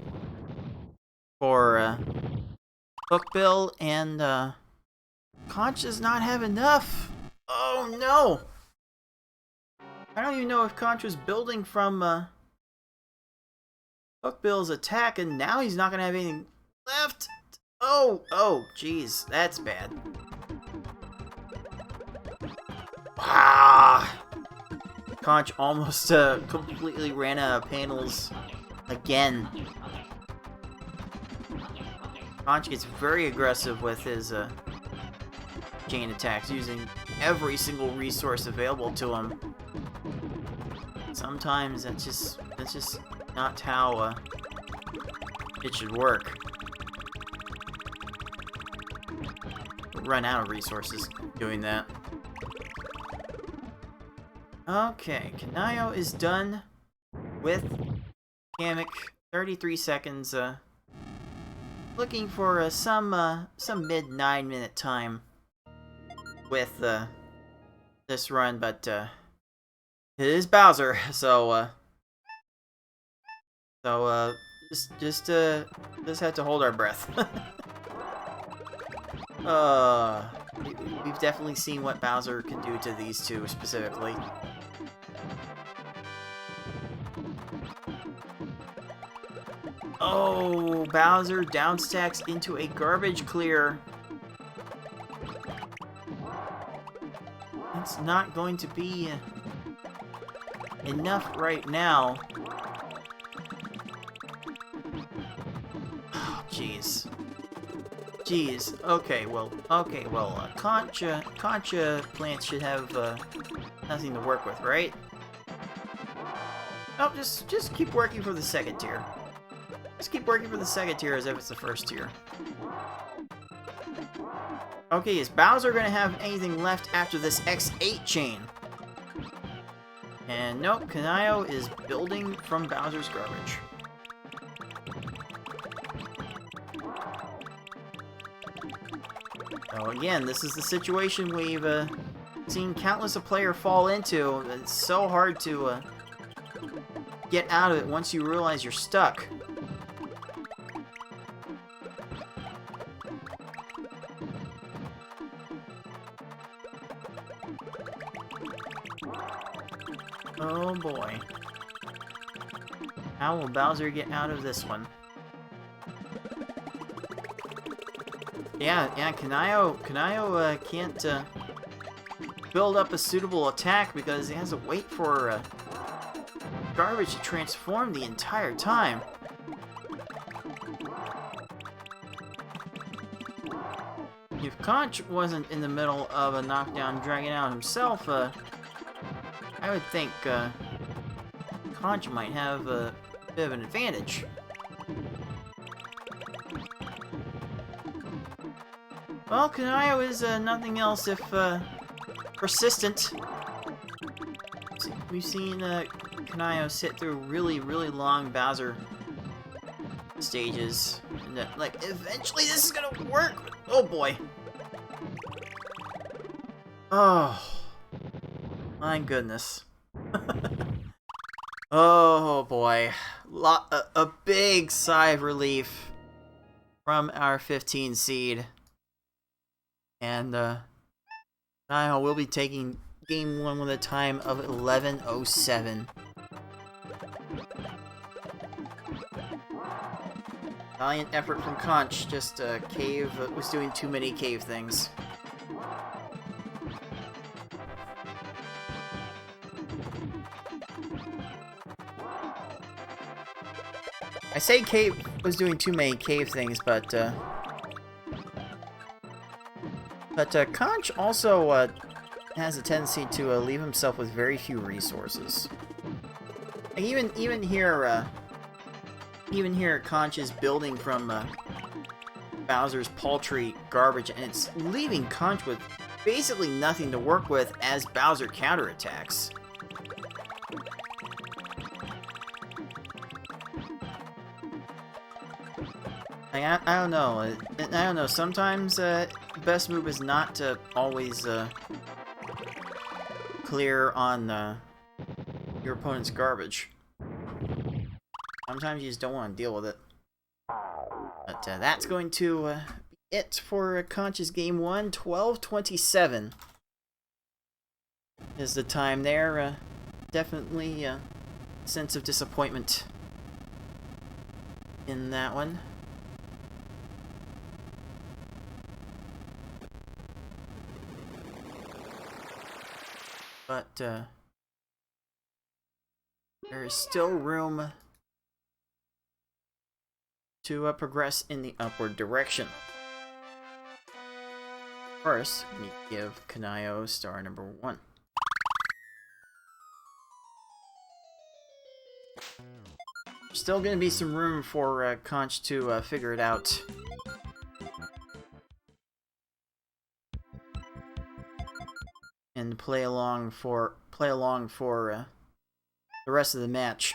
for hook bill, and Conch does not have enough. Oh no! I don't even know if Conch was building from Hookbill's attack, and now he's not gonna have anything left. Oh, jeez, that's bad. Ah! Conch almost completely ran out of panels again. Conch gets very aggressive with his chain attacks, using every single resource available to him. Sometimes that's just not how it should work. Run out of resources doing that. Okay, Kanayo is done with Kamek. 33 seconds. Looking for some mid 9-minute time with this run, but it is Bowser, so just have to hold our breath. We've definitely seen what Bowser can do to these two specifically. Oh, Bowser downstacks into a garbage clear. It's not going to be enough right now. Oh, jeez. Jeez. Okay, well, Concha plants should have nothing to work with, right? Oh, just keep working for the second tier. Just keep working for the second tier as if it's the first tier. Okay, is Bowser gonna have anything left after this X8 chain? And nope, Kanayo is building from Bowser's garbage. So again, this is the situation we've seen countless a player fall into. It's so hard to get out of it once you realize you're stuck. Oh boy. How will Bowser get out of this one? Yeah, Kanayo can't build up a suitable attack because he has to wait for garbage to transform the entire time. If Conch wasn't in the middle of a knockdown dragging out himself, I would think Conch might have a bit of an advantage. Well, Kanayo is nothing else if persistent. We've seen Kanayo sit through really long Bowser stages, and like eventually this is gonna work. Oh boy. Oh my goodness. Oh boy. A big sigh of relief from our 15 seed. And Kanayo will be taking game 1 with a time of 11:07. Valiant effort from Conch, just Cave was doing too many cave things. I say Cave was doing too many cave things, but Conch also has a tendency to leave himself with very few resources. Like even here, Conch is building from Bowser's paltry garbage, and it's leaving Conch with basically nothing to work with as Bowser counterattacks. Like, I don't know. I don't know. Sometimes the best move is not to always clear on your opponent's garbage. Sometimes you just don't want to deal with it. But that's going to be it for Conch's Game 1. 12:27 is the time there. Definitely a sense of disappointment in that one. But there is still room to progress in the upward direction. First, we give Kanayo star number 1. Still gonna be some room for Conch to figure it out. And play along for the rest of the match.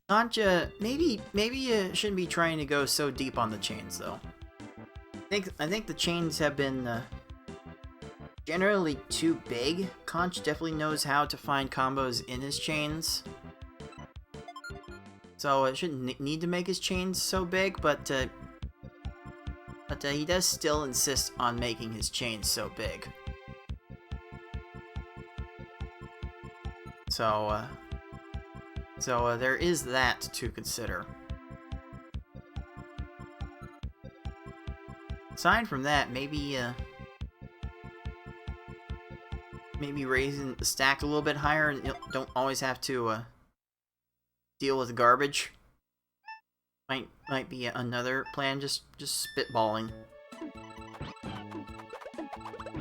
Conch, maybe you shouldn't be trying to go so deep on the chains, though. I think the chains have been generally too big. Conch definitely knows how to find combos in his chains. So it shouldn't need to make his chains so big, but he does still insist on making his chains so big. So there is that to consider. Aside from that, maybe raising the stack a little bit higher, and you don't always have to deal with garbage. Might be another plan. Just spitballing.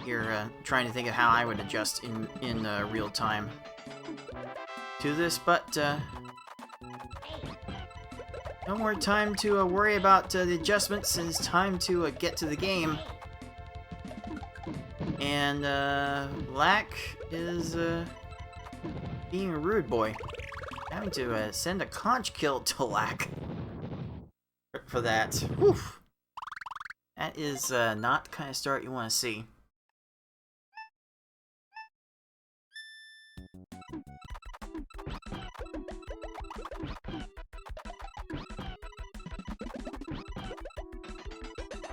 Here, trying to think of how I would adjust in real time to this, but no more time to worry about the adjustments. It's time to get to the game. And Black is being a rude boy. Having to send a conch kill to Lack for that. Whew. That is not the kind of start you want to see.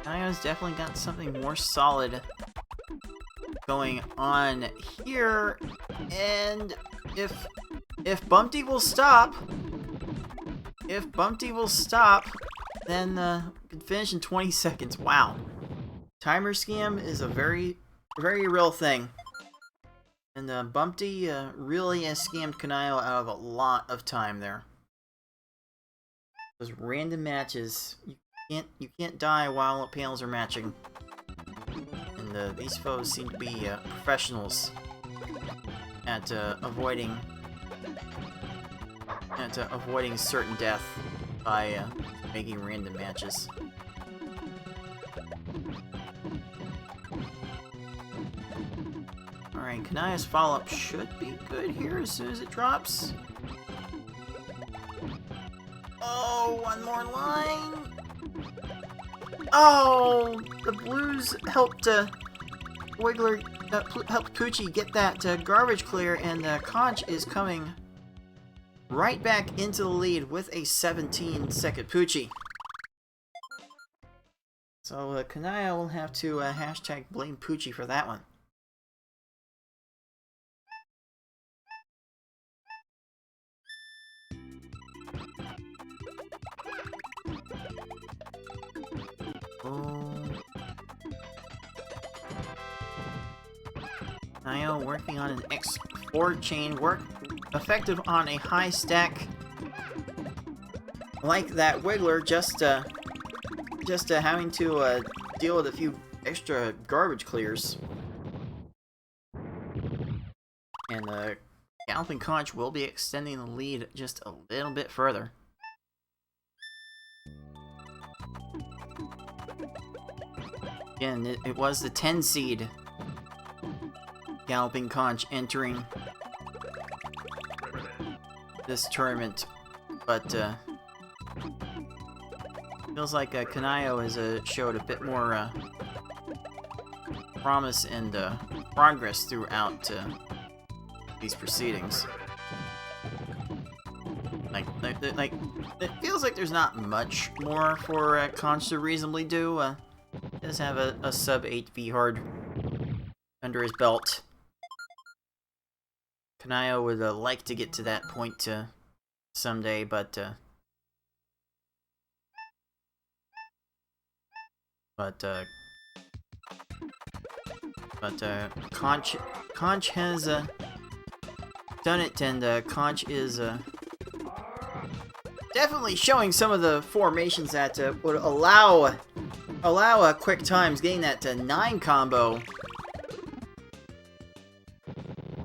Naya's definitely got something more solid going on here, and if Bumpty will stop, then can finish in 20 seconds. Wow. Timer scam is a very, very real thing. And Bumpty really has scammed Kanayo out of a lot of time there. Those random matches, you can't die while panels are matching. And these foes seem to be professionals at avoiding certain death by making random matches. Alright, Kanaya's follow-up should be good here as soon as it drops. Oh, one more line! Oh, the blues helped Wiggler, helped Poochie get that garbage clear, and Conch is coming right back into the lead with a 17-second Poochie. So Kanaya will have to hashtag blame Poochie for that one. Nio working on an X4 chain work, effective on a high stack like that Wiggler, just having to deal with a few extra garbage clears. And Galloping Conch will be extending the lead just a little bit further. Again, it was the 10 seed Galloping Conch entering this tournament, but feels like Kanayo has showed a bit more promise and progress throughout these proceedings. Like, it feels like there's not much more for Conch to reasonably do. He does have a sub 8 V hard under his belt. Kanayo would like to get to that point someday, but Conch has done it, and Conch is definitely showing some of the formations that would allow quick times, getting that 9 combo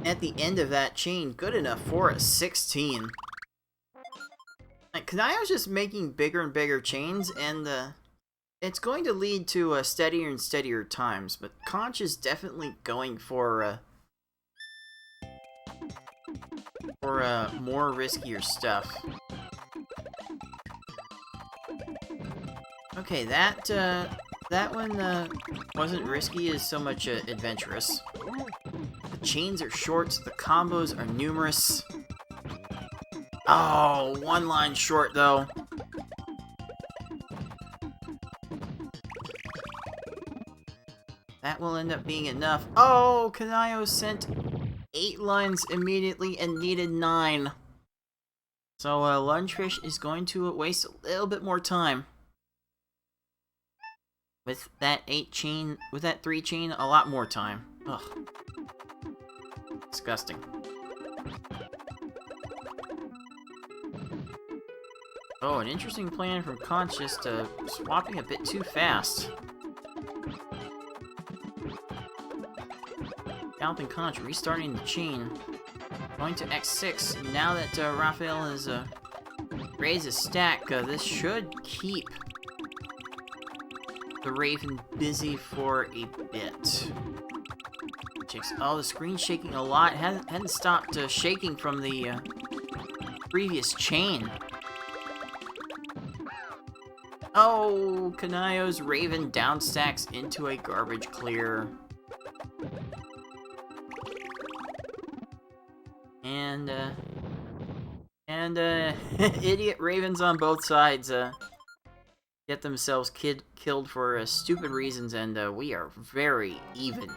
at the end of that chain, good enough for a 16. Like, Kanayo's just making bigger and bigger chains, and it's going to lead to steadier and steadier times, but Conch is definitely going for more riskier stuff. Okay, that one wasn't risky, as so much adventurous. The chains are short, the combos are numerous. Oh, one line short though. That will end up being enough. Oh, Kanayo sent 8 lines immediately and needed 9. So Lungefish is going to waste a little bit more time. With that 3 chain, a lot more time. Ugh. Disgusting. Oh, an interesting plan from Conch, just swapping a bit too fast. Galloping Conch restarting the chain. Going to X6. Now that Raphael has raised his stack, this should keep the Raven busy for a bit. Oh, the screen's shaking a lot. Hadn't stopped shaking from the previous chain. Oh, Kanayo's Raven downstacks into a garbage clear. And idiot Ravens on both sides get themselves killed for stupid reasons, and we are very even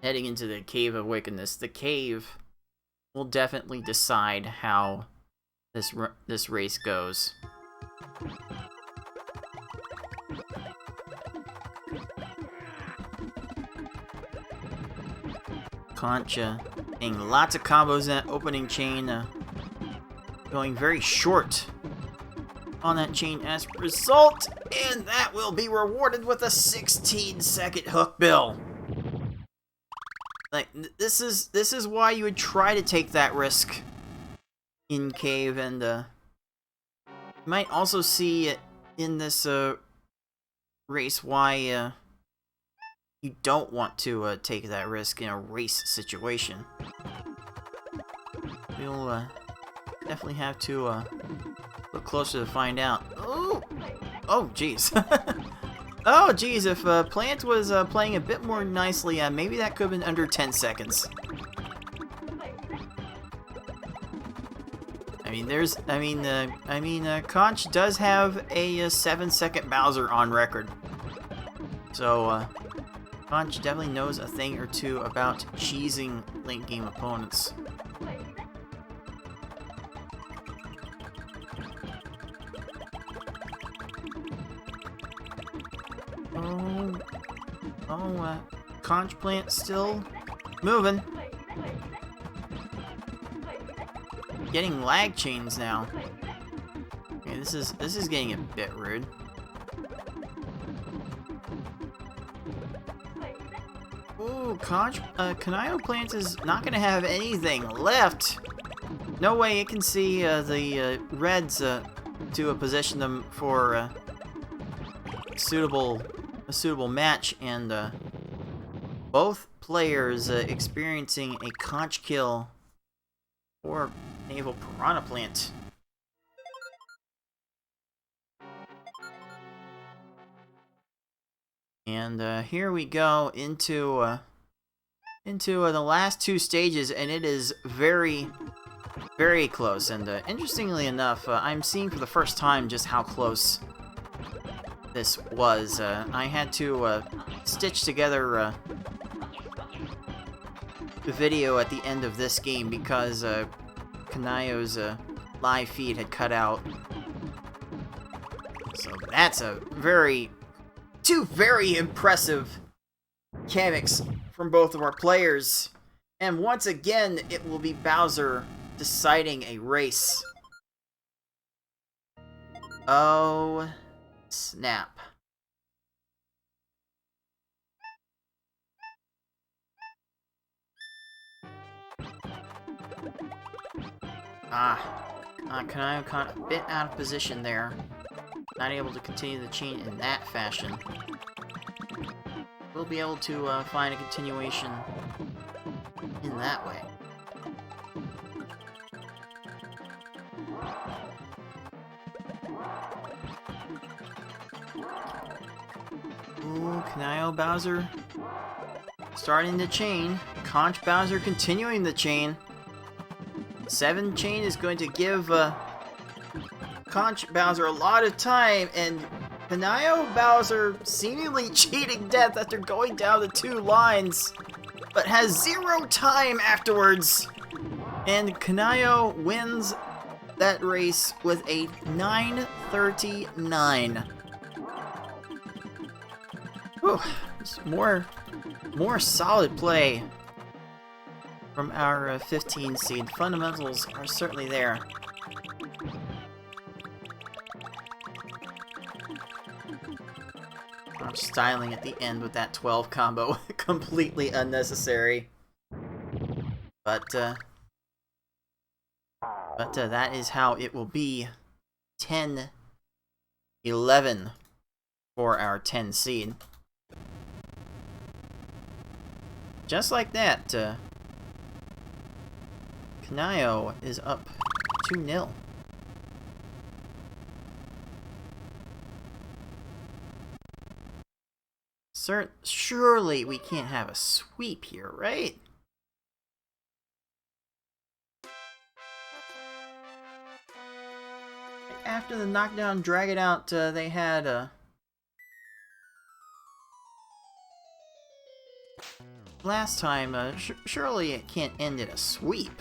heading into the Cave of Wickedness. The cave will definitely decide how this race goes. Conch getting lots of combos in that opening chain, going very short on that chain as a result, and that will be rewarded with a 16-second hook bill. Like, this is why you would try to take that risk in Cave, and you might also see in this race why you don't want to take that risk in a race situation. We'll definitely have to look closer to find out. Oh, jeez. Oh, jeez. If Plant was playing a bit more nicely, maybe that could have been under 10 seconds. Conch does have a 7-second Bowser on record, so Conch definitely knows a thing or two about cheesing late game opponents. Conch Plant still moving. Getting lag chains now. Okay, this is getting a bit rude. Ooh, Kanayo Plants is not gonna have anything left. No way it can see the Reds to position them for a suitable match, and both players experiencing a conch kill for Naval Piranha Plant. And here we go into the last two stages, and it is very, very close. And interestingly enough, I'm seeing for the first time just how close this was. I had to stitch together the video at the end of this game because Kanayo's live feed had cut out. So that's two very impressive mechanics from both of our players. And once again, it will be Bowser deciding a race. Oh, snap. Kanayo caught a bit out of position there. Not able to continue the chain in that fashion. We'll be able to find a continuation in that way. Ooh, Kanayo Bowser starting the chain. Conch Bowser continuing the chain. 7 chain is going to give Conch Bowser a lot of time, and Kanayo Bowser seemingly cheating death after going down the 2 lines, but has 0 time afterwards. And Kanayo wins that race with a 9:39. Whew, more solid play from our 15 seed. Fundamentals are certainly there. I'm styling at the end with that 12 combo. Completely unnecessary. But that is how it will be. 10-11 for our 10 seed. Just like that, Kanayo is up 2-0. Surely we can't have a sweep here, right? After the knockdown, drag it out, they had last time, surely it can't end in a sweep.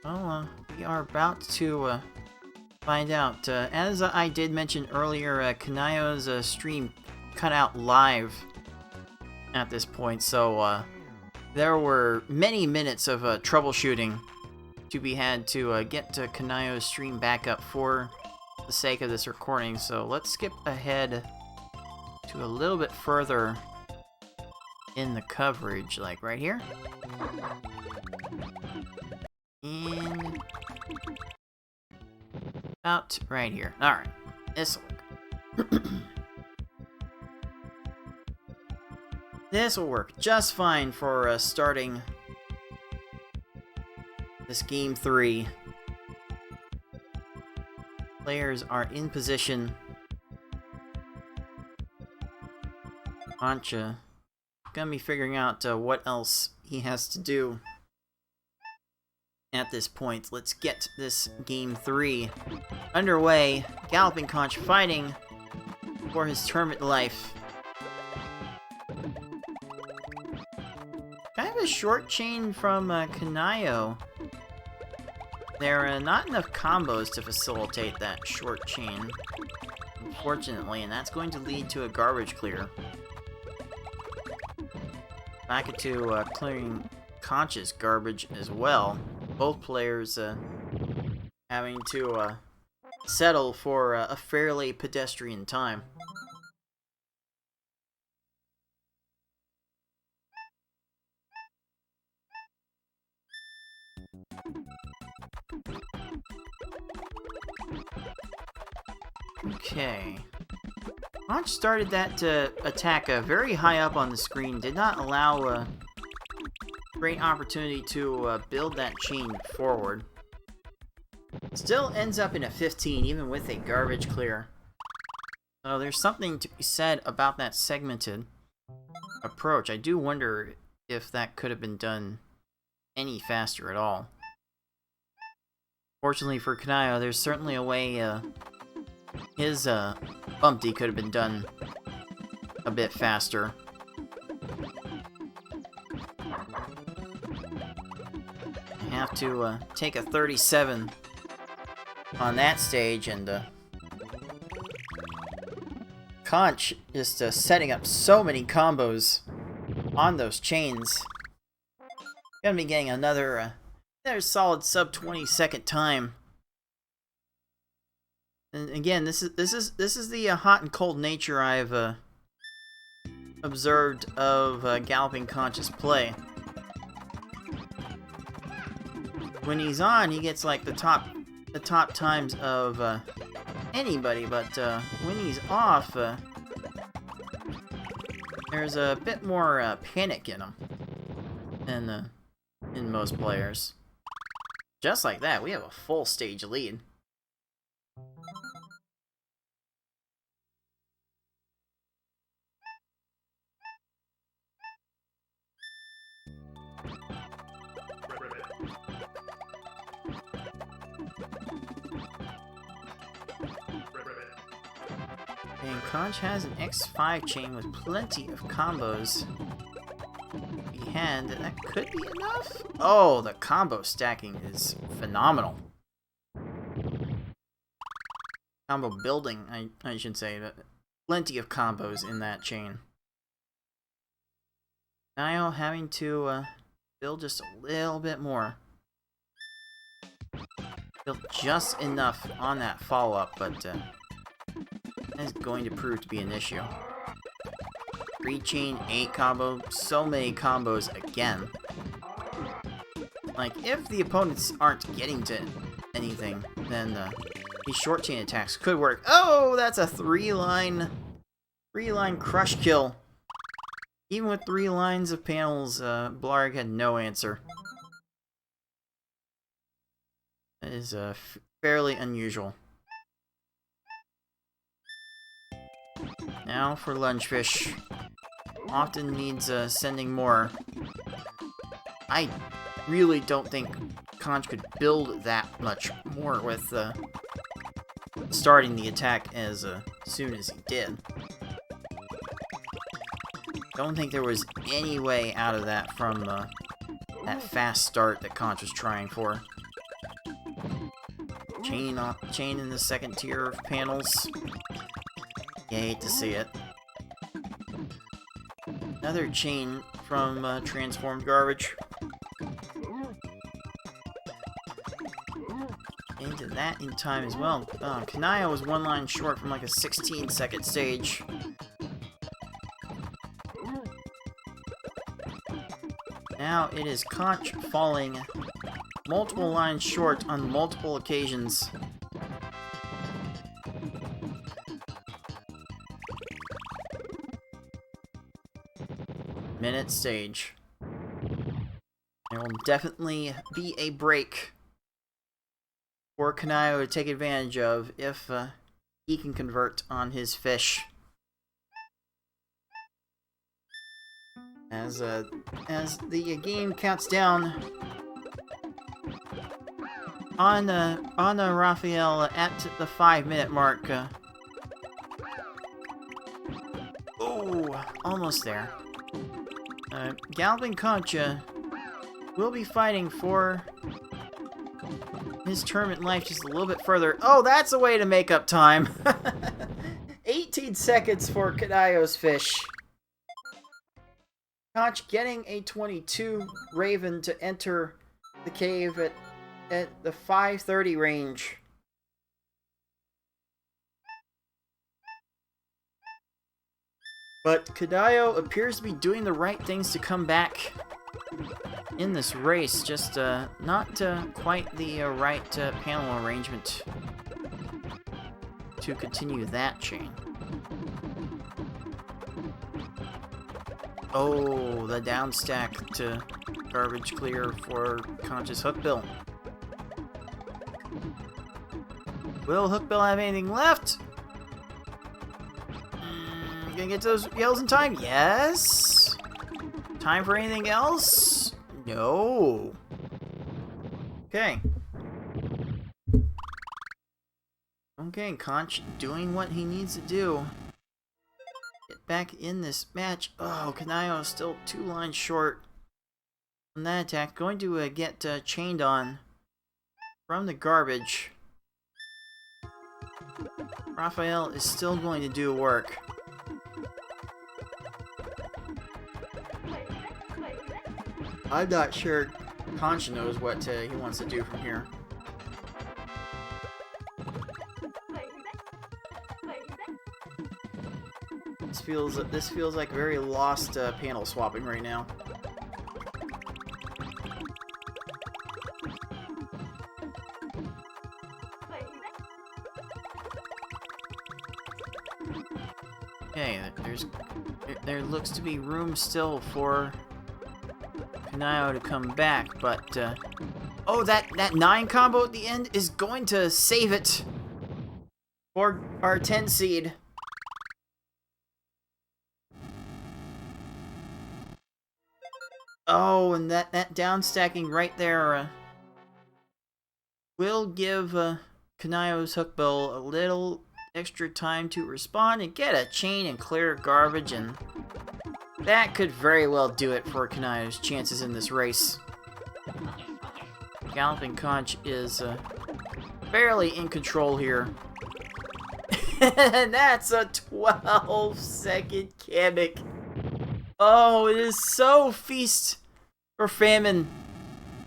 Well, we are about to find out. As I did mention earlier, Kanayo's stream cut out live at this point, so there were many minutes of troubleshooting to be had to get Kanayo's stream back up for the sake of this recording. So let's skip ahead to a little bit further in the coverage, like right here. And about right here. Alright, this'll work. This will work just fine for starting this game 3. Players are in position. Ancha gonna be figuring out what else he has to do at this point. Let's get this game 3 underway. Galloping Conch fighting for his tournament life. Kind of a short chain from Kanayo. There are not enough combos to facilitate that short chain, unfortunately, and that's going to lead to a garbage clear. back into clearing conscious garbage as well. Both players having to settle for a fairly pedestrian time. Okay. Launch started that attack very high up on the screen, did not allow a great opportunity to build that chain forward. Still ends up in a 15, even with a garbage clear. So there's something to be said about that segmented approach. I do wonder if that could have been done any faster at all. Fortunately for Kanayo, there's certainly a way his Bumpty could have been done a bit faster. I have to take a 37 on that stage, and Conch just setting up so many combos on those chains. Gonna be getting another solid sub 20-second time. And again, this is the hot and cold nature I've observed of Galloping Conch's play. When he's on, he gets like the top times of anybody, but when he's off, there's a bit more panic in him than in most players. Just like that, we have a full stage lead. And Conch has an X5 chain with plenty of combos. And that could be enough? Oh, the combo stacking is phenomenal. Combo building, I should say, but plenty of combos in that chain. Niall having to build just a little bit more. Built just enough on that follow-up, but that is going to prove to be an issue. 3 chain, 8 combo, so many combos again. Like, if the opponents aren't getting to anything, then these short chain attacks could work. Oh, that's a 3-line crush kill. Even with 3 lines of panels, Blarg had no answer. That is fairly unusual. Now for Lungefish. Often needs sending more. I really don't think Conch could build that much more with starting the attack as soon as he did. Don't think there was any way out of that from that fast start that Conch was trying for. Chain in the second tier of panels. You hate to see it. Another chain from transformed garbage. Into that in time as well. Kanaya was 1 line short from like a 16-second stage. Now it is Conch falling multiple lines short on multiple occasions. Minute stage. There will definitely be a break for Kanayo to take advantage of if he can convert on his fish. As the game counts down on Raphael at the 5-minute mark. Oh, almost there. Galloping Conch will be fighting for his tournament life just a little bit further. Oh, that's a way to make up time. 18 seconds for Kanayo's fish. Conch getting a 22 Raven to enter the cave at the 5:30 range. But Kadayo appears to be doing the right things to come back in this race, just not quite the right panel arrangement to continue that chain. Oh, the down stack to garbage clear for Conch's Hookbill. Will Hookbill have anything left? Gonna get those yells in time? Yes. Time for anything else? No. Okay. Okay, Conch doing what he needs to do. Get back in this match. Oh, Kanayo is still 2 lines short on that attack. Going to get chained on from the garbage. Raphael is still going to do work. I'm not sure Conch knows what he wants to do from here. This feels like very lost panel swapping right now. Okay, there looks to be room still for Kanayo to come back, but oh, that 9 combo at the end is going to save it for our 10 seed. Oh, and that down stacking right there will give Kanayo's Hookbill a little extra time to respond and get a chain and clear garbage, and that could very well do it for Kanayo's chances in this race. Galloping Conch is barely in control here. And that's a 12-second Kamek. Oh, it is so feast or famine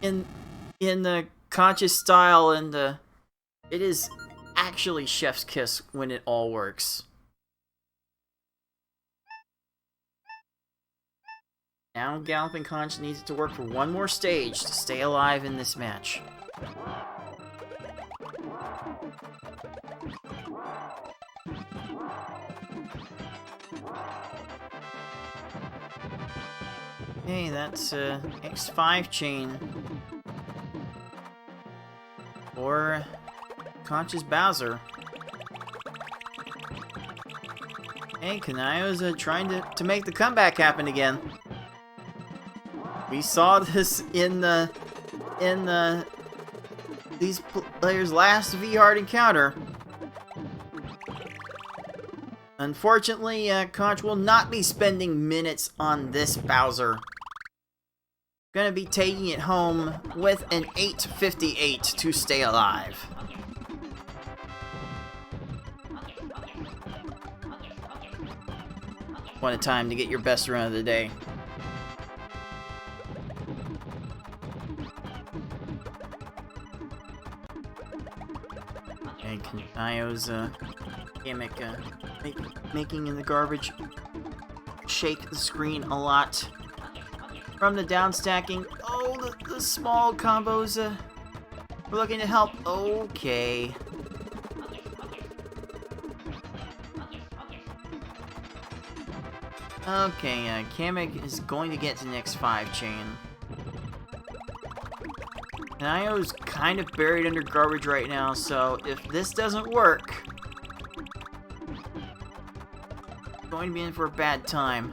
in the Conch's style, and it is actually chef's kiss when it all works. Now Galloping Conch needs to work for one more stage to stay alive in this match. Okay, that's X5 chain for Conch's Bowser. Hey, Kanayo's trying to make the comeback happen again. We saw this in these players' last V-Hard encounter. Unfortunately, Conch will not be spending minutes on this Bowser. Gonna be taking it home with an 858 to stay alive. What a time to get your best run of the day. And Kanayo's gimmick making in the garbage shake the screen a lot. From the down stacking. Oh, the small combos. We're looking to help. Okay. Okay, Kamek is going to get to the next 5 chain. Kanayo's kind of buried under garbage right now, so if this doesn't work, it's going to be in for a bad time.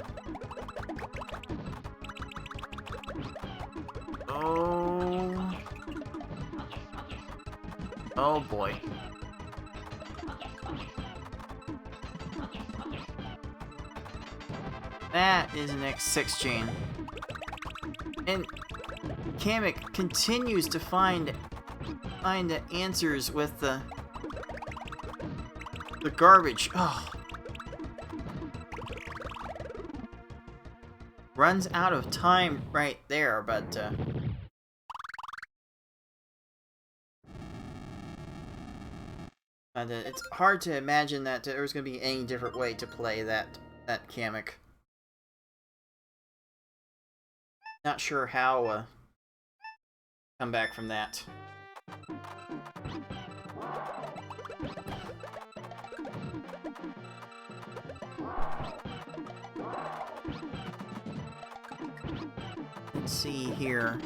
Oh boy. That is an X6 chain. And Kamek continues to find answers with the garbage. Oh. runs out of time right there, but it's hard to imagine that there was going to be any different way to play that Kamek. Not sure how come back from that. Let's see here.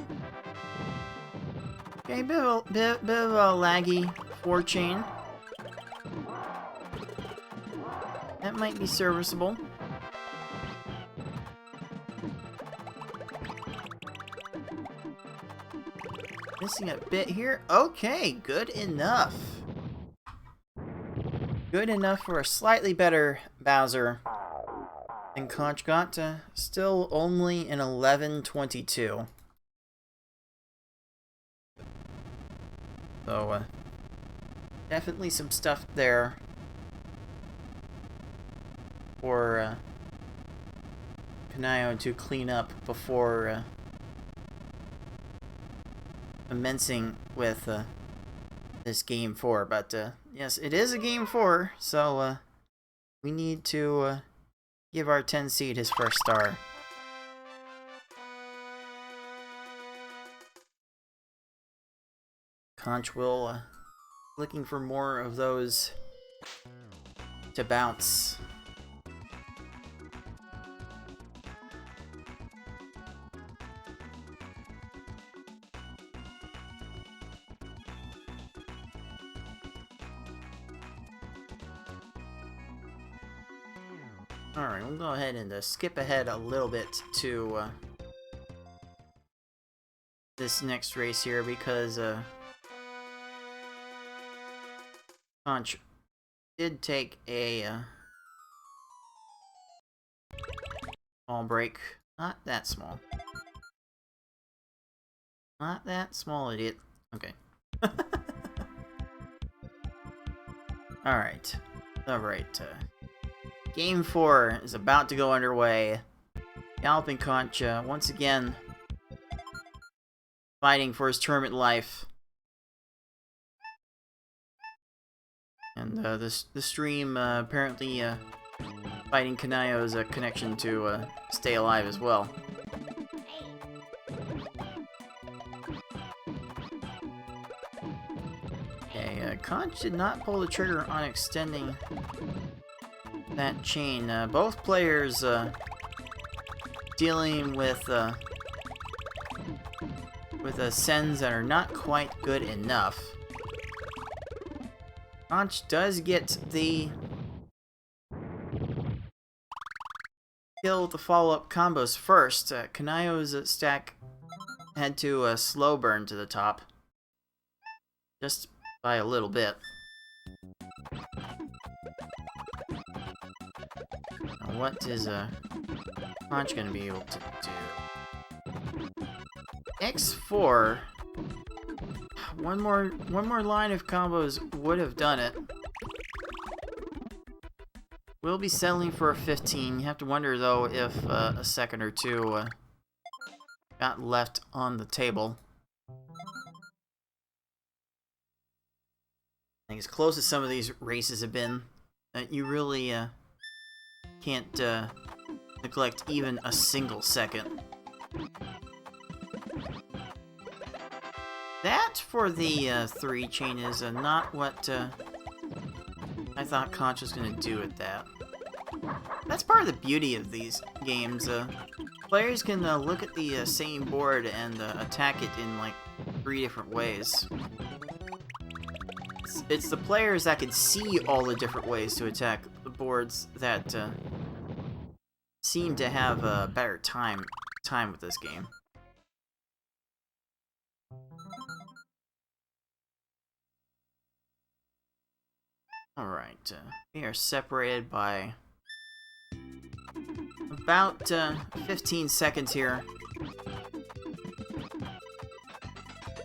Okay, bit of a laggy 4-chain. That might be serviceable. Missing a bit here. Okay, good enough. Good enough for a slightly better Bowser. And Conch got still only an 11-22. So, definitely some stuff there for Kanayo to clean up before commencing with this Game 4. But, yes, it is a Game 4, so we need to give our 10 seed his first star. Conch will looking for more of those to bounce. Alright, we'll go ahead and skip ahead a little bit to this next race here because Conch did take a small break. Not that small. Not that small, idiot. Okay. Alright. Alright. Game 4 is about to go underway. Galloping Conch, once again, fighting for his tournament life. And the stream apparently fighting Kanayo's connection to stay alive as well. Okay, Conch did not pull the trigger on extending that chain. Both players dealing with sends that are not quite good enough. Conch does get the kill with the follow-up combos first. Kanayo's stack had to slow burn to the top. Just by a little bit. Now what is Conch gonna be able to do? X4. One more line of combos would have done it. We'll be settling for a 15. You have to wonder though if a second or two got left on the table. I think as close as some of these races have been, you really can't neglect even a single second. That for the 3 chain is not what I thought Conch was going to do with that. That's part of the beauty of these games. Players can look at the same board and attack it in like 3 different ways. It's the players that can see all the different ways to attack the boards that seem to have a better time with this game. Alright, we are separated by about 15 seconds here.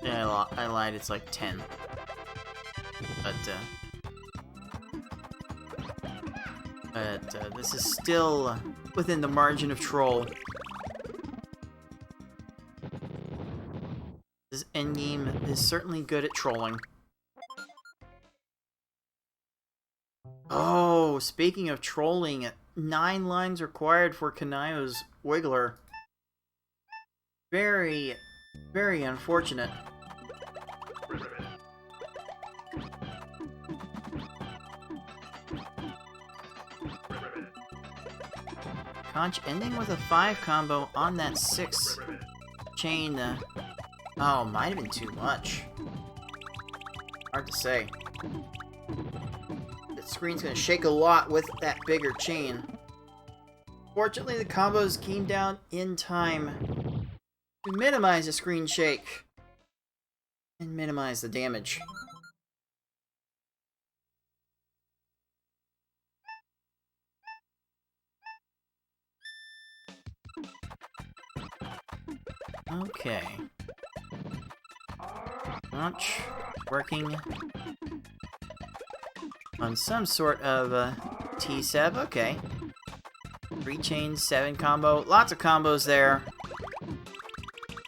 Yeah, I lied, it's like 10. But this is still within the margin of troll endgame is certainly good at trolling. Oh, speaking of trolling, 9 lines required for Kanayo's Wiggler. Very, very unfortunate. Conch ending with a 5 combo on that 6 chain. Oh, might have been too much. Hard to say. The screen's gonna shake a lot with that bigger chain. Fortunately, the combos came down in time to minimize the screen shake and minimize the damage. Okay. Launch working on some sort of T-Seb. Okay. 3 chains, 7 combo. Lots of combos there.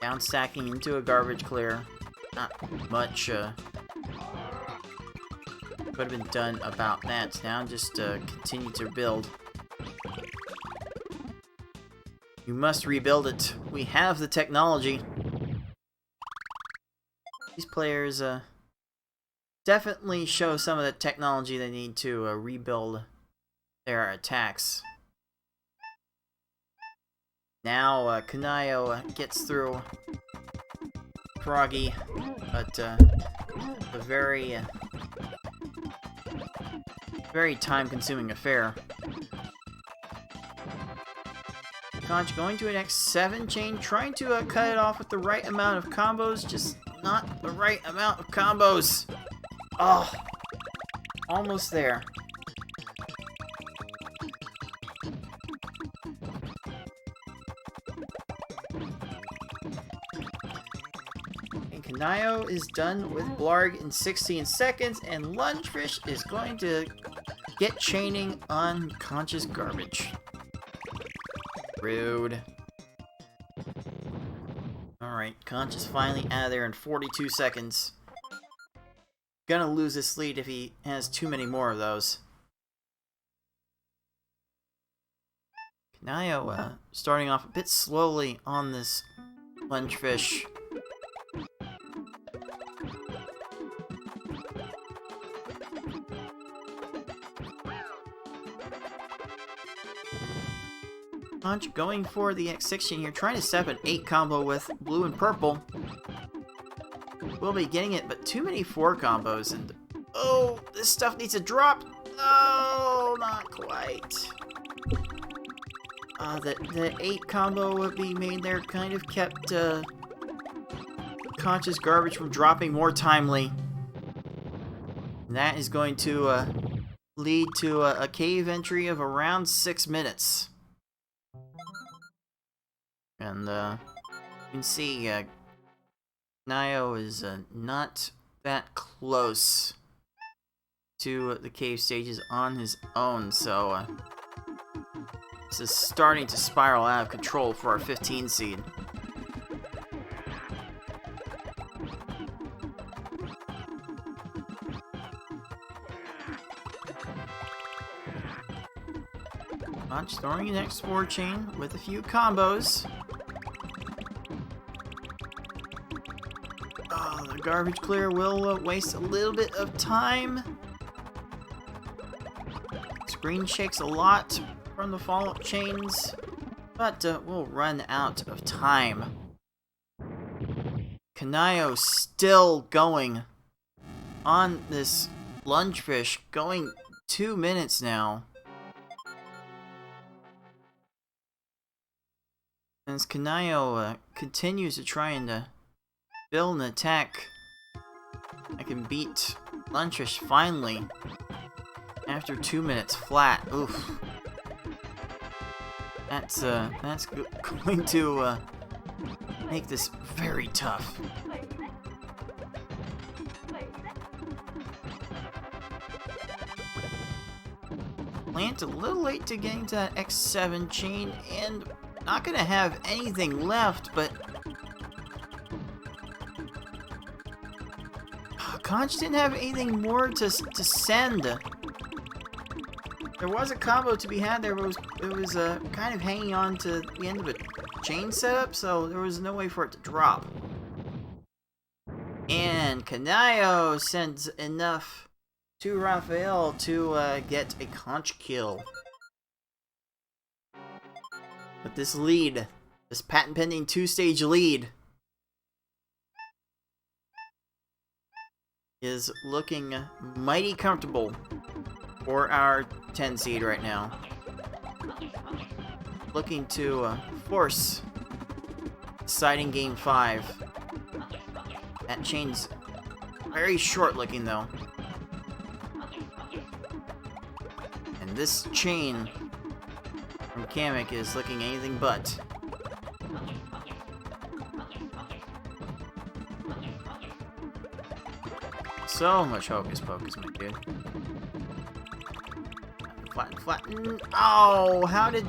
Down stacking into a garbage clear. Not much could have been done about that. Now just continue to build. You must rebuild it. We have the technology. These players definitely show some of the technology they need to rebuild their attacks. Now Kanayo gets through Froggy, but a very time-consuming affair. Conch going to an X7 chain, trying to cut it off with the right amount of combos, just not the right amount of combos. Oh, almost there. And Kanayo is done with Blarg in 16 seconds, and Lungefish is going to get chaining on Conch's garbage. Rude. Alright, Conch is finally out of there in 42 seconds. Gonna lose this lead if he has too many more of those. Kanayo starting off a bit slowly on this Lungefish. Conch going for the X6 chain here, trying to set up an 8 combo with blue and purple. We'll be getting it, but too many 4 combos, and oh, this stuff needs to drop. No, not quite. The 8 combo being made there kind of kept Conch's garbage from dropping more timely. And that is going to lead to a cave entry of around 6 minutes. And you can see Kanayo is not that close to the cave stages on his own, so this is starting to spiral out of control for our 15 seed. Conch throwing an X4 chain with a few combos. Oh, the garbage clear will waste a little bit of time. Screen shakes a lot from the follow-up chains, but we'll run out of time. Kanayo still going on this Lungefish, going 2 minutes now. As Kanayo continues to try and build an attack, I can beat Lungefish finally after 2 minutes flat. Oof. That's going to make this very tough. Plant a little late to getting to that X7 chain, and not gonna have anything left, but Conch didn't have anything more to send. There was a combo to be had there, but it was kind of hanging on to the end of a chain setup, so there was no way for it to drop. And Kanayo sends enough to Raphael to get a Conch kill. But this lead, this patent-pending 2-stage lead, is looking mighty comfortable for our 10 seed right now. Looking to force deciding game 5. That chain's very short looking though. And this chain from Kamek is looking anything but. So much hocus pocus, my dude. Flatten, flatten. Oh, how did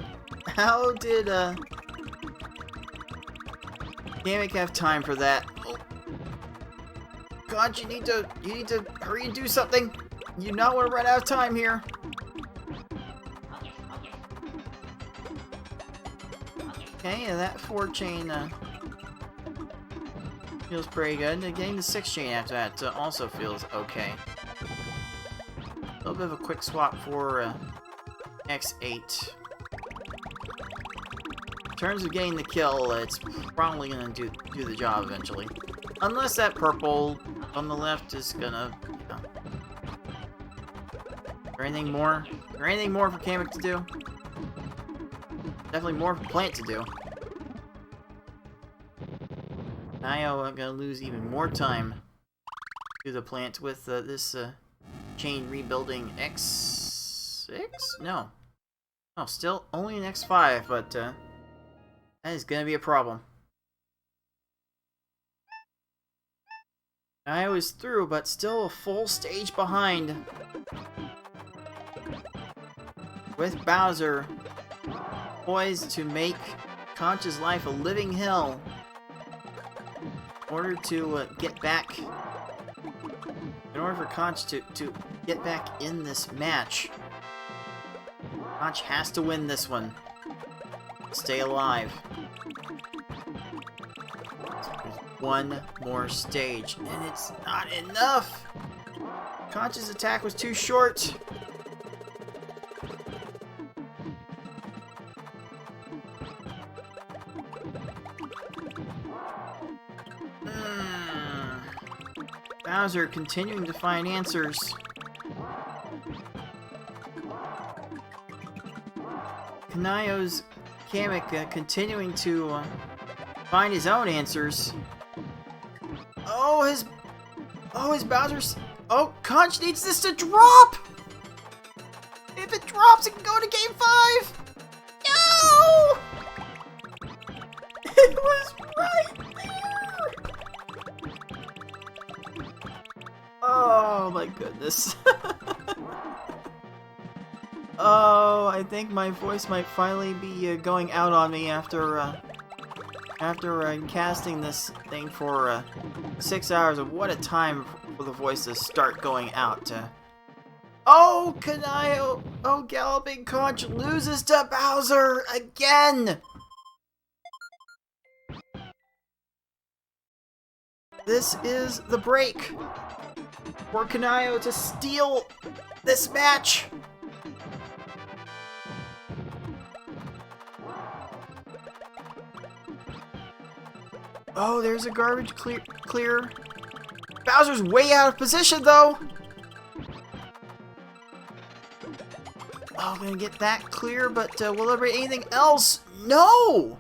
Kamek have time for that? Oh. God, you need to hurry and do something. You not want to run out of time here. Okay, and that 4 chain feels pretty good. Getting the 6 chain after that also feels okay. A little bit of a quick swap for X8. In terms of getting the kill, it's probably gonna do the job eventually. Unless that purple on the left is gonna, you know. Is there anything more? Is there anything more for Kamek to do? Definitely more for Plant to do. Nayo gonna lose even more time to the Plant with this chain rebuilding X6? No. Oh, still only an X5, but that is gonna be a problem. Nayo is through, but still a full stage behind. With Bowser poised to make Conch's life a living hell in order to get back. In order for Conch to get back in this match, Conch has to win this one. Stay alive. There's one more stage, and it's not enough! Conch's attack was too short. Bowser continuing to find answers. Kanayo's Kamek continuing to find his own answers. Oh, his Bowser's... Oh, Conch needs this to drop! If it drops, it can go to game 5! No! It was right there! Oh my goodness. Oh, I think my voice might finally be going out on me after casting this thing for 6 hours. What a time for the voice to start going out. Oh, Kanayo! Oh, Galloping Conch loses to Bowser again! This is the break for Kanayo to steal this match. Oh, there's a garbage clear. Bowser's way out of position, though. Oh, gonna get that clear, but will there be anything else? No!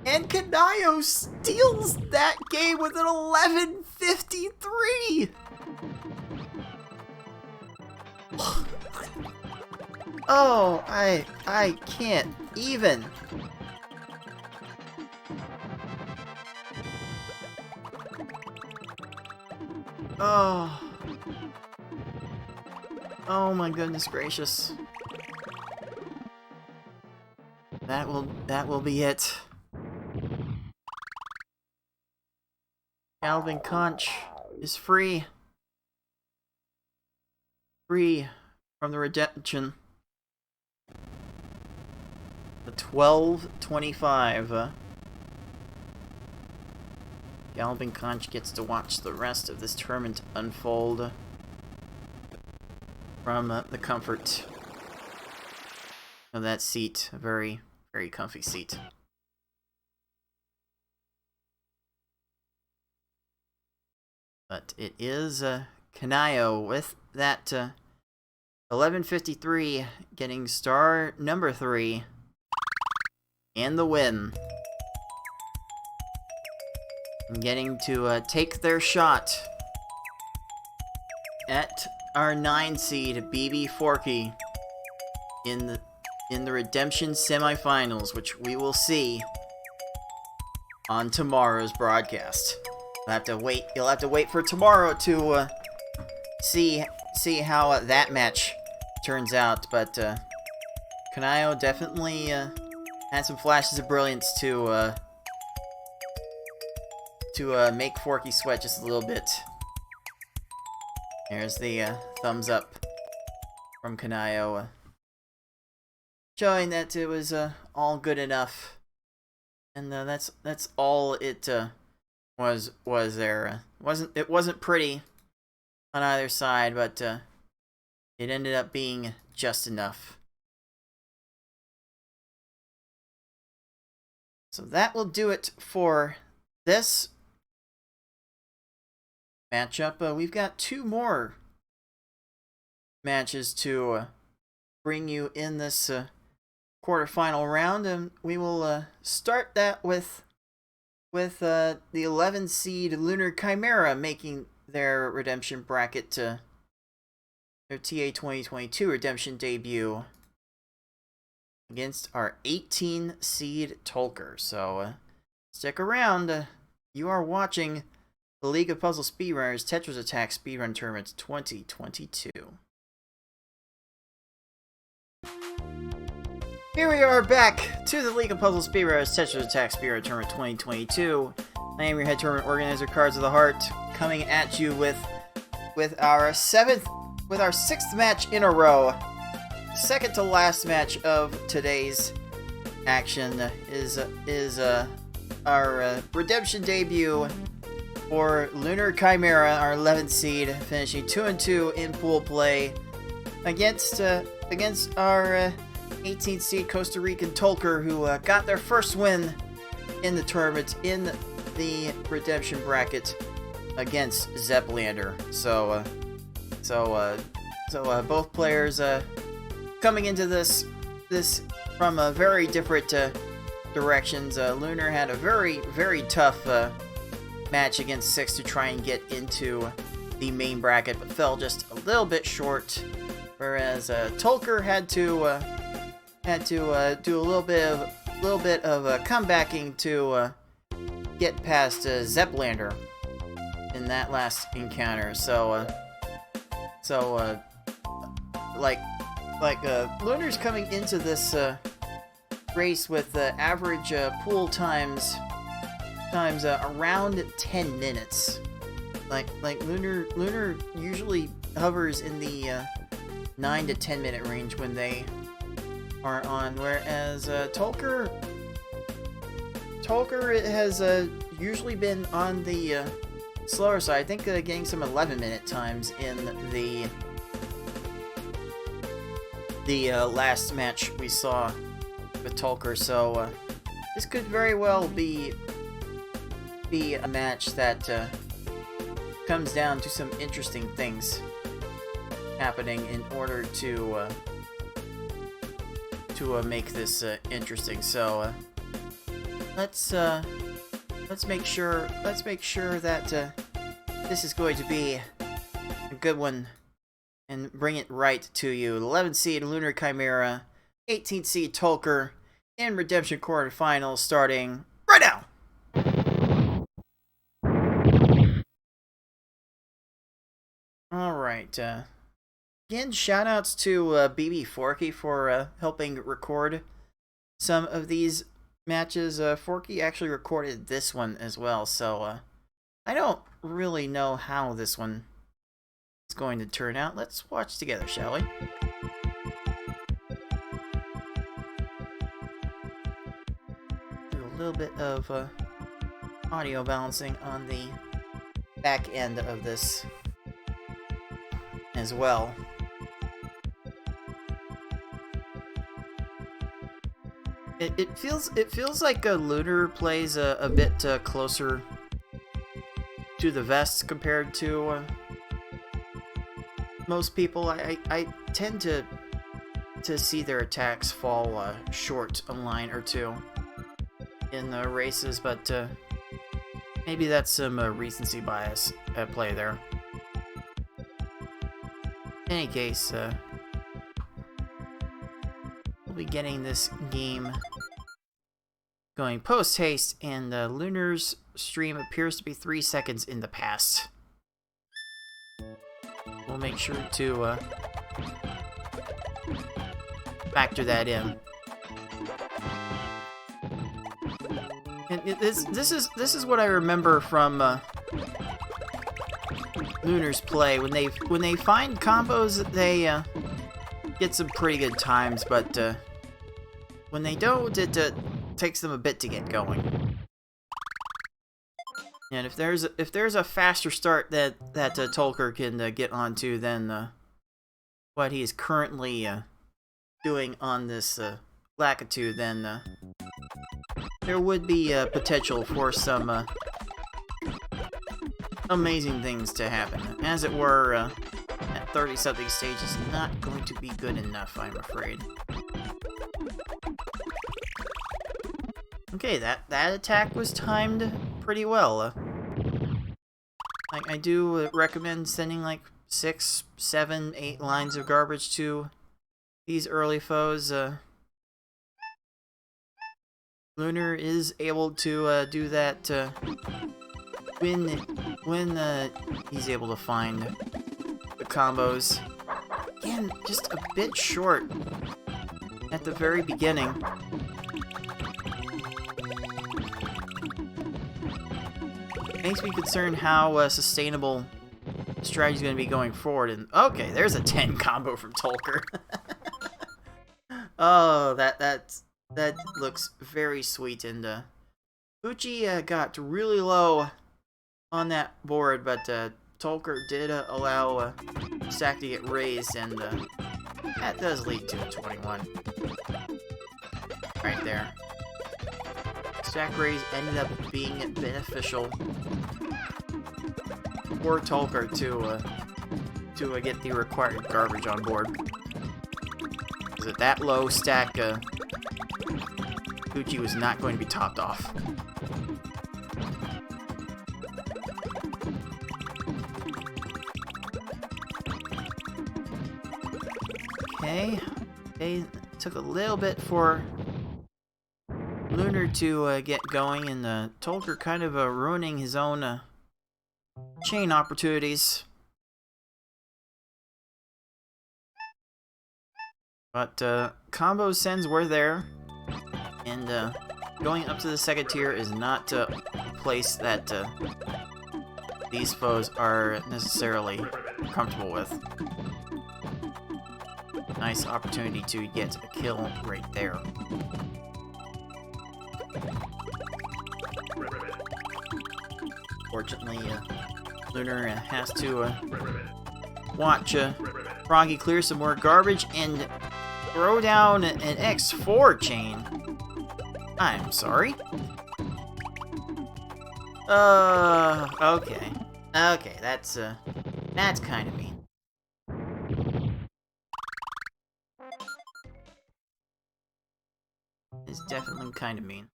And Kanayo steals that game with an 11:53! Oh, I can't even. Oh. Oh my goodness gracious. That will be it. Calvin Conch is free. free from the redemption. The 12:25. Galloping Conch gets to watch the rest of this tournament unfold from the comfort of that seat. A very, very comfy seat. But it is Kanayo with that 11:53 getting star number 3 and the win. And getting to take their shot at our 9 seed BB Forky in the redemption semifinals, which we will see on tomorrow's broadcast. You'll have to wait for tomorrow to see how that match turns out. But Kanayo definitely had some flashes of brilliance to make Forky sweat just a little bit. Here's the thumbs up from Kanayo, showing that it was all good enough, and that's all it was there. It wasn't pretty on either side, but it ended up being just enough. So that will do it for this matchup. We've got 2 more matches to bring you in this quarterfinal round, and we will start that with the 11 seed Lunar Chimera making their redemption bracket to their TA 2022 redemption debut against our 18 seed Tolker. So stick around. You are watching the League of Puzzle Speedrunners Tetris Attack Speedrun Tournament 2022. Here we are back to the League of Puzzle Speedrunners Tetris Attack Speedrun Tournament 2022. I am your head tournament organizer, Cards of the Heart, coming at you with our 6th match in a row. Second to last match of today's action is our redemption debut for Lunar Chimera, our 11th seed, finishing 2-2 in pool play against our 18th seed Costa Rican Tolker, who got their first win in the tournament in the redemption bracket against Zeppelander. So both players coming into this from very different directions. Lunar had a very, very tough match against 6 to try and get into the main bracket, but fell just a little bit short. Whereas Tolker had to do a little bit of comebacking to get past Zeppelander in that last encounter. Lunar's coming into this race with average pool times around 10 minutes. Like Lunar usually hovers in the 9 to 10 minute range when they are on, whereas Tolker has usually been on the slower side. I think getting some 11-minute times in the last match we saw with Tolker. So this could very well be a match that comes down to some interesting things happening in order to make this interesting. So let's make sure that this is going to be a good one and bring it right to you. 11 seed Lunar Chimera, 18 seed Tolker in redemption quarterfinals starting right now. Alright, again, shoutouts to BB Forky for helping record some of these matches. Forky actually recorded this one as well, so I don't really know how this one is going to turn out. Let's watch together, shall we? Do a little bit of audio balancing on the back end of this as well. It feels like Lunar plays a bit closer to the vest compared to most people. I tend to see their attacks fall short a line or two in the races, but maybe that's some recency bias at play there. In any case, we'll be getting this game going post-haste, and Lunar's stream appears to be 3 seconds in the past. We'll make sure to factor that in. And this is what I remember from Lunar's play. When they find combos, they get some pretty good times, but when they don't, it takes them a bit to get going. And if there's a faster start that Tolker can get onto than what he is currently doing on this latitude, then there would be potential for some amazing things to happen. As it were, at 30-something stage is not going to be good enough, I'm afraid. Okay, that attack was timed pretty well. I do recommend sending like 6, 7, 8 lines of garbage to these early foes. Lunar is able to do that when he's able to find the combos. Again, just a bit short at the very beginning. Makes me concerned how sustainable the strategy is going to be going forward. And okay, there's a 10 combo from Tolker. Oh, that looks very sweet. And Pucci got really low on that board, but Tolker did allow stack to get raised, and that does lead to a 21 right there. Stack raise ended up being beneficial for Tolker to get the required garbage on board. Because at that low stack, Pucci was not going to be topped off. Okay, it took a little bit for Lunar to get going, and Tolker kind of ruining his own chain opportunities. But combo sends were there, and going up to the second tier is not a place that these foes are necessarily comfortable with. Nice opportunity to get a kill right there. Fortunately, Lunar has to watch Froggy clear some more garbage and throw down an X4 chain. I'm sorry. Okay. Okay, that's kind of mean. It's definitely kind of mean.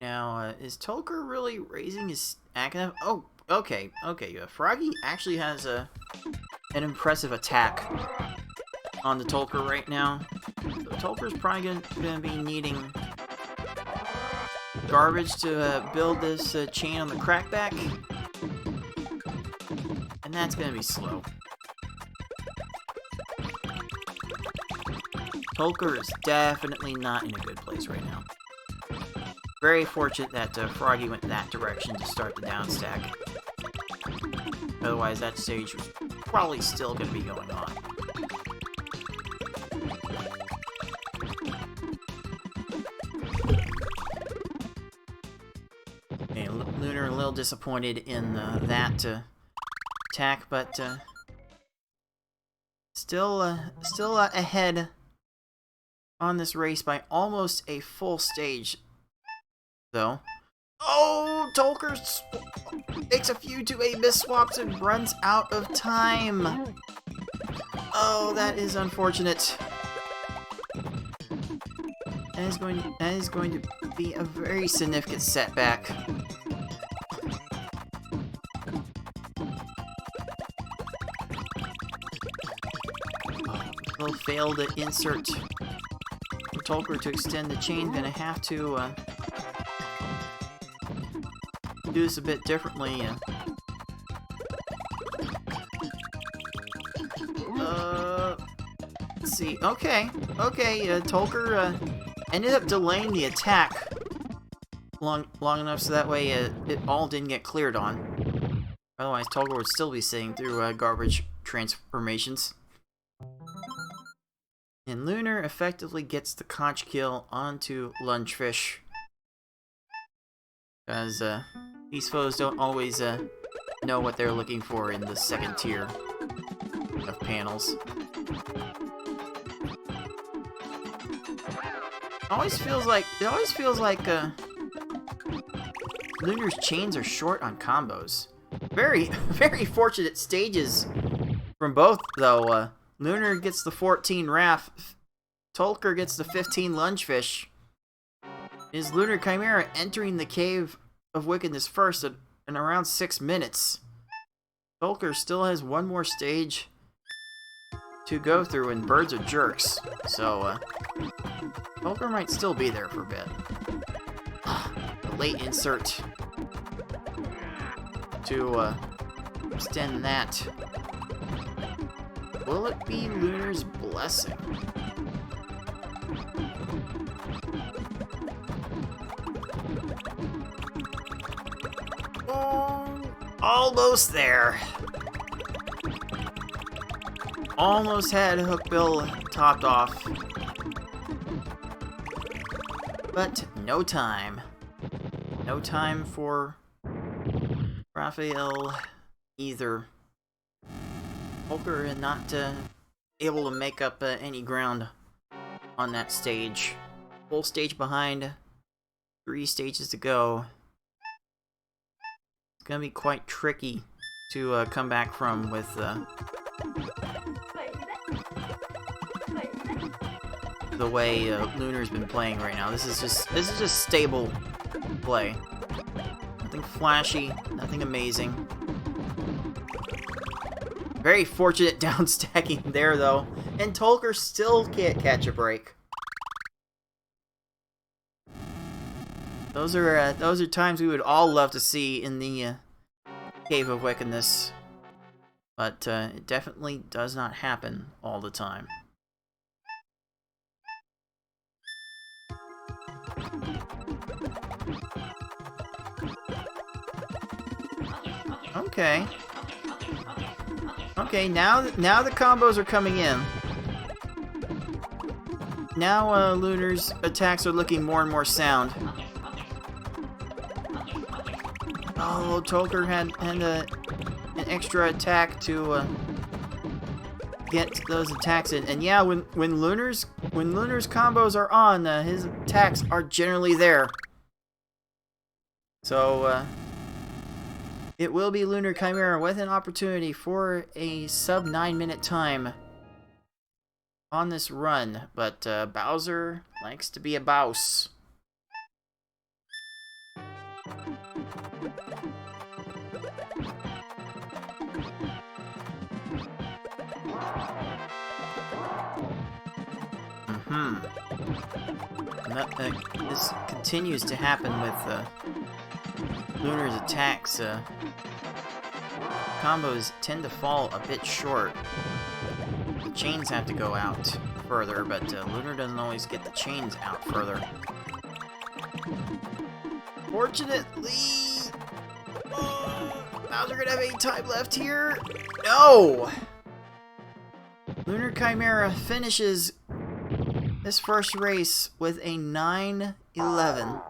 Now, is Tolker really raising his stack enough? Oh, okay. Froggy actually has an impressive attack on the Tolker right now. So Tolker's probably gonna be needing garbage to build this chain on the crackback, and that's gonna be slow. Tolker is definitely not in a good place right now. Very fortunate that Froggy went that direction to start the down stack. Otherwise, that stage probably still going to be going on. Okay, Lunar a little disappointed in that attack, but still ahead on this race by almost a full stage, though. Oh, Tolker makes a few 2A miss swaps and runs out of time. Oh, that is unfortunate. That is going to be a very significant setback. Little failed insert from Tolker to extend the chain. Gonna have to do this a bit differently. Let's see. Okay. Tolker ended up delaying the attack long enough so that way it all didn't get cleared on. Otherwise, Tolker would still be sitting through garbage transformations. And Lunar effectively gets the conch kill onto Lungefish. Because these foes don't always know what they're looking for in the second tier of panels. It always feels like Lunar's chains are short on combos. Very, very fortunate stages from both, though. Lunar gets the 14 Raph, Tolker gets the 15 Lungefish. Is Lunar Chimera entering the Cave of Wickedness first in around 6 minutes? Tolker still has one more stage to go through, and birds are jerks, so Tolker might still be there for a bit. A late insert to extend that. Will it be Lunar's blessing? Oh, almost there. Almost had Hookbill topped off. But no time. No time for Raphael either. Tolker not able to make up any ground on that stage. Full stage behind. 3 stages to go. It's gonna be quite tricky to come back from with the way Lunar's been playing right now. This is just stable play. Nothing flashy, nothing amazing. Very fortunate downstacking there, though. And Tolker still can't catch a break. Those are times we would all love to see in the Cave of Wickedness. But it definitely does not happen all the time. Okay. Okay, now the combos are coming in. Now Lunar's attacks are looking more and more sound. Oh, Tolker had an extra attack to get those attacks in, and yeah, when Lunar's combos are on, his attacks are generally there. So it will be Lunar Chimera with an opportunity for a sub 9-minute time on this run, but Bowser likes to be a bouse. This continues to happen with Lunar's attacks. Combos tend to fall a bit short. The chains have to go out further, but Lunar doesn't always get the chains out further. Fortunately, Bowser gonna have any time left here? No! Lunar Chimera finishes this first race with a 9-11.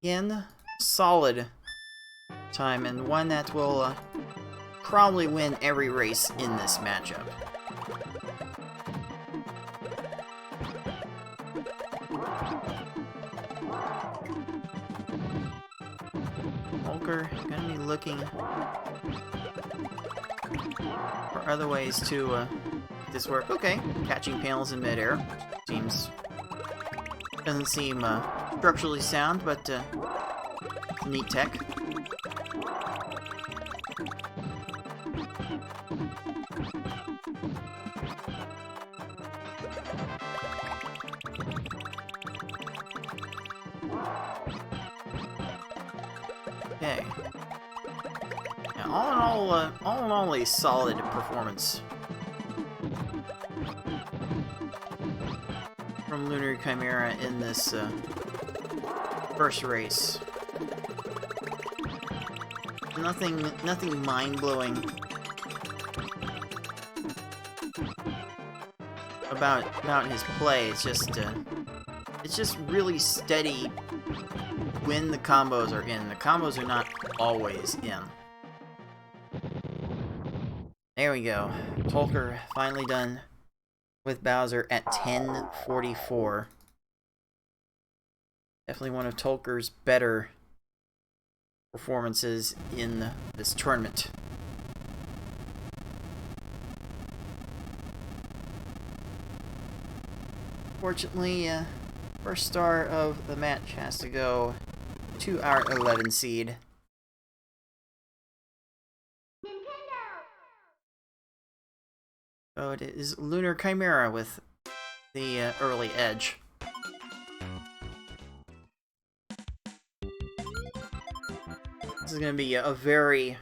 Again, solid time, and one that will probably win every race in this matchup. Volker gonna be looking for other ways to make this work. Okay, catching panels in midair doesn't seem structurally sound, but neat tech. Okay. Yeah, all in all, a solid performance from Lunar Chimera in this first race. Nothing mind-blowing about his play. It's just really steady when the combos are in. The combos are not always in. There we go. Tolker finally done with Bowser at 10:44. Definitely one of Tolker's better performances in this tournament. Fortunately, first star of the match has to go to our 11 seed. So it is Lunar Chimera with the early edge. This is going to be a very,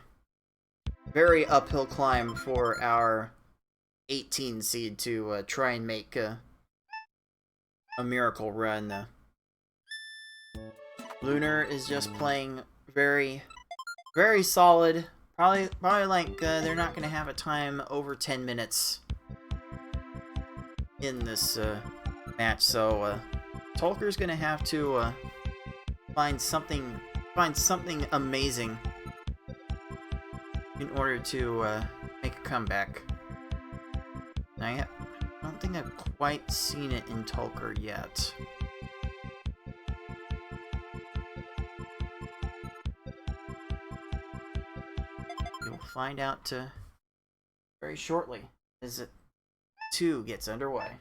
very uphill climb for our 18 seed to try and make a miracle run. Lunar is just playing very, very solid. Probably like they're not going to have a time over 10 minutes in this match. So Tolker's going to have to find something amazing in order to make a comeback. I don't think I've quite seen it in Tolker yet. We'll find out very shortly as 2 gets underway.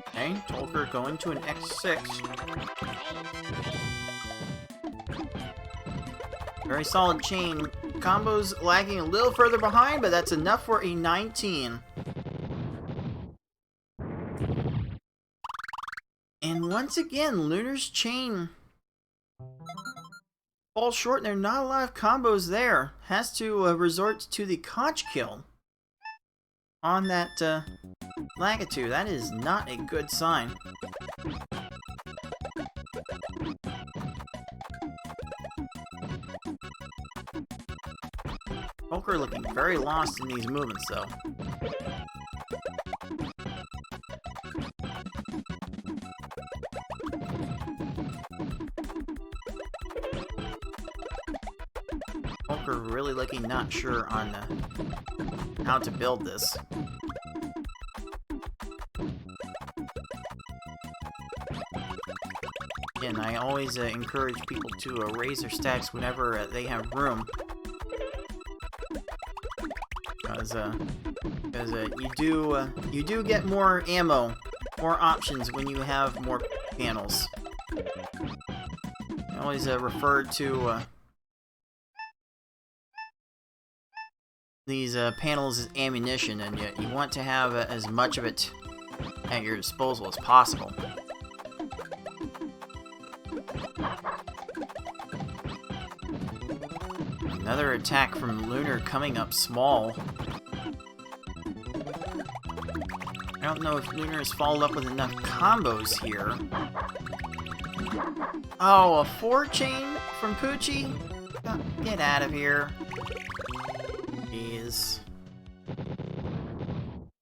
Okay, Tolker going to an X6. Very solid chain. Combos lagging a little further behind, but that's enough for a 19. And once again, Lunar's chain falls short, and there are not a lot of combos there. Has to resort to the conch kill on that Lagatoo. That is not a good sign. Poker looking very lost in these movements, though. Poker really looking not sure on how to build this. Again, I always encourage people to raise their stacks whenever they have room. Because you do get more ammo, more options when you have more panels. I always refer to these panels as ammunition, and you want to have as much of it at your disposal as possible. Another attack from Lunar coming up small. I don't know if Lunar has followed up with enough combos here. Oh, a 4 chain from Poochie? Oh, get out of here. Jeez.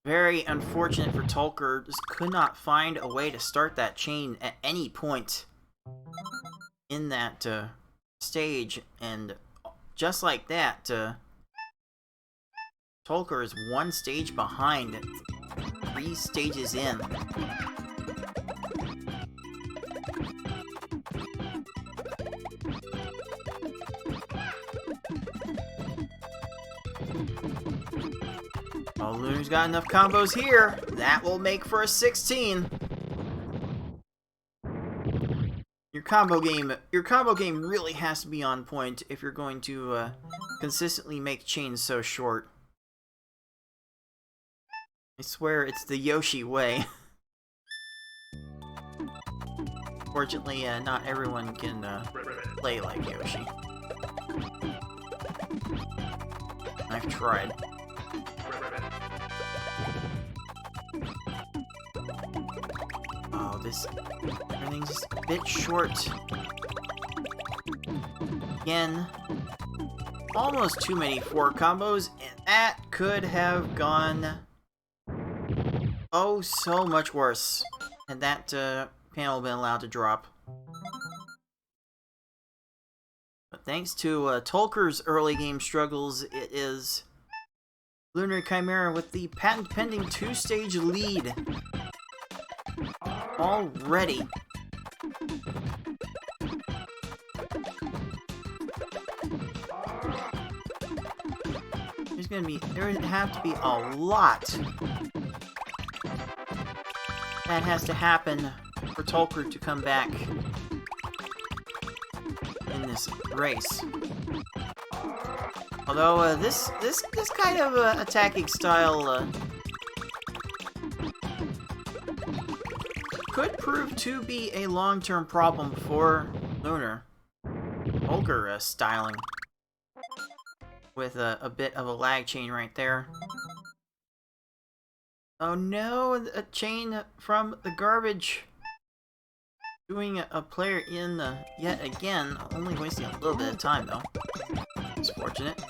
Very unfortunate for Tolker. Just could not find a way to start that chain at any point in that stage. And just like that, Tolker is 1 stage behind. 3 stages in. Oh, Lunar's got enough combos here. That will make for a 16. Your combo game really has to be on point if you're going to consistently make chains so short. I swear it's the Yoshi way. Fortunately, not everyone can play like Yoshi. I've tried. Oh, everything's a bit short. Again, almost too many 4 combos, and that could have gone oh so much worse had that panel been allowed to drop. But thanks to Tolker's early game struggles, it is Lunar Chimera with the patent-pending 2-stage lead already. There would have to be a lot that has to happen for Tolker to come back in this race. Although this kind of attacking style could prove to be a long-term problem for Lunar. Tolker styling with a bit of a lag chain right there. Oh no, a chain from the garbage. Doing a player in yet again, only wasting a little bit of time though. It's fortunate.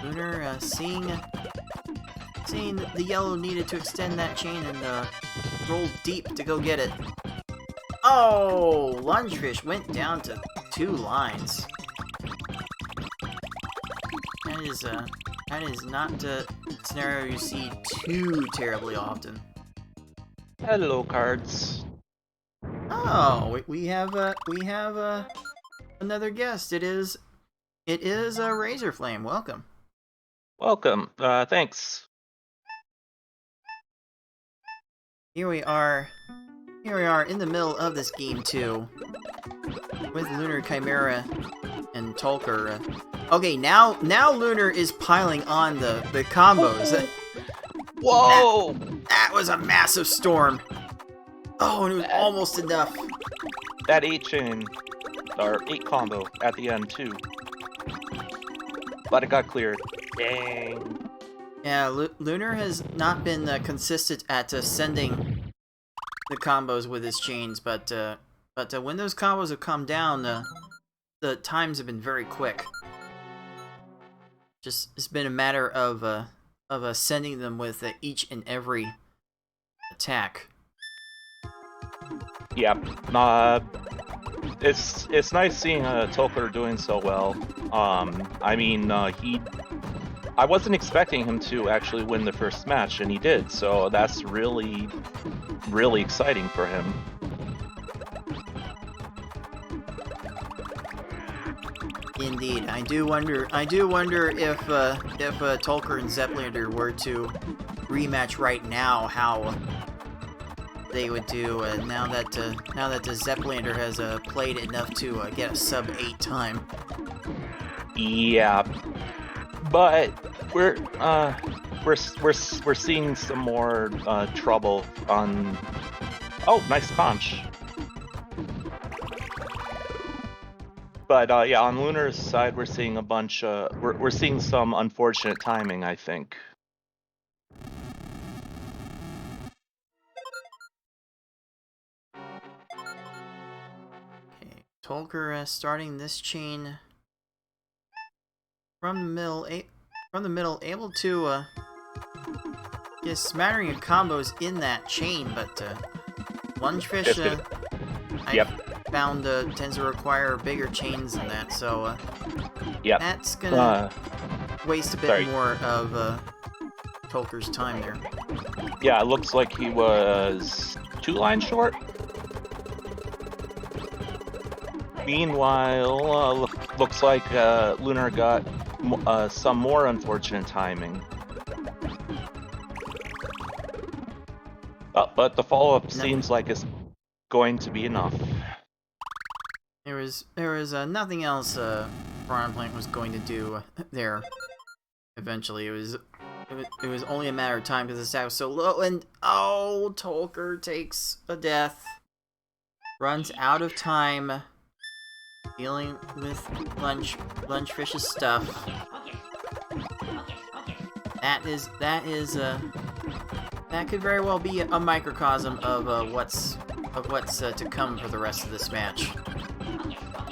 Lunar seeing the yellow needed to extend that chain and roll deep to go get it. Oh, Lungefish went down to 2 lines. That is not a scenario you see too terribly often. Hello, cards. Oh, we have another guest. It is Razor Flame. Welcome. Welcome. Thanks. Here we are in the middle of this game too, with Lunar Chimera and Tolker. Okay, now Lunar is piling on the combos. Whoa! That was a massive storm. Oh, and it was almost enough. That 8 chain, or 8 combo at the end too. But it got cleared. Dang. Yeah, Lunar has not been consistent at sending the combos with his chains, but when those combos have come down, the times have been very quick. Just it's been a matter of sending them with each and every attack. Yeah. It's nice seeing Tolker doing so well. I mean, I wasn't expecting him to actually win the first match, and he did. So that's really, really exciting for him. Indeed, I do wonder if Tolker and Zeppelander were to rematch right now, how they would do now that the Zeppelander has played enough to get a sub 8 time. Yeah, but we're seeing some more trouble on. Oh, nice conch. But yeah, on Lunar's side, we're seeing a bunch. We're seeing some unfortunate timing, I think. Okay, Tolker starting this chain from the middle. Able to get a smattering of combos in that chain, but Lungefish, Yep. I found tends to require bigger chains than that, so Yep. that's gonna waste a bit sorry. more of Tolker's time there. Yeah, it looks like he was 2 lines short. Meanwhile, looks like Lunar got some more unfortunate timing. But the follow-up seems like it's going to be enough. There was nothing else Piranha Plant was going to do there. Eventually, it was only a matter of time because the stack was so low, and oh, Tolker takes a death, runs out of time, dealing with Lungefish's stuff. That could very well be a microcosm of what's to come for the rest of this match.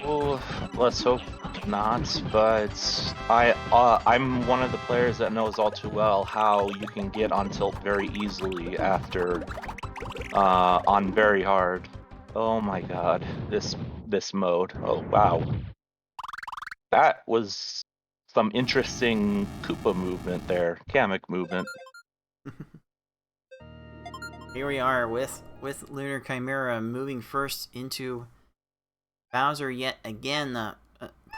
Well, let's hope not, but I'm one of the players that knows all too well how you can get on tilt very easily after on very hard. Oh my god, this mode. Oh wow. That was some interesting Koopa movement there, Kamek movement. Here we are with Lunar Chimera moving first into Bowser yet again,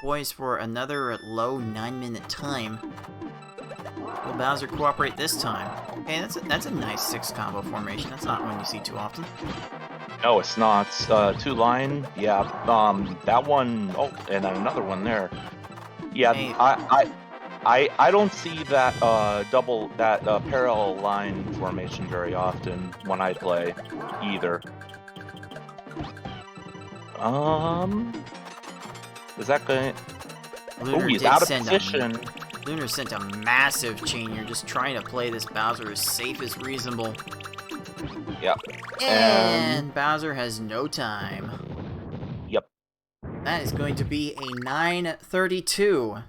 poised for another low 9-minute time. Will Bowser cooperate this time? Okay, that's a nice 6 combo formation. That's not one you see too often. No, it's not. 2 line, yeah. That one, oh, and then another one there. Yeah, Hey. I don't see that parallel line formation very often when I play either. Is that going? Oh, he's out of position. Lunar sent a massive chain here, just trying to play this Bowser as safe as reasonable. Yep. And Bowser has no time. Yep. That is going to be a 9:32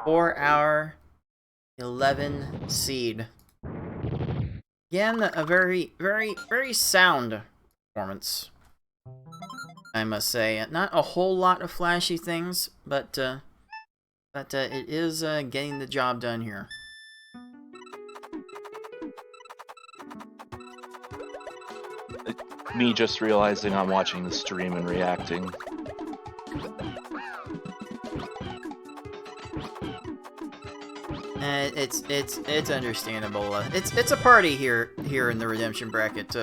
for our 11 seed. Again, a very, very, very sound performance, I must say. Not a whole lot of flashy things, but it is getting the job done here. Me just realizing I'm watching the stream and reacting. It's understandable. It's a party here in the redemption bracket.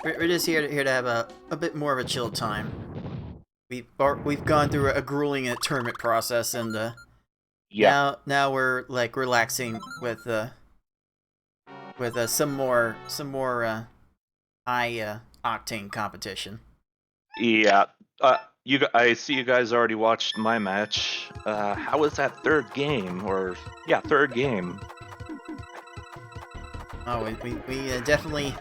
We're just here to have a bit more of a chill time. We've gone through a grueling tournament process, and Yeah. now we're like relaxing with some more high octane competition. Yeah. I see you guys already watched my match. How was that third game? Third game. Oh, we definitely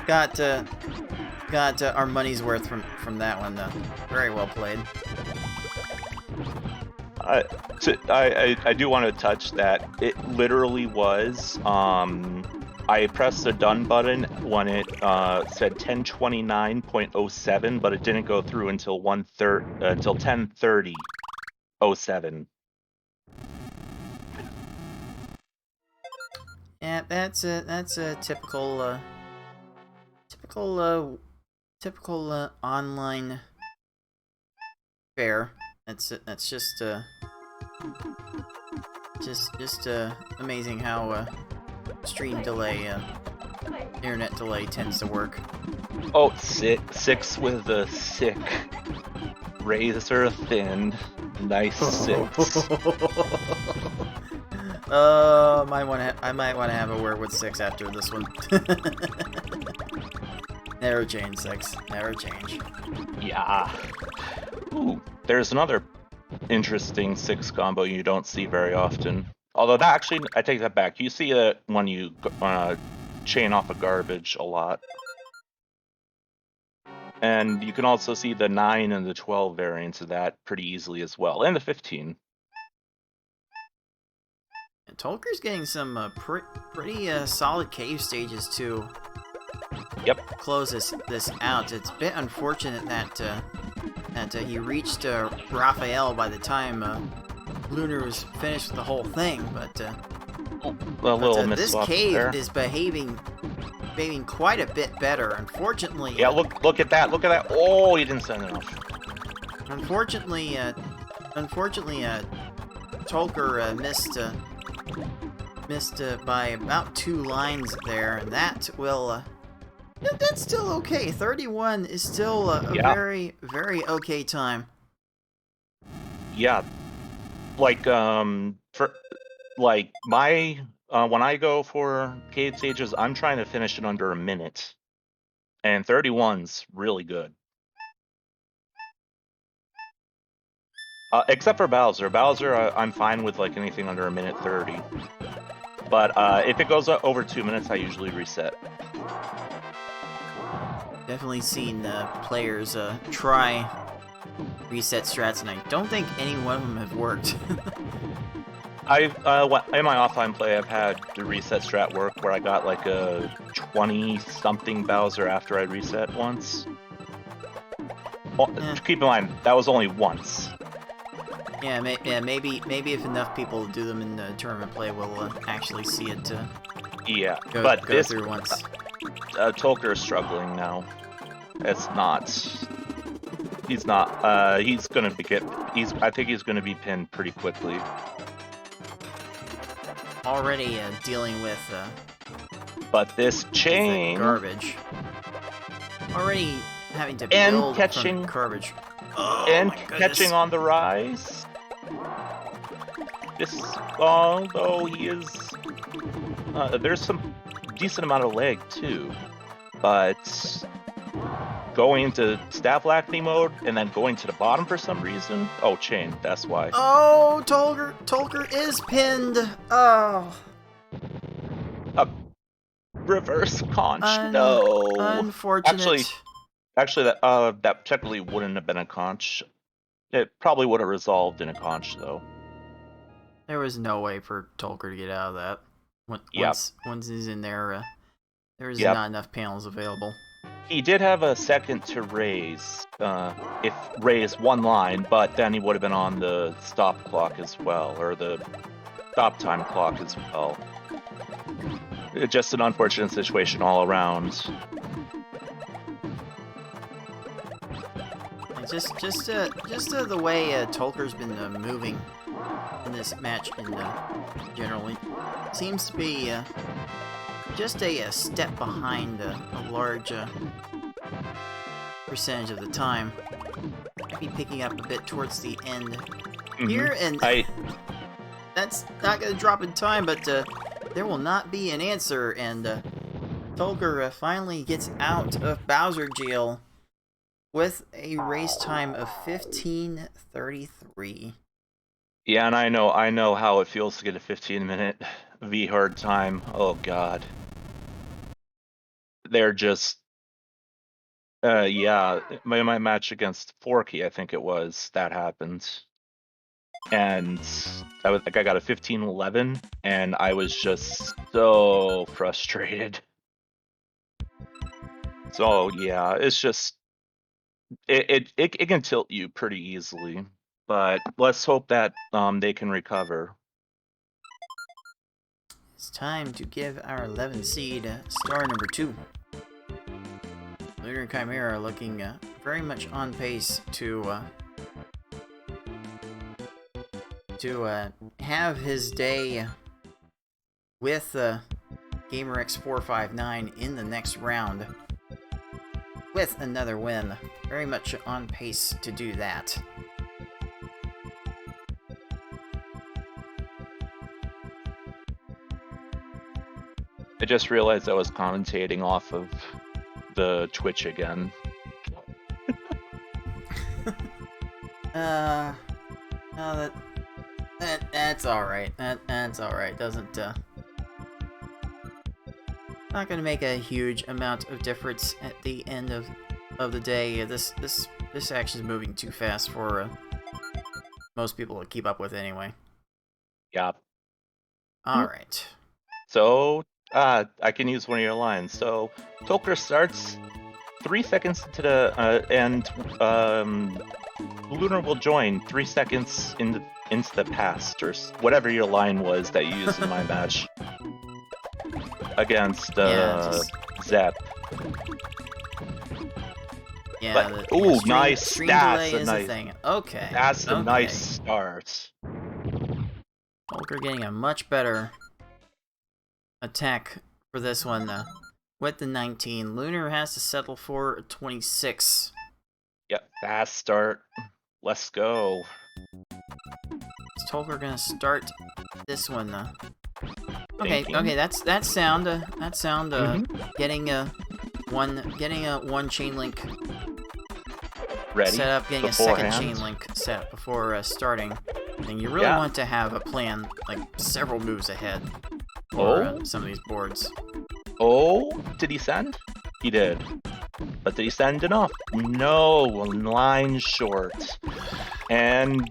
got our money's worth from that one. Very well played. I do want to touch that. It literally was. I pressed the done button when it said 10:29.07, but it didn't go through until 10:30.07. Yeah, that's a typical online fare. That's just amazing how stream delay, internet delay tends to work. Oh, six with the sick, razor thin, nice 6. I might want to have a word with 6 after this one. Never change, 6. Never change. Yeah. Ooh, there's another interesting 6 combo you don't see very often. Although that actually, I take that back. You see it when you chain off a garbage a lot. And you can also see the 9 and the 12 variants of that pretty easily as well, and the 15. Tolker's getting some pretty solid cave stages to Yep. close this out. It's a bit unfortunate that he reached Raphael by the time Lunar was finished with the whole thing, but A little this misswap cave there. is behaving quite a bit better. Unfortunately, Yeah, look at that. Look at that. Oh, you didn't send enough. Unfortunately, Tolker missed by about 2 lines there, and that will. That's still okay. 31 is still a Yeah. very, very okay time. Yeah. Like for like my when I go for cave stages, I'm trying to finish it under a minute. And 31's really good. Except for Bowser. Bowser, I'm fine with like anything under a minute 30. But if it goes over 2 minutes, I usually reset. Definitely seen players try reset strats, and I don't think any one of them have worked. In my offline play, I've had the reset strat work where I got like a 20-something Bowser after I reset once. Well, keep in mind, that was only once. Yeah, maybe if enough people do them in tournament play, we'll actually see it Yeah, go this through once. Tolker is struggling now. It's not. He's not. He's gonna I think he's gonna be pinned pretty quickly. Already dealing with But this the chain garbage. Already having to And build catching- from garbage. Oh, and my goodness. catching on the rise. This, although he is, there's some decent amount of leg too, but going into staff lacking mode and then going to the bottom for some reason. Oh, chain. That's why. Oh, Tolker is pinned. Oh. Reverse conch. No. Unfortunate. Actually, that technically wouldn't have been a conch. It probably would have resolved in a conch though. There was no way for Tolker to get out of that. Once he's in there, there's Yep. not enough panels available. He did have a second to raise, if raise one line, but then he would have been on the stop clock as well, or the stop time clock as well. Just an unfortunate situation all around. Just the way Tolker's been moving in this match generally seems to be just a step behind a large percentage of the time. Might be picking up a bit towards the end here, and that's not going to drop in time, but there will not be an answer, and Tolker finally gets out of Bowser jail with a race time of 15:33. Yeah, and I know how it feels to get a 15-minute V-hard time. Oh god. They're just yeah, my match against Forky, I think it was, that happened. And I got a 15-11 and I was just so frustrated. So yeah, it's just it can tilt you pretty easily. But let's hope that they can recover. It's time to give our 11 seed star number 2. Lunar Chimera looking very much on pace to have his day with GamerX459 in the next round with another win. Very much on pace to do that. I just realized I was commentating off of the Twitch again. No, that's all right. That's all right. Doesn't not gonna make a huge amount of difference at the end of the day. This action is moving too fast for most people to keep up with anyway. Yeah. All right. So, I can use one of your lines. So, Toker starts 3 seconds into the and Lunar will join 3 seconds into the past, or whatever your line was that you used in my match against Zep. Yeah. But ooh, nice. Stream That's delay is nice. a thing. Okay. That's a okay. nice start. Volker getting a much better attack for this one with the 19. Lunar has to settle for a 26. Yep, fast start. Let's go. Is Tolker gonna start this one? Okay, Thinking. okay, that sound getting a one chain link Ready? set up, getting beforehand. a second chain link set up before starting. And you really want to have a plan like several moves ahead for some of these boards. Oh, did he send? He did. But did he send enough? No, line short. And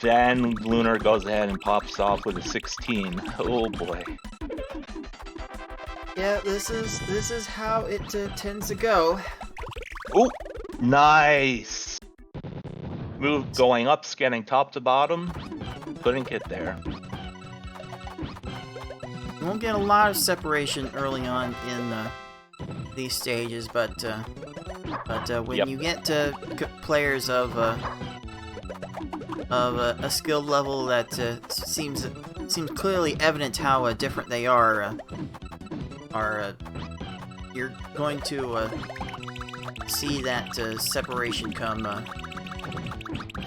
then Lunar goes ahead and pops off with a 16. Oh boy. Yeah, this is how it tends to go. Oh, nice. Move going up, scanning top to bottom. Couldn't get there. You won't get a lot of separation early on in these stages, but when you get to players of a skill level that seems clearly evident how different they are you're going to see that separation come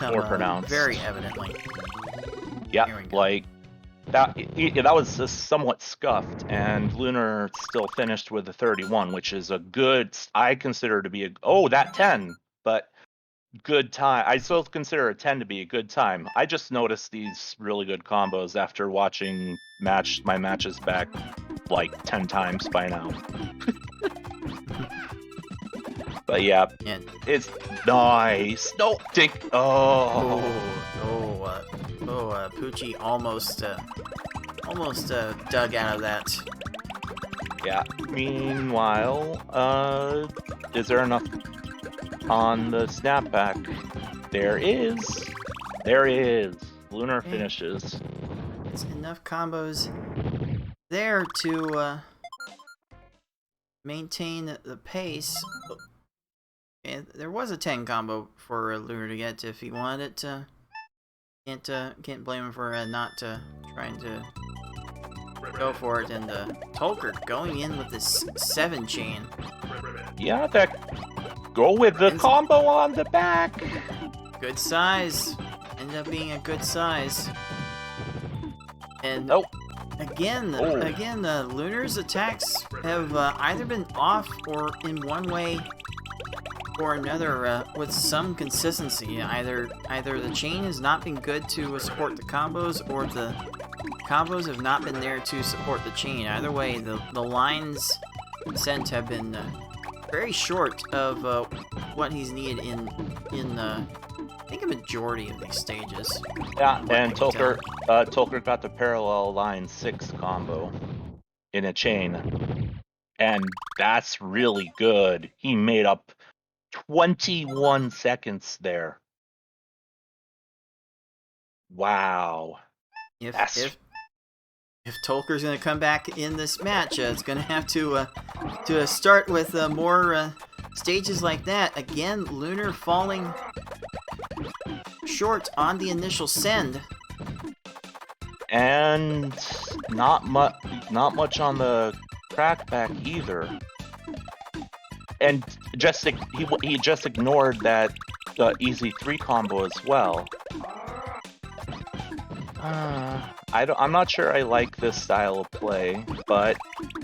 More pronounced. very evidently. Yeah, Here we go. like that was somewhat scuffed, and Lunar still finished with a 31, which is a good. I consider to be that 10, but good time. I still consider a 10 to be a good time. I just noticed these really good combos after watching my matches back like 10 times by now. But yeah, it's nice. No, Dick. Poochie almost dug out of that. Yeah. Meanwhile, is there enough on the snapback? There is. There is. Lunar finishes. It's enough combos there to maintain the pace. And there was a 10 combo for Lunar to get if he wanted it. Can't blame him for not trying to go for it. And Tolker going in with this 7 chain. Yeah, go with the combo on the back. Good size. Ended up being a good size. And again, Lunar's attacks have either been off or in one way or another with some consistency. Either the chain has not been good to support the combos, or the combos have not been there to support the chain. Either way, the lines sent have been very short of what he's needed in I think a majority of these stages. Yeah, and Tolker got the parallel line 6 combo in a chain, and that's really good. He made up 21 seconds there. Wow. If Tolker's gonna come back in this match, it's gonna have to start with more stages like that. Again, Lunar falling short on the initial send, and not much on the crackback either. And he just ignored that easy 3 combo as well. I'm not sure I like this style of play, but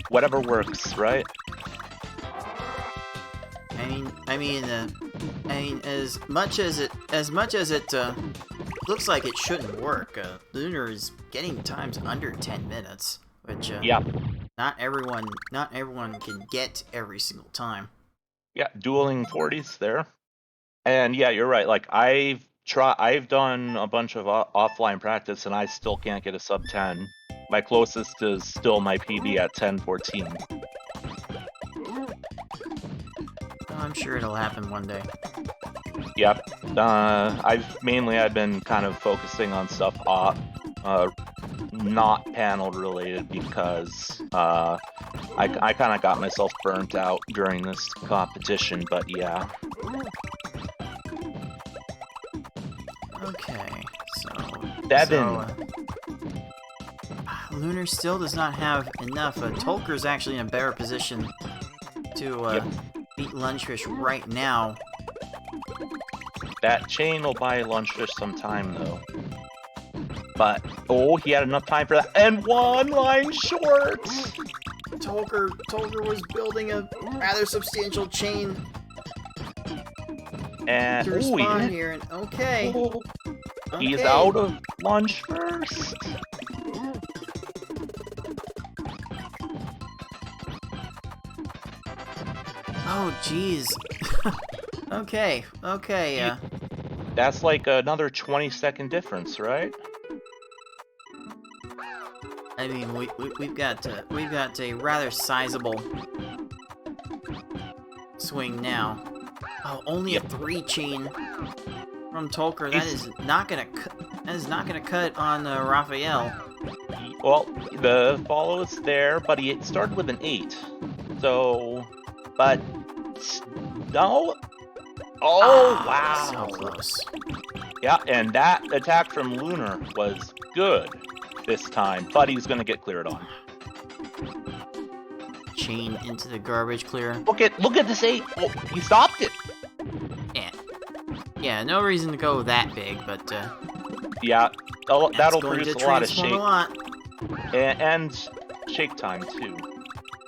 whatever works, right? I mean, as much as it looks like it shouldn't work, Lunar is getting times under 10 minutes, which Yeah. not everyone can get every single time. Yeah, dueling 40s there. And yeah, you're right. Like I've done a bunch of offline practice and I still can't get a sub 10. My closest is still my PB at 10:14. I'm sure it'll happen one day. Yep. I've been kind of focusing on stuff not panel related because I kind of got myself burnt out during this competition, but yeah. Okay, so... Devin. Lunar still does not have enough. Tolker's actually in a better position to beat Lunchfish right now. That chain will buy Lunchfish some time, though. But, oh, he had enough time for that. And one line short! Tolker was building a rather substantial chain And, to respond here, and okay. He's Okay. out of lunch first. Oh, jeez. Okay, That's like another 20-second difference, right? I mean, we've got a rather sizable swing now. Oh, only a 3 chain from Tolker. That is not gonna cut on Raphael. Well, the follow is there, but he started with an 8. So, but no. Oh, wow. So close. Yeah, and that attack from Lunar was good this time, but he's gonna get cleared on. Chain into the garbage clear. Look at this 8. Oh, he stopped it. Yeah, no reason to go that big, but Yeah, that'll that's going produce to a lot of transform shake a lot. and shake time too.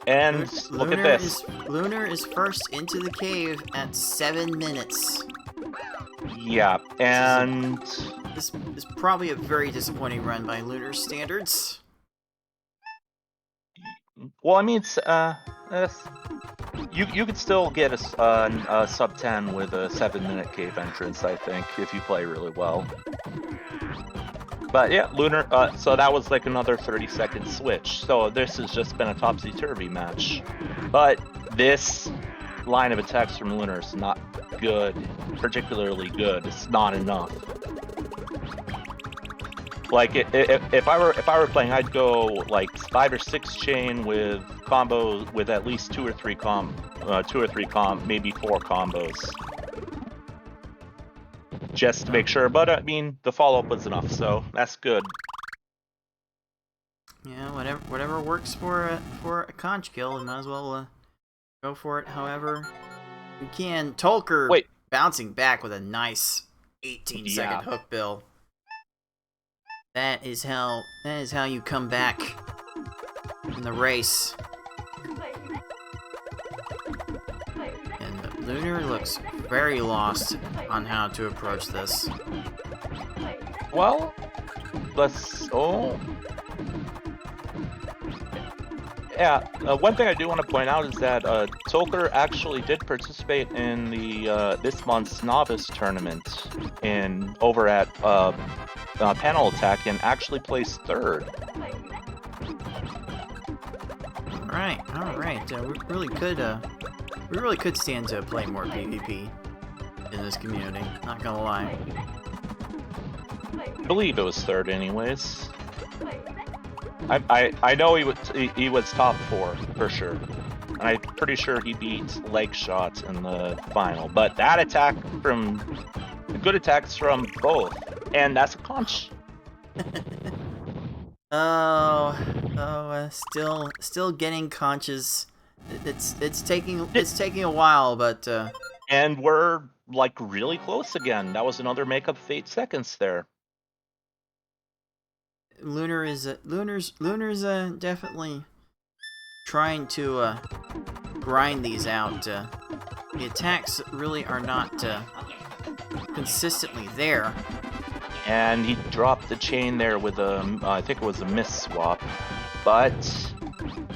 And look at this. Lunar is first into the cave at 7 minutes. Yeah, and This is probably a very disappointing run by Lunar standards. well, I mean, you could still get a sub 10 with a 7-minute cave entrance, I think, if you play really well. But yeah, Lunar. So that was like another 30-second switch. So this has just been a topsy-turvy match. But this line of attacks from Lunar is not good, particularly good. It's not enough. Like if I were playing, I'd go like 5 or 6 chain with combos with at least 2 or 3 maybe 4 combos, just to make sure. But I mean, the follow-up was enough, so that's good. Yeah, whatever works for a conch kill, you might as well go for it. However, you can. Tolker bouncing back with a nice 18-second hook bill. That is how you come back in the race. And Lunar looks very lost on how to approach this. Well, yeah, one thing I do want to point out is that Tolker actually did participate in the this month's novice tournament over at Panel Attack and actually placed 3rd. All right. We really could stand to play more PvP in this community. Not gonna lie. I believe it was 3rd, anyways. I know he was top 4 for sure, and I'm pretty sure he beat Leg Shot in the final. But that attack good attacks from both, and that's a conch. Still getting conches. It's taking a while, but and we're like really close again. That was another makeup of 8 seconds there. Lunar's definitely trying to grind these out. The attacks really are not consistently there. And he dropped the chain there with a, I think it was a miss swap. But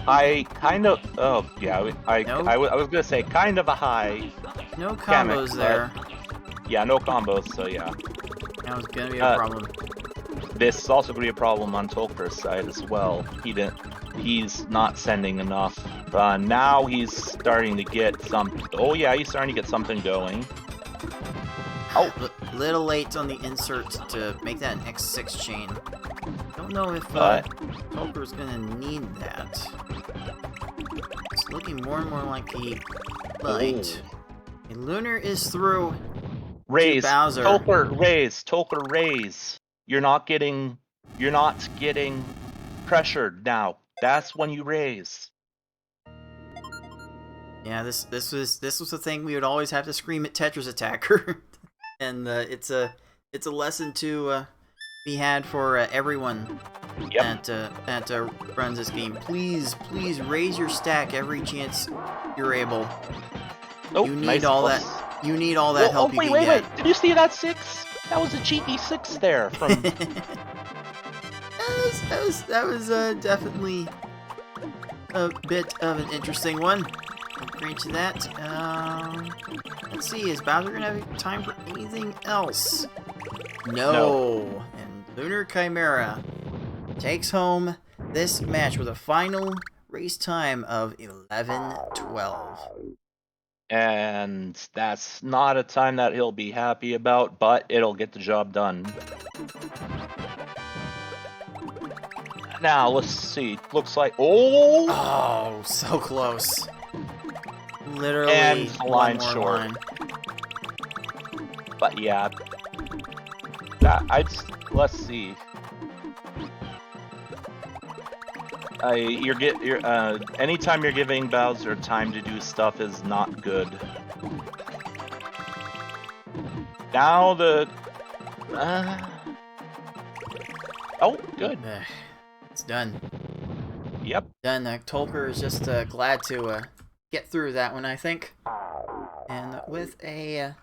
I kind of, oh yeah, I was gonna say kind of a high. No combos there. Yeah, no combos, so yeah. That was gonna be a problem. This is also gonna be a problem on Tolker's side as well. He's not sending enough. Now he's starting to get some, oh yeah, he's starting to get something going. Oh, Little late on the insert to make that an X6 chain. Don't know if Tolker's gonna need that. It's looking more and more like he might. A Lunar is through. raise, Bowser. Tolker, raise. You're not getting pressured now. That's when you raise. Yeah, this was the thing we would always have to scream at Tetris Attacker, and it's a lesson to be had for everyone that runs this game. Please raise your stack every chance you're able. Oh, You need nice all plus. that. You need all that help you can wait. get. Did you see that 6? That was a cheeky 6 there from. that was definitely a bit of an interesting one. I'll grant you that. Let's see, is Bowser gonna have time for anything else? No. And Lunar Chimera takes home this match with a final race time of 11:12. And that's not a time that he'll be happy about, but it'll get the job done. Now, let's see. Looks like... Oh, so close. Literally And a line one more short. line. But yeah. Let's see. Anytime you're giving Bowser time to do stuff is not good. Now the... Oh, good. It's done. Yep. Done. Tolker is just glad to get through that one, I think. And with a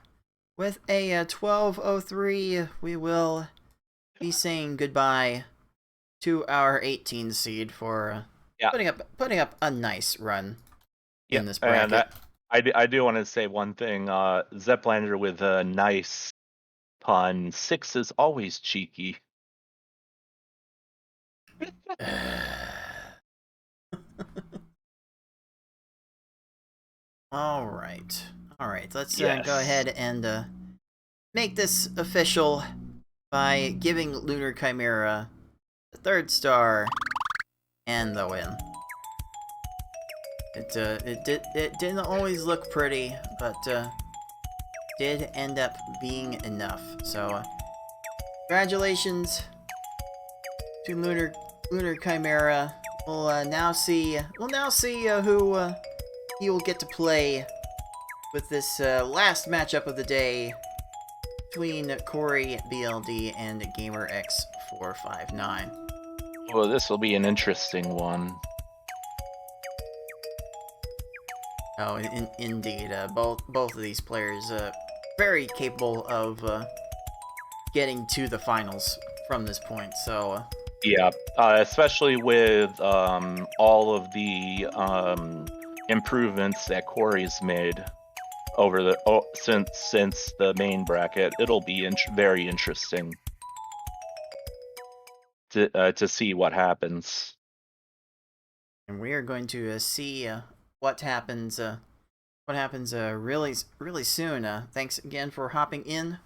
12:03, we will be saying goodbye to our 18 seed for putting up a nice run in this bracket. And I do want to say one thing. Zeplander with a nice pun. 6 is always cheeky. All right. Let's Yes. go ahead and make this official by giving Lunar Chimera the 3rd star and the win. It didn't always look pretty, but did end up being enough. So congratulations to Lunar Chimera. We'll now see who he will get to play with this last matchup of the day between Corey BLD and GamerX459. Well, this will be an interesting one. Oh, indeed. Both of these players very capable of getting to the finals from this point. So Yeah, especially with all of the improvements that Corey's made over the since the main bracket, it'll be very interesting to see what happens. and we are going to see what happens really soon. Thanks again for hopping in,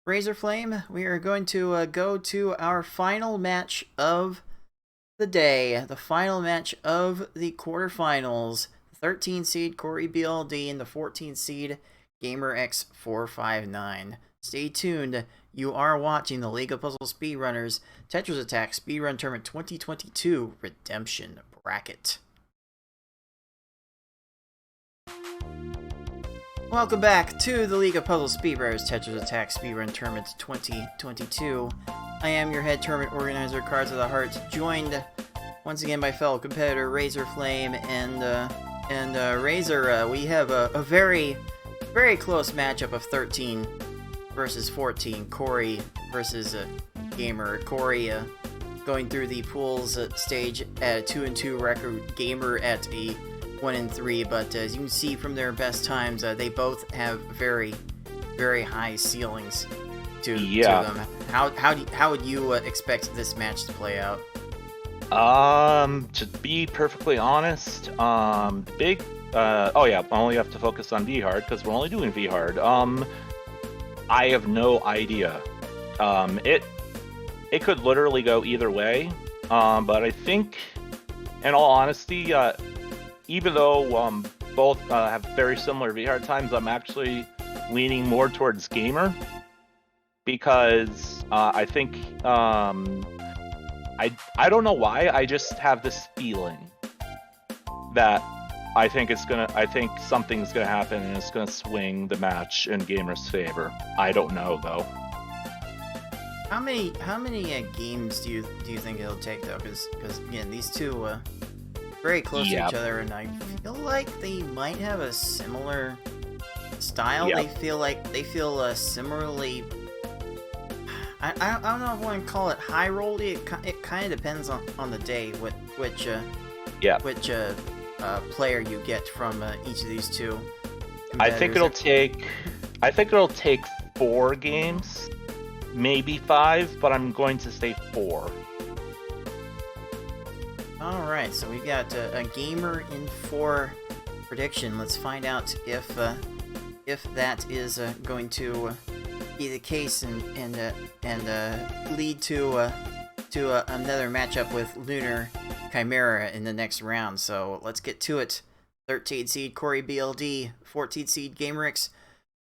Razorflame. We are going to go to our final match of the day, the final match of the quarterfinals. 13 seed Corey BLD and the 14 seed GamerX459. Stay tuned. You are watching the League of Puzzle Speedrunners Tetris Attack Speedrun Tournament 2022 Redemption Bracket. Welcome back to the League of Puzzle Speedrunners Tetris Attack Speedrun Tournament 2022. I am your head tournament organizer, Cards of the Heart, joined once again by fellow competitor Razorflame and Razor. We have a very very close matchup of 13 versus 14. Corey versus Gamer. Corey going through the pools stage at a 2-2 record. Gamer at a 1-3. But as you can see from their best times, they both have very, very high ceilings to them. How would you expect this match to play out? To be perfectly honest, oh yeah, I only have to focus on V hard because we're only doing V hard. I have no idea. It could literally go either way. But I think, in all honesty, even though both have very similar V hard times, I'm actually leaning more towards Gamer because I think I don't know why, I just have this feeling that I think something's gonna happen and it's gonna swing the match in Gamer's favor. I don't know though. How many games do you think it'll take though? Because again, these two very close to each other, and I feel like they might have a similar style. Yep. They feel similarly. I don't know if I want to call it high rolly. It kind of depends on the day which player you get from each of these two. I think it'll take 4 games, maybe 5, but I'm going to say 4. All right, so we've got a Gamer in 4 prediction. Let's find out if that is going to be the case and lead to another matchup with Lunar Chimera in the next round. So let's get to it. 13 seed Corey BLD, 14 seed GamerX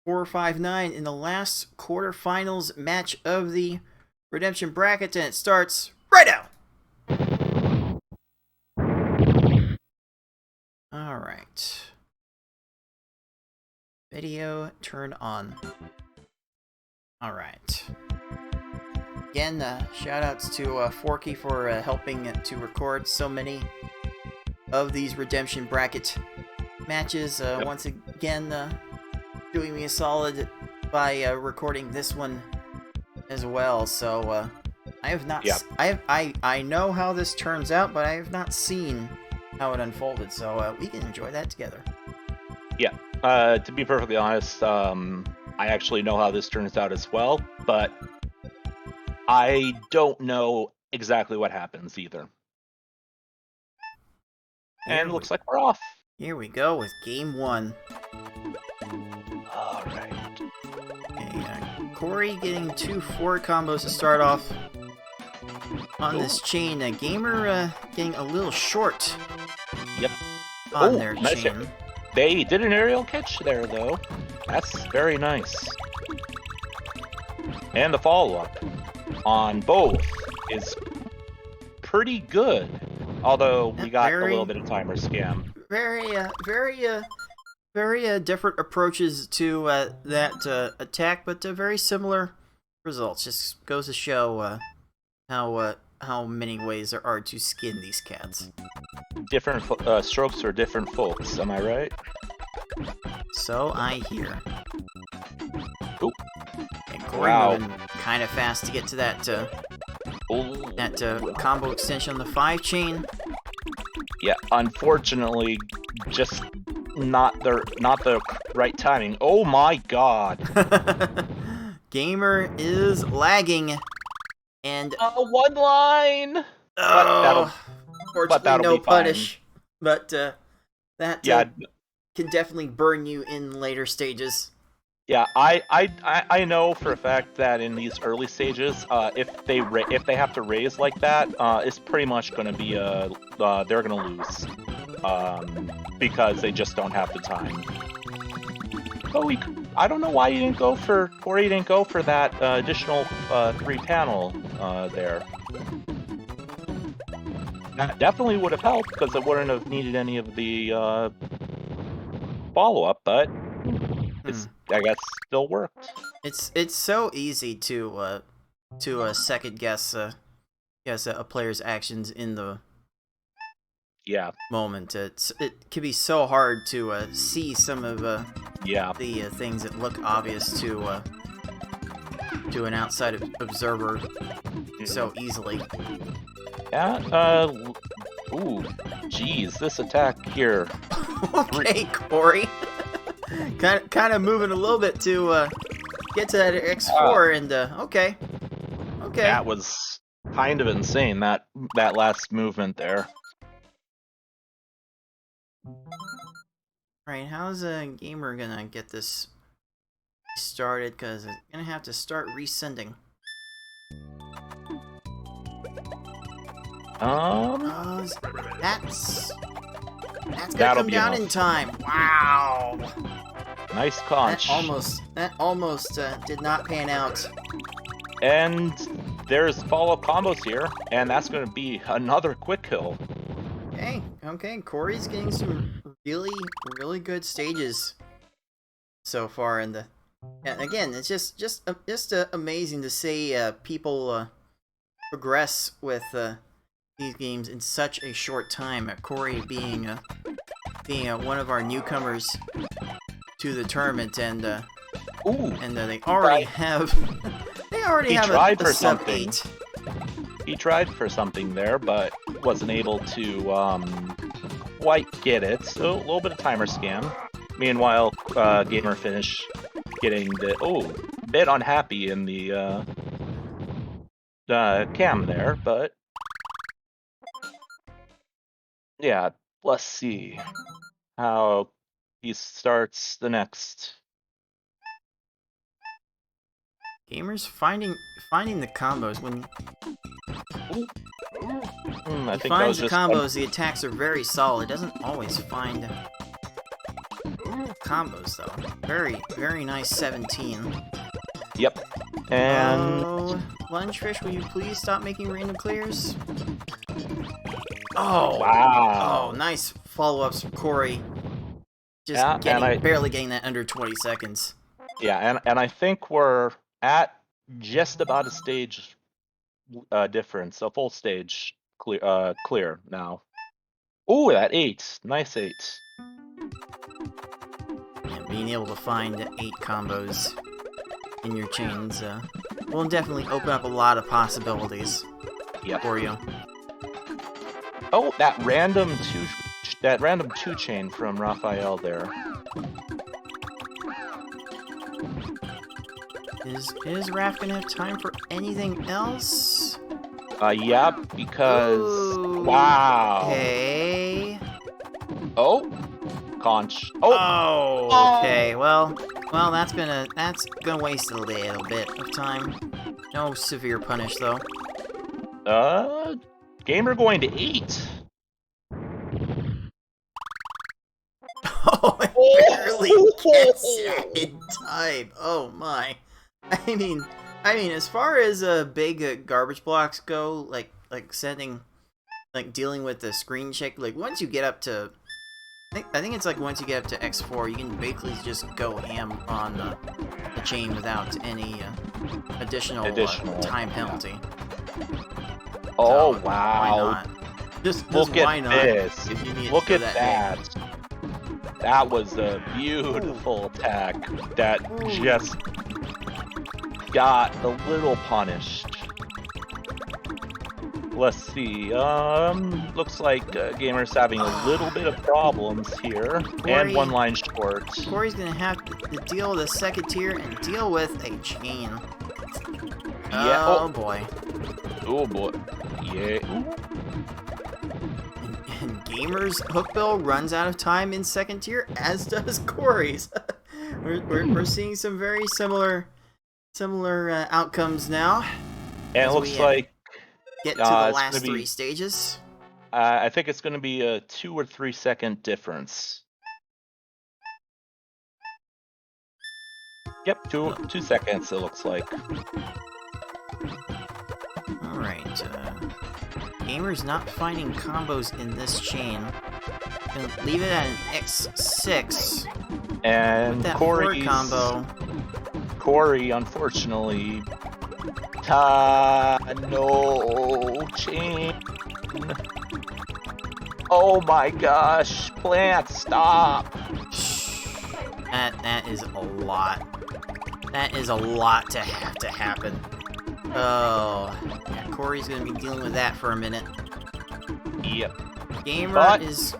459 in the last quarterfinals match of the Redemption bracket, and it starts right now. All right. Video turn on. All right. Again, shout-outs to Forky for helping to record so many of these Redemption bracket matches. Once again, doing me a solid by recording this one as well. So I have not. I know how this turns out, but I have not seen how it unfolded. So we can enjoy that together. Yeah. To be perfectly honest, I actually know how this turns out as well, but I don't know exactly what happens either. And looks like we're off. Here we go with game 1. All right. Okay, Corey getting 2 forward combos to start off on this chain. Gamer getting a little short. Yep. On their nice chain. hit. They did an aerial catch there, though. That's very nice. And the follow-up on both is pretty good. Although we got a little bit of timer scam. Very different approaches to that attack, but very similar results. Just goes to show how many ways there are to skin these cats. Different strokes for different folks, am I right? So I hear. Ooh. And Corey moving kind of fast to get to that combo extension on the 5 chain. Yeah, unfortunately, just not the right timing. Oh my god. Gamer is lagging. And one line. Fortunately, no punish. But that can definitely burn you in later stages. Yeah, I know for a fact that in these early stages, if they have to raise like that, it's pretty much going to be they're going to lose, because they just don't have the time. But I don't know why Corey didn't go for that additional 3 panel there. That definitely would have helped because it wouldn't have needed any of the follow-up, but I guess still worked. It's so easy to second guess a player's actions in the moment. It can be so hard to see some of Yeah. the things that look obvious to an outside observer so easily. Yeah. Ooh. Geez, this attack here. Okay, Corey. kind of moving a little bit to get to that X4, and okay. That was kind of insane. That last movement there. Right, how's a gamer gonna get this started? Because it's gonna have to start resending. That's gonna That'll come be down enough. in time. Wow. Nice conch. That almost did not pan out. And there's follow-up combos here, and that's going to be another quick kill. Okay, Corey's getting some really good stages so far in the. And again, it's just amazing to see people progress with these games in such a short time. Corey being one of our newcomers to the tournament, and they already have a sub 8. He tried for something there, but wasn't able to quite get it. So a little bit of timer scam. Meanwhile, gamer finish getting the bit unhappy in the cam there, but yeah. Let's see how he starts the next. Gamers finding the combos when I he think that finds was the just combos. The attacks are very solid. Doesn't always find combos though. Very nice 17. Yep. And Lunchfish, will you please stop making random clears? Oh wow. Oh, nice follow-ups from Corey. Just barely getting that under 20 seconds. Yeah, and I think we're at just about a stage difference, a full stage clear now. Ooh, that 8. Nice 8. And being able to find 8 combos in your chains will definitely open up a lot of possibilities for you. Oh, that random two chain from Raphael there. Is Raph gonna have time for anything else? Yeah, because Ooh, wow. Okay. Oh, conch. Oh. Okay. Well, that's gonna waste a little bit of time. No severe punish though. Gamer going to 8. Oh, it barely gets it in time. Oh my. I mean, as far as big garbage blocks go, like dealing with the screen check, like once you get up to, I think it's like once you get up to X4, you can basically just go ham on the chain without any additional time penalty. Oh So, wow! Why not? Just Look why at not? this! If you need Look to at go that! big. That was a beautiful attack that just got a little punished. Let's see. Looks like Gamer's having a little bit of problems here, and one line short. Corey's gonna have to deal with a second tier and deal with a chain. Yeah. Oh boy. Oh boy. Yeah. And Gamer's hookbill runs out of time in second tier, as does Corey's. we're seeing some very similar outcomes now. And it looks like get to the last 3 stages. I think it's going to be a 2 or 3 second difference. Yep, 2 seconds. It looks like. All right. Gamer's not finding combos in this chain. Gonna leave it at an X6. And with that Corey's combo. Corey, unfortunately, no chain. Oh my gosh, plant, stop. That is a lot. That is a lot to have to happen. Oh, yeah, Corey's gonna be dealing with that for a minute. Yep. Gamer But- is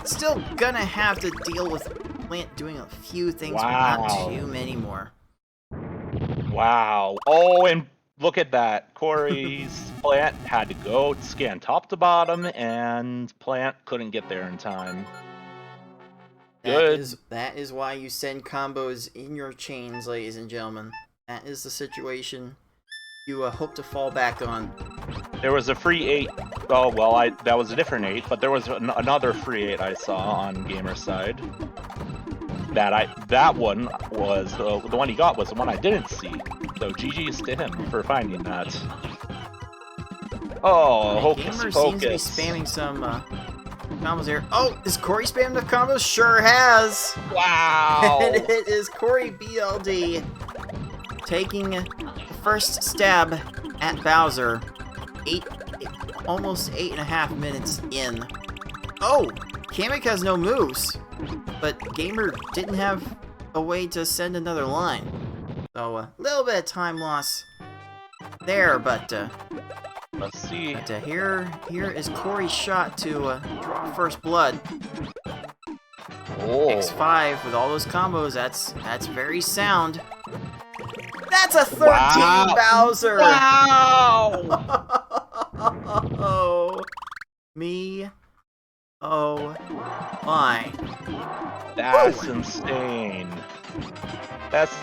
still gonna have to deal with Plant doing a few things, but Wow. not too many more. Wow. Oh, and look at that. Corey's Plant had to go scan top to bottom, and Plant couldn't get there in time. Good. That is why you send combos in your chains, ladies and gentlemen. That is the situation you hope to fall back on. There was a free 8. Oh, well, that was a different 8, but there was another free 8 I saw on Gamer's side. That one was the one he got was the one I didn't see. So GG's to him for finding that. Oh, hocus Gamer pocus. seems to be spamming some combos here. Oh, is Corey spamming the combos? Sure has. Wow. And it is Corey BLD taking the first stab at Bowser. Almost 8.5 minutes in. Oh, Kamek has no moves, but Gamer didn't have a way to send another line. So a little bit of time loss there, but Let's see. here is Corey's shot to draw first blood. Oh. X5 with all those combos, that's very sound. That's a 13 Wow. Bowser! Wow. Oh, me. Oh, my. That's insane. That's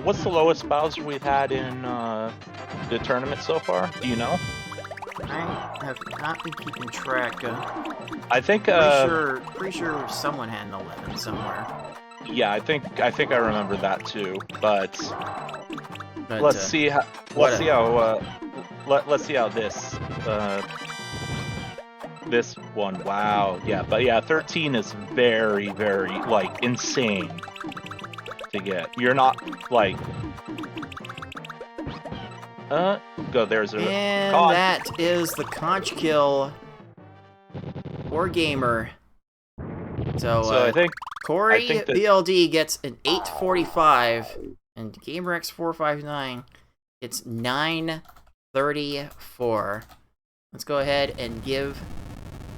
what's the lowest Bowser we've had in the tournament so far? Do you know? I have not been keeping track. I think Pretty sure someone had an 11 somewhere. yeah, I think I remember that too. But But, let's see how let's see how this one. Wow. Yeah, but yeah, 13 is very, very like insane to get. You're not like go there's a And con. that is the conch kill for Gamer. So, So I think Corey think that- BLD gets an 845, and GamerX459 gets 934. Let's go ahead and give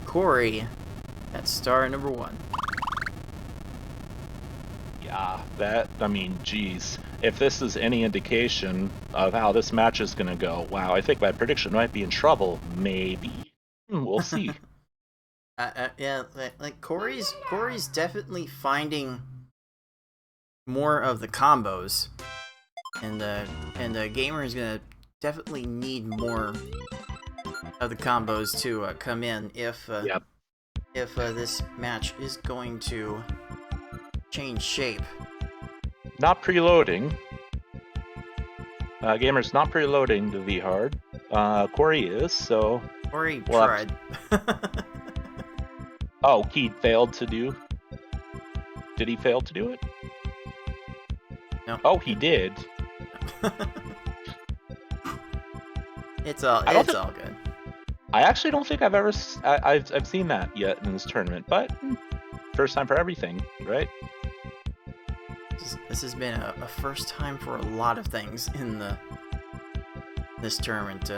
Corey that star number 1. yeah, I mean, geez. If this is any indication of how this match is gonna go, wow, I think my prediction might be in trouble. Maybe. We'll see. Yeah, like Corey's definitely finding more of the combos, and the Gamer is gonna definitely need more of the combos to come in if Yep. if this match is going to change shape. Not preloading. Gamer's not preloading the V-Hard. Corey is, so... Corey Well, tried. Oh, he failed to do... Did he fail to do it? No. Oh, he did. It's all don't think- all good. I actually don't think I've ever... I've seen that yet in this tournament, but... First time for everything, right? This has been a first time for a lot of things in this tournament.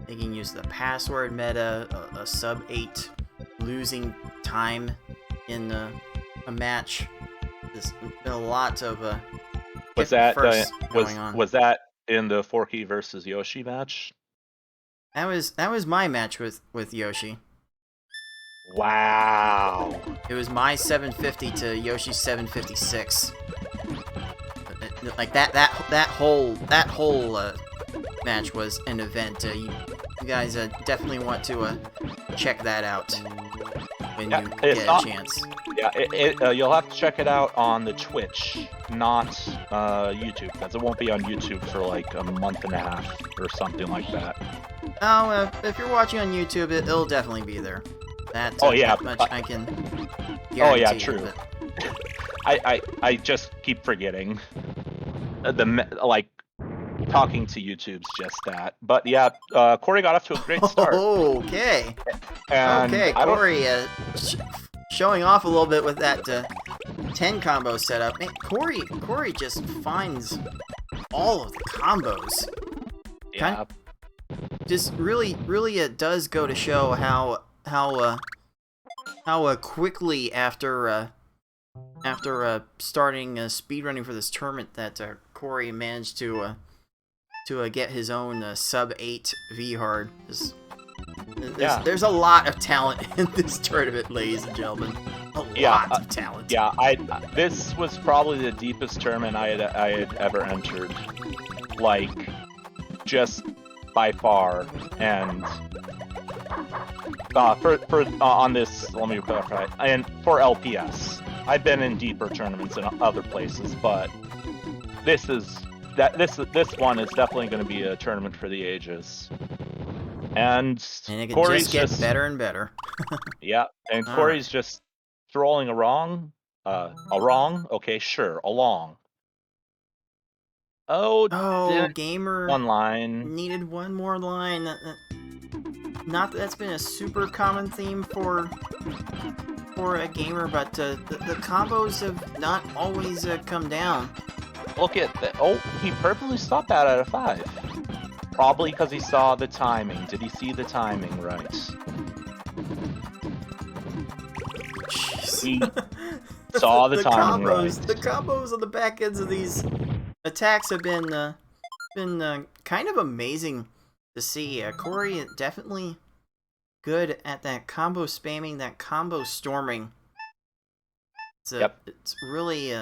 They can use the password meta, a sub 8 losing time in a match. There's been a lot of Was that firsts going on. was that in the Forky versus Yoshi match? That was my match with Yoshi. Wow. It was my 750 to Yoshi's 756. Like that whole match was an event. You guys definitely want to check that out when Yeah, you it's get not- a chance. Yeah, you'll have to check it out on the Twitch, not YouTube, because it won't be on YouTube for like a month and a half or something like that. Oh, if you're watching on YouTube, it'll definitely be there. That Oh, yeah, that much but- I can guarantee. Oh, yeah, true. But I just keep forgetting. Like talking to YouTube's just that. But yeah, Corey got off to a great start. okay. And Okay, I don't- Corey, showing off a little bit with that 10 combos set up. Man, Corey just finds all of the combos. Yeah. Just really does go to show how quickly after starting speedrunning for this tournament that Corey managed to get his own sub 8 V hard. There's a lot of talent in this tournament, ladies and gentlemen. A lot of talent. Yeah, this was probably the deepest tournament I had ever entered, like, just by far. And on this, let me clarify. And for LPS, I've been in deeper tournaments in other places, but this one is definitely going to be a tournament for the ages. And it can Corey's just get better and better. Yeah, and All Corey's just throwing a wrong. Okay, sure, a long. Oh, gamer One line. needed one more line. Not that that's been a super common theme for a gamer, but the combos have not always come down. Look at that. Oh, he purposely stopped that out of 5. Probably because he saw the timing. Did he see the timing right? He saw the timing right. The combos on the back ends of these attacks have been kind of amazing to see. Corey definitely good at that combo spamming, that combo storming. It's really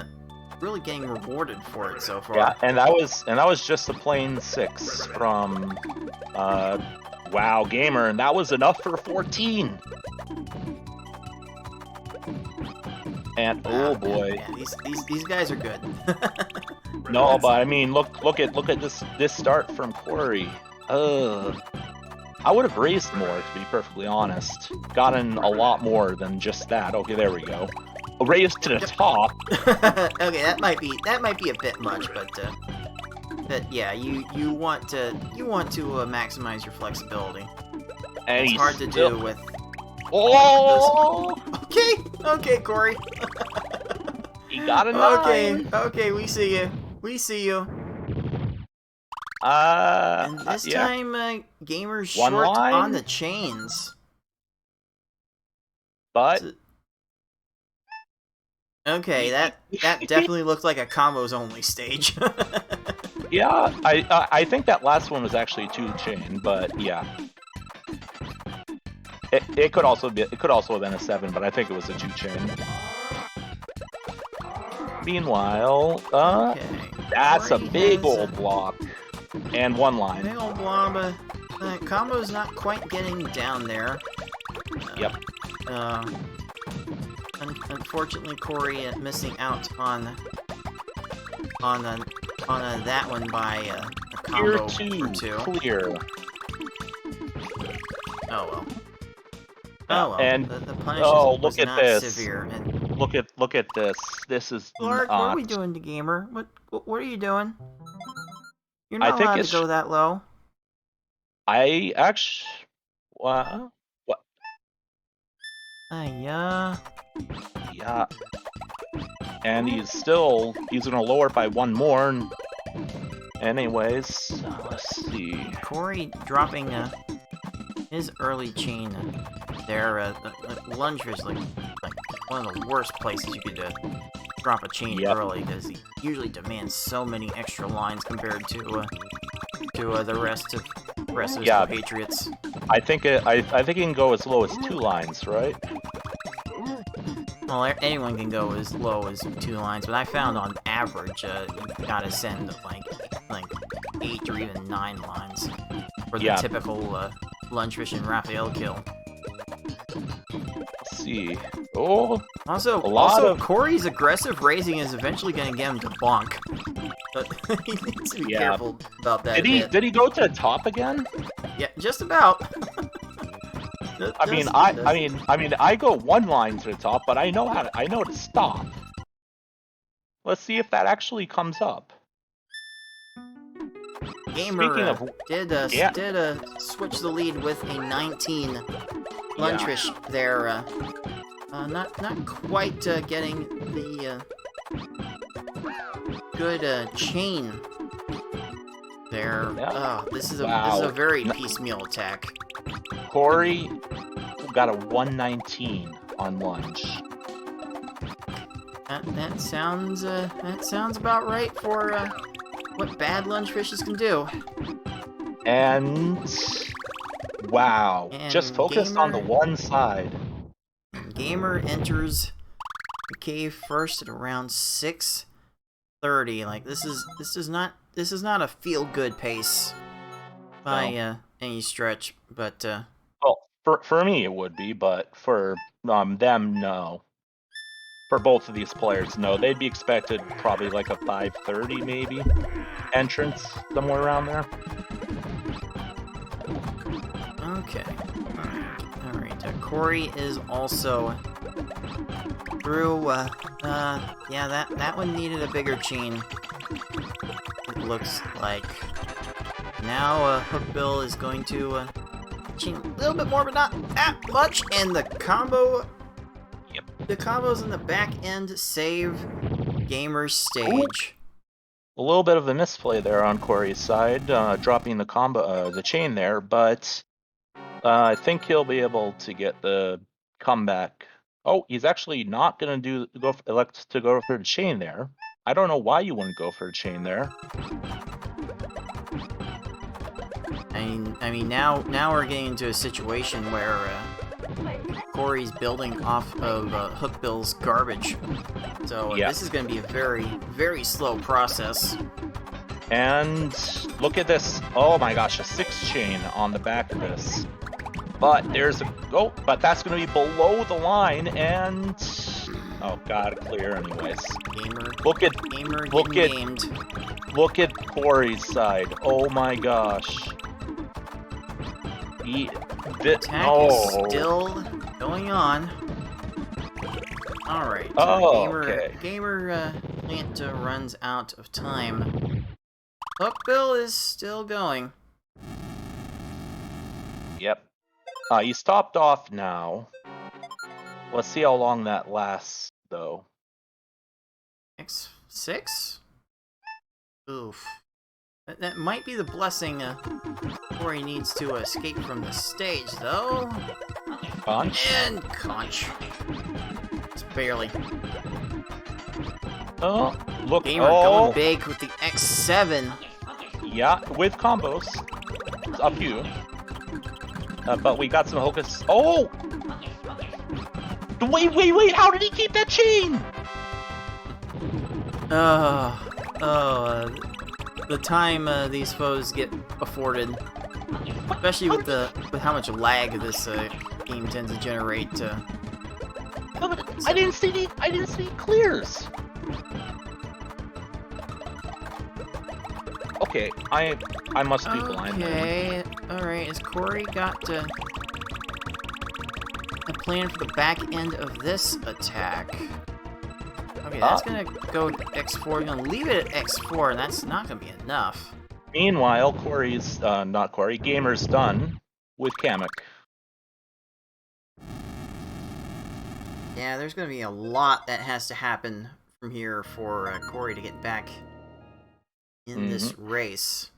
getting rewarded for it so far. Yeah, and that was just a plain 6 from Wow Gamer, and that was enough for 14. And oh boy, yeah, these guys are good. no, but I mean, look at this start from Corey. I would have raised more, to be perfectly honest. Gotten a lot more than just that. Okay, there we go. A raise to the top. Okay, that might be a bit much, but yeah, you want to maximize your flexibility. And it's hard to do with. Oh! Okay, Corey. He got a 9. Okay, we see you. And this time, Gamer's One short line? on the chains. But okay, that definitely looked like a combos only stage. yeah, I think that last one was actually 2-chain, but yeah. It could also have been a 7, but I think it was a 2-chain. Meanwhile, that's a big old block. And 1 line. Big old blob. Combo's not quite getting down there. Yep. Unfortunately, Corey missing out on that one by a combo or 2. Clear. Oh well. Oh well. And the punishment was look at not this. severe. And Look at this. This is Clark, not... what are we doing to Gamer? What are you doing? You're not I think allowed it's... to go that low. I actually... What? Yeah. Yeah. And he's gonna lower it by 1 more. And anyways, let's see. Corey dropping his early chain there. Lunge is like one of the worst places you could drop a chain early, because he usually demands so many extra lines compared to the rest of his compatriots. I think it can go as low as 2 lines, right? Well, anyone can go as low as 2 lines, but I found on average you gotta send like 8 or even 9 lines for the typical Lunchfish and Raphael kill. Let's see. Oh, Also, Corey's aggressive raising is eventually going to get him to bonk. But he needs to be careful about that. Did he go to the top again? Yeah, just about. I go 1 line to the top, but I know to stop. Let's see if that actually comes up. Gamer did switch the lead with a 19 Lunchfish there not quite getting the good chain there. Yeah. Oh, this is a Wow. very piecemeal attack. Corey got a 119 on lunge. That sounds about right for what bad lunge fishes can do. And wow, And just focused on the Gamer- one side. Gamer enters the cave first at around 6:30. Like this is not a feel good pace by any stretch. But Well, for me it would be, but for them, no. For both of these players, no. They'd be expected probably like a 5:30 maybe entrance, somewhere around there. okay, all right. Corey is also through. Yeah, that one needed a bigger chain. It looks like. Now Hookbill is going to chain a little bit more, but not that much. And the combo. Yep. The combos in the back end save Gamer's stage. A little bit of a misplay there on Corey's side, dropping the combo, the chain there, but I think he'll be able to get the comeback. Oh, he's actually not gonna elect to go for the chain there. I don't know why you wouldn't go for a chain there. I mean, now we're getting into a situation where Corey's building off of Hookbill's garbage. So Yeah. this is going to be a very, very slow process. And look at this. Oh my gosh, a 6 chain on the back of this. But there's a but that's gonna be below the line, and oh god, clear anyways. Gamer Look at getting gamed. look at Corey's side. Oh my gosh. Attack is still going on. Alright. Oh, Gamer, okay. Gamer plant runs out of time. Hookbill is still going. Yep. He stopped off now. Let's see how long that lasts, though. X6? Oof. That might be the blessing Corey needs to escape from the stage, though. Conch? And Conch. Just barely. Oh, look. Gamer going big with the X7. Yeah, with combos. It's up to you. But we got some hocus. Oh! Wait! How did he keep that chain? The time these foes get afforded, especially with how much lag this game tends to generate. I didn't see clears. Okay, I must be blind. Okay, all right. Has Corey got a plan for the back end of this attack? Okay, that's gonna go X4. Gonna leave it at X4, and that's not gonna be enough. Meanwhile, Gamer's done with Kamek. Yeah, there's gonna be a lot that has to happen from here for Corey to get back in this race.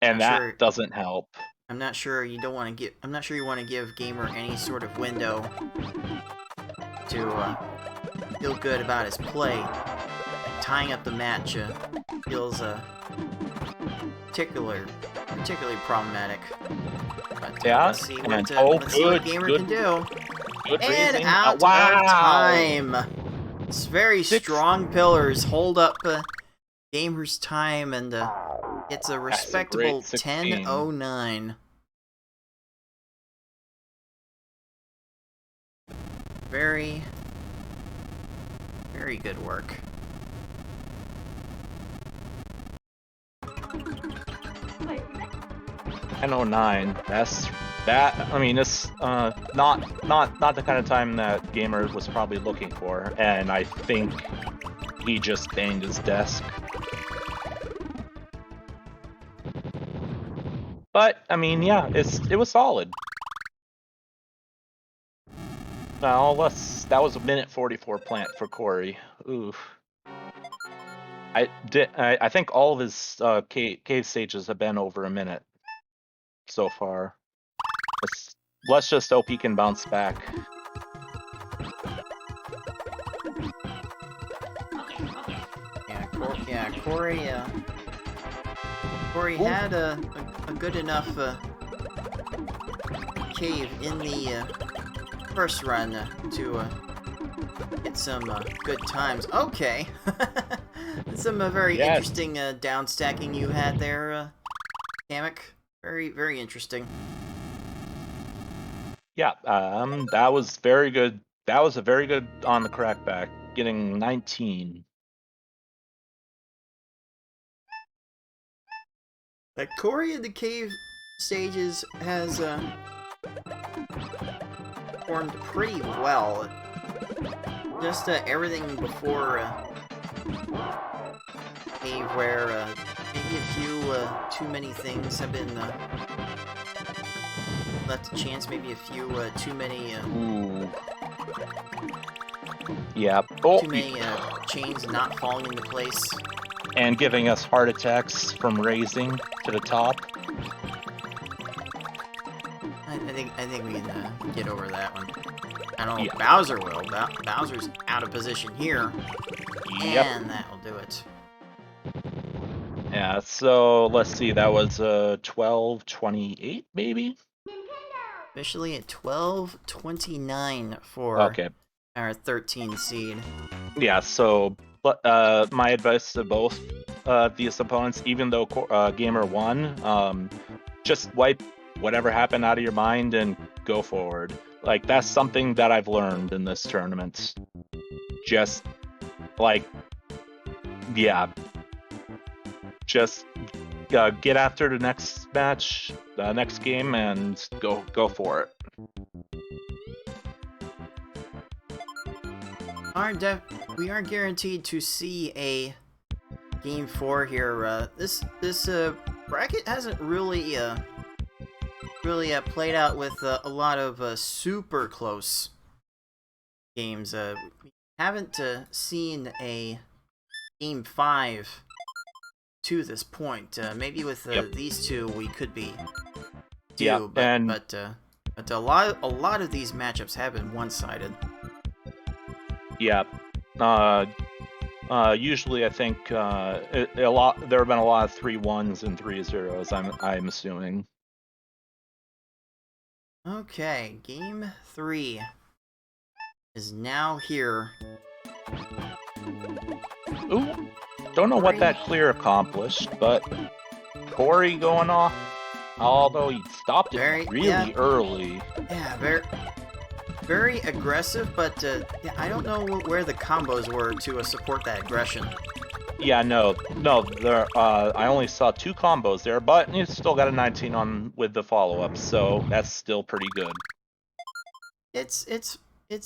And I'm that sure- doesn't help. I'm not sure you want to give Gamer any sort of window to feel good about his play. Tying up the match feels particularly problematic. But Yeah, let's see and let's see what Gamer good. can do. Good And raising. out Wow! of time. It's very strong pillars hold up Gamer's time, and it's a respectable great 16. 10:09. Very, very good work. $10.09. That. I mean, it's not the kind of time that Gamer was probably looking for, and I think he just banged his desk. But I mean, yeah, it was solid. Well, that was a minute 44 plant for Corey. Oof. I think all of his cave stages have been over a minute so far. Let's just hope he can bounce back. Yeah, Corey had a good enough cave in the first run to get some good times. Okay, some very interesting down stacking you had there, Kamek. Very interesting. Yeah, that was very good. That was a very good on the crackback, getting 19. Corey in the cave stages has performed pretty well. Just everything before cave where maybe a few too many things have been left to chance. Maybe a few too many. Ooh. Yeah. Oh. Too many chains not falling into place. And giving us heart attacks from raising to the top. I think we can get over that one. I don't know if Yeah. Bowser will. Bowser's out of position here. Yep. And that will do it. Yeah, so let's see, that was 12-28 maybe? Officially at 12-29 for Okay. our 13 seed. Yeah, so my advice to both these opponents, even though Gamer won, just wipe whatever happened out of your mind and go forward. Like, that's something that I've learned in this tournament. Just, like, yeah. Just get after the next match, the next game, and go for it. We are guaranteed to see a game 4 here. This bracket hasn't really played out with a lot of super close games. We haven't seen a game 5 to this point. Maybe with these two we could be due, but a lot of these matchups have been one-sided. Yeah. Usually I think there have been a lot of 3-1s and 3-0s, I'm assuming. Okay, game 3 is now here. Ooh, don't know what that clear accomplished, but Corey going off, although he stopped it really early. Yeah, very aggressive, but yeah, I don't know where the combos were to support that aggression. Yeah, no, there. I only saw 2 combos there, but he still got a 19 on with the follow-up, so that's still pretty good. It's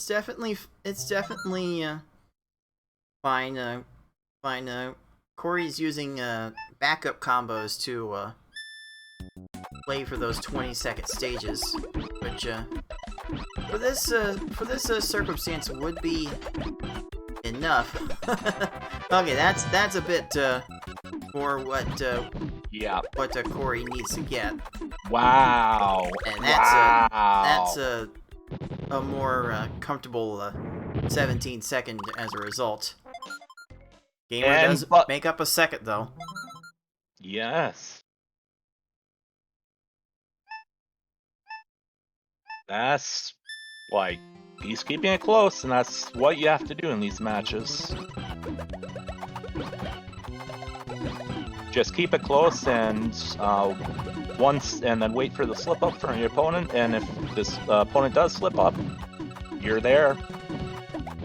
definitely fine. Corey's using backup combos to play for those 20-second stages, which for this circumstance would be enough. Okay, that's a bit for what Corey needs to get. Wow. And that's a more comfortable 17 second as a result. Gamer does make up a second though. Yes. That's like, he's keeping it close, and that's what you have to do in these matches. Just keep it close and then wait for the slip up from your opponent, and if this opponent does slip up, you're there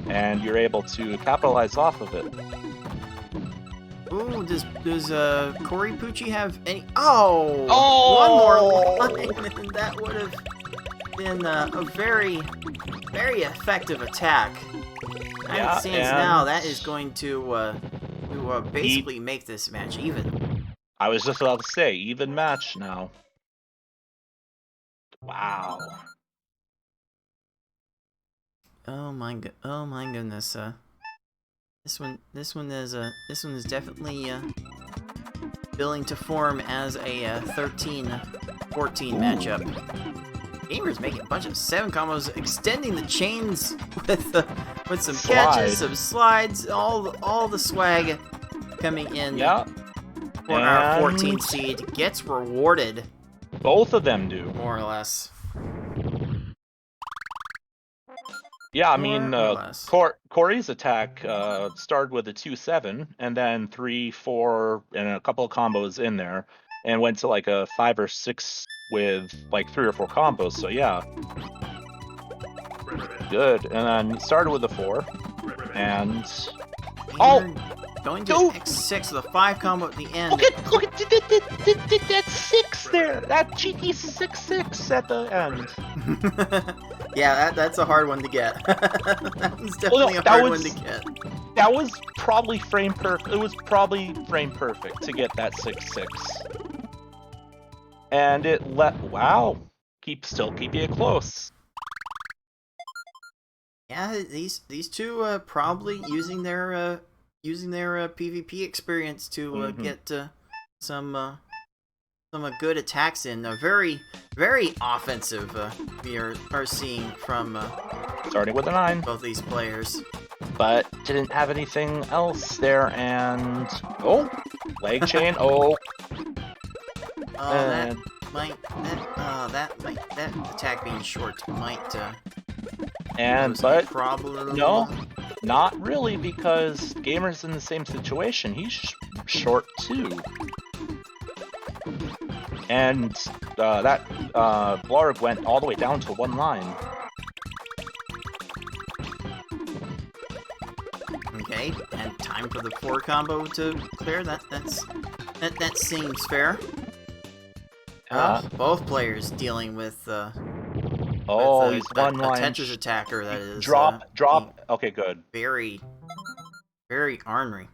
and you're able to capitalize off of it. Ooh, does Corey Pucci have any? Oh! One more line, and that would have been a very effective attack. As it stands now, that is going to basically make this match even. I was just about to say, even match now. Wow. Oh my goodness. This one is definitely billing to form as a 13-14 matchup. Gamer's making a bunch of 7 combos, extending the chains with some catches, some slides, all the swag coming in. Yeah. For our 14 seed gets rewarded. Both of them do. More or less. Yeah, I mean, More or less. Corey's attack started with a 2-7, and then 3-4, and a couple of combos in there, and went to like a 5 or 6 with like 3 or 4 combos. So yeah, good. And then started with a 4, and Going to Dude. X6 with a 5 combo at the end. look at that 6 there, that cheeky 6-6 at the end. Yeah, that's a hard one to get. That was definitely a hard one to get. That was probably frame perfect. It was probably frame perfect to get that 6-6. And it wow, still keeping it close. Yeah, these two probably using their PvP experience to get some good attacks in. Very offensive. We are seeing from Starting with a 9, both these players. but didn't have anything else there. And leg chain. That attack being short might pose a But problem. no, not really, because Gamer's in the same situation. He's short too. And that Blarg went all the way down to 1 line. Okay, and time for the 4 combo to clear. That seems fair. Both players dealing with He's a 1 line. Tetris attacker that is Drop. Okay, good. very ornery.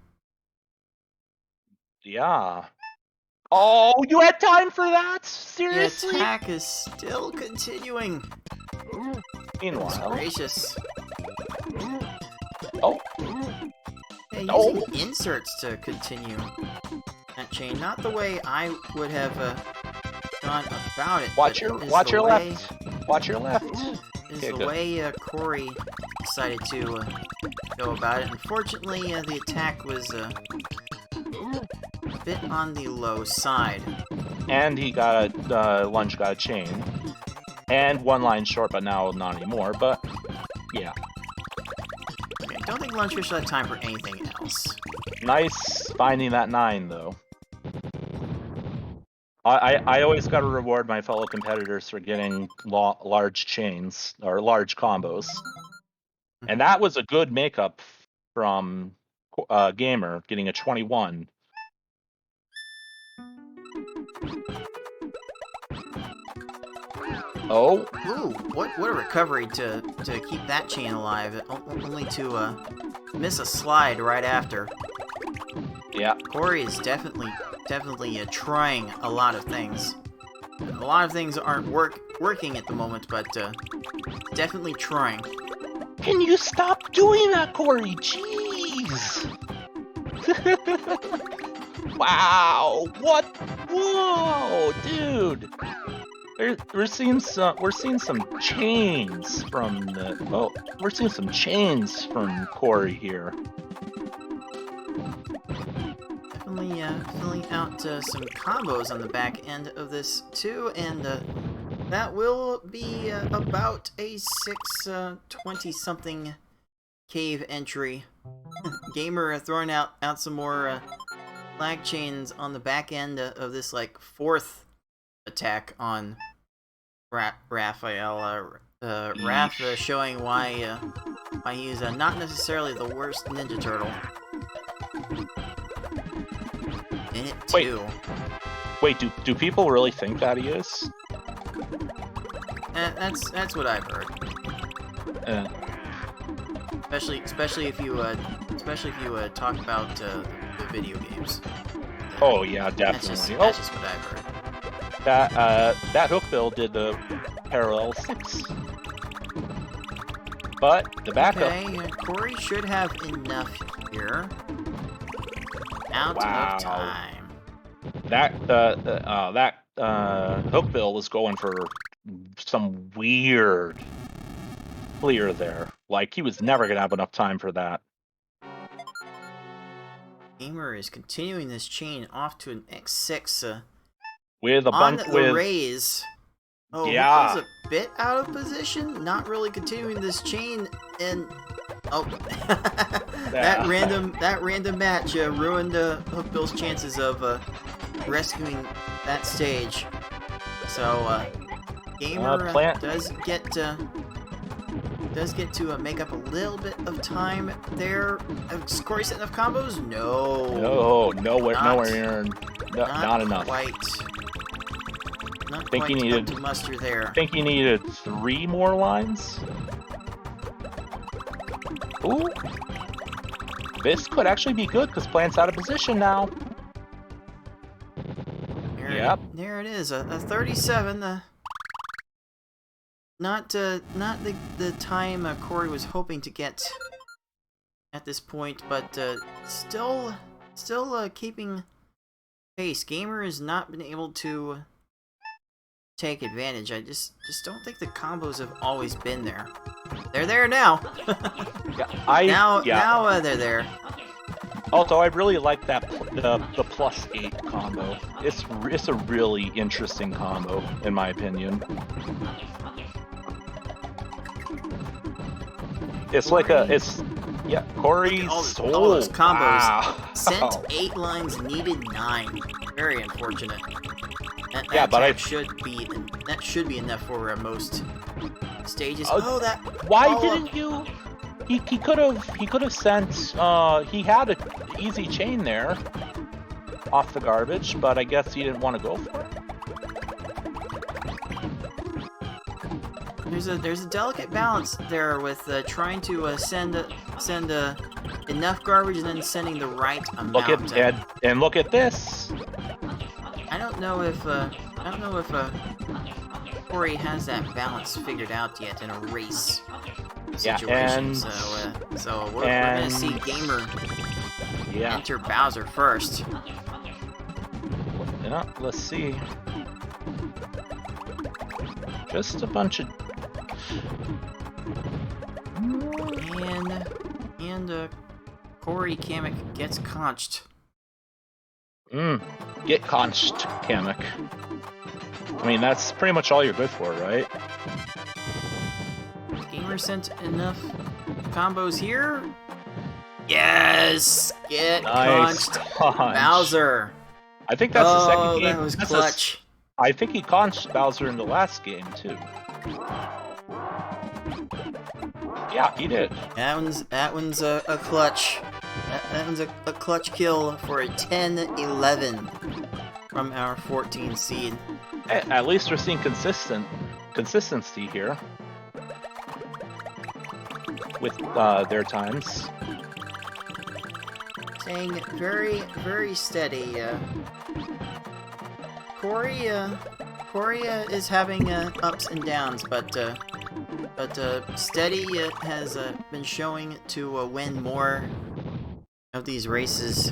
Yeah. Oh, you had time for that? The Seriously? attack is still continuing. Meanwhile. Gracious. Oh. Yeah, using inserts to continue that chain. Not the way I would have gone about it. Watch your left. Watch your left. Is Okay, the good. way Corey decided to go about it. Unfortunately, the attack was a bit on the low side. And he got a lunge, got a chain. And 1 line short, but now not anymore. But yeah. Okay, don't think Lunchfish had time for anything else. Nice finding that 9, though. I always got to reward my fellow competitors for getting large chains, or large combos. And that was a good makeup from Gamer, getting a 21. Oh, Ooh, what a recovery to keep that chain alive, only to miss a slide right after. yeah. Corey is definitely trying a lot of things. A lot of things aren't working at the moment, but definitely trying. Can you stop doing that, Corey? Jeez. Wow. What? Whoa, dude. We're seeing some chains from we're seeing some chains from Corey here. Definitely filling out some combos on the back end of this too, and that will be about a 620 something cave entry. Gamer throwing out some more lag chains on the back end of this like 4th attack on Raphael. Raph showing why he's not necessarily the worst Ninja Turtle. In it too. Wait, do people really think that he is? That's what I've heard. Especially if you talk about the video games. Oh yeah, definitely. That's just what I've heard. That hook build did the parallel 6. But the backup. Okay, Corey should have enough here. Out Wow. of time. That Hookbill was going for some weird clear there. Like he was never gonna have enough time for that. Gamer is continuing this chain off to an X6 With a on bunch the raise. Oh, Yeah. Hookbill's a bit out of position. Not really continuing this chain, and oh, that random match ruined Hookbill's chances of rescuing that stage. So Gamer Plant. does get to make up a little bit of time there. Is Corey setting up combos? No. Nowhere near. Not enough. Quite. Not Think quite he needed- up to muster there. I think he needed 3 more lines. Ooh. This could actually be good because Plant's out of position now. There it is. A 37. Not the time Corey was hoping to get at this point, but still keeping pace. Gamer has not been able to take advantage. I just don't think the combos have always been there. They're there now. Now they're there. Although I really like that the +8 combo. It's a really interesting combo in my opinion. It's like Corey's All those combos. Wow. Sent 8 lines, needed 9. Very unfortunate. That should be enough for most stages. Why didn't you? He could have sent. He had an easy chain there off the garbage, but I guess he didn't want to go for it. There's a delicate balance there with trying to send enough garbage and then sending the right amount. Look at this. I don't know if Corey has that balance figured out yet in a race situation. So we're gonna see Gamer enter Bowser first. Yeah, let's see. Just a bunch of. And Corey Kamek gets conched. Get conched, Kamek. I mean, that's pretty much all you're good for, right? Gamer sent enough combos here. Yes! Get conched. Bowser. I think that's the second game. That was clutch. I think he conched Bowser in the last game, too. Yeah, he did. That one's a clutch. That one's a clutch kill for a 10-11 from our 14 seed. At least we're seeing consistency here with their times. Staying very, very steady. Corey is having ups and downs, but Steady has been showing to win more of these races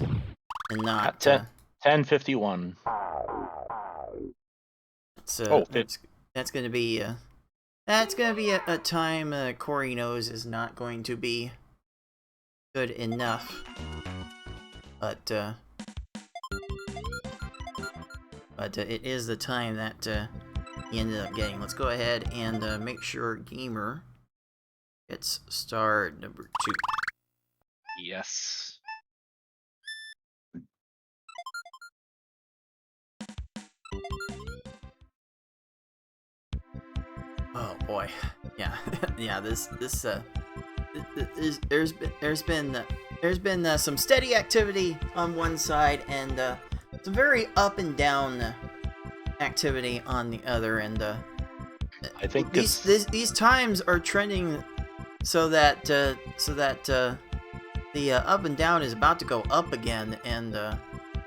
than not. 10:51. That's gonna be a time Corey knows is not going to be good enough, but it is the time that he ended up getting. Let's go ahead and make sure Gamer gets star number 2. Yes. Oh boy, yeah, yeah. There's been some steady activity on one side and some very up and down activity on the other, and I think these times are trending so that the up and down is about to go up again, and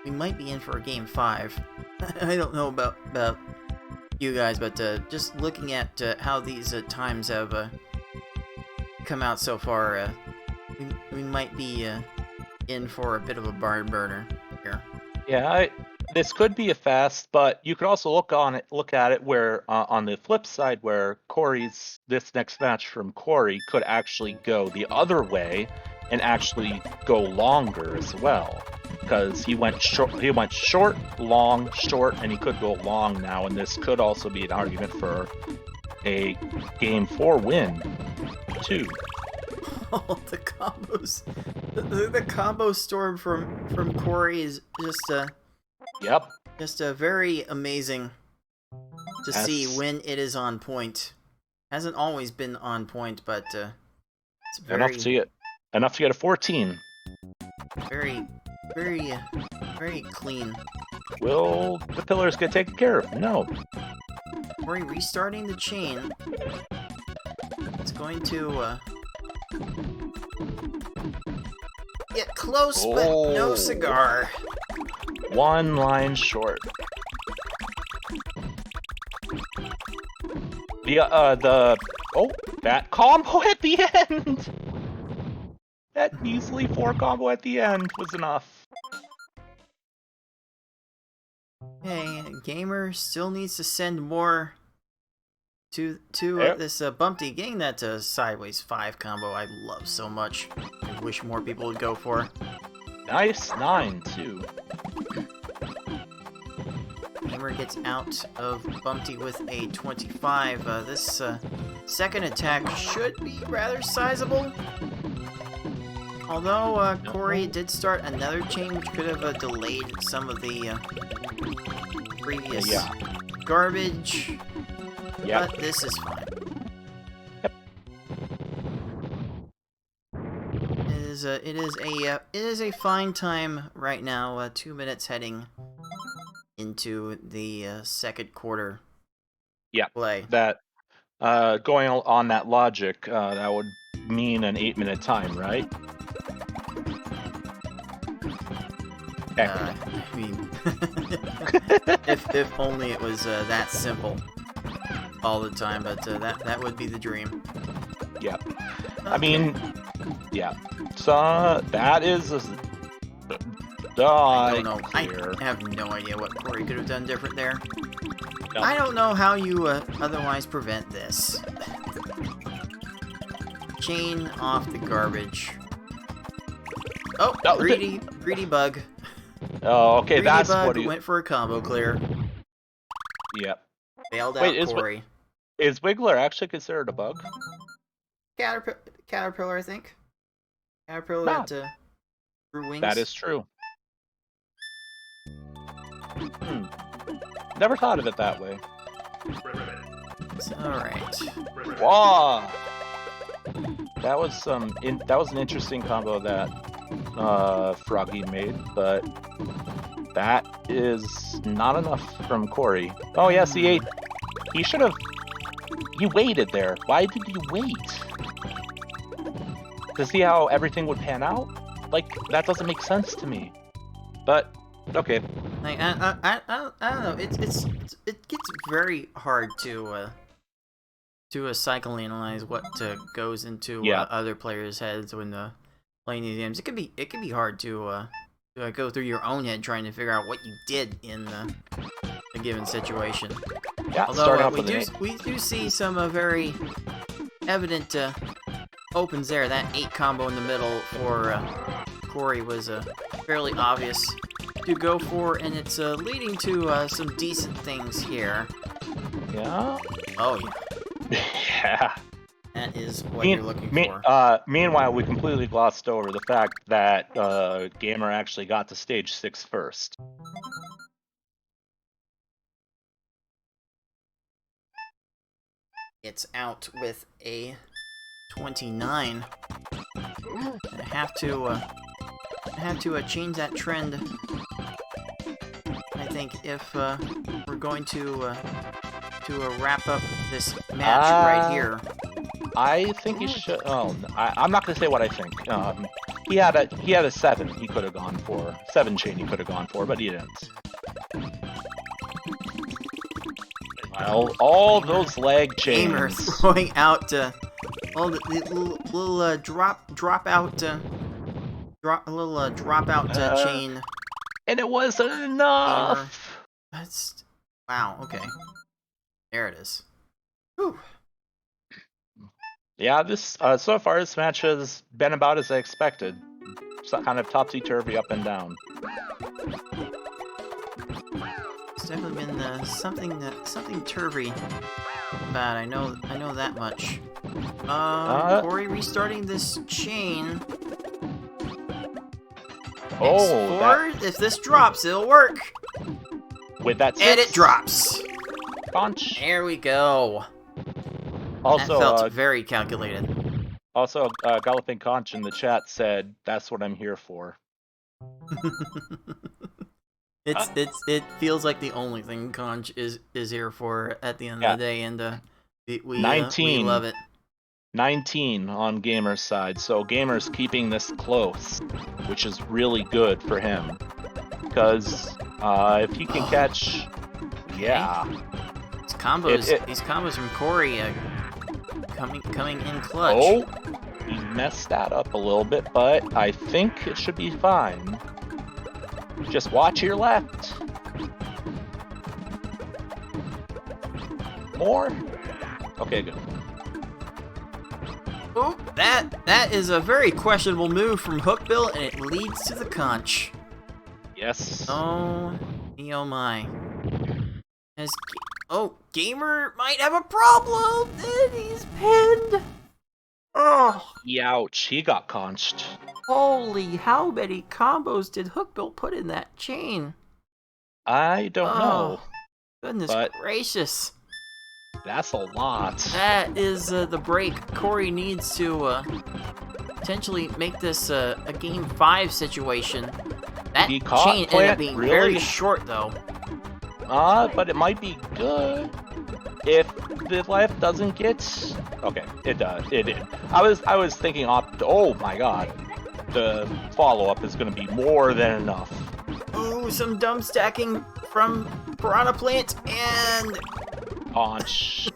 we might be in for a game 5. I don't know about you guys, but just looking at how these times have come out so far, we might be in for a bit of a barn burner here. Yeah, this could be a fast, but you could also look at it where on the flip side, where this next match from Corey could actually go the other way and actually go longer as well, because he went short, long, short, and he could go long now, and this could also be an argument for a Game 4 win too. Oh, the combos, the combo storm from Corey is just very amazing to see when it is on point. Hasn't always been on point, but it's very enough to get a 14. very clean. Will the pillars get taken care of? No. Corey restarting the chain. It's going to get close, but no cigar. One line short. That combo at the end. That measly 4 combo at the end was enough. Hey, Gamer still needs to send more to this Bumpty. Getting that sideways 5 combo I love so much. I wish more people would go for. Nice 9 too. Gamer gets out of Bumpty with a 25. This second attack should be rather sizable. Although Corey did start another chain, which could have delayed some of the previous garbage. But this is fine. It is a fine time right now. 2 minutes heading into the second quarter. Play. That going on that logic, that would mean an 8-minute time, right? I mean, if only it was that simple all the time, but that would be the dream. Yeah. Okay. I mean, yeah. So that is I don't know. I have no idea what Corey could have done different there. No. I don't know how you otherwise prevent this. Chain off the garbage. Oh, greedy bug. Oh, okay, Greedy that's bug what he went for a combo clear. Yep. Bailed Wait, out Corey. Is Wiggler actually considered a bug? Caterpillar, I think. Caterpillar that grew wings. That is true. Never thought of it that way. Alright. Wow. That was an interesting combo that Froggy made, but that is not enough from Corey. Oh yes, he ate. He waited there. Why did he wait? To see how everything would pan out? Like, that doesn't make sense to me. But okay. Like, I don't know. It gets very hard to psychoanalyze what goes into other players' heads when playing these games. It can be hard to go through your own head trying to figure out what you did in a given situation. Yeah, although we do see some very evident opens there. That 8 combo in the middle for Corey was fairly obvious to go for, and it's leading to some decent things here. Yeah. Oh yeah. Yeah. That is what you're looking for. Meanwhile, we completely glossed over the fact that Gamer actually got to stage 6 first. It's out with a 29. I have to change that trend. I think if we're going to wrap up this match right here. I think he should. Oh, I'm not gonna say what I think. He had a 7. He could have gone for 7 chain. He could have gone for, but he didn't. Well, all those leg chains. Gamer throwing out Oh, the little dropout chain. And it wasn't enough. That's wow. Okay, there it is. Whew. Yeah, this so far this match has been about as I expected. So kind of topsy-turvy, up and down. It's definitely been something turvy about. I know that much. Corey restarting this chain. If this drops, it'll work. With that And six, it drops. Conch. There we go. Also, that felt very calculated. Galloping Conch in the chat said, "That's what I'm here for." It feels like the only thing Conch is here for at the end of the day, and we 19. We love it. 19 on Gamer's side, so Gamer's keeping this close, which is really good for him. Because if he can catch, yeah, These combos from Corey coming in clutch. Oh, he messed that up a little bit, but I think it should be fine. Just watch your left. More? Okay, good. Oh, that is a very questionable move from Hookbill, and it leads to the Conch. Yes. Oh my. Gamer might have a problem, and he's pinned. Oh. Ouch, he got conched. Holy, how many combos did Hookbill put in that chain? I don't know. Goodness gracious. That's a lot. That is the break Corey needs to potentially make this a Game 5 situation. That chain ended up being very short, though. But it might be good if the left doesn't get. Okay, it does. It did. I was thinking oh my god, the follow-up is going to be more than enough. Ooh, some dumb stacking from Piranha Plant and Conch.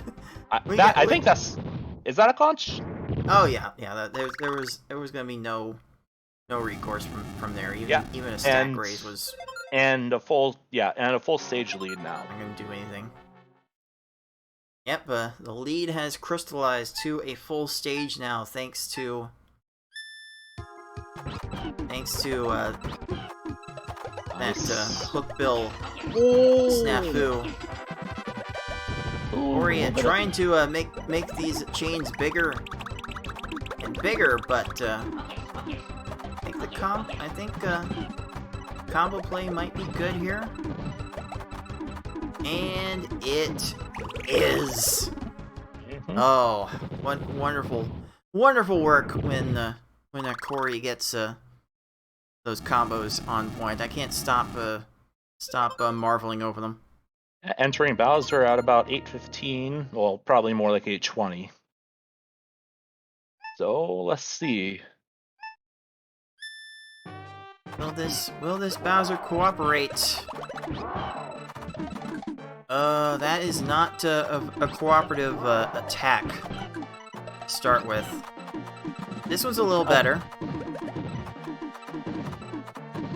I think that's. Is that a conch? Oh yeah. There was gonna be no recourse from there. Even a stack raise was. And a full stage lead now. Not gonna do anything. Yep, the lead has crystallized to a full stage now, thanks to that Hookbill snafu. Corey trying to make these chains bigger and bigger, but I think combo play might be good here, and it is. Oh, what wonderful work when Corey gets those combos on point. I can't stop marveling over them. Entering Bowser at about 8:15, well, probably more like 8:20. So let's see. Will this Bowser cooperate? That is not a cooperative attack to start with. This one's a little better.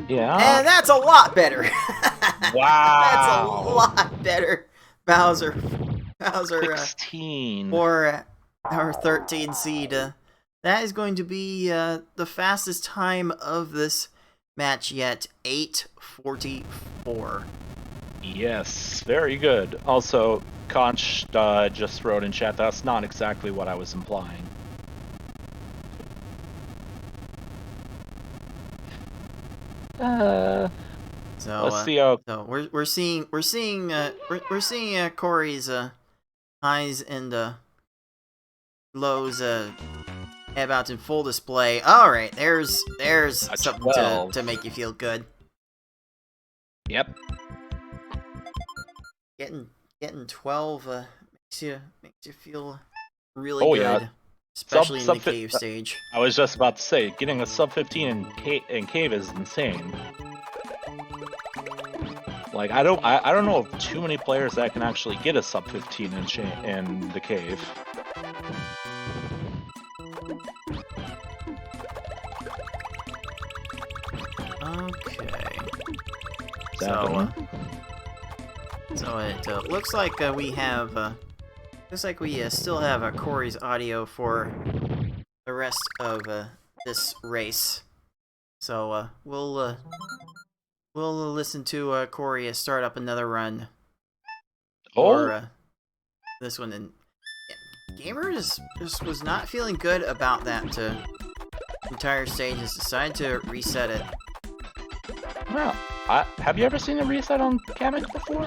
Yeah. And that's a lot better. Wow. That's a lot better. Bowser 16. For our 13 seed. That is going to be the fastest time of this match yet. 8:44. Yes, very good. Also, Conch just wrote in chat, that's not exactly what I was implying. So let's see how. So we're seeing Corey's highs and lows about in full display. All right, there's something to make you feel good. Yep. Getting 12 makes you feel really good, yeah. Especially in the cave stage. I was just about to say, getting a sub 15 in cave is insane. Like I don't know of too many players that can actually get a sub 15 in the cave. Okay. Seven. So it looks like we have still have Corey's audio for the rest of this race. So we'll listen to Corey start up another run. For this one. And Gamer just was not feeling good about that entire stage. Has decided to reset it. Well, have you ever seen a reset on Kamek before?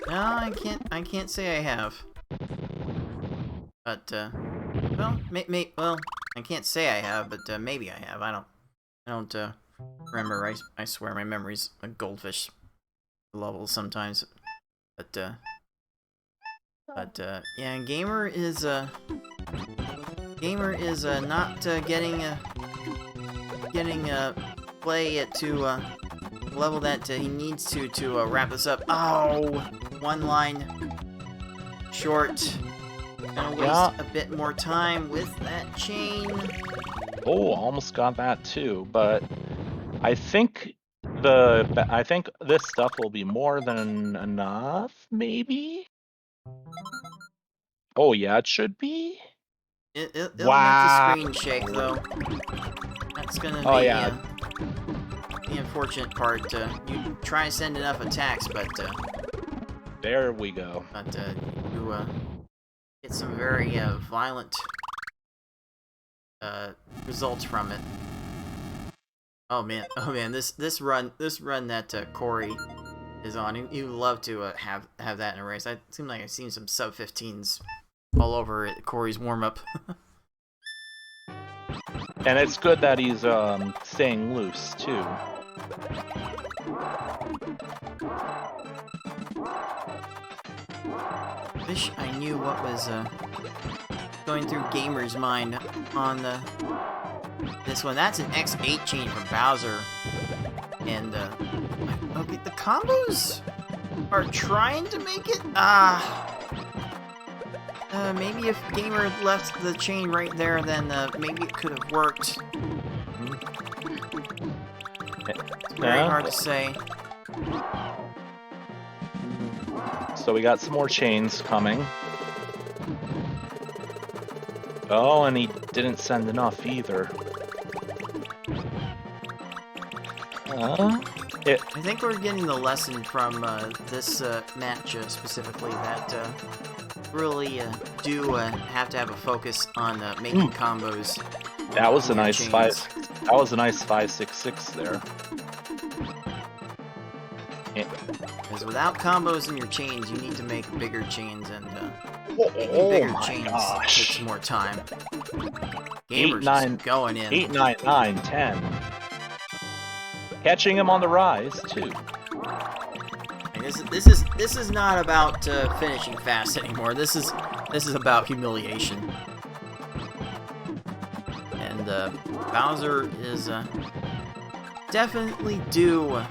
No, I can't say I have. But well, well, I can't say I have, but maybe I have. I don't remember. I swear my memory's a goldfish level sometimes. But yeah, Gamer is not getting play to level that he needs to wrap this up. Oh, one line short. Gonna waste a bit more time with that chain. Oh, almost got that too, but I think this stuff will be more than enough, maybe? Oh yeah, it should be. It'll make the screen shake though. That's gonna be the unfortunate part. You try to send enough attacks, but there we go. But you get some very violent results from it. Oh man, this run that Corey is on, you love to have that in a race. It seems like I've seen some sub 15s all over Corey's warm up. And it's good that he's staying loose too. Wish I knew what was going through Gamer's mind on this one. That's an X8 chain from Bowser, and okay, the combos are trying to make it. Maybe if Gamer had left the chain right there, then maybe it could have worked. It's very hard to say. So we got some more chains coming. Oh, and he didn't send enough either. I think we're getting the lesson from this match specifically that really do have to have a focus on making combos. That was a nice chains. 5. That was a nice 5-6-6 there. Because without combos in your chains, you need to make bigger chains, and making oh bigger my chains gosh. takes more time. 8, 9, going in. 8, 9, 9, 10. Catching him on the rise too. And this is not about finishing fast anymore. This is about humiliation. And Bowser is definitely due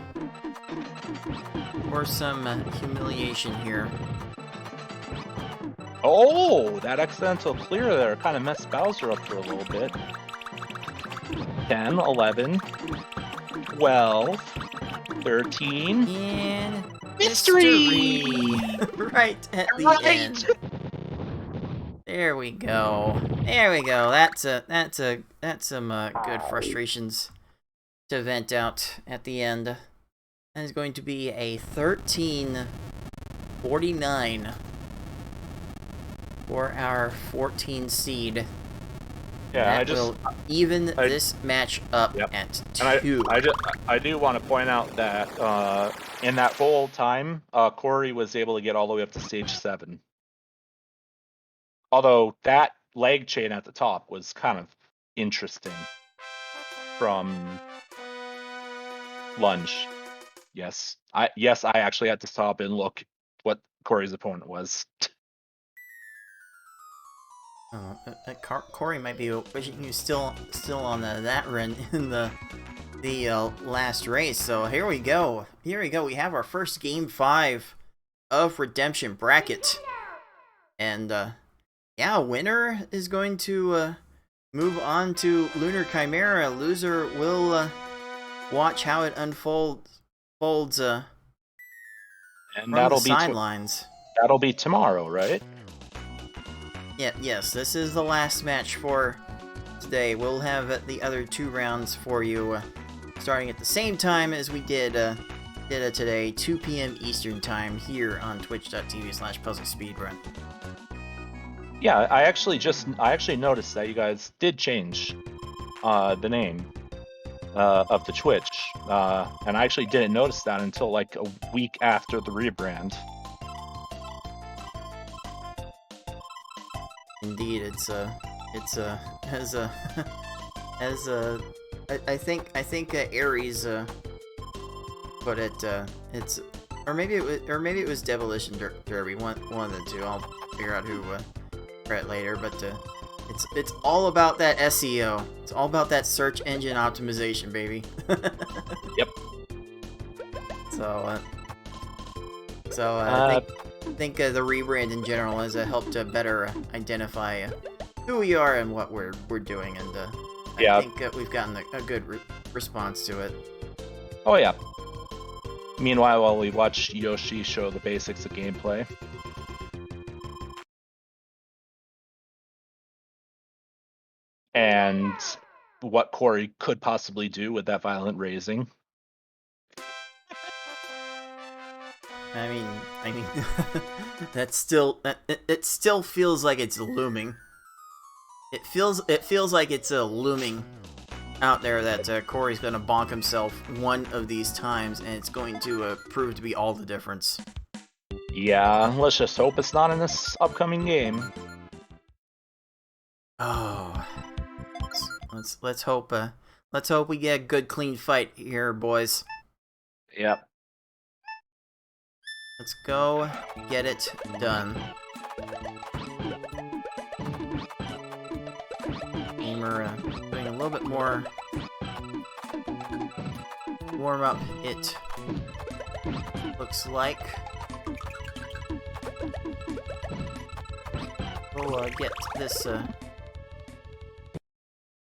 for some humiliation here. Oh, that accidental clear there kind of messed Bowser up for a little bit. 10, 11, 12, 13. And Mystery! Right at the end. There we go. There we go. That's some good frustrations to vent out at the end. That is going to be a 13-49 for our 14 seed. Yeah, that will even this match up at 2. And I do want to point out that in that whole time, Corey was able to get all the way up to stage 7. Although that leg chain at the top was kind of interesting from Lunge. Yes, I actually had to stop and look what Corey's opponent was. Oh, Corey might be wishing he was still on that run in the last race. So here we go. Here we go. We have our first game 5 of Redemption Bracket, and yeah, winner is going to move on to Lunar Chimera. Loser will watch how it unfolds And from that'll the be sidelines. that'll be tomorrow, right? Yeah, yes, this is the last match for today. We'll have the other 2 rounds for you, starting at the same time as we did today, 2 p.m. Eastern Time, here on twitch.tv/puzzlespeedrun. Yeah, I actually noticed that you guys did change the name of the Twitch, and I actually didn't notice that until like a week after the rebrand. Indeed, I think Aries put it, or maybe it was Demolition Derby, one of the two. I'll figure out who read later, but it's all about that SEO. It's all about that search engine optimization, baby. Yep. So I think the rebrand in general has helped to better identify who we are and what we're doing, and Yeah. I think we've gotten a good response to it. Oh yeah. Meanwhile, while we watch Yoshi show the basics of gameplay. And what Corey could possibly do with that violent raising. I mean, it still feels like it's looming. It feels like it's looming out there that Corey's gonna bonk himself one of these times, and it's going to prove to be all the difference. Yeah, let's just hope it's not in this upcoming game. Oh, let's hope we get a good clean fight here, boys. Yep. Let's go get it done. Gamer doing a little bit more warm up. It looks like we'll get this.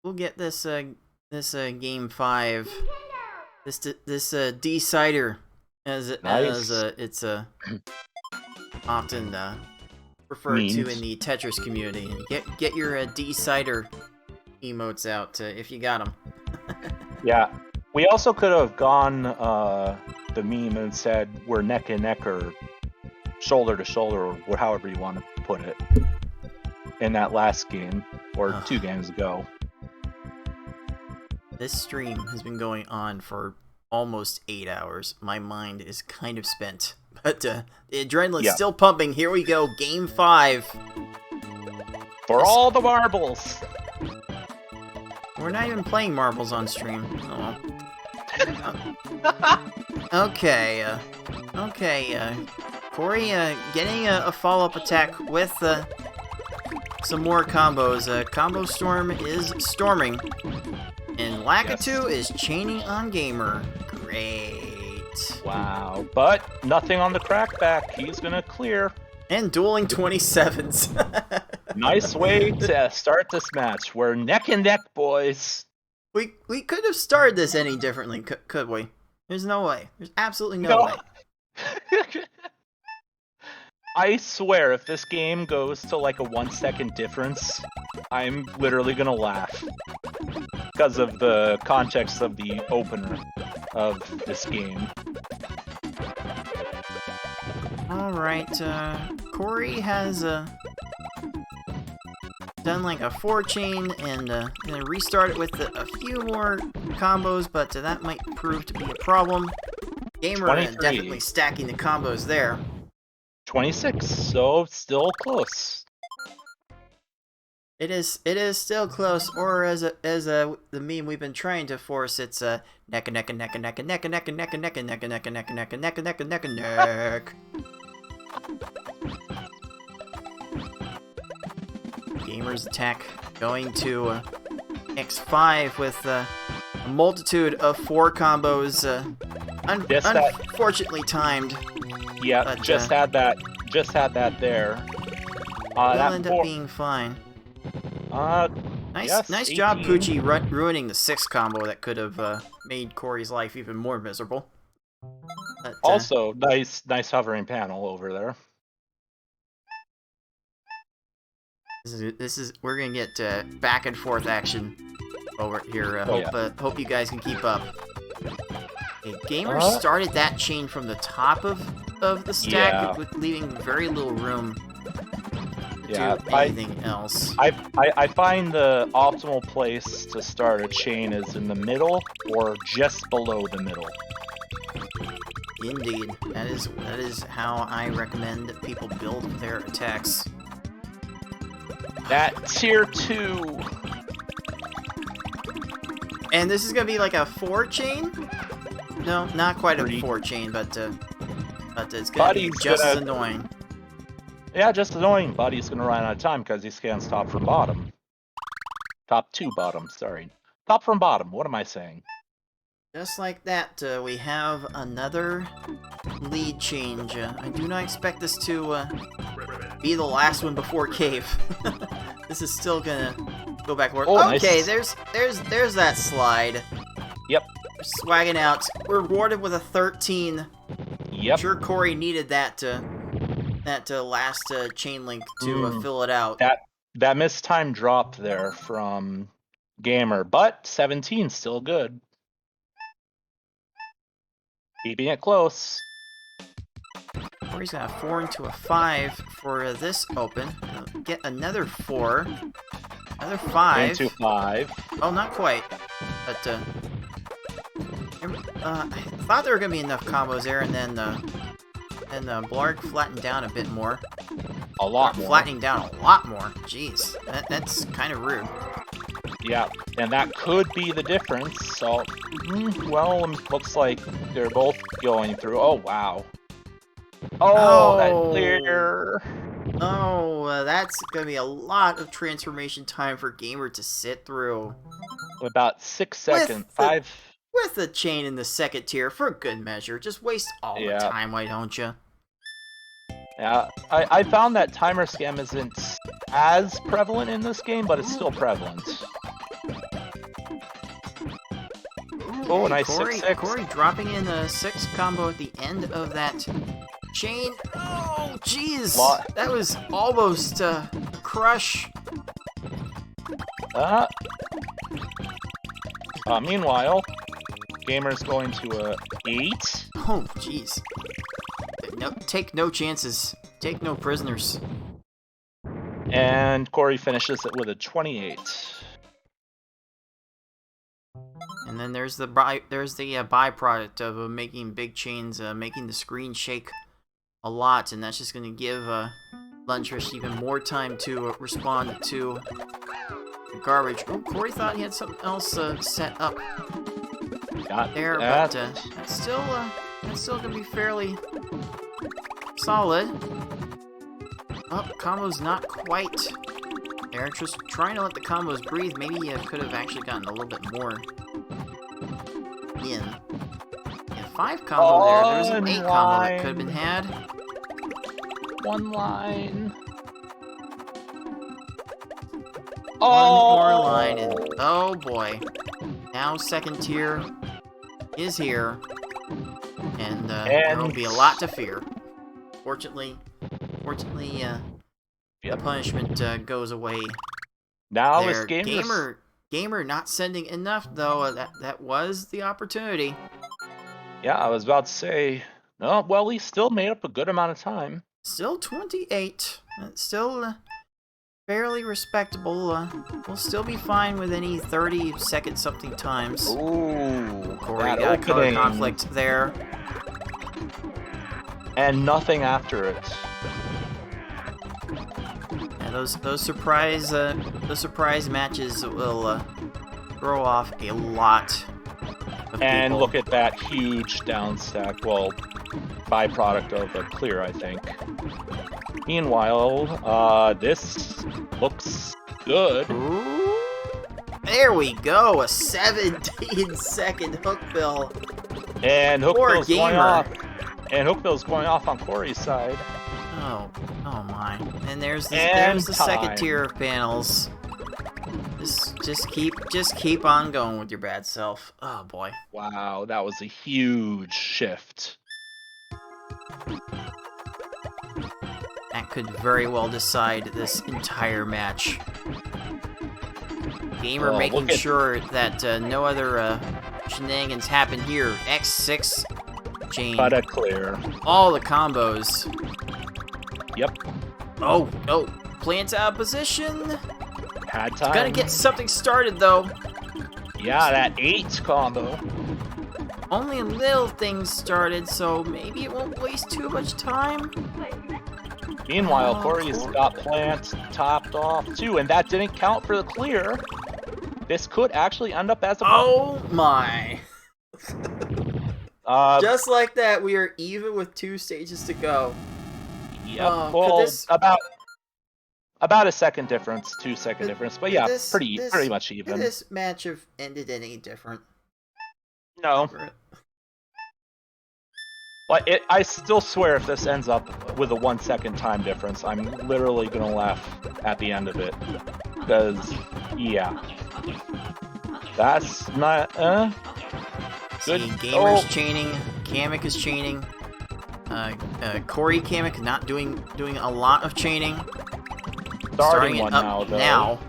We'll get this. This game 5. This decider. As it's often referred to in the Tetris community. Get your decider emotes out if you got them. Yeah. We also could have gone the meme and said we're neck and neck or shoulder to shoulder, or however you want to put it, in that last game or 2 games ago. This stream has been going on for almost 8 hours. My mind is kind of spent, but the adrenaline's still pumping. Here we go, game 5. For all the marbles! We're not even playing marbles on stream. Oh. Okay, Corey getting a follow-up attack with some more combos. Combo Storm is storming. And Lakitu is chaining on Gamer. Great. Wow. But nothing on the crackback. He's gonna clear. And dueling 27s. Nice way to start this match. We're neck and neck, boys. We could have started this any differently, could we? There's no way. There's absolutely no way. I swear, if this game goes to like a 1 second difference, I'm literally gonna laugh. Because of the context of the opener of this game. Alright, Corey has done like a 4-chain and gonna restart it with a few more combos, but that might prove to be a problem. Gamer 23. Definitely stacking the combos there. 26, so still close. It is still close, or as the meme we've been trying to force, it's neck and neck and neck and neck and neck and neck and neck and neck and neck and neck and neck and neck and neck and neck and neck and neck. Gamer's attack going to X5 with a multitude of 4 combos, unfortunately timed. Yeah, but, just had that there. It'll end up being fine. Nice, nice 18. job, Poochie, ruining the 6 combo that could have made Corey's life even more miserable. But, Also, nice hovering panel over there. we're gonna get back and forth action over here. Hope you guys can keep up. Okay, Gamer started that chain from the top of the stack, with leaving very little room to do anything else. I find the optimal place to start a chain is in the middle or just below the middle. Indeed, that is how I recommend that people build their attacks. That tier 2. And this is gonna be like a 4 chain? No, not quite a 4 chain, but it's gonna be just as annoying. Yeah, just annoying. Buddy's gonna run out of time because he scans top from bottom. Top to bottom, sorry. Top from bottom, what am I saying? Just like that, we have another lead change. I do not expect this to be the last one before cave. This is still gonna go backward. Oh, okay, nice. there's that slide. Yep. We're swagging out. We're rewarded with a 13. Yep. I'm sure Corey needed that last chain link to fill it out. That missed time drop there from Gamer, but 17 still good. Keeping it close. Corey's got a 4 into a 5 for this open. Get another 4. Another 5. Into 5. Oh, not quite. But, I thought there were going to be enough combos there, and then Blarg flattened down a bit more. A lot more. Flattening down a lot more. Jeez. That's kind of rude. Yeah, and that could be the difference. So, well, looks like they're both going through. Oh, wow. Oh, that clear. Oh, that's going to be a lot of transformation time for Gamer to sit through. About 6 seconds. 5. With the chain in the second tier, for good measure. Just waste all the time, why don't you? Yeah, I found that timer scam isn't as prevalent in this game, but it's still prevalent. Oh, nice 6-6. Corey dropping in a 6 combo at the end of that chain. Oh, jeez. That was almost a crush. Meanwhile, Gamer's going to a 8. Oh, jeez. No, take no chances. Take no prisoners. And Corey finishes it with a 28. And then there's the byproduct of making big chains, making the screen shake a lot, and that's just going to give Lunchfish even more time to respond to the garbage. Oh, Corey thought he had something else set up there, but that's still going to be fairly solid. Oh, combo's not quite there. Just trying to let the combos breathe. Maybe you could have actually gotten a little bit more in. Yeah, 5 combo there. There was an 8 combo that could have been had. One line. One more line, and oh boy. Now second tier is here. And there will be a lot to fear. Fortunately, the punishment goes away. Now there. this Gamer not sending enough though. That was the opportunity. Yeah, I was about to say. No, well, he still made up a good amount of time. Still 28. Still fairly respectable. We'll still be fine with any 30-second something times. Ooh, Corey got a color conflict there. And nothing after it. And those surprise matches will throw off a lot of And people. look at that huge down stack. Well, byproduct of a clear, I think. Meanwhile, this looks good. Ooh. There we go, a 17-second hookbill. And Poor Hookbill's going Gamer. off. And Hookbill's going off on Corey's side. Oh my! And there's the And second tier of panels. This Just keep on going with your bad self. Oh boy. Wow, that was a huge shift. That could very well decide this entire match. Gamer Oh, making look at- sure that no other shenanigans happen here. X6 chain. But a clear. All the combos. Yep. Oh, plant out of position. Had time. Gotta get something started though. Yeah, that 8 combo. Only a little thing started, so maybe it won't waste too much time. Meanwhile, Oh, Corey's Corey. got plants topped off too, and that didn't count for the clear. This could actually end up as a Oh my. uh, Just like that, we are even with 2 stages to go. yep. could Well, this- about a second difference, 2-second difference, but yeah, This- pretty much Could even. this match have ended any different? No, but I still swear if this ends up with a 1-second time difference, I'm literally gonna laugh at the end of it, because yeah, that's not good. See, Gamer's Oh. chaining, Kamek is chaining. Corey Kamek not doing a lot of chaining. Starting it one up now,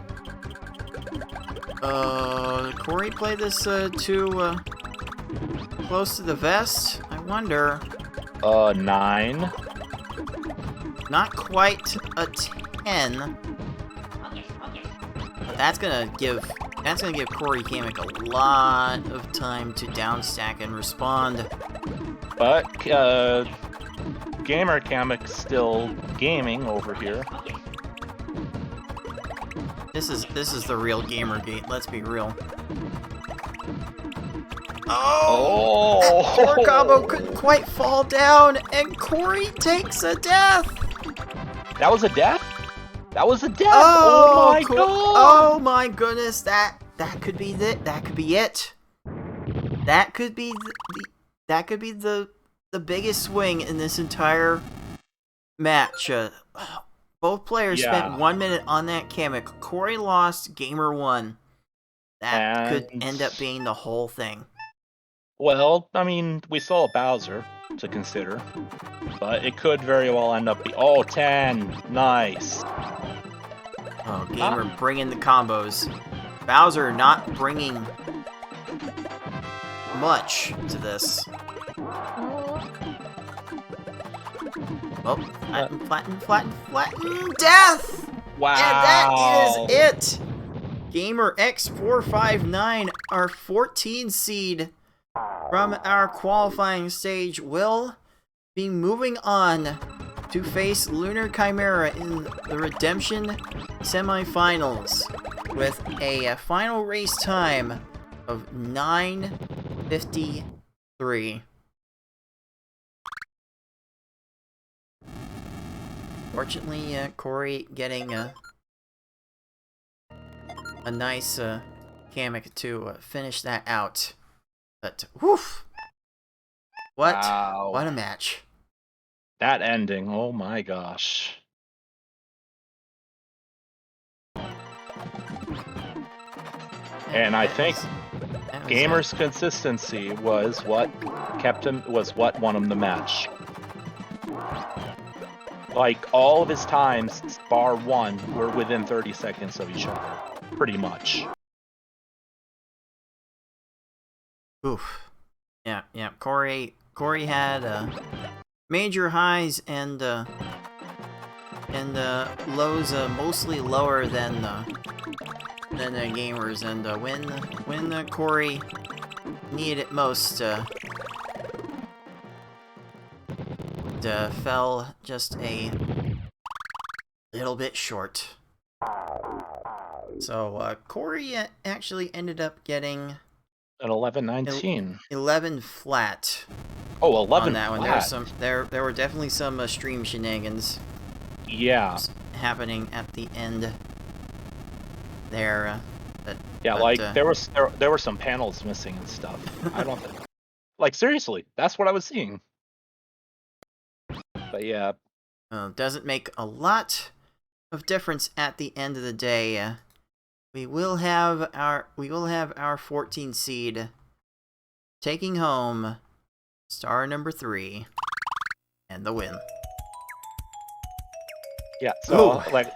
though. Corey played this too close to the vest. I wonder. 9. Not quite a 10. But that's gonna give Corey Kamek a lot of time to downstack and respond. But Gamer Kamek's still gaming over here. This is the real Gamergate. Let's be real. Oh! Oh! That poor combo couldn't quite fall down, and Corey takes a death. That was a death? That was a death! Oh, Oh my cool. god! Oh my goodness! That could be it. That could be it. That could be the biggest swing in this entire match. Both players Yeah. spent 1 minute on that Kamek. Corey lost. Gamer won. That could And- end up being the whole thing. Well, I mean, we saw Bowser to consider, but it could very well end up be 10. Nice. Oh, Gamer bringing the combos. Bowser not bringing much to this. Oh, flatten, death! Wow. And that is it! Gamer X459, our 14 seed from our qualifying stage, will be moving on to face Lunar Chimera in the Redemption semifinals with a final race time of 9:53. Fortunately, Corey getting a nice Kamek to finish that out. But woof! What Wow. a match! That ending, oh my gosh. And I think That was Gamer's consistency was what won him the match. Like, all of his times, bar one, were within 30 seconds of each other. Pretty much. Oof. Yeah. Corey had major highs and lows mostly lower than Gamers, and when Corey needed it most, fell just a little bit short. So Corey actually ended up getting An 11-19. 11 flat Oh, 11 on that one. flat. There were definitely some stream shenanigans Yeah. happening at the end there. Yeah, but, like, there were some panels missing and stuff. I don't think... Like, seriously, that's what I was seeing. But yeah, doesn't make a lot of difference at the end of the day. we will have our 14 seed taking home star number 3 and the win. Yeah. So Ooh. like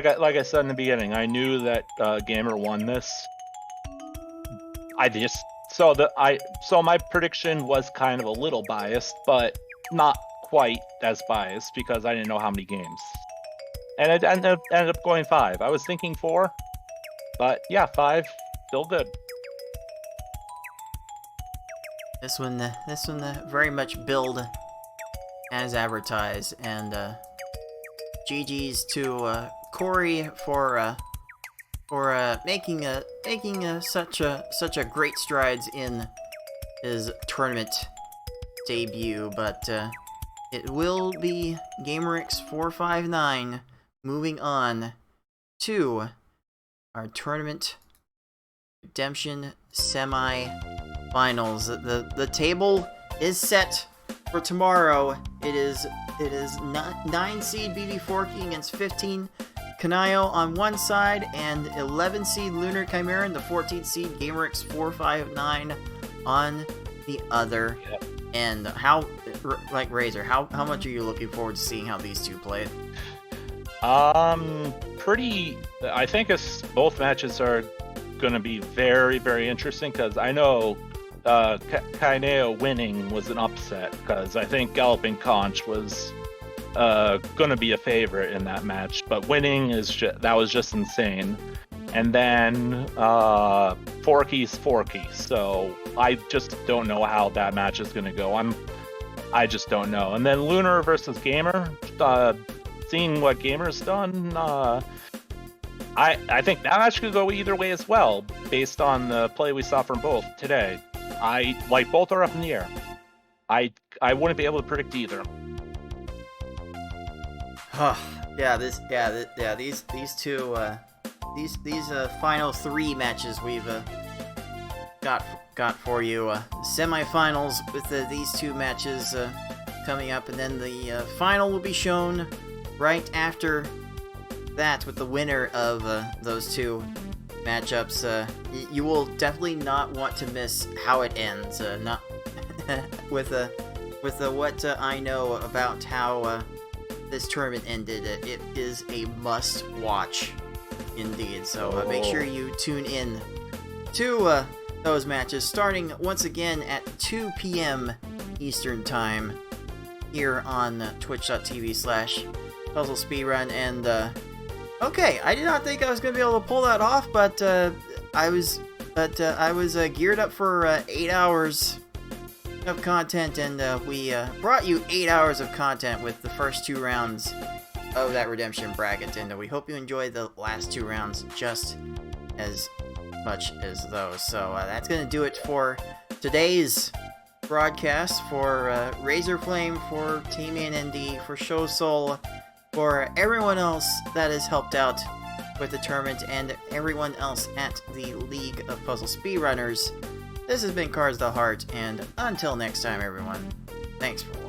I said in the beginning, I knew that Gamer won this. So my prediction was kind of a little biased, but not quite as biased because I didn't know how many games. And it ended up going 5. I was thinking 4, but yeah, 5, still good. This one very much billed as advertised, and GG's to Corey for making such a great strides in his tournament debut. But it will be GamerX459 moving on to our tournament redemption semi-finals. The table is set for tomorrow. It is 9 seed BB Forky against 15 Kanayo on one side, and 11 seed Lunar Chimera and the 14 seed GamerX459 on the other end. How, like Razor, how much are you looking forward to seeing how these two play? Pretty. I think both matches are going to be very, very interesting because I know Kaineo winning was an upset because I think Galloping Conch was going to be a favorite in that match, but winning that was just insane. And then Forky's Forky, so I just don't know how that match is going to go. I just don't know. And then Lunar versus Gamer, seeing what Gamer's done, I think that match could go either way as well, based on the play we saw from both today. Both are up in the air. I wouldn't be able to predict either. These two final 3 matches we've got for you. Semifinals with these 2 matches coming up, and then the final will be shown right after that with the winner of those 2 matchups. You will definitely not want to miss how it ends. Not with what I know about how this tournament ended. It is a must-watch indeed. So make sure you tune in to those matches, starting once again at 2 p.m. Eastern Time here on twitch.tv/Puzzle Speedrun. And okay, I did not think I was going to be able to pull that off, but I was geared up for 8 hours of content, and we brought you 8 hours of content with the first 2 rounds of that redemption bracket, and we hope you enjoyed the last 2 rounds just as much as those. So that's going to do it for today's broadcast. For Razor Flame, for Team ND, for Show Soul, for everyone else that has helped out with the tournament, and everyone else at the League of Puzzle Speedrunners, this has been Cards the Heart, and until next time, everyone, thanks for watching.